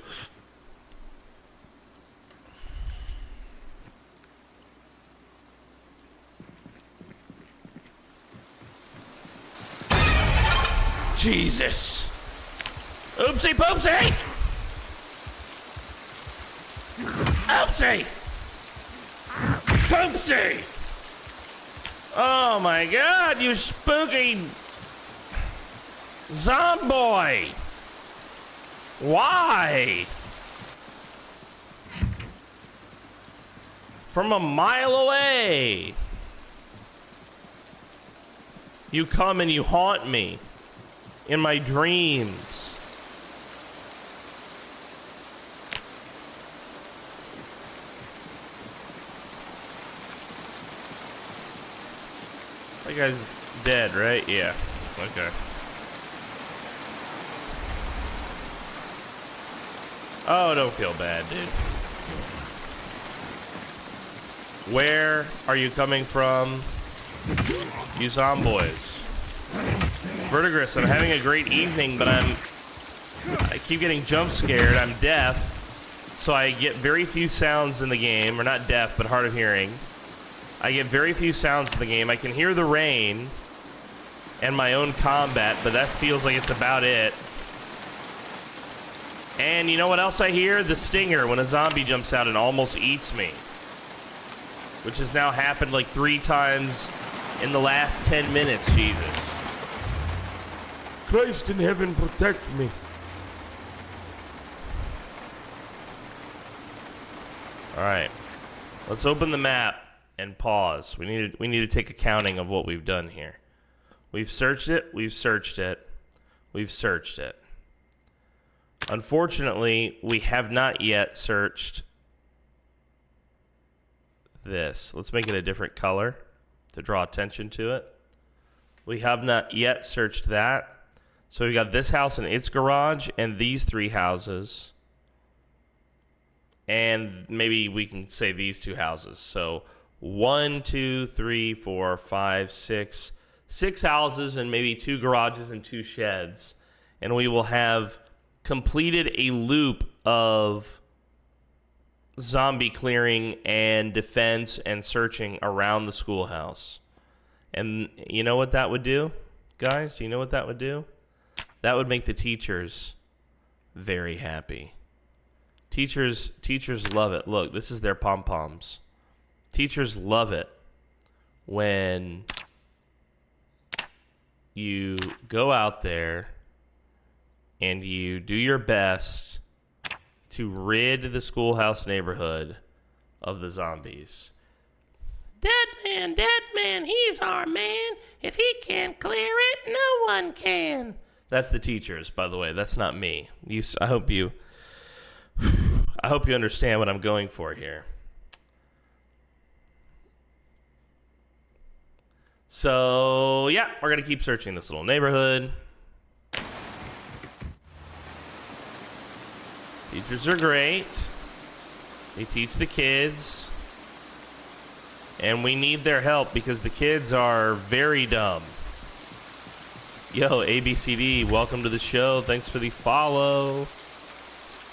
Jesus. Oopsie poopsie. Oopsie. Poopsie. Oh my God, you spooky Zomboid. Why? From a mile away. You come and you haunt me. In my dreams. That guy's dead, right? Yeah. Okay. Oh, don't feel bad, dude. Where are you coming from, you zomboys? Vertigris, I'm having a great evening, but I keep getting jump scared. I'm deaf, so I get very few sounds in the game. Or not deaf, but hard of hearing. I get very few sounds in the game. I can hear the rain and my own combat, but that feels like it's about it. And you know what else I hear? The stinger when a zombie jumps out and almost eats me. Which has now happened like 3 times in the last 10 minutes, Jesus. Christ in heaven, protect me. All right, let's open the map and pause. We need to take accounting of what we've done here. We've searched it. We've searched it. We've searched it. Unfortunately, we have not yet searched this. Let's make it a different color to draw attention to it. We have not yet searched that. So we got this house and its garage and these 3 houses. And maybe we can say these 2 houses. So 1, 2, 3, 4, 5, 6. 6 houses and maybe 2 garages and 2 sheds. And we will have completed a loop of zombie clearing and defense and searching around the schoolhouse. And you know what that would do? Guys, do you know what that would do? That would make the teachers very happy. Teachers love it. Look, this is their pom-poms. Teachers love it when you go out there and you do your best to rid the schoolhouse neighborhood of the zombies. Dead man, he's our man. If he can't clear it, no one can. That's the teachers, by the way. That's not me. I hope you understand what I'm going for here. So, yeah, we're going to keep searching this little neighborhood. Teachers are great. They teach the kids. And we need their help because the kids are very dumb. Yo, ABCD, welcome to the show. Thanks for the follow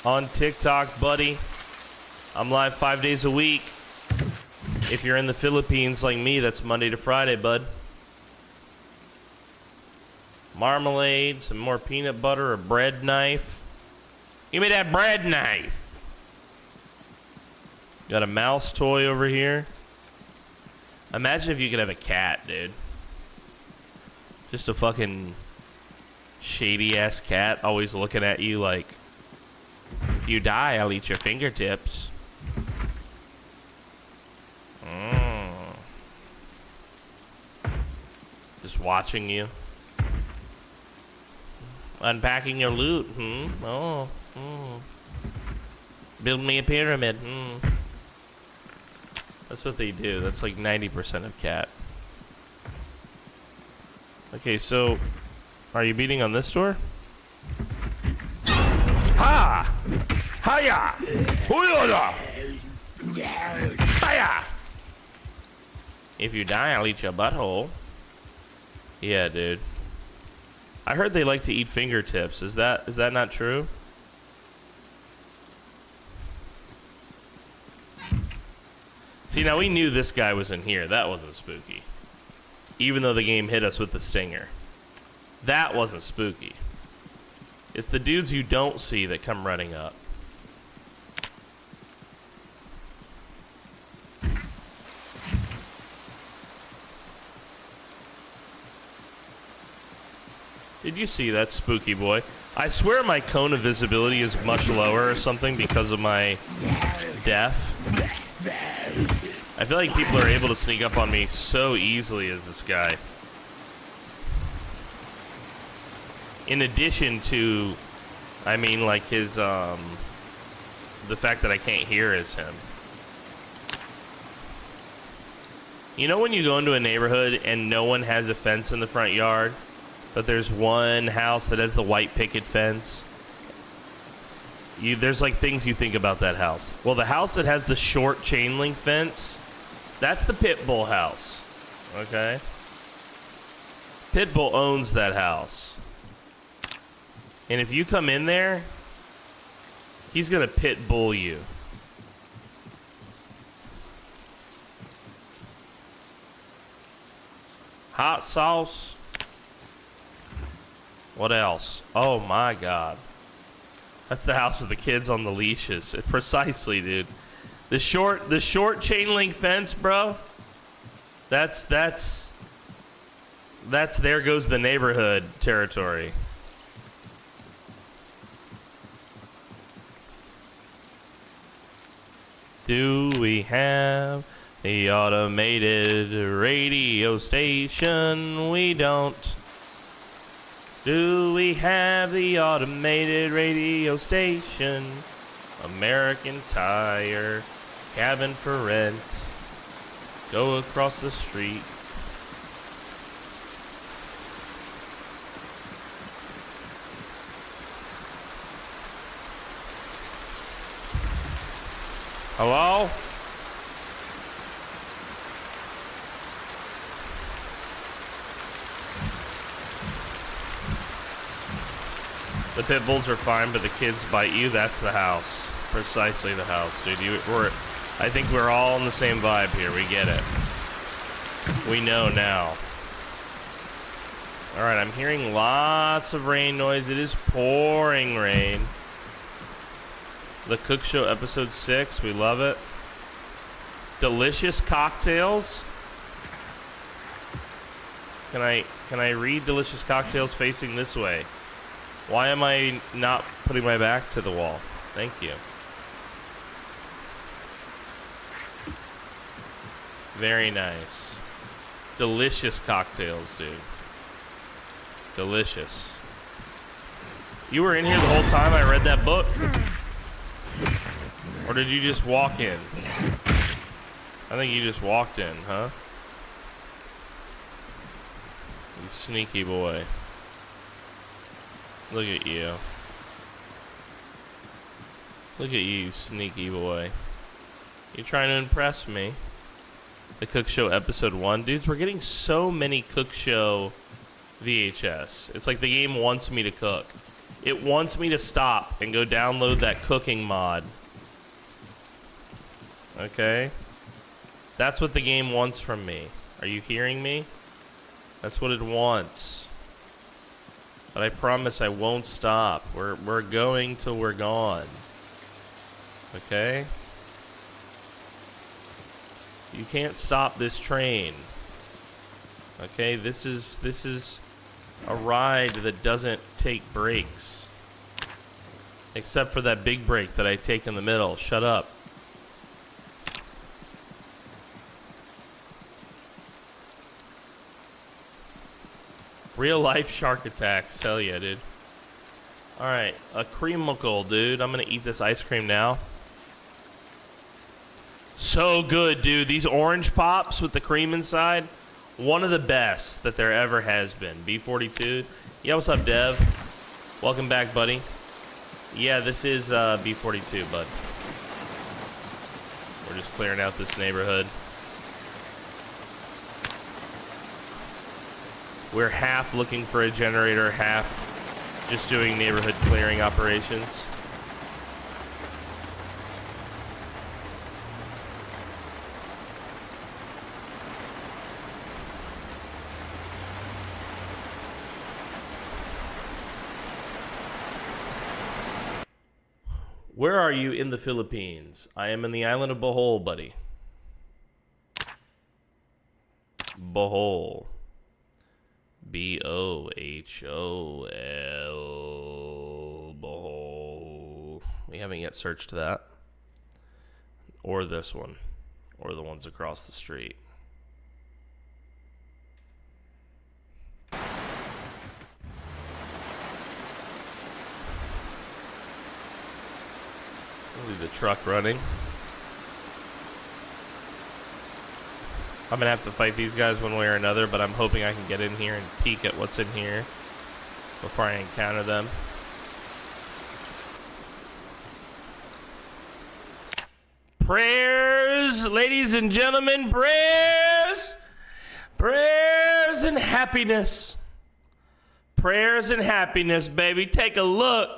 on TikTok, buddy. I'm live 5 days a week. If you're in the Philippines like me, that's Monday to Friday, bud. Marmalade, some more peanut butter, a bread knife. Give me that bread knife. Got a mouse toy over here. Imagine if you could have a cat, dude. Just a fucking shady-ass cat always looking at you like, if you die, I'll eat your fingertips. Just watching you. Unpacking your loot, Build me a pyramid, That's what they do. That's like 90% of cat. Okay, so are you beating on this door? Ha! Hiya! Hooyada! Hiya! If you die, I'll eat your butthole. Yeah, dude. I heard they like to eat fingertips. Is that not true? See, now we knew this guy was in here. That wasn't spooky. Even though the game hit us with the stinger. That wasn't spooky. It's the dudes you don't see that come running up. Did you see that, spooky boy? I swear my cone of visibility is much lower or something because of my death. I feel like people are able to sneak up on me so easily as this guy. In addition to, I mean, like his, the fact that I can't hear is him. You know when you go into a neighborhood and no one has a fence in the front yard, but there's one house that has the white picket fence? There's like things you think about that house. Well, the house that has the short chain link fence, that's the Pitbull house, okay? Pitbull owns that house. And if you come in there, he's gonna Pitbull you. Hot sauce. What else? Oh my god. That's the house with the kids on the leashes. Precisely, dude. The short chain link fence, bro. That's there goes the neighborhood territory. Do we have the automated radio station? We don't. Do we have the automated radio station? American Tire, cabin for rent. Go across the street. Hello? The pit bulls are fine, but the kids bite you. That's the house. Precisely the house, dude. I think we're all in the same vibe here. We get it. We know now. All right, I'm hearing lots of rain noise. It is pouring rain. The Cook Show episode 6. We love it. Delicious cocktails. Can I read delicious cocktails facing this way? Why am I not putting my back to the wall? Thank you. Very nice. Delicious cocktails, dude. Delicious. You were in here the whole time I read that book? Or did you just walk in? I think you just walked in, huh? You sneaky boy. Look at you. Look at you, sneaky boy. You're trying to impress me. The Cook Show episode 1. Dudes, we're getting so many Cook Show VHS. It's like the game wants me to cook. It wants me to stop and go download that cooking mod. Okay? That's what the game wants from me. Are you hearing me? That's what it wants. But I promise I won't stop. We're going till we're gone. Okay? You can't stop this train. Okay? This is a ride that doesn't take breaks. Except for that big break that I take in the middle. Shut up. Real life shark attacks. Hell yeah, dude. Alright, a creamicle, dude. I'm gonna eat this ice cream now. So good, dude. These orange pops with the cream inside. One of the best that there ever has been. B42. Yeah, what's up, Dev? Welcome back, buddy. Yeah, this is B42, bud. We're just clearing out this neighborhood. We're half looking for a generator, half just doing neighborhood clearing operations. Where are you in the Philippines? I am in the island of Bohol, buddy. Bohol. B-O-H-O-L. Bohol. We haven't yet searched that. Or this one. Or the ones across the street. We'll leave the truck running. I'm gonna have to fight these guys one way or another, but I'm hoping I can get in here and peek at what's in here before I encounter them. Prayers, ladies and gentlemen, prayers! Prayers and happiness. Prayers and happiness, baby. Take a look.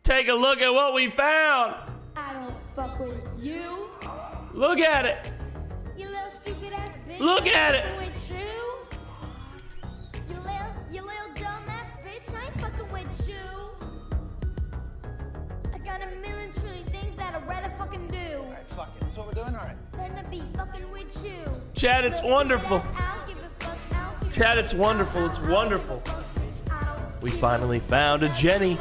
Take a look at what we found. I don't fuck with you. Look at it. You little stupid ass bitch. Look at it. With you. You little dumb ass bitch. I ain't fucking with you. I got a million trillion things that I'd rather fucking do. Alright, fuck it. That's what we're doing? Alright. Than to be fucking with you. Chad, it's wonderful. I don't give a fuck. I don't give a Chad, it's wonderful. It's wonderful. We finally found a Jenny.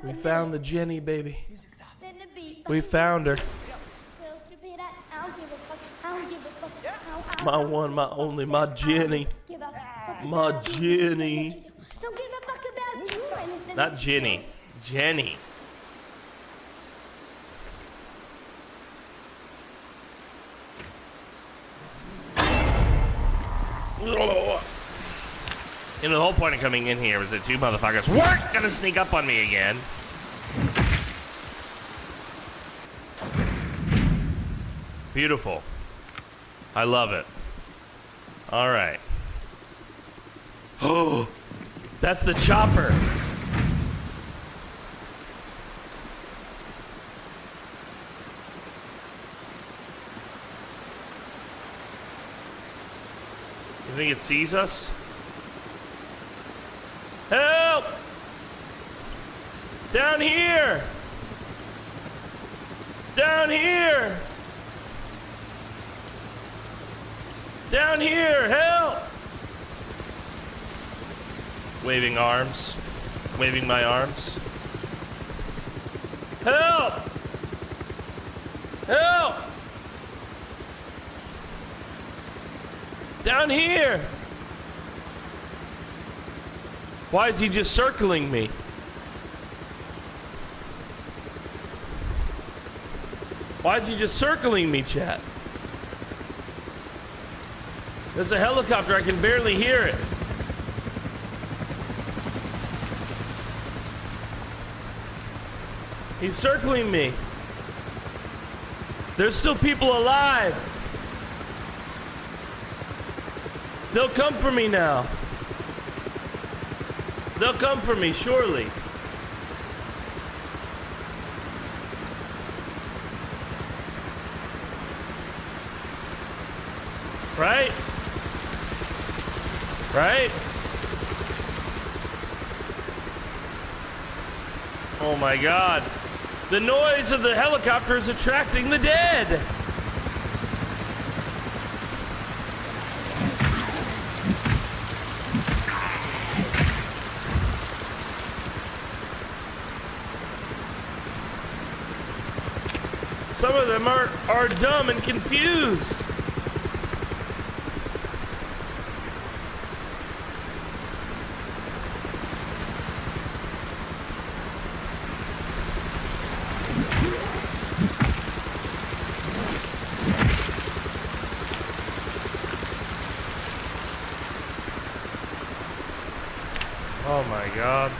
We found the Jenny, baby. We found her. My one, my only, my Jenny. My Jenny. Not Jenny. Jenny. You know, the whole point of coming in here was that two motherfuckers weren't gonna sneak up on me again. Beautiful. I love it. All right. Oh, that's the chopper. You think it sees us? Help! Down here! Down here! Down here! Help! Waving arms. Waving my arms. Help! Help! Down here! Why is he just circling me? Why is he just circling me, chat? There's a helicopter, I can barely hear it. He's circling me. There's still people alive. They'll come for me now. They'll come for me, surely. Right? Right? Oh my God. The noise of the helicopter is attracting the dead. Some of them are dumb and confused. Oh my God.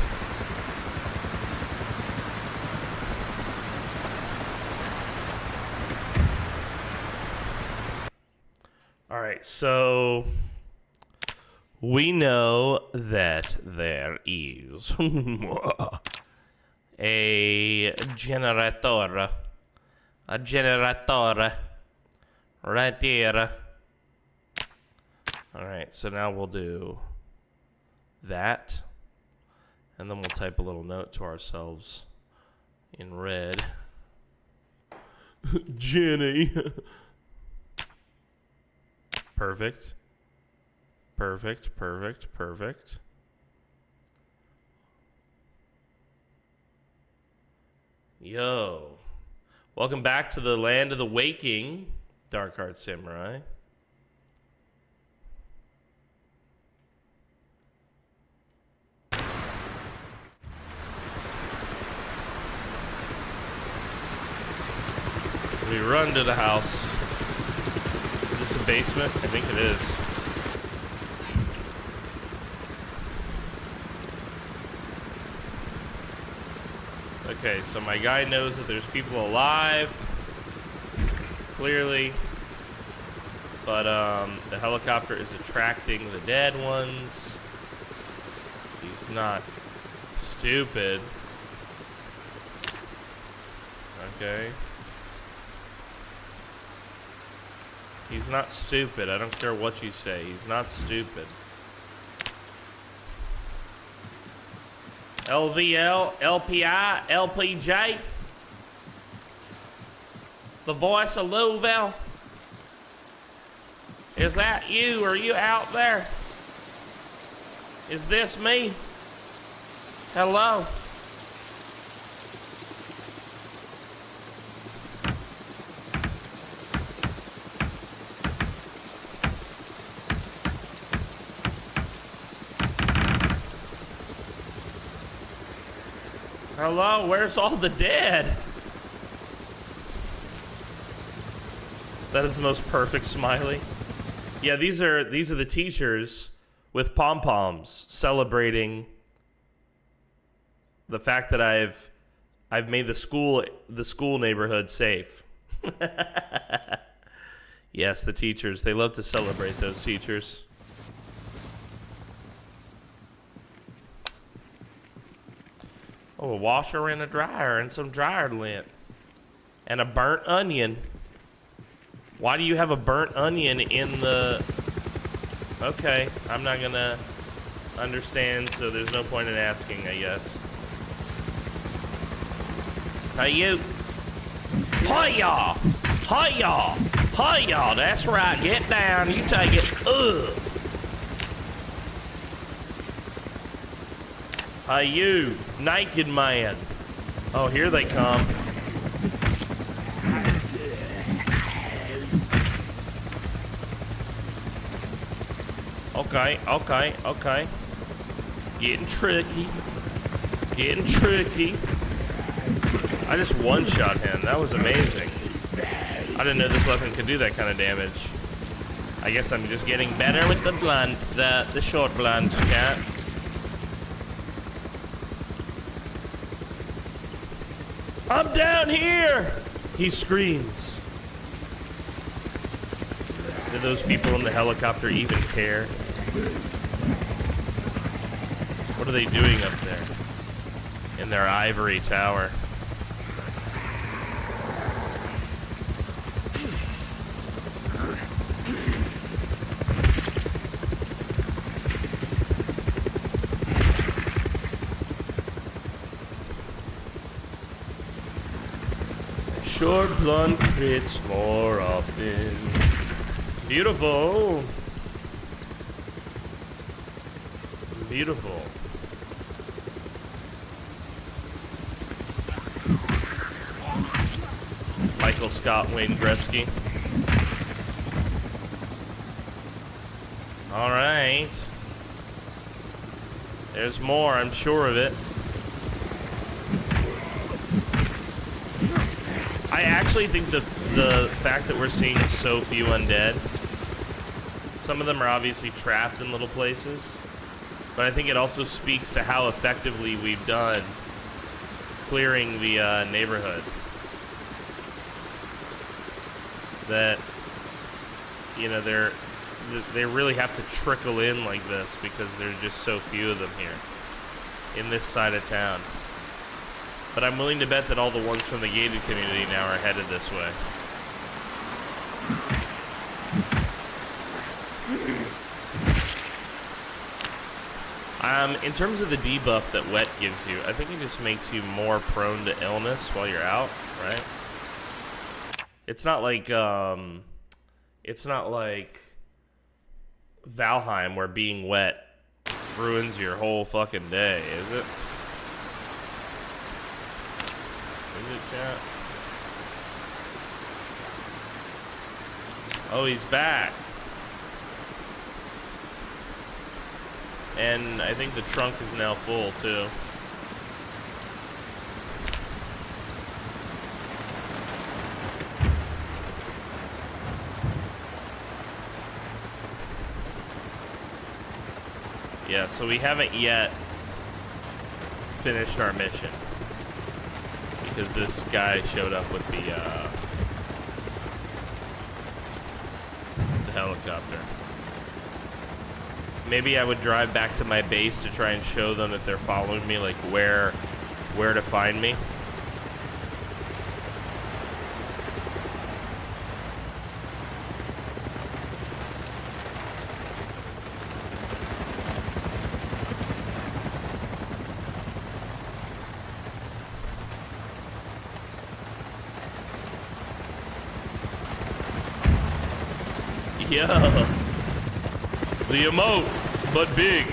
All right, so we know that there is a generator right there. All right, so now we'll do that, and then we'll type a little note to ourselves in red. Jenny. Perfect. Perfect, perfect, perfect. Yo. Welcome back to the land of the waking, Dark Heart Samurai. We run to the house. Is this a basement? I think it is. Okay, so my guy knows that there's people alive, clearly, but the helicopter is attracting the dead ones. He's not stupid. Okay. He's not stupid. I don't care what you say. He's not stupid. LVL, LPI, LPJ. The voice of Louisville. Is that you? Are you out there? Is this me? Hello? Hello, where's all the dead? That is the most perfect smiley. Yeah, these are the teachers with pom-poms celebrating the fact that I've made the school neighborhood safe. Yes, the teachers. They love to celebrate those teachers. Oh, a washer and a dryer and some dryer lint. And a burnt onion. Why do you have a burnt onion in the... Okay, I'm not gonna understand, so there's no point in asking, I guess. Hey, you. Hi-ya! Hi-ya! Hi-ya! That's right, get down, you take it. Ugh! Hey, you, naked man. Oh, here they come. Okay, okay, okay. Getting tricky. Getting tricky. I just one-shot him. That was amazing. I didn't know this weapon could do that kind of damage. I guess I'm just getting better with the blunt, the short blunt, cat. I'm down here! He screams. Do those people in the helicopter even care? What are they doing up there? In their ivory tower. Short blunt crits more often. Beautiful. Beautiful. Michael Scott Wayne Gretzky. All right. There's more, I'm sure of it. I actually think the fact that we're seeing so few undead, some of them are obviously trapped in little places, but I think it also speaks to how effectively we've done clearing the neighborhood. That, you know, they really have to trickle in like this because there's just so few of them here in this side of town. But I'm willing to bet that all the ones from the gated community now are headed this way. In terms of the debuff that wet gives you, I think it just makes you more prone to illness while you're out, right? It's not like Valheim where being wet ruins your whole fucking day, is it? Is it, chat? Oh, he's back. And I think the trunk is now full, too. Yeah, so we haven't yet finished our mission. Because this guy showed up with the helicopter. Maybe I would drive back to my base to try and show them if they're following me, like where to find me. Yeah, the emote, but big.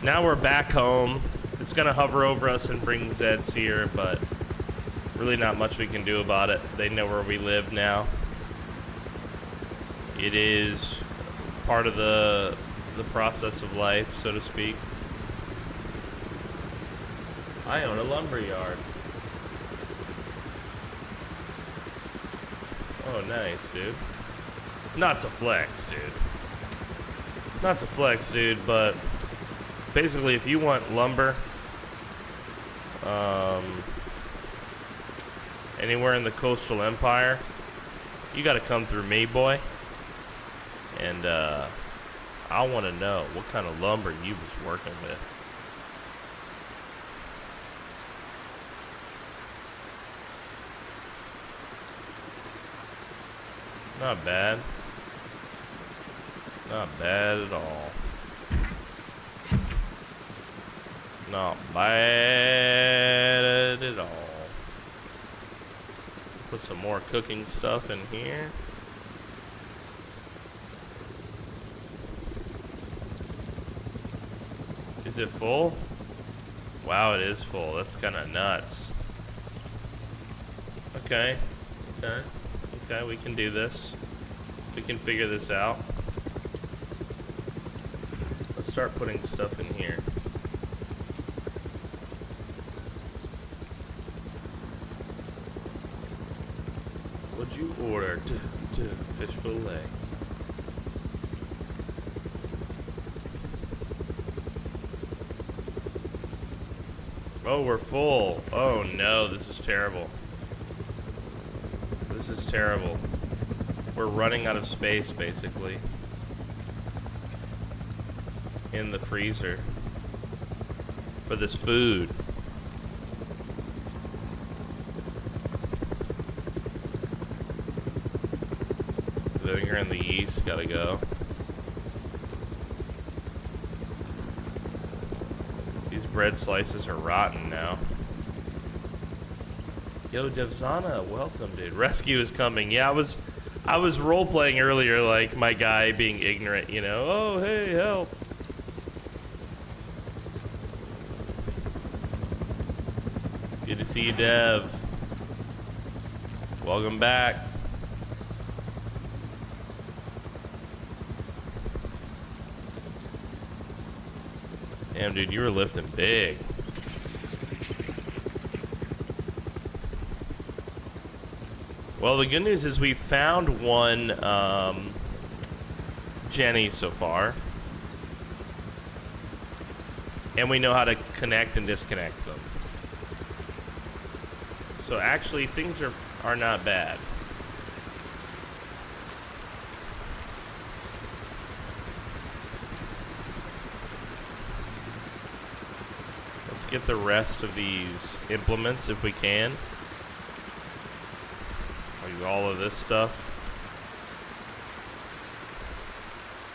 Now we're back home. It's gonna hover over us and bring Zeds here, but really not much we can do about it. They know where we live now. It is part of the process of life, so to speak. I own a lumber yard. Oh, nice, dude. Not to flex, dude. Not to flex, dude, but basically, if you want lumber, anywhere in the coastal empire, you gotta come through me, boy. And, I want to know what kind of lumber you was working with. Not bad. Not bad at all. Not bad at all. Put some more cooking stuff in here. Is it full? Wow, it is full. That's kind of nuts. Okay. Okay. Okay, we can do this. We can figure this out. Let's start putting stuff in here. What'd you order? Fish fillet. Oh, we're full. Oh no, this is terrible. This is terrible. We're running out of space, basically. In the freezer. For this food. Vinegar and the yeast gotta go. These bread slices are rotten now. Yo, Devzana, welcome, dude. Rescue is coming. Yeah, I was role-playing earlier, like my guy being ignorant, you know. Oh, hey, help. Good to see you, Dev. Welcome back. Damn, dude, you were lifting big. Well, the good news is we found one Jenny so far. And we know how to connect and disconnect them. So actually, things are not bad. Let's get the rest of these implements if we can. All of this stuff.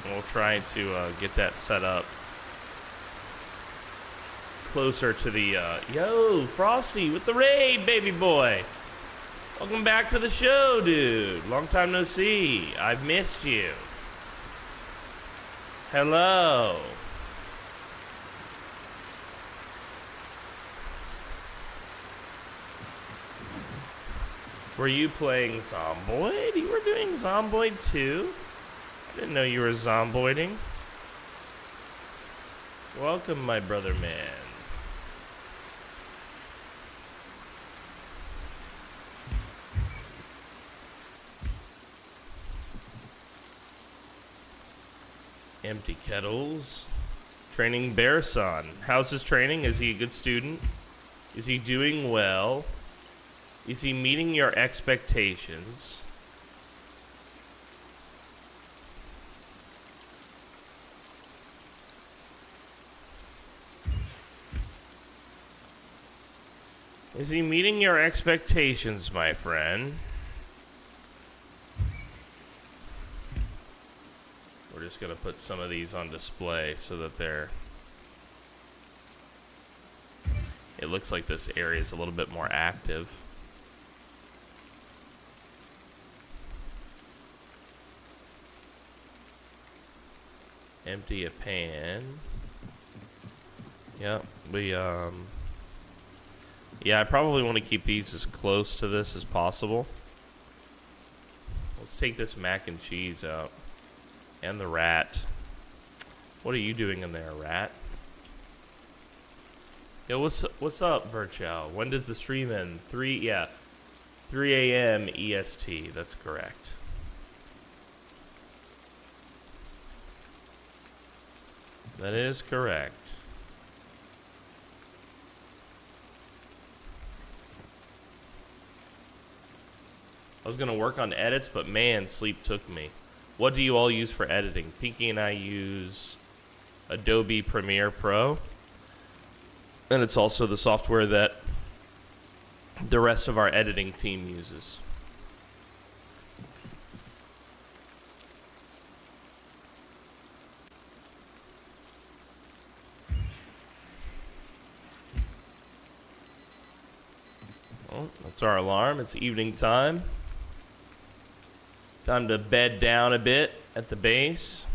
And we'll try to get that set up closer to the yo, Frosty with the raid, baby boy. Welcome back to the show, dude. Long time no see. I've missed you. Hello. Were you playing Zomboid? You were doing Zomboid too? I didn't know you were Zomboiding. Welcome, my brother man. Empty kettles. Training Bearson. How's his training? Is he a good student? Is he doing well? Is he meeting your expectations? Is he meeting your expectations, my friend? We're just gonna put some of these on display so that they're... It looks like this area is a little bit more active. Empty a pan. Yep, yeah, I probably want to keep these as close to this as possible. Let's take this mac and cheese out. And the rat. What are you doing in there, rat? Yo, what's up, Virchow? When does the stream end? 3 a.m. EST. That's correct. That is correct. I was gonna work on edits, but man, sleep took me. What do you all use for editing? Pinky and I use Adobe Premiere Pro. And it's also the software that the rest of our editing team uses. Oh, that's our alarm. It's evening time. Time to bed down a bit at the base.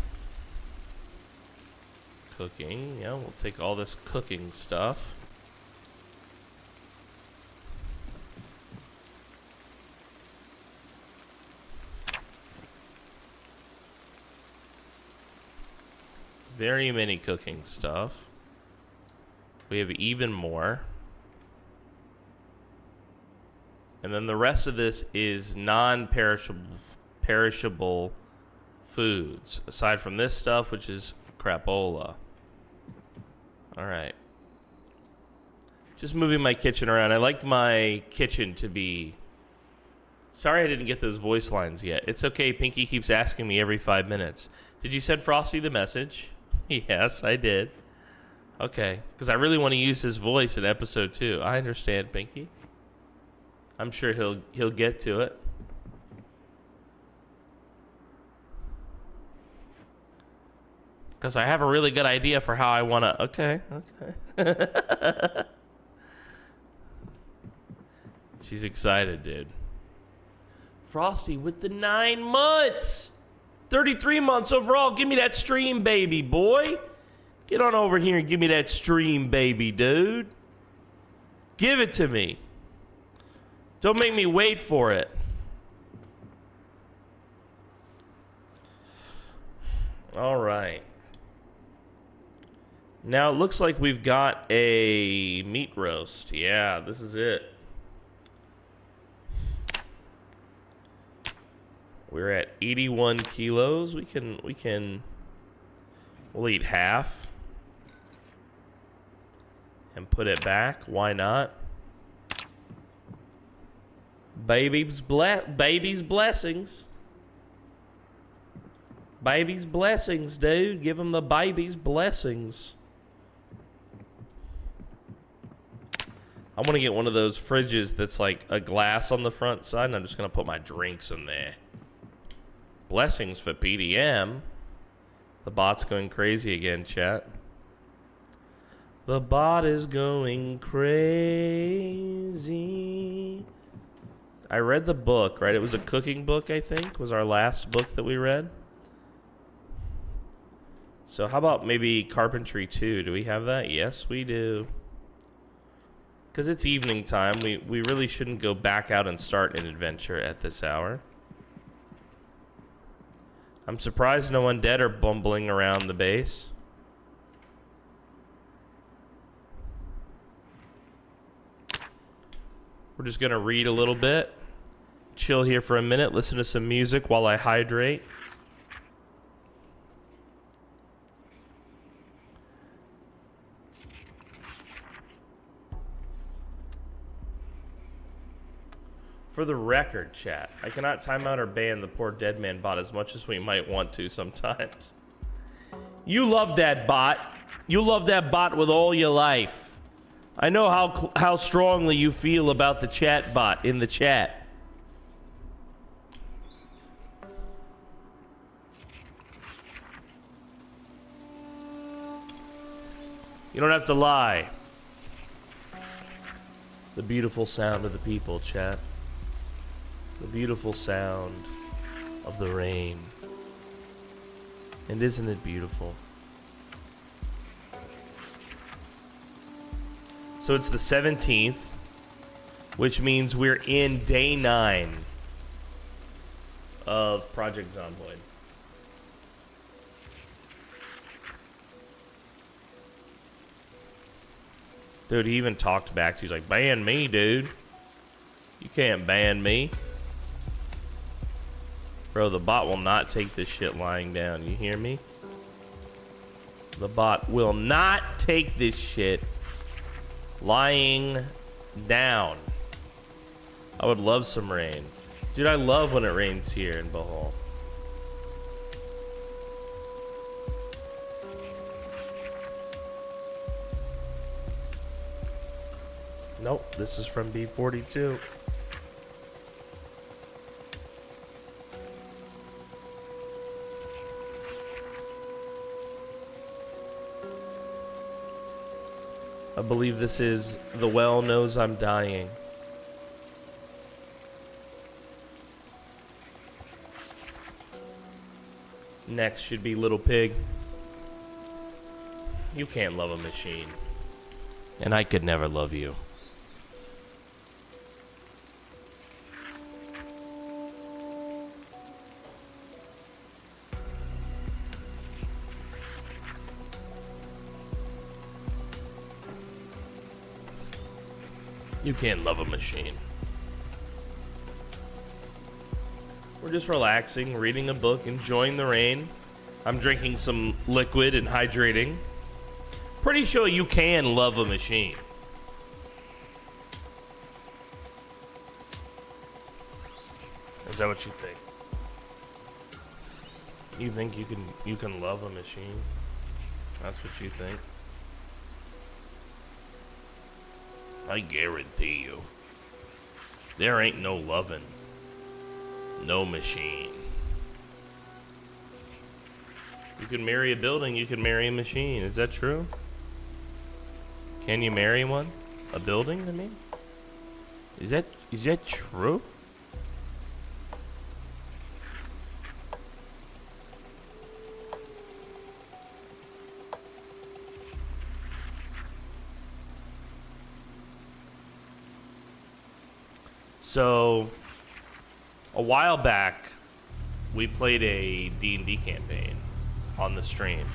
Cooking, yeah, we'll take all this cooking stuff. Very many cooking stuff. We have even more. And then the rest of this is non-perishable foods, aside from this stuff, which is crapola. All right. Just moving my kitchen around. I like my kitchen to be... Sorry I didn't get those voice lines yet. It's okay. Pinky keeps asking me every 5 minutes. Did you send Frosty the message? Yes, I did. Okay. Because I really want to use his voice in episode 2. I understand, Pinky. I'm sure he'll get to it. Because I have a really good idea for how I want to... Okay. She's excited, dude. Frosty with the 9 months. 33 months overall. Give me that stream, baby, boy. Get on over here and give me that stream, baby, dude. Give it to me. Don't make me wait for it. All right. Now it looks like we've got a meat roast. Yeah, this is it. We're at 81 kilos. We'll eat half and put it back. Why not? Baby's blessings. Baby's blessings, dude. Give him the baby's blessings. I want to get one of those fridges that's like a glass on the front side, and I'm just going to put my drinks in there. Blessings for PDM. The bot's going crazy again, chat. The bot is going crazy. I read the book, right? It was a cooking book, I think, was our last book that we read. So how about maybe carpentry 2? Do we have that? Yes, we do. Because it's evening time, we really shouldn't go back out and start an adventure at this hour. I'm surprised no undead are bumbling around the base. We're just going to read a little bit. Chill here for a minute. Listen to some music while I hydrate. For the record, chat, I cannot time out or ban the PoorDeadMan bot as much as we might want to sometimes. You love that bot. You love that bot with all your life. I know how strongly you feel about the chat bot in the chat. You don't have to lie. The beautiful sound of the people, chat. The beautiful sound of the rain. And isn't it beautiful? So it's the 17th, which means we're in day 9 of Project Zomboid. Dude, he even talked back to you. He's like, ban me, dude. You can't ban me. Bro, the bot will not take this shit lying down. You hear me? The bot will not take this shit lying down. I would love some rain. Dude, I love when it rains here in Bohol. Nope, this is from B42. I believe this is The Well Knows I'm Dying. Next should be Little Pig. You can't love a machine. And I could never love you. You can't love a machine. We're just relaxing, reading a book, enjoying the rain. I'm drinking some liquid and hydrating. Pretty sure you can love a machine. Is that what you think? You think you can love a machine? That's what you think? I guarantee you, there ain't no loving, no machine. You can marry a building, you can marry a machine. Is that true? Can you marry one? A building, I mean? Is that true? So, a while back, we played a D&D campaign on the stream.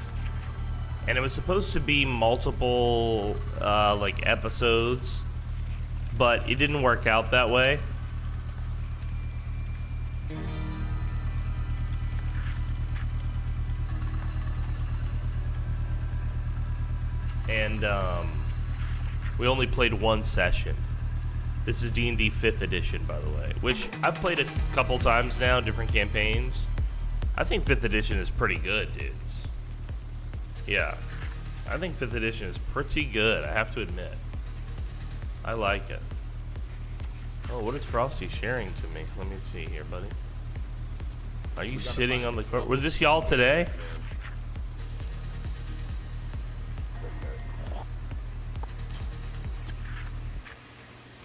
And it was supposed to be multiple, like, episodes, but it didn't work out that way. And, we only played one session. This is D&D 5th edition, by the way, which I've played a couple times now, different campaigns. I think 5th edition is pretty good, dudes. Yeah, I think 5th edition is pretty good, I have to admit. I like it. Oh, what is Frosty sharing to me? Let me see here, buddy. Are you sitting on the court? Was this y'all today?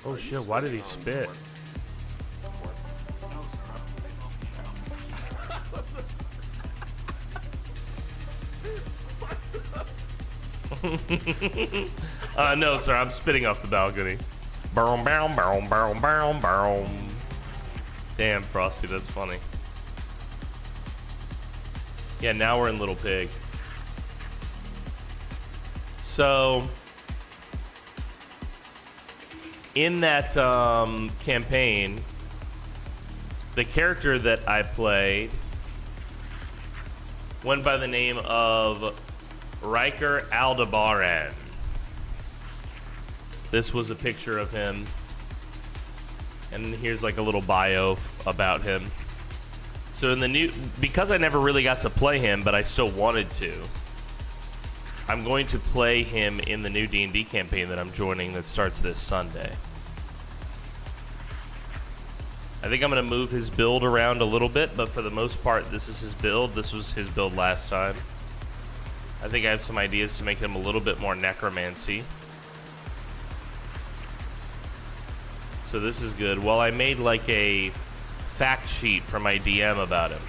Oh shit, why did he spit? No, sir, I'm spitting off the balcony. Boom, boom, boom, boom, boom, boom. Damn, Frosty, that's funny. Yeah, now we're in Little Pig. So, in that campaign, the character that I played went by the name of Riker Aldebaran. This was a picture of him, and here's like a little bio about him. So in the new, because I never really got to play him, but I still wanted to, I'm going to play him in the new D&D campaign that I'm joining that starts this Sunday. I think I'm going to move his build around a little bit, but for the most part, this is his build. This was his build last time. I think I have some ideas to make him a little bit more necromancy. So this is good. Well, I made like a fact sheet for my DM about him.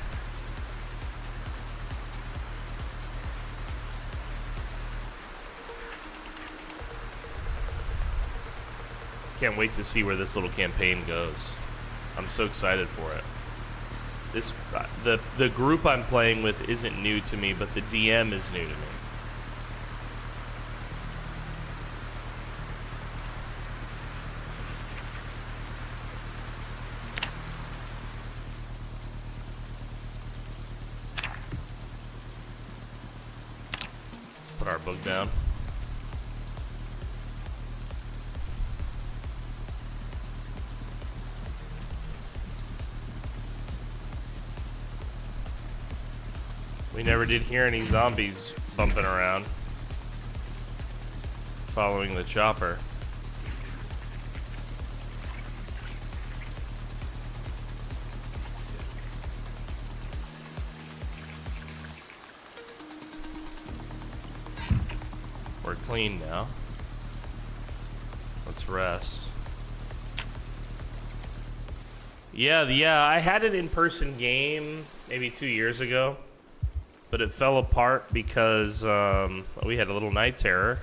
Can't wait to see where this little campaign goes. I'm so excited for it. This the group I'm playing with isn't new to me, but the DM is new to me. Let's put our book down. We never did hear any zombies bumping around, following the chopper. We're clean now. Let's rest. Yeah, I had an in-person game maybe 2 years ago. But it fell apart because we had a little night terror.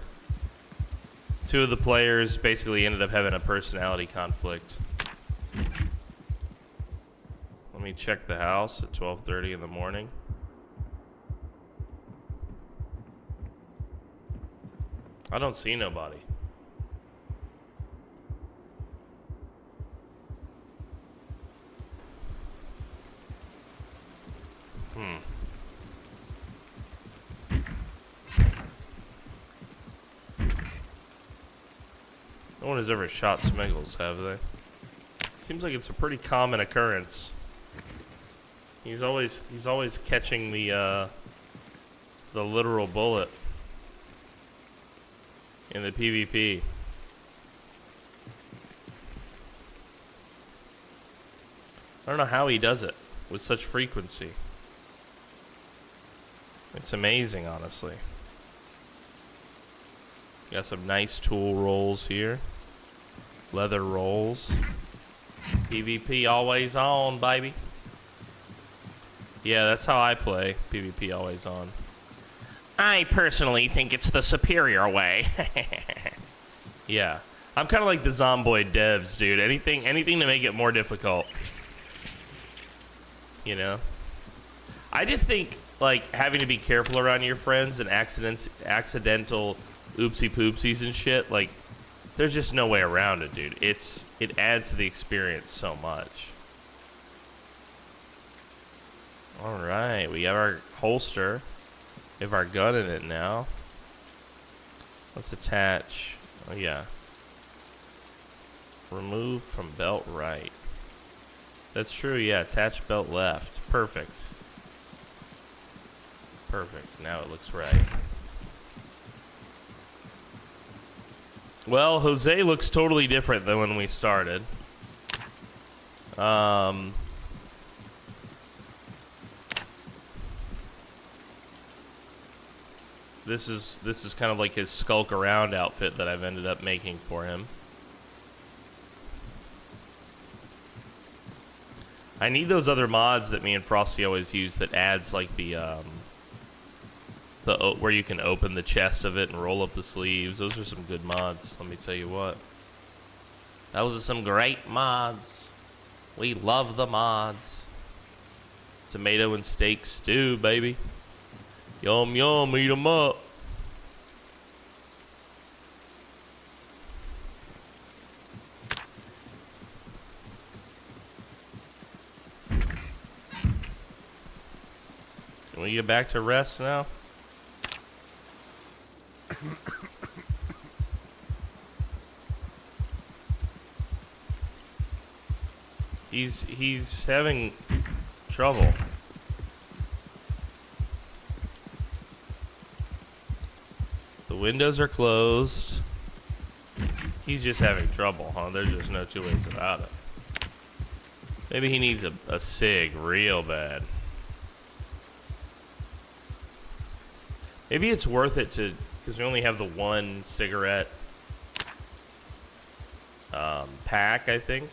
Two of the players basically ended up having a personality conflict. Let me check the house at 12:30 in the morning. I don't see nobody. No one has ever shot Smiggles, have they? Seems like it's a pretty common occurrence. He's always catching the literal bullet in the PvP. I don't know how he does it with such frequency. It's amazing, honestly. Got some nice tool rolls here. Leather rolls. PvP always on, baby. Yeah, that's how I play. PvP always on. I personally think it's the superior way. Yeah. I'm kind of like the Zomboid devs, dude. Anything to make it more difficult. You know? I just think, like, having to be careful around your friends and accidental oopsie poopsies and shit, like, there's just no way around it, dude. It adds to the experience so much. Alright, we have our holster. We have our gun in it now. Let's attach. Oh, yeah. Remove from belt right. That's true, yeah. Attach belt left. Perfect. Perfect. Now it looks right. Well, Jose looks totally different than when we started. This is kind of like his skulk around outfit that I've ended up making for him. I need those other mods that me and Frosty always use that adds like the where you can open the chest of it and roll up the sleeves. Those are some good mods, let me tell you what. Those are some great mods. We love the mods. Tomato and steak stew, baby. Yum, yum, eat 'em up. Can we get back to rest now? He's having trouble. The windows are closed. He's just having trouble, huh? There's just no two ways about it. Maybe he needs a cig real bad. Maybe it's worth it to, because we only have the one cigarette pack, I think.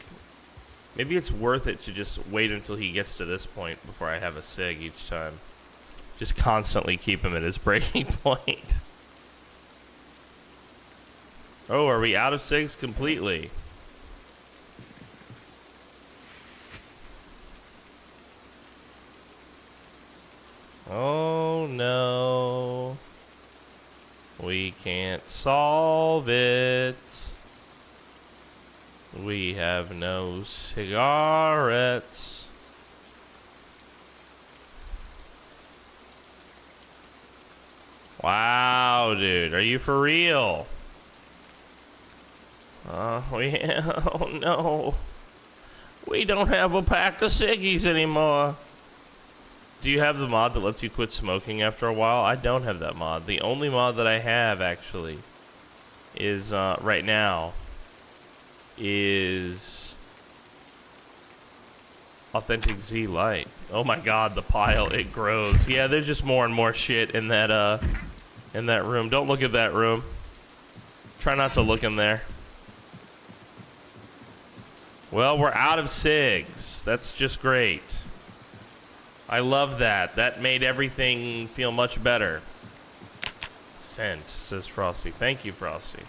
Maybe it's worth it to just wait until he gets to this point before I have a cig each time. Just constantly keep him at his breaking point. Oh, are we out of cigs completely? Oh no. We can't solve it. We have no cigarettes. Wow, dude. Are you for real? Oh no. We don't have a pack of ciggies anymore. Do you have the mod that lets you quit smoking after a while? I don't have that mod. The only mod that I have, actually, is, right now, is Authentic Z Lite. Oh my god, the pile, it grows. Yeah, there's just more and more shit in that room. Don't look at that room. Try not to look in there. Well, we're out of cigs. That's just great. I love that. That made everything feel much better. Sent, says Frosty. Thank you, Frosty.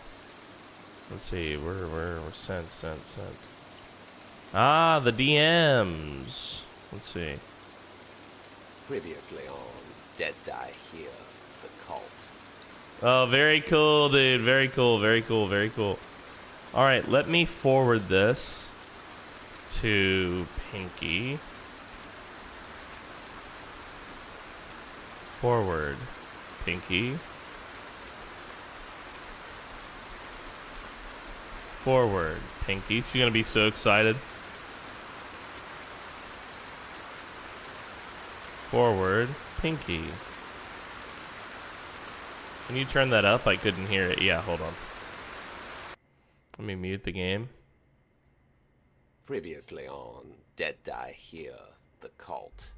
Let's see. We're sent. Ah, the DMs. Let's see. Previously on Dead Die Here, the cult. Oh, very cool, dude. Very cool. All right, let me forward this to Pinky. Forward, Pinky. Forward, Pinky. She's gonna be so excited. Forward, Pinky. Can you turn that up? I couldn't hear it. Yeah, hold on. Let me mute the game. Previously on Dead Die Here, the cult.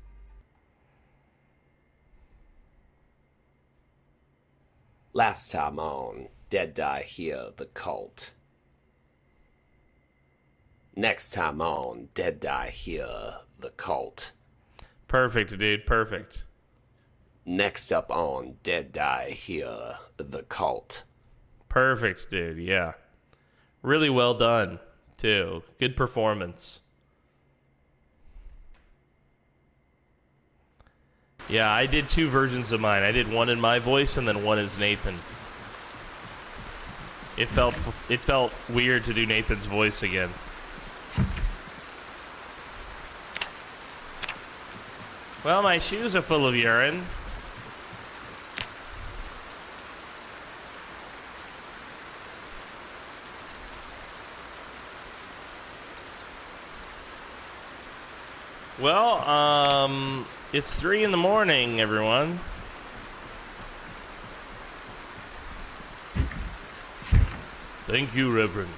Last time on Dead Die Here, the cult. Next time on Dead Die Here, the cult. Perfect, dude. Perfect. Next up on Dead Die Here, the cult. Perfect, dude. Yeah. Really well done, too. Good performance. Yeah, I did 2 versions of mine. I did one in my voice and then one as Nathan. It felt weird to do Nathan's voice again. Well, my shoes are full of urine. Well, it's 3 in the morning, everyone. Thank you, Reverend.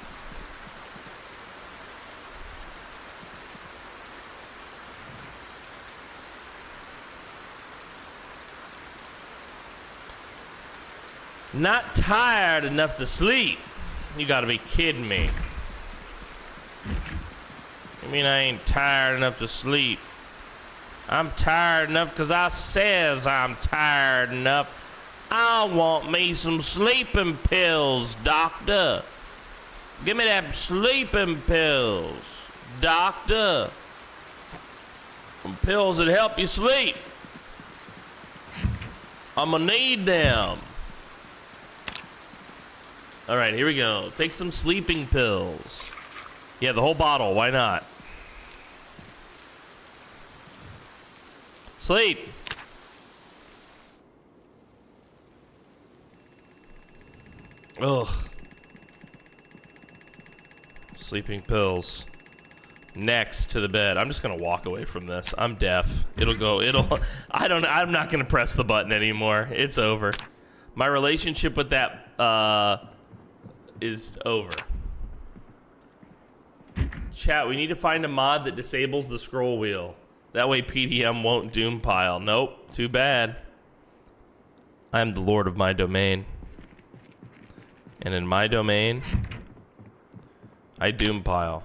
Not tired enough to sleep. You gotta be kidding me. I mean, I ain't tired enough to sleep. I'm tired enough because I says I'm tired enough. I want me some sleeping pills, doctor. Give me them sleeping pills, doctor. Some pills that help you sleep. I'm gonna need them. All right, here we go. Take some sleeping pills. Yeah, the whole bottle. Why not? Sleep. Ugh. Sleeping pills. Next to the bed. I'm just gonna walk away from this. I'm deaf. I'm not gonna press the button anymore. It's over. My relationship with that is over. Chat, we need to find a mod that disables the scroll wheel. That way PDM won't doom pile. Nope, too bad. I am the lord of my domain. And in my domain, I doom pile.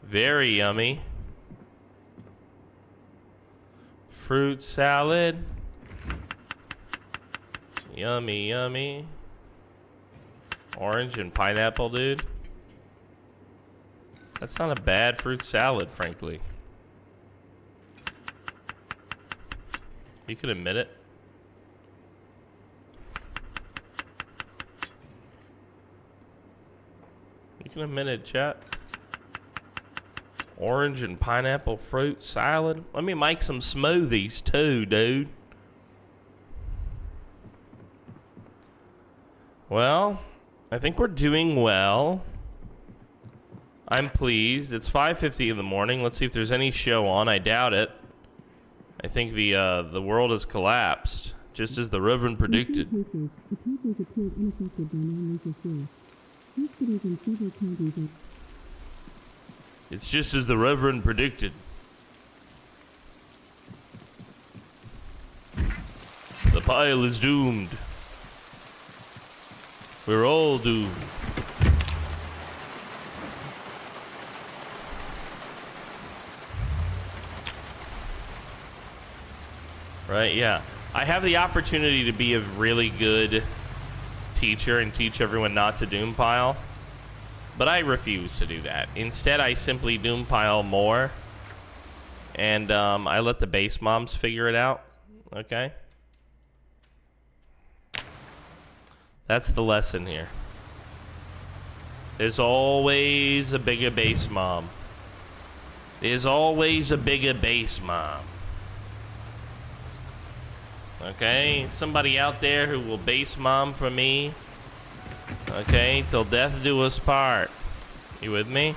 Very yummy. Fruit salad. Yummy, yummy. Orange and pineapple, dude. That's not a bad fruit salad, frankly. You can admit it. You can admit it, chat. Orange and pineapple fruit salad. Let me make some smoothies too, dude. Well, I think we're doing well. I'm pleased. It's 5:50 in the morning. Let's see if there's any show on. I doubt it. I think the world has collapsed, just as the Reverend predicted. It's just as the Reverend predicted. The pile is doomed. We're all doomed. Right, yeah. I have the opportunity to be a really good teacher and teach everyone not to doom pile, but I refuse to do that. Instead, I simply doom pile more, and I let the base moms figure it out, okay? That's the lesson here. There's always a bigger base mom. There's always a bigger base mom. Okay, somebody out there who will base mom for me. Okay, till death do us part. You with me?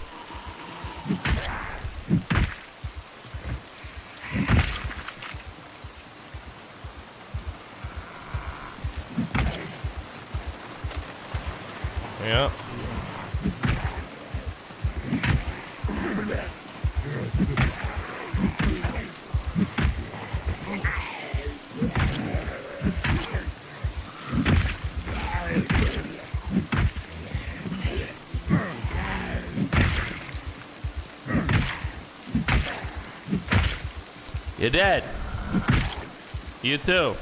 Yep. You're dead. You too.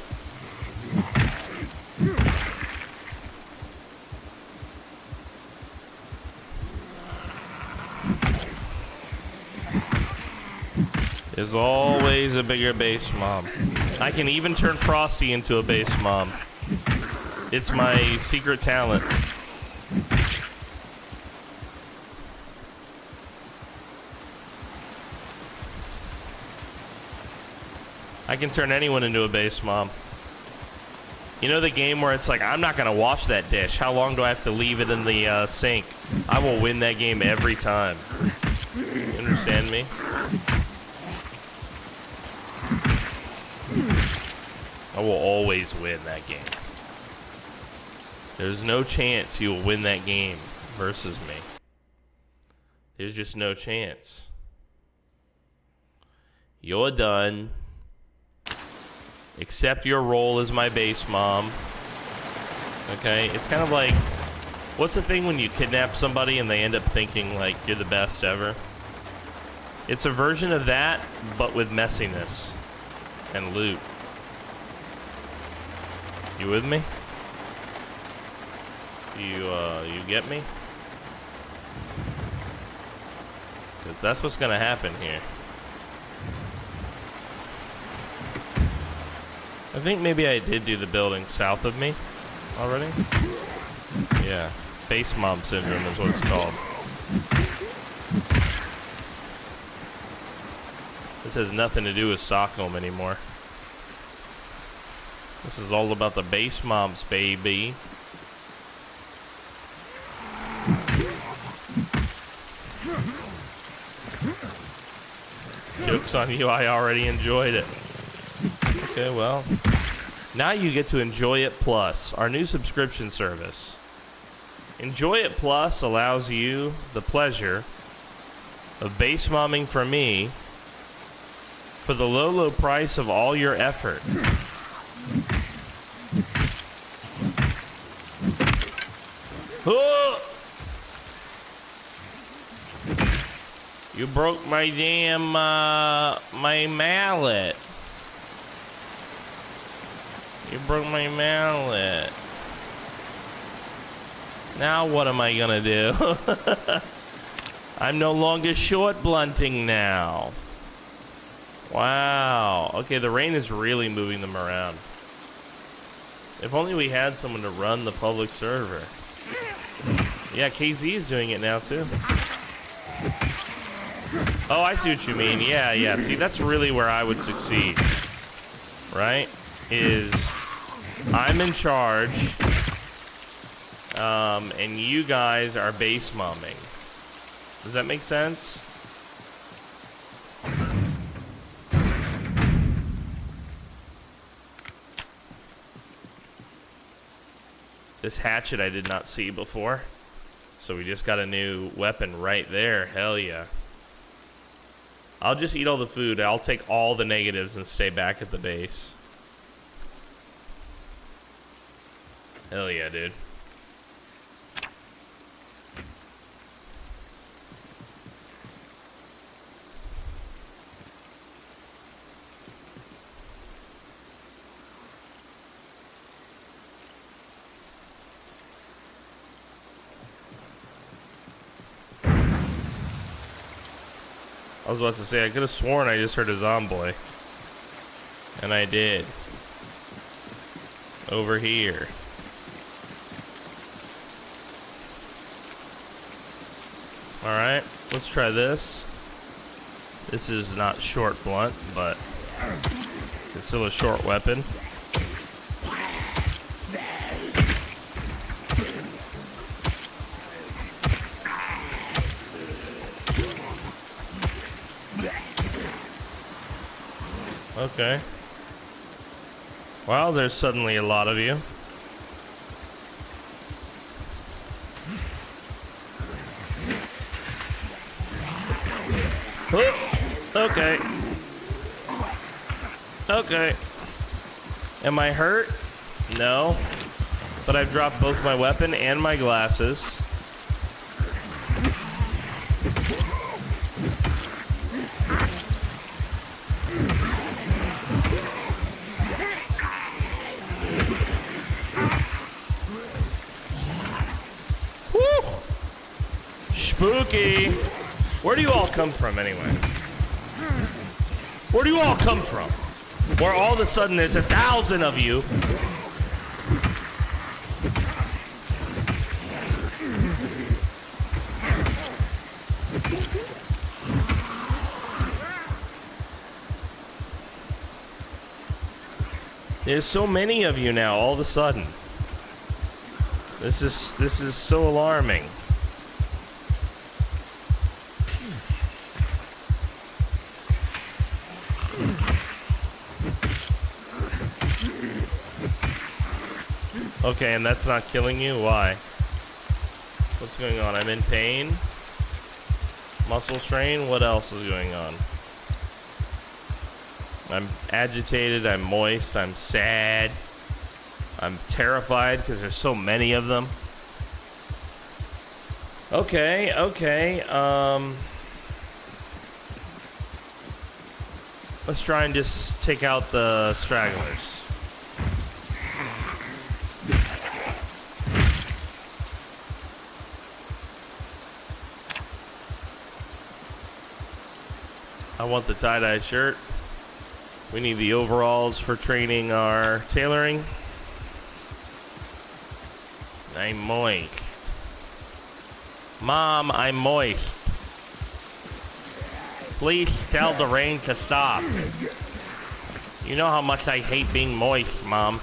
There's always a bigger base mom. I can even turn Frosty into a base mom. It's my secret talent. I can turn anyone into a base mom. You know the game where it's like, I'm not gonna wash that dish. How long do I have to leave it in the sink? I will win that game every time. You understand me? I will always win that game. There's no chance you will win that game versus me. There's just no chance. You're done. Accept your role as my base mom. Okay? It's kind of like, what's the thing when you kidnap somebody and they end up thinking like you're the best ever? It's a version of that, but with messiness and loot. You with me? You get me? Because that's what's gonna happen here. I think maybe I did do the building south of me already. Yeah, base mom syndrome is what it's called. This has nothing to do with Stockholm anymore. This is all about the base moms, baby. Joke's on you, I already enjoyed it. Okay, well, now you get to Enjoy It Plus, our new subscription service. Enjoy It Plus allows you the pleasure of base momming for me for the low, low price of all your effort. Oh! You broke my damn, my mallet. You broke my mallet. Now what am I gonna do? I'm no longer short blunting now. Wow. Okay, the rain is really moving them around. If only we had someone to run the public server. Yeah, KZ is doing it now too. Oh, I see what you mean. Yeah, yeah. See, that's really where I would succeed. Right? Is I'm in charge. And you guys are base momming. Does that make sense? This hatchet I did not see before. So we just got a new weapon right there. Hell yeah. I'll just eat all the food. I'll take all the negatives and stay back at the base. Hell yeah, dude. I was about to say, I could have sworn I just heard a Zomboid. And I did. Over here. Alright, let's try this. This is not short blunt, but it's still a short weapon. Okay. Well, there's suddenly a lot of you. Oh, okay. Okay. Am I hurt? No. But I've dropped both my weapon and my glasses. Spooky. Where do you all come from anyway? Where do you all come from? Where all of a sudden there's 1,000 of you. There's so many of you now all of a sudden. This is so alarming. Okay, and that's not killing you? Why? What's going on? I'm in pain? Muscle strain? What else is going on? I'm agitated, I'm moist, I'm sad. I'm terrified because there's so many of them. Okay, okay, let's try and just take out the stragglers. I want the tie-dye shirt. We need the overalls for training our tailoring. I'm moist. Mom, I'm moist. Please tell the rain to stop. You know how much I hate being moist, Mom.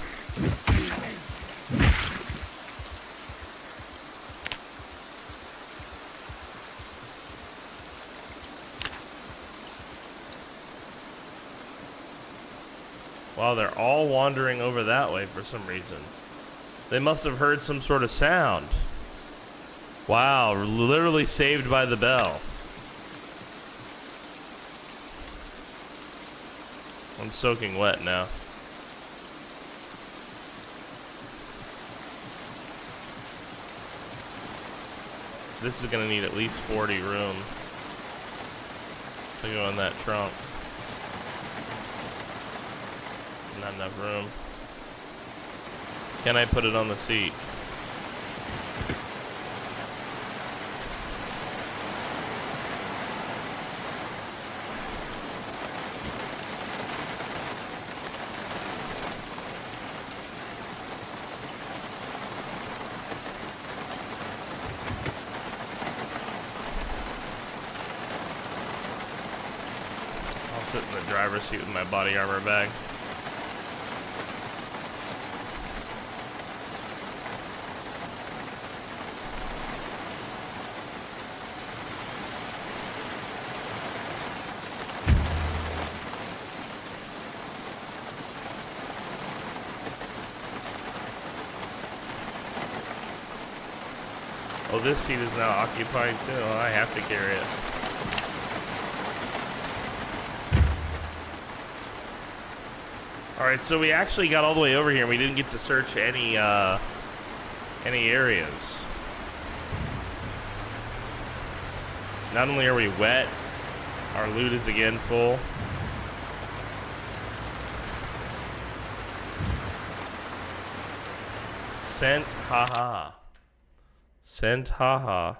Wow, they're all wandering over that way for some reason. They must have heard some sort of sound. Wow, literally saved by the bell. I'm soaking wet now. This is gonna need at least 40 room to go in that trunk. Not enough room. Can I put it on the seat? sit in the driver's seat with my body armor bag. Oh, this seat is now occupied too. I have to carry it. All right, so we actually got all the way over here and we didn't get to search any areas. Not only are we wet, our loot is again full. Sent, haha. Sent, haha.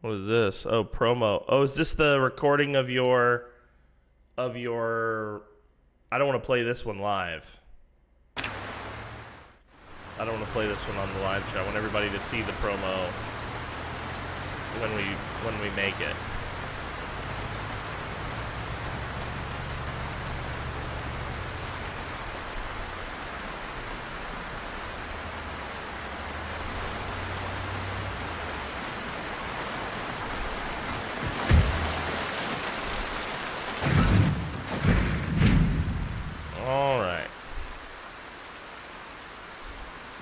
What is this? Oh, promo. Oh, is this the recording of your... I don't want to play this one live. I don't want to play this one on the live show. I want everybody to see the promo when we make it.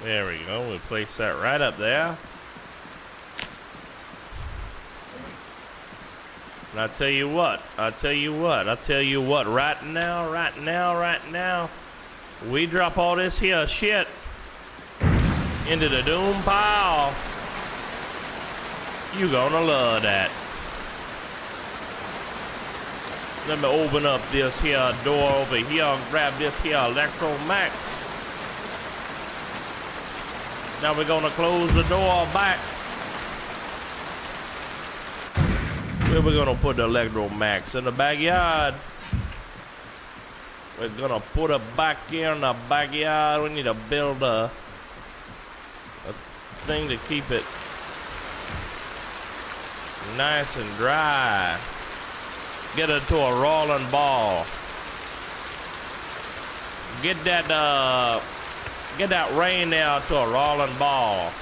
There we go. We'll place that right up there. And I tell you what, right now, we drop all this here shit into the doom pile. You gonna love that. Let me open up this here door over here and grab this here Electro Max. Now we're gonna close the door back. Where we gonna put the Electro Max? In the backyard. We're gonna put it back here in the backyard. We need to build a thing to keep it nice and dry. Get it to a rolling ball. Get that rain now to a rolling ball.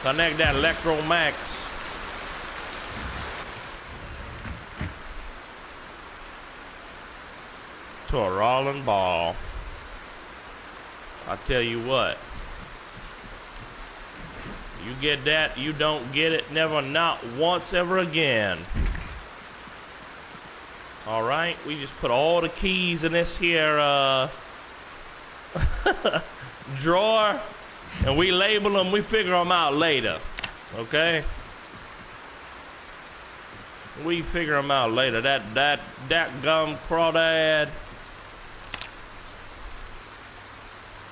Connect that Electro Max. To a rolling ball. I tell you what. You get that, you don't get it, never, not once, ever again. All right, we just put all the keys in this here drawer, and we label them. We figure them out later, okay? We figure them out later. That gum crawdad.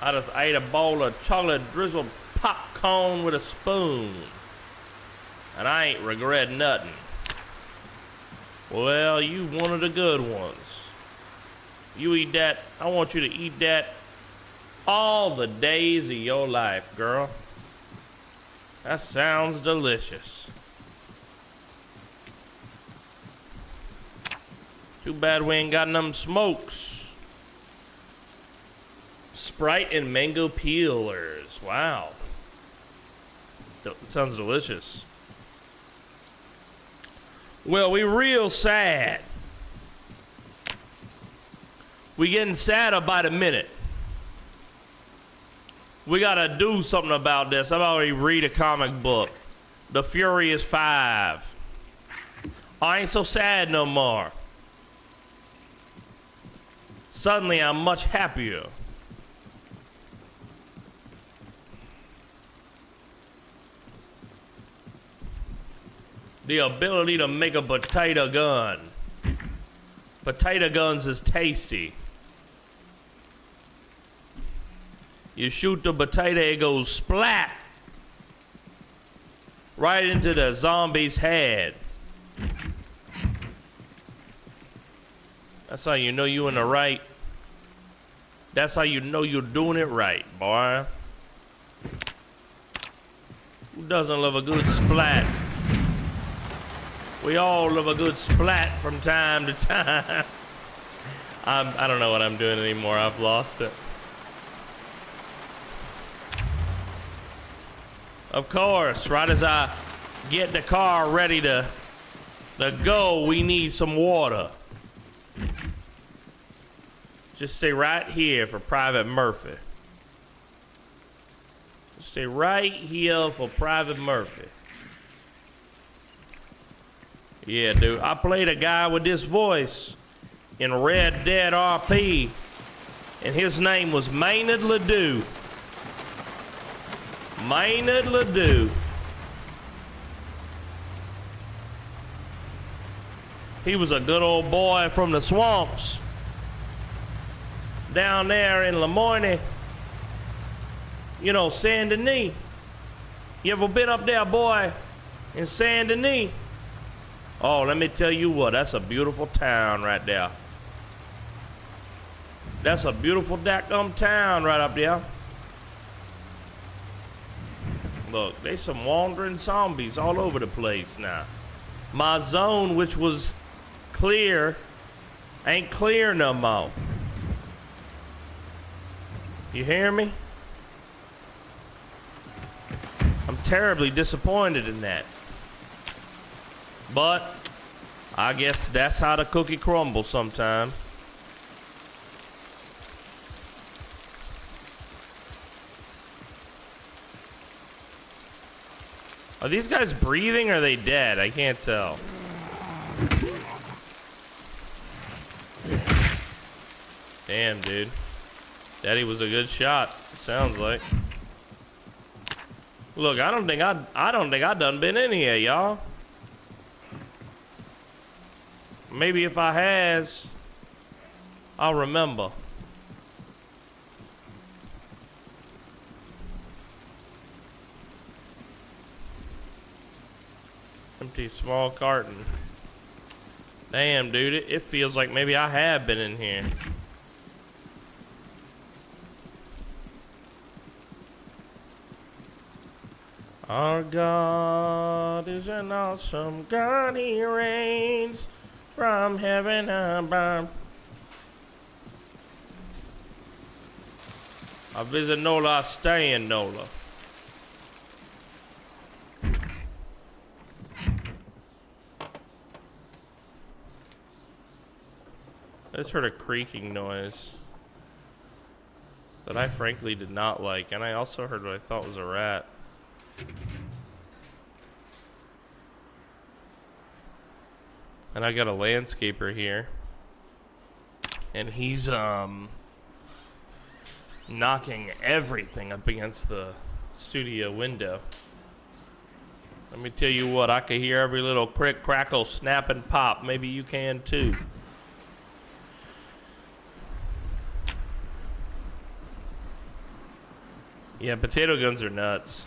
I just ate a bowl of chocolate drizzled popcorn with a spoon, and I ain't regret nothing. Well, you one of the good ones. You eat that. I want you to eat that all the days of your life, girl. That sounds delicious. Too bad we ain't got them smokes. Sprite and mango peelers. Wow. Sounds delicious. Well, we real sad. We getting sadder by the minute. We gotta do something about this. I've already read a comic book, The Furious 5. I ain't so sad no more. Suddenly, I'm much happier. The ability to make a potato gun. Potato guns is tasty. You shoot the potato, it goes splat right into the zombie's head. That's how you know you in the right. That's how you know you're doing it right, boy. Who doesn't love a good splat? We all love a good splat from time to time. I don't know what I'm doing anymore. I've lost it. Of course, right as I get the car ready to go, we need some water. Just stay right here for Private Murphy. Stay right here for Private Murphy. Yeah, dude. I played a guy with this voice in Red Dead RP, and his name was Maynard Ledoux. Maynard Ledoux. He was a good old boy from the swamps down there in Lemoyne. You know, Saint Denis. You ever been up there, boy, in Saint Denis? Oh, let me tell you what, that's a beautiful town right there. That's a beautiful dadgum town right up there. Look, there's some wandering zombies all over the place now. My zone, which was clear, ain't clear no more. You hear me? I'm terribly disappointed in that. But I guess that's how the cookie crumbles sometime. Are these guys breathing or are they dead? I can't tell. Damn, dude. Daddy was a good shot, sounds like. Look, I don't think I done been in here, y'all. Maybe if I has, I'll remember. Empty small carton. Damn, dude, it feels like maybe I have been in here. Our God is an awesome God, He reigns from heaven above. I visit Nola, I stay in Nola. I just heard a creaking noise that I frankly did not like, and I also heard what I thought was a rat. And I got a landscaper here, and he's knocking everything up against the studio window. Let me tell you what, I can hear every little crick, crackle, snap, and pop. Maybe you can too. Yeah, potato guns are nuts.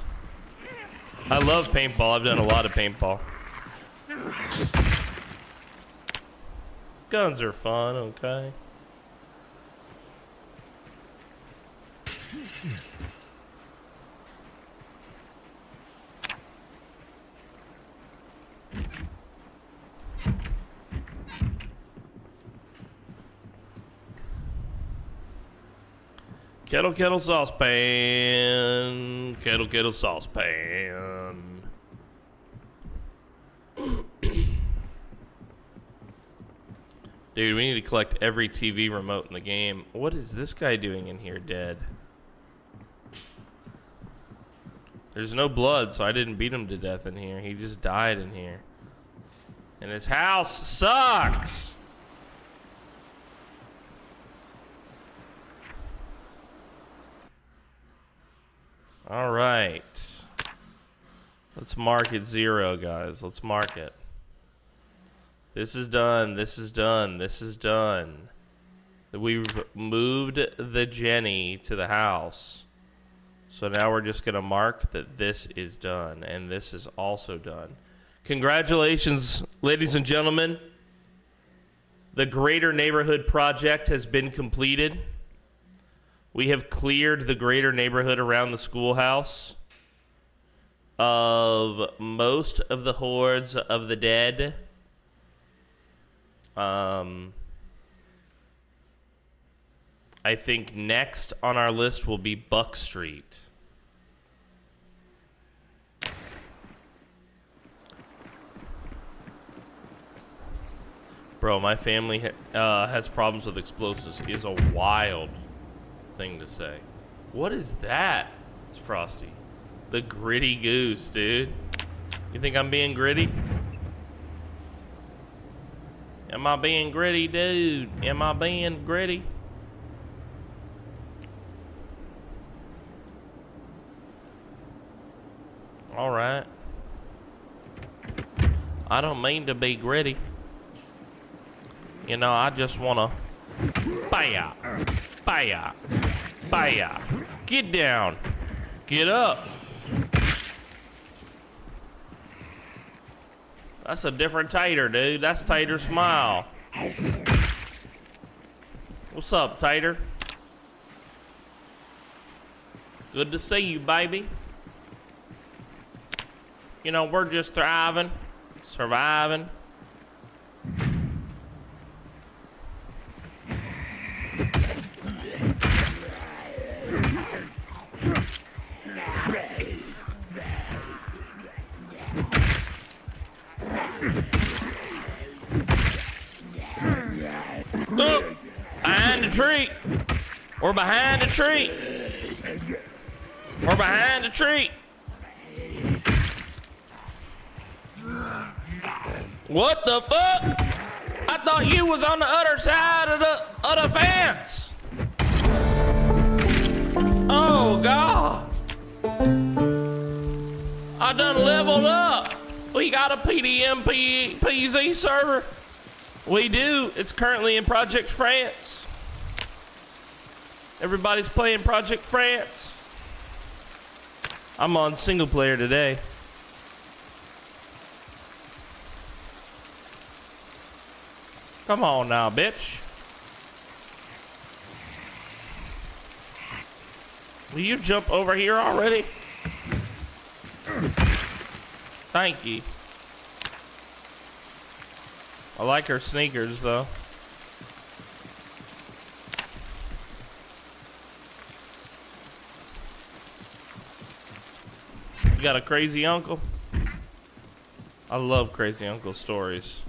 I love paintball. I've done a lot of paintball. Guns are fun, okay? Kettle, kettle, saucepan. Kettle, kettle, saucepan. Dude, we need to collect every TV remote in the game. What is this guy doing in here dead? There's no blood, so I didn't beat him to death in here. He just died in here. And his house sucks! Alright. Let's mark it 0, guys. Let's mark it. This is done. This is done. This is done. We've moved the Jenny to the house. So now we're just going to mark that this is done. And this is also done. Congratulations, ladies and gentlemen. The Greater Neighborhood Project has been completed. We have cleared the greater neighborhood around the schoolhouse of most of the hordes of the dead. I think next on our list will be Buck Street. Bro, my family has problems with explosives. Is a wild thing to say. What is that? It's Frosty. The gritty goose, dude. You think I'm being gritty? Am I being gritty, dude? Am I being gritty? All right. I don't mean to be gritty. You know, I just wanna baya, baya, baya. Get down. Get up. That's a different Tater, dude. That's Tater Smile. What's up, Tater? Good to see you, baby. You know, we're just thriving, surviving. Oh, behind the tree. We're behind the tree. We're behind the tree. What the fuck? I thought you was on the other side of the fence. Oh God. I done leveled up. We got a PZ server. We do. It's currently in Project France. Everybody's playing Project France. I'm on single player today. Come on now, bitch. Will you jump over here already? Thank you. I like her sneakers, though. You got a crazy uncle? I love crazy uncle stories.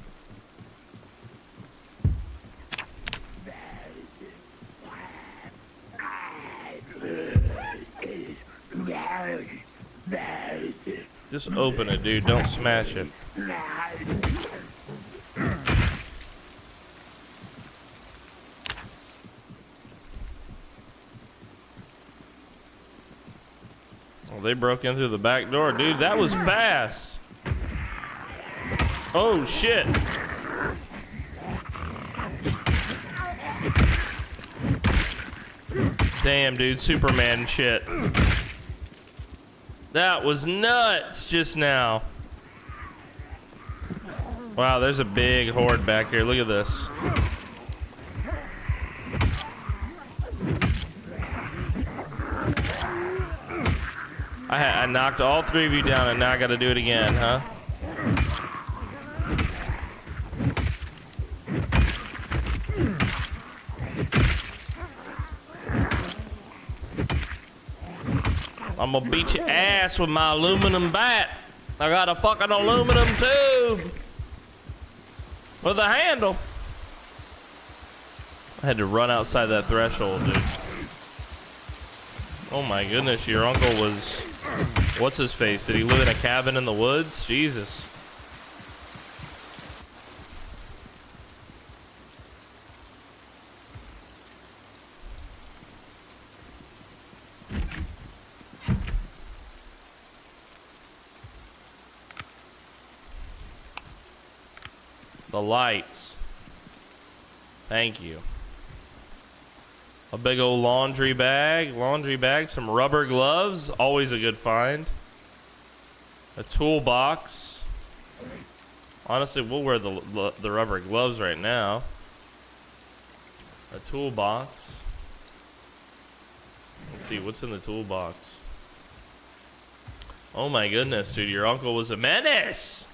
Just open it, dude. Don't smash it. Well, they broke in through the back door. Dude, that was fast. Oh, shit. Damn, dude. Superman shit. That was nuts just now. Wow, there's a big horde back here. Look at this. I knocked all three of you down and now I gotta do it again, huh? I'm gonna beat your ass with my aluminum bat. I got a fucking aluminum tube with a handle. I had to run outside that threshold, dude. Oh my goodness, your uncle was... What's his face? Did he live in a cabin in the woods? Jesus. The lights. Thank you. A big old laundry bag, some rubber gloves, always a good find. A toolbox. Honestly, we'll wear the rubber gloves right now. A toolbox. Let's see, what's in the toolbox? Oh my goodness, dude, your uncle was a menace.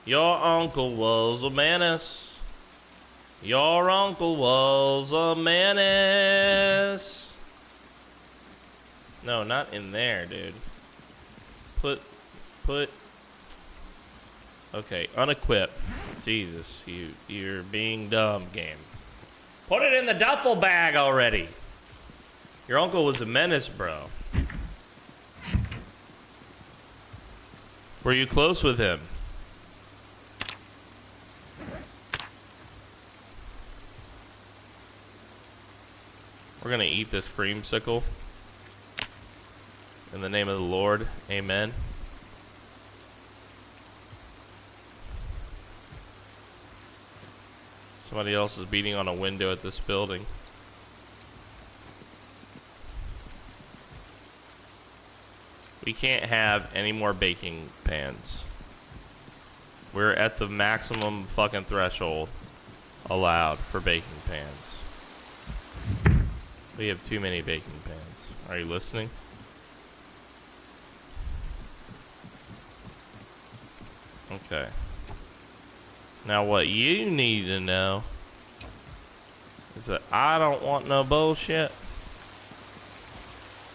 Your uncle was a menace. Your uncle was a menace. No, not in there, dude. Put. Okay, unequip. Jesus, you're being dumb, game. Put it in the duffel bag already. Your uncle was a menace, bro. Were you close with him? We're gonna eat this creamsicle. In the name of the Lord, amen. Somebody else is beating on a window at this building. We can't have any more baking pans. We're at the maximum fucking threshold allowed for baking pans. We have too many baking pans. Are you listening? Okay. Now what you need to know is that I don't want no bullshit.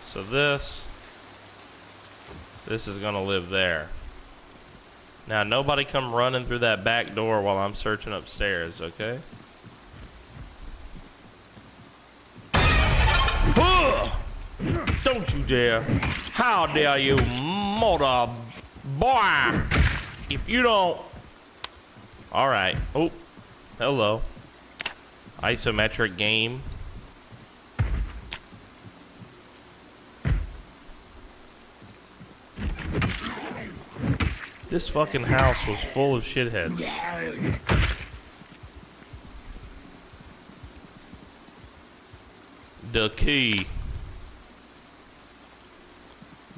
So this is gonna live there. Now nobody come running through that back door while I'm searching upstairs, okay? Don't you dare. How dare you, mother boy. If you don't... Alright. Oh, hello. Isometric game. This fucking house was full of shitheads. The key.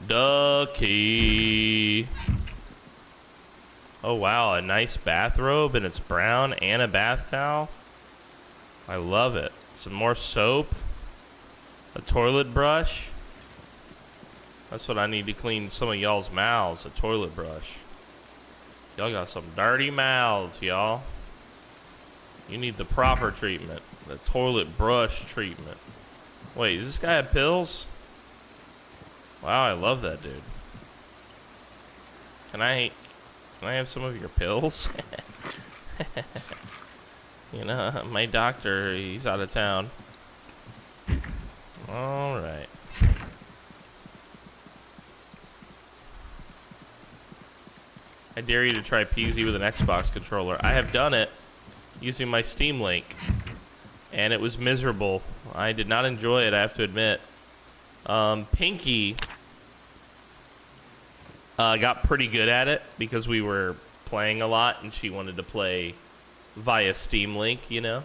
The key. Oh wow, a nice bathrobe and it's brown and a bath towel. I love it. Some more soap. A toilet brush. That's what I need to clean some of y'all's mouths, a toilet brush. Y'all got some dirty mouths, y'all. You need the proper treatment. The toilet brush treatment. Wait, does this guy have pills? Wow, I love that dude. Can I have some of your pills? You know, my doctor, he's out of town. Alright. I dare you to try PZ with an Xbox controller. I have done it using my Steam Link, and it was miserable. I did not enjoy it, I have to admit. Pinky got pretty good at it because we were playing a lot and she wanted to play via Steam Link, you know?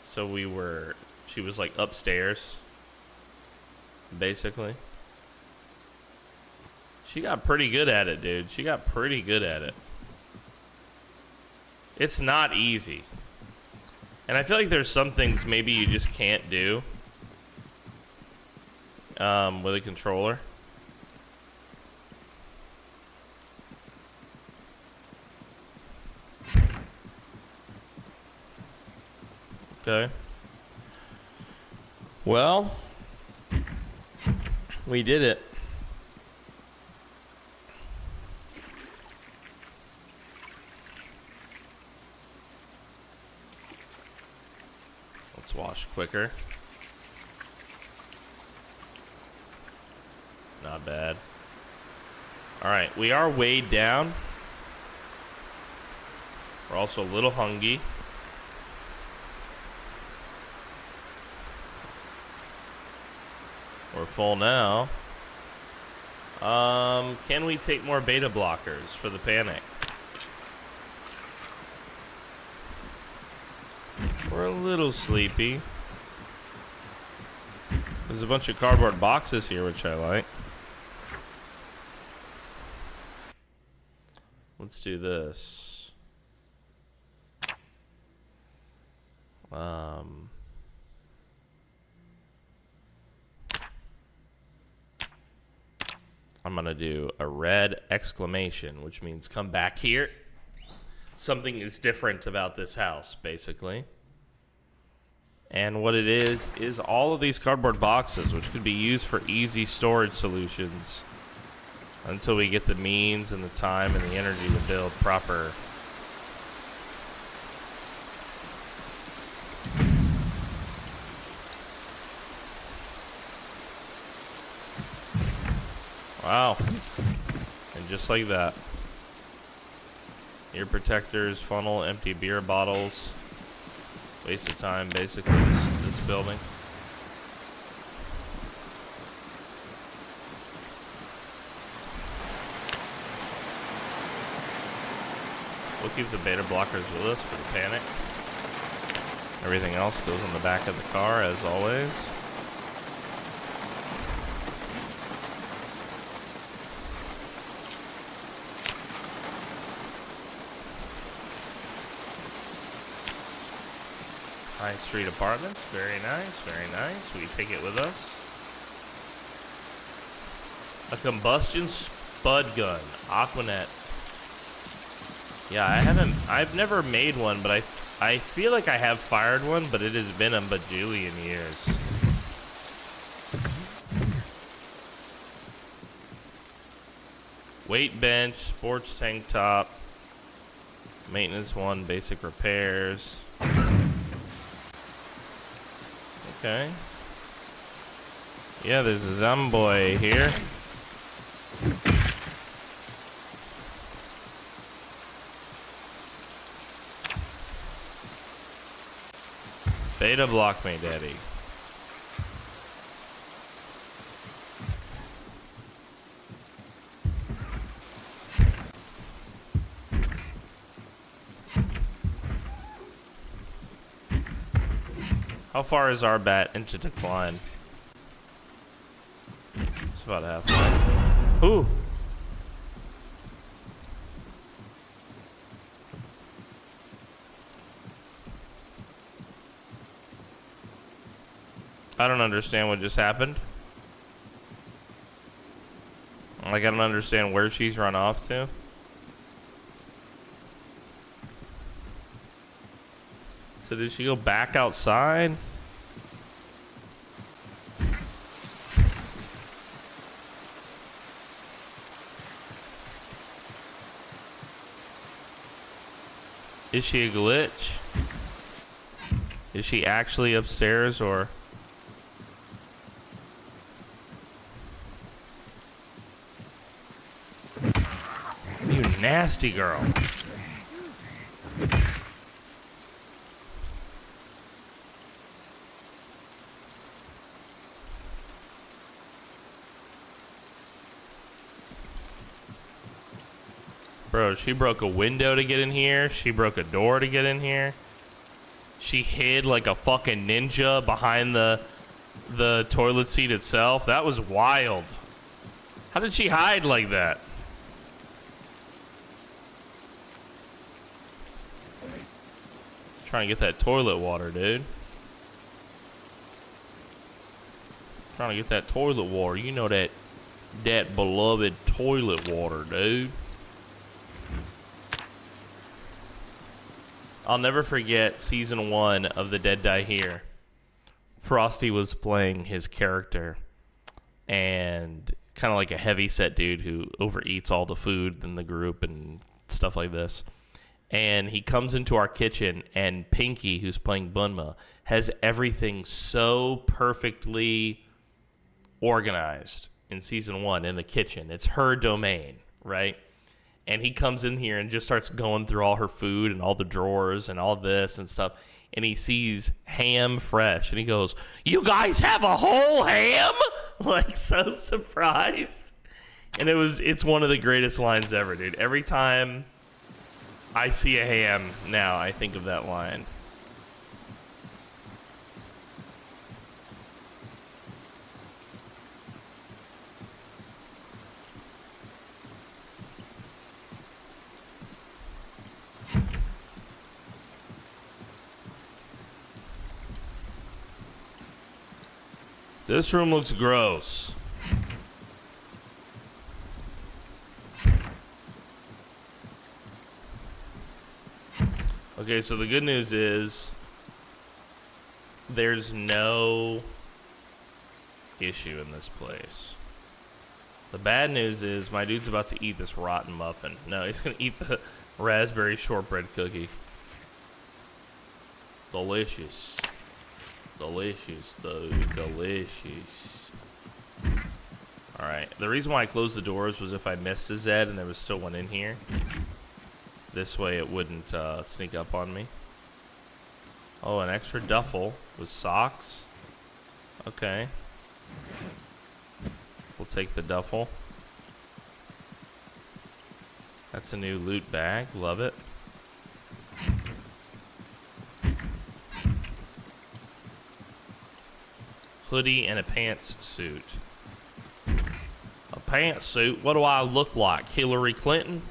So she was like upstairs, basically. She got pretty good at it, dude. She got pretty good at it. It's not easy. And I feel like there's some things maybe you just can't do with a controller. Okay. Well, we did it. Let's wash quicker. Not bad. Alright, we are weighed down. We're also a little hungry. We're full now. Can we take more beta blockers for the panic? We're a little sleepy. There's a bunch of cardboard boxes here, which I like. Let's do this. I'm gonna do a red exclamation, which means come back here. something is different about this house, basically. And what it is all of these cardboard boxes, which could be used for easy storage solutions until we get the means and the time and the energy to build proper. Wow. And just like that. Ear protectors, funnel, empty beer bottles. Waste of time, basically, this building. We'll keep the beta blockers with us for the panic. Everything else goes on the back of the car, as always. High Street Apartments, very nice, very nice. We take it with us. A combustion spud gun, Aquanet. Yeah, I've never made one, but I feel like I have fired one, but it has been a bajillion years. Weight bench, sports tank top, maintenance one, basic repairs. Okay. Yeah, there's a Zomboid here. Beta block me, daddy. How far is our bat into decline? It's about halfway. Ooh! I don't understand what just happened. Like, I don't understand where she's run off to. So did she go back outside? Is she a glitch? Is she actually upstairs, or? You nasty girl. Bro, she broke a window to get in here. She broke a door to get in here. She hid like a fucking ninja behind the toilet seat itself. That was wild. How did she hide like that? Trying to get that toilet water, dude. Trying to get that toilet water. You know that beloved toilet water, dude. I'll never forget season 1 of The Dead Die Here. Frosty was playing his character, and kind of like a heavy-set dude who overeats all the food in the group and stuff like this. And he comes into our kitchen, and Pinky, who's playing Bunma, has everything so perfectly organized in season 1 in the kitchen. It's her domain, right? And he comes in here and just starts going through all her food and all the drawers and all this and stuff. And he sees ham fresh. And he goes, "You guys have a whole ham?" Like, so surprised. And it's one of the greatest lines ever, dude. Every time I see a ham now, I think of that line. This room looks gross. Okay, so the good news is there's no issue in this place. The bad news is my dude's about to eat this rotten muffin. No, he's gonna eat the raspberry shortbread cookie. Delicious. Delicious, though. Delicious. Alright, the reason why I closed the doors was if I missed a Zed and there was still one in here. This way it wouldn't sneak up on me. Oh, an extra duffel with socks. Okay. We'll take the duffel. That's a new loot bag. Love it. Hoodie and a pantsuit. A pantsuit? What do I look like? Hillary Clinton?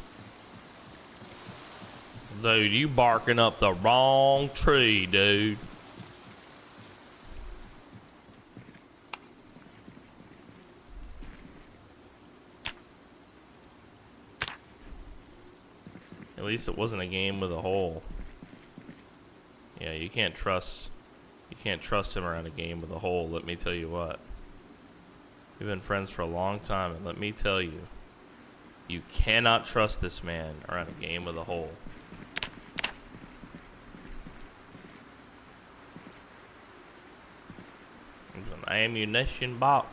Dude, you barking up the wrong tree, dude. At least it wasn't a game with a hole. Yeah, you can't trust him around a game with a hole, let me tell you what. We've been friends for a long time, and let me tell you, you cannot trust this man around a game with a hole. There's an ammunition box.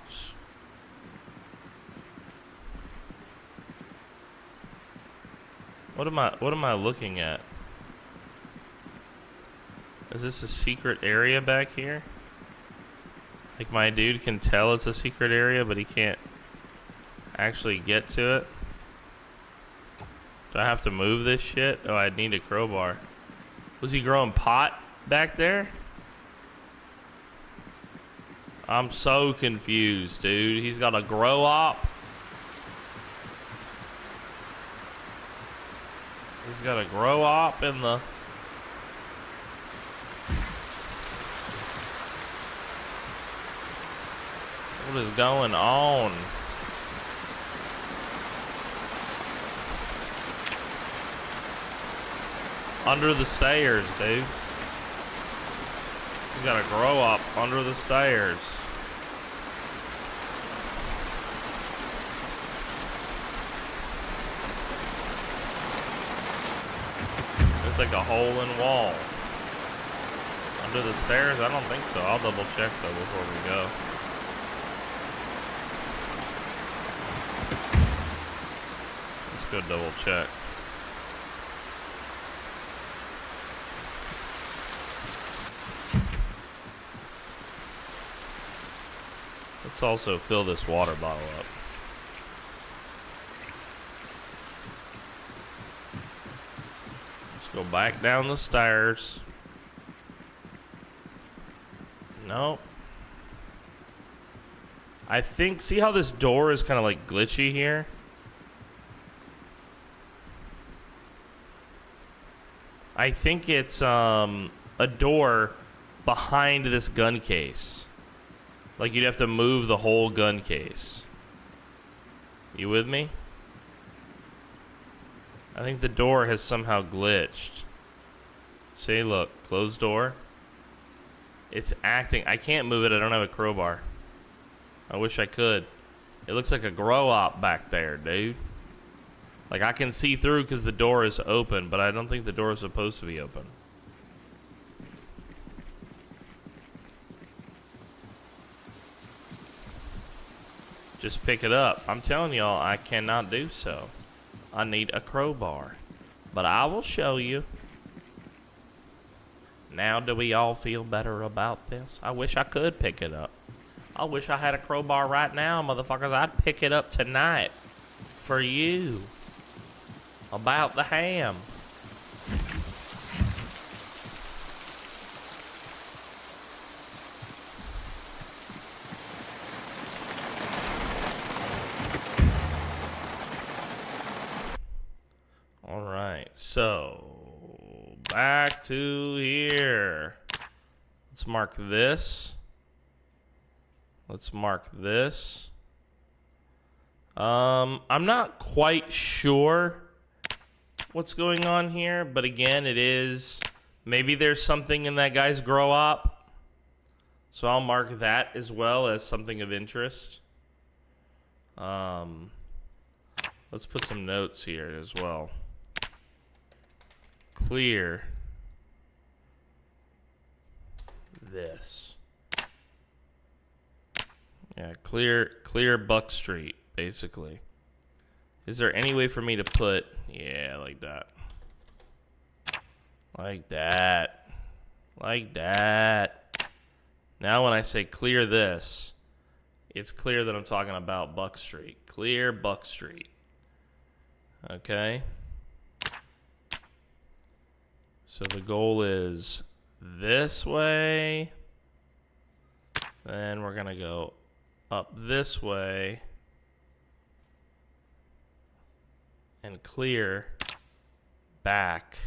What am I looking at? Is this a secret area back here? Like my dude can tell it's a secret area, but he can't actually get to it. Do I have to move this shit? Oh, I need a crowbar. Was he growing pot back there? I'm so confused, dude. He's got a grow op. He's got a grow op in the... What is going on? Under the stairs, dude. He's got a grow up under the stairs. It's like a hole in wall. Under the stairs? I don't think so. I'll double check though before we go. Let's go double check. Let's also fill this water bottle up. Let's go back down the stairs. Nope. I think, see how this door is kind of like glitchy here? I think it's a door behind this gun case. Like you'd have to move the whole gun case. You with me? I think the door has somehow glitched. See, look, closed door. It's acting. I can't move it. I don't have a crowbar. I wish I could. It looks like a grow op back there, dude. Like I can see through because the door is open, but I don't think the door is supposed to be open. Just pick it up. I'm telling y'all, I cannot do so. I need a crowbar. But I will show you. Now do we all feel better about this? I wish I could pick it up. I wish I had a crowbar right now, motherfuckers. I'd pick it up tonight. For you. About the ham. Alright, so back to here. Let's mark this. Let's mark this. I'm not quite sure what's going on here, but again, it is, maybe there's something in that guy's grow up. So I'll mark that as well as something of interest. Let's put some notes here as well. Clear this. Yeah, clear Buck Street, basically. Is there any way for me to put, yeah, like that. Like that. Like that. Now when I say clear this, it's clear that I'm talking about Buck Street. Clear Buck Street. Okay. So the goal is this way. Then we're going to go up this way. And clear back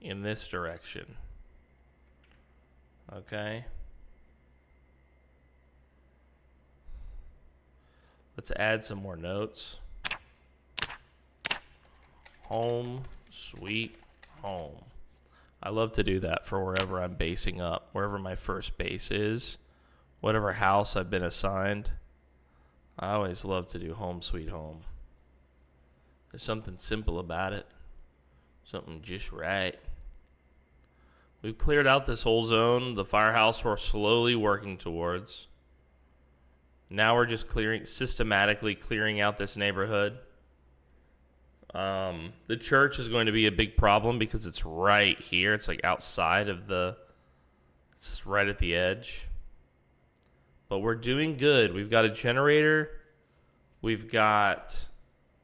in this direction. Okay. Let's add some more notes. Home, sweet home. I love to do that for wherever I'm basing up, wherever my first base is, whatever house I've been assigned. I always love to do home, sweet home. There's something simple about it. Something just right. We've cleared out this whole zone. The firehouse we're slowly working towards. Now we're just systematically clearing out this neighborhood. The church is going to be a big problem because it's right here. It's like outside of it's right at the edge. But we're doing good. We've got a generator. We've got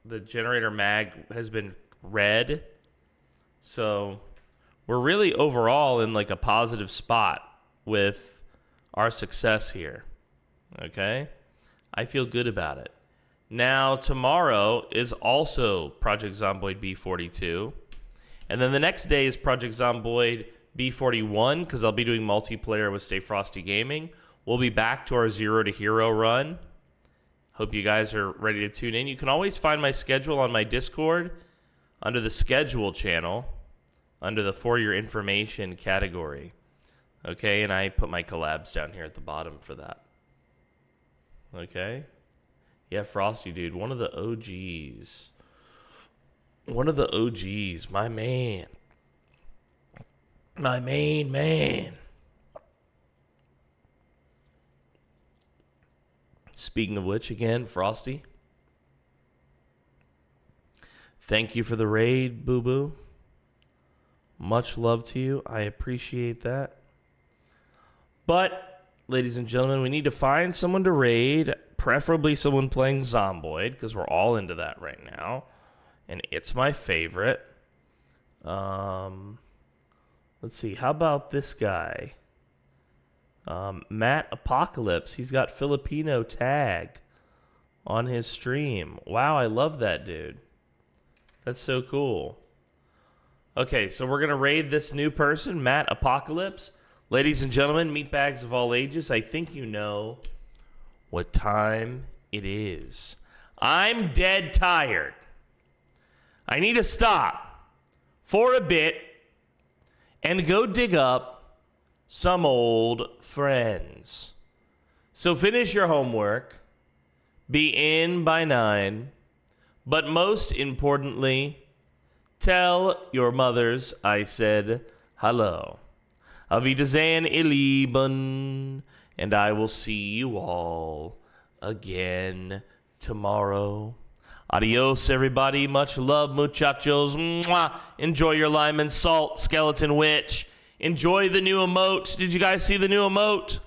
the generator mag has been red. So we're really overall in like a positive spot with our success here. Okay? I feel good about it. Now, tomorrow is also Project Zomboid B42. And then the next day is Project Zomboid B41, because I'll be doing multiplayer with Stay Frosty Gaming. We'll be back to our 0 to Hero run. Hope you guys are ready to tune in. You can always find my schedule on my Discord under the schedule channel, under the For Your Information category. Okay, and I put my collabs down here at the bottom for that. Okay? Yeah, Frosty, dude, one of the OGs. One of the OGs, my man. My main man. Speaking of which, again, Frosty, thank you for the raid, boo-boo. Much love to you. I appreciate that. But, ladies and gentlemen, we need to find someone to raid, preferably someone playing Zomboid, because we're all into that right now. And it's my favorite. Let's see. How about this guy? Matt Apocalypse. He's got Filipino tag on his stream. Wow, I love that dude. That's so cool. Okay, so we're going to raid this new person, Matt Apocalypse. Ladies and gentlemen, meatbags of all ages, I think you know what time it is. I'm dead tired. I need to stop for a bit and go dig up some old friends. So finish your homework, be in by 9, but most importantly, tell your mothers I said hello. Auf Wiedersehen, ihr Lieben, and I will see you all again tomorrow. Adios, everybody. Much love, muchachos. Mwah. Enjoy your lime and salt, skeleton witch. Enjoy the new emote. Did you guys see the new emote?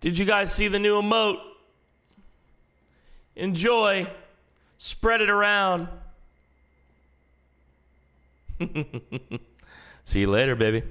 Did you guys see the new emote? Enjoy. Spread it around. See you later, baby.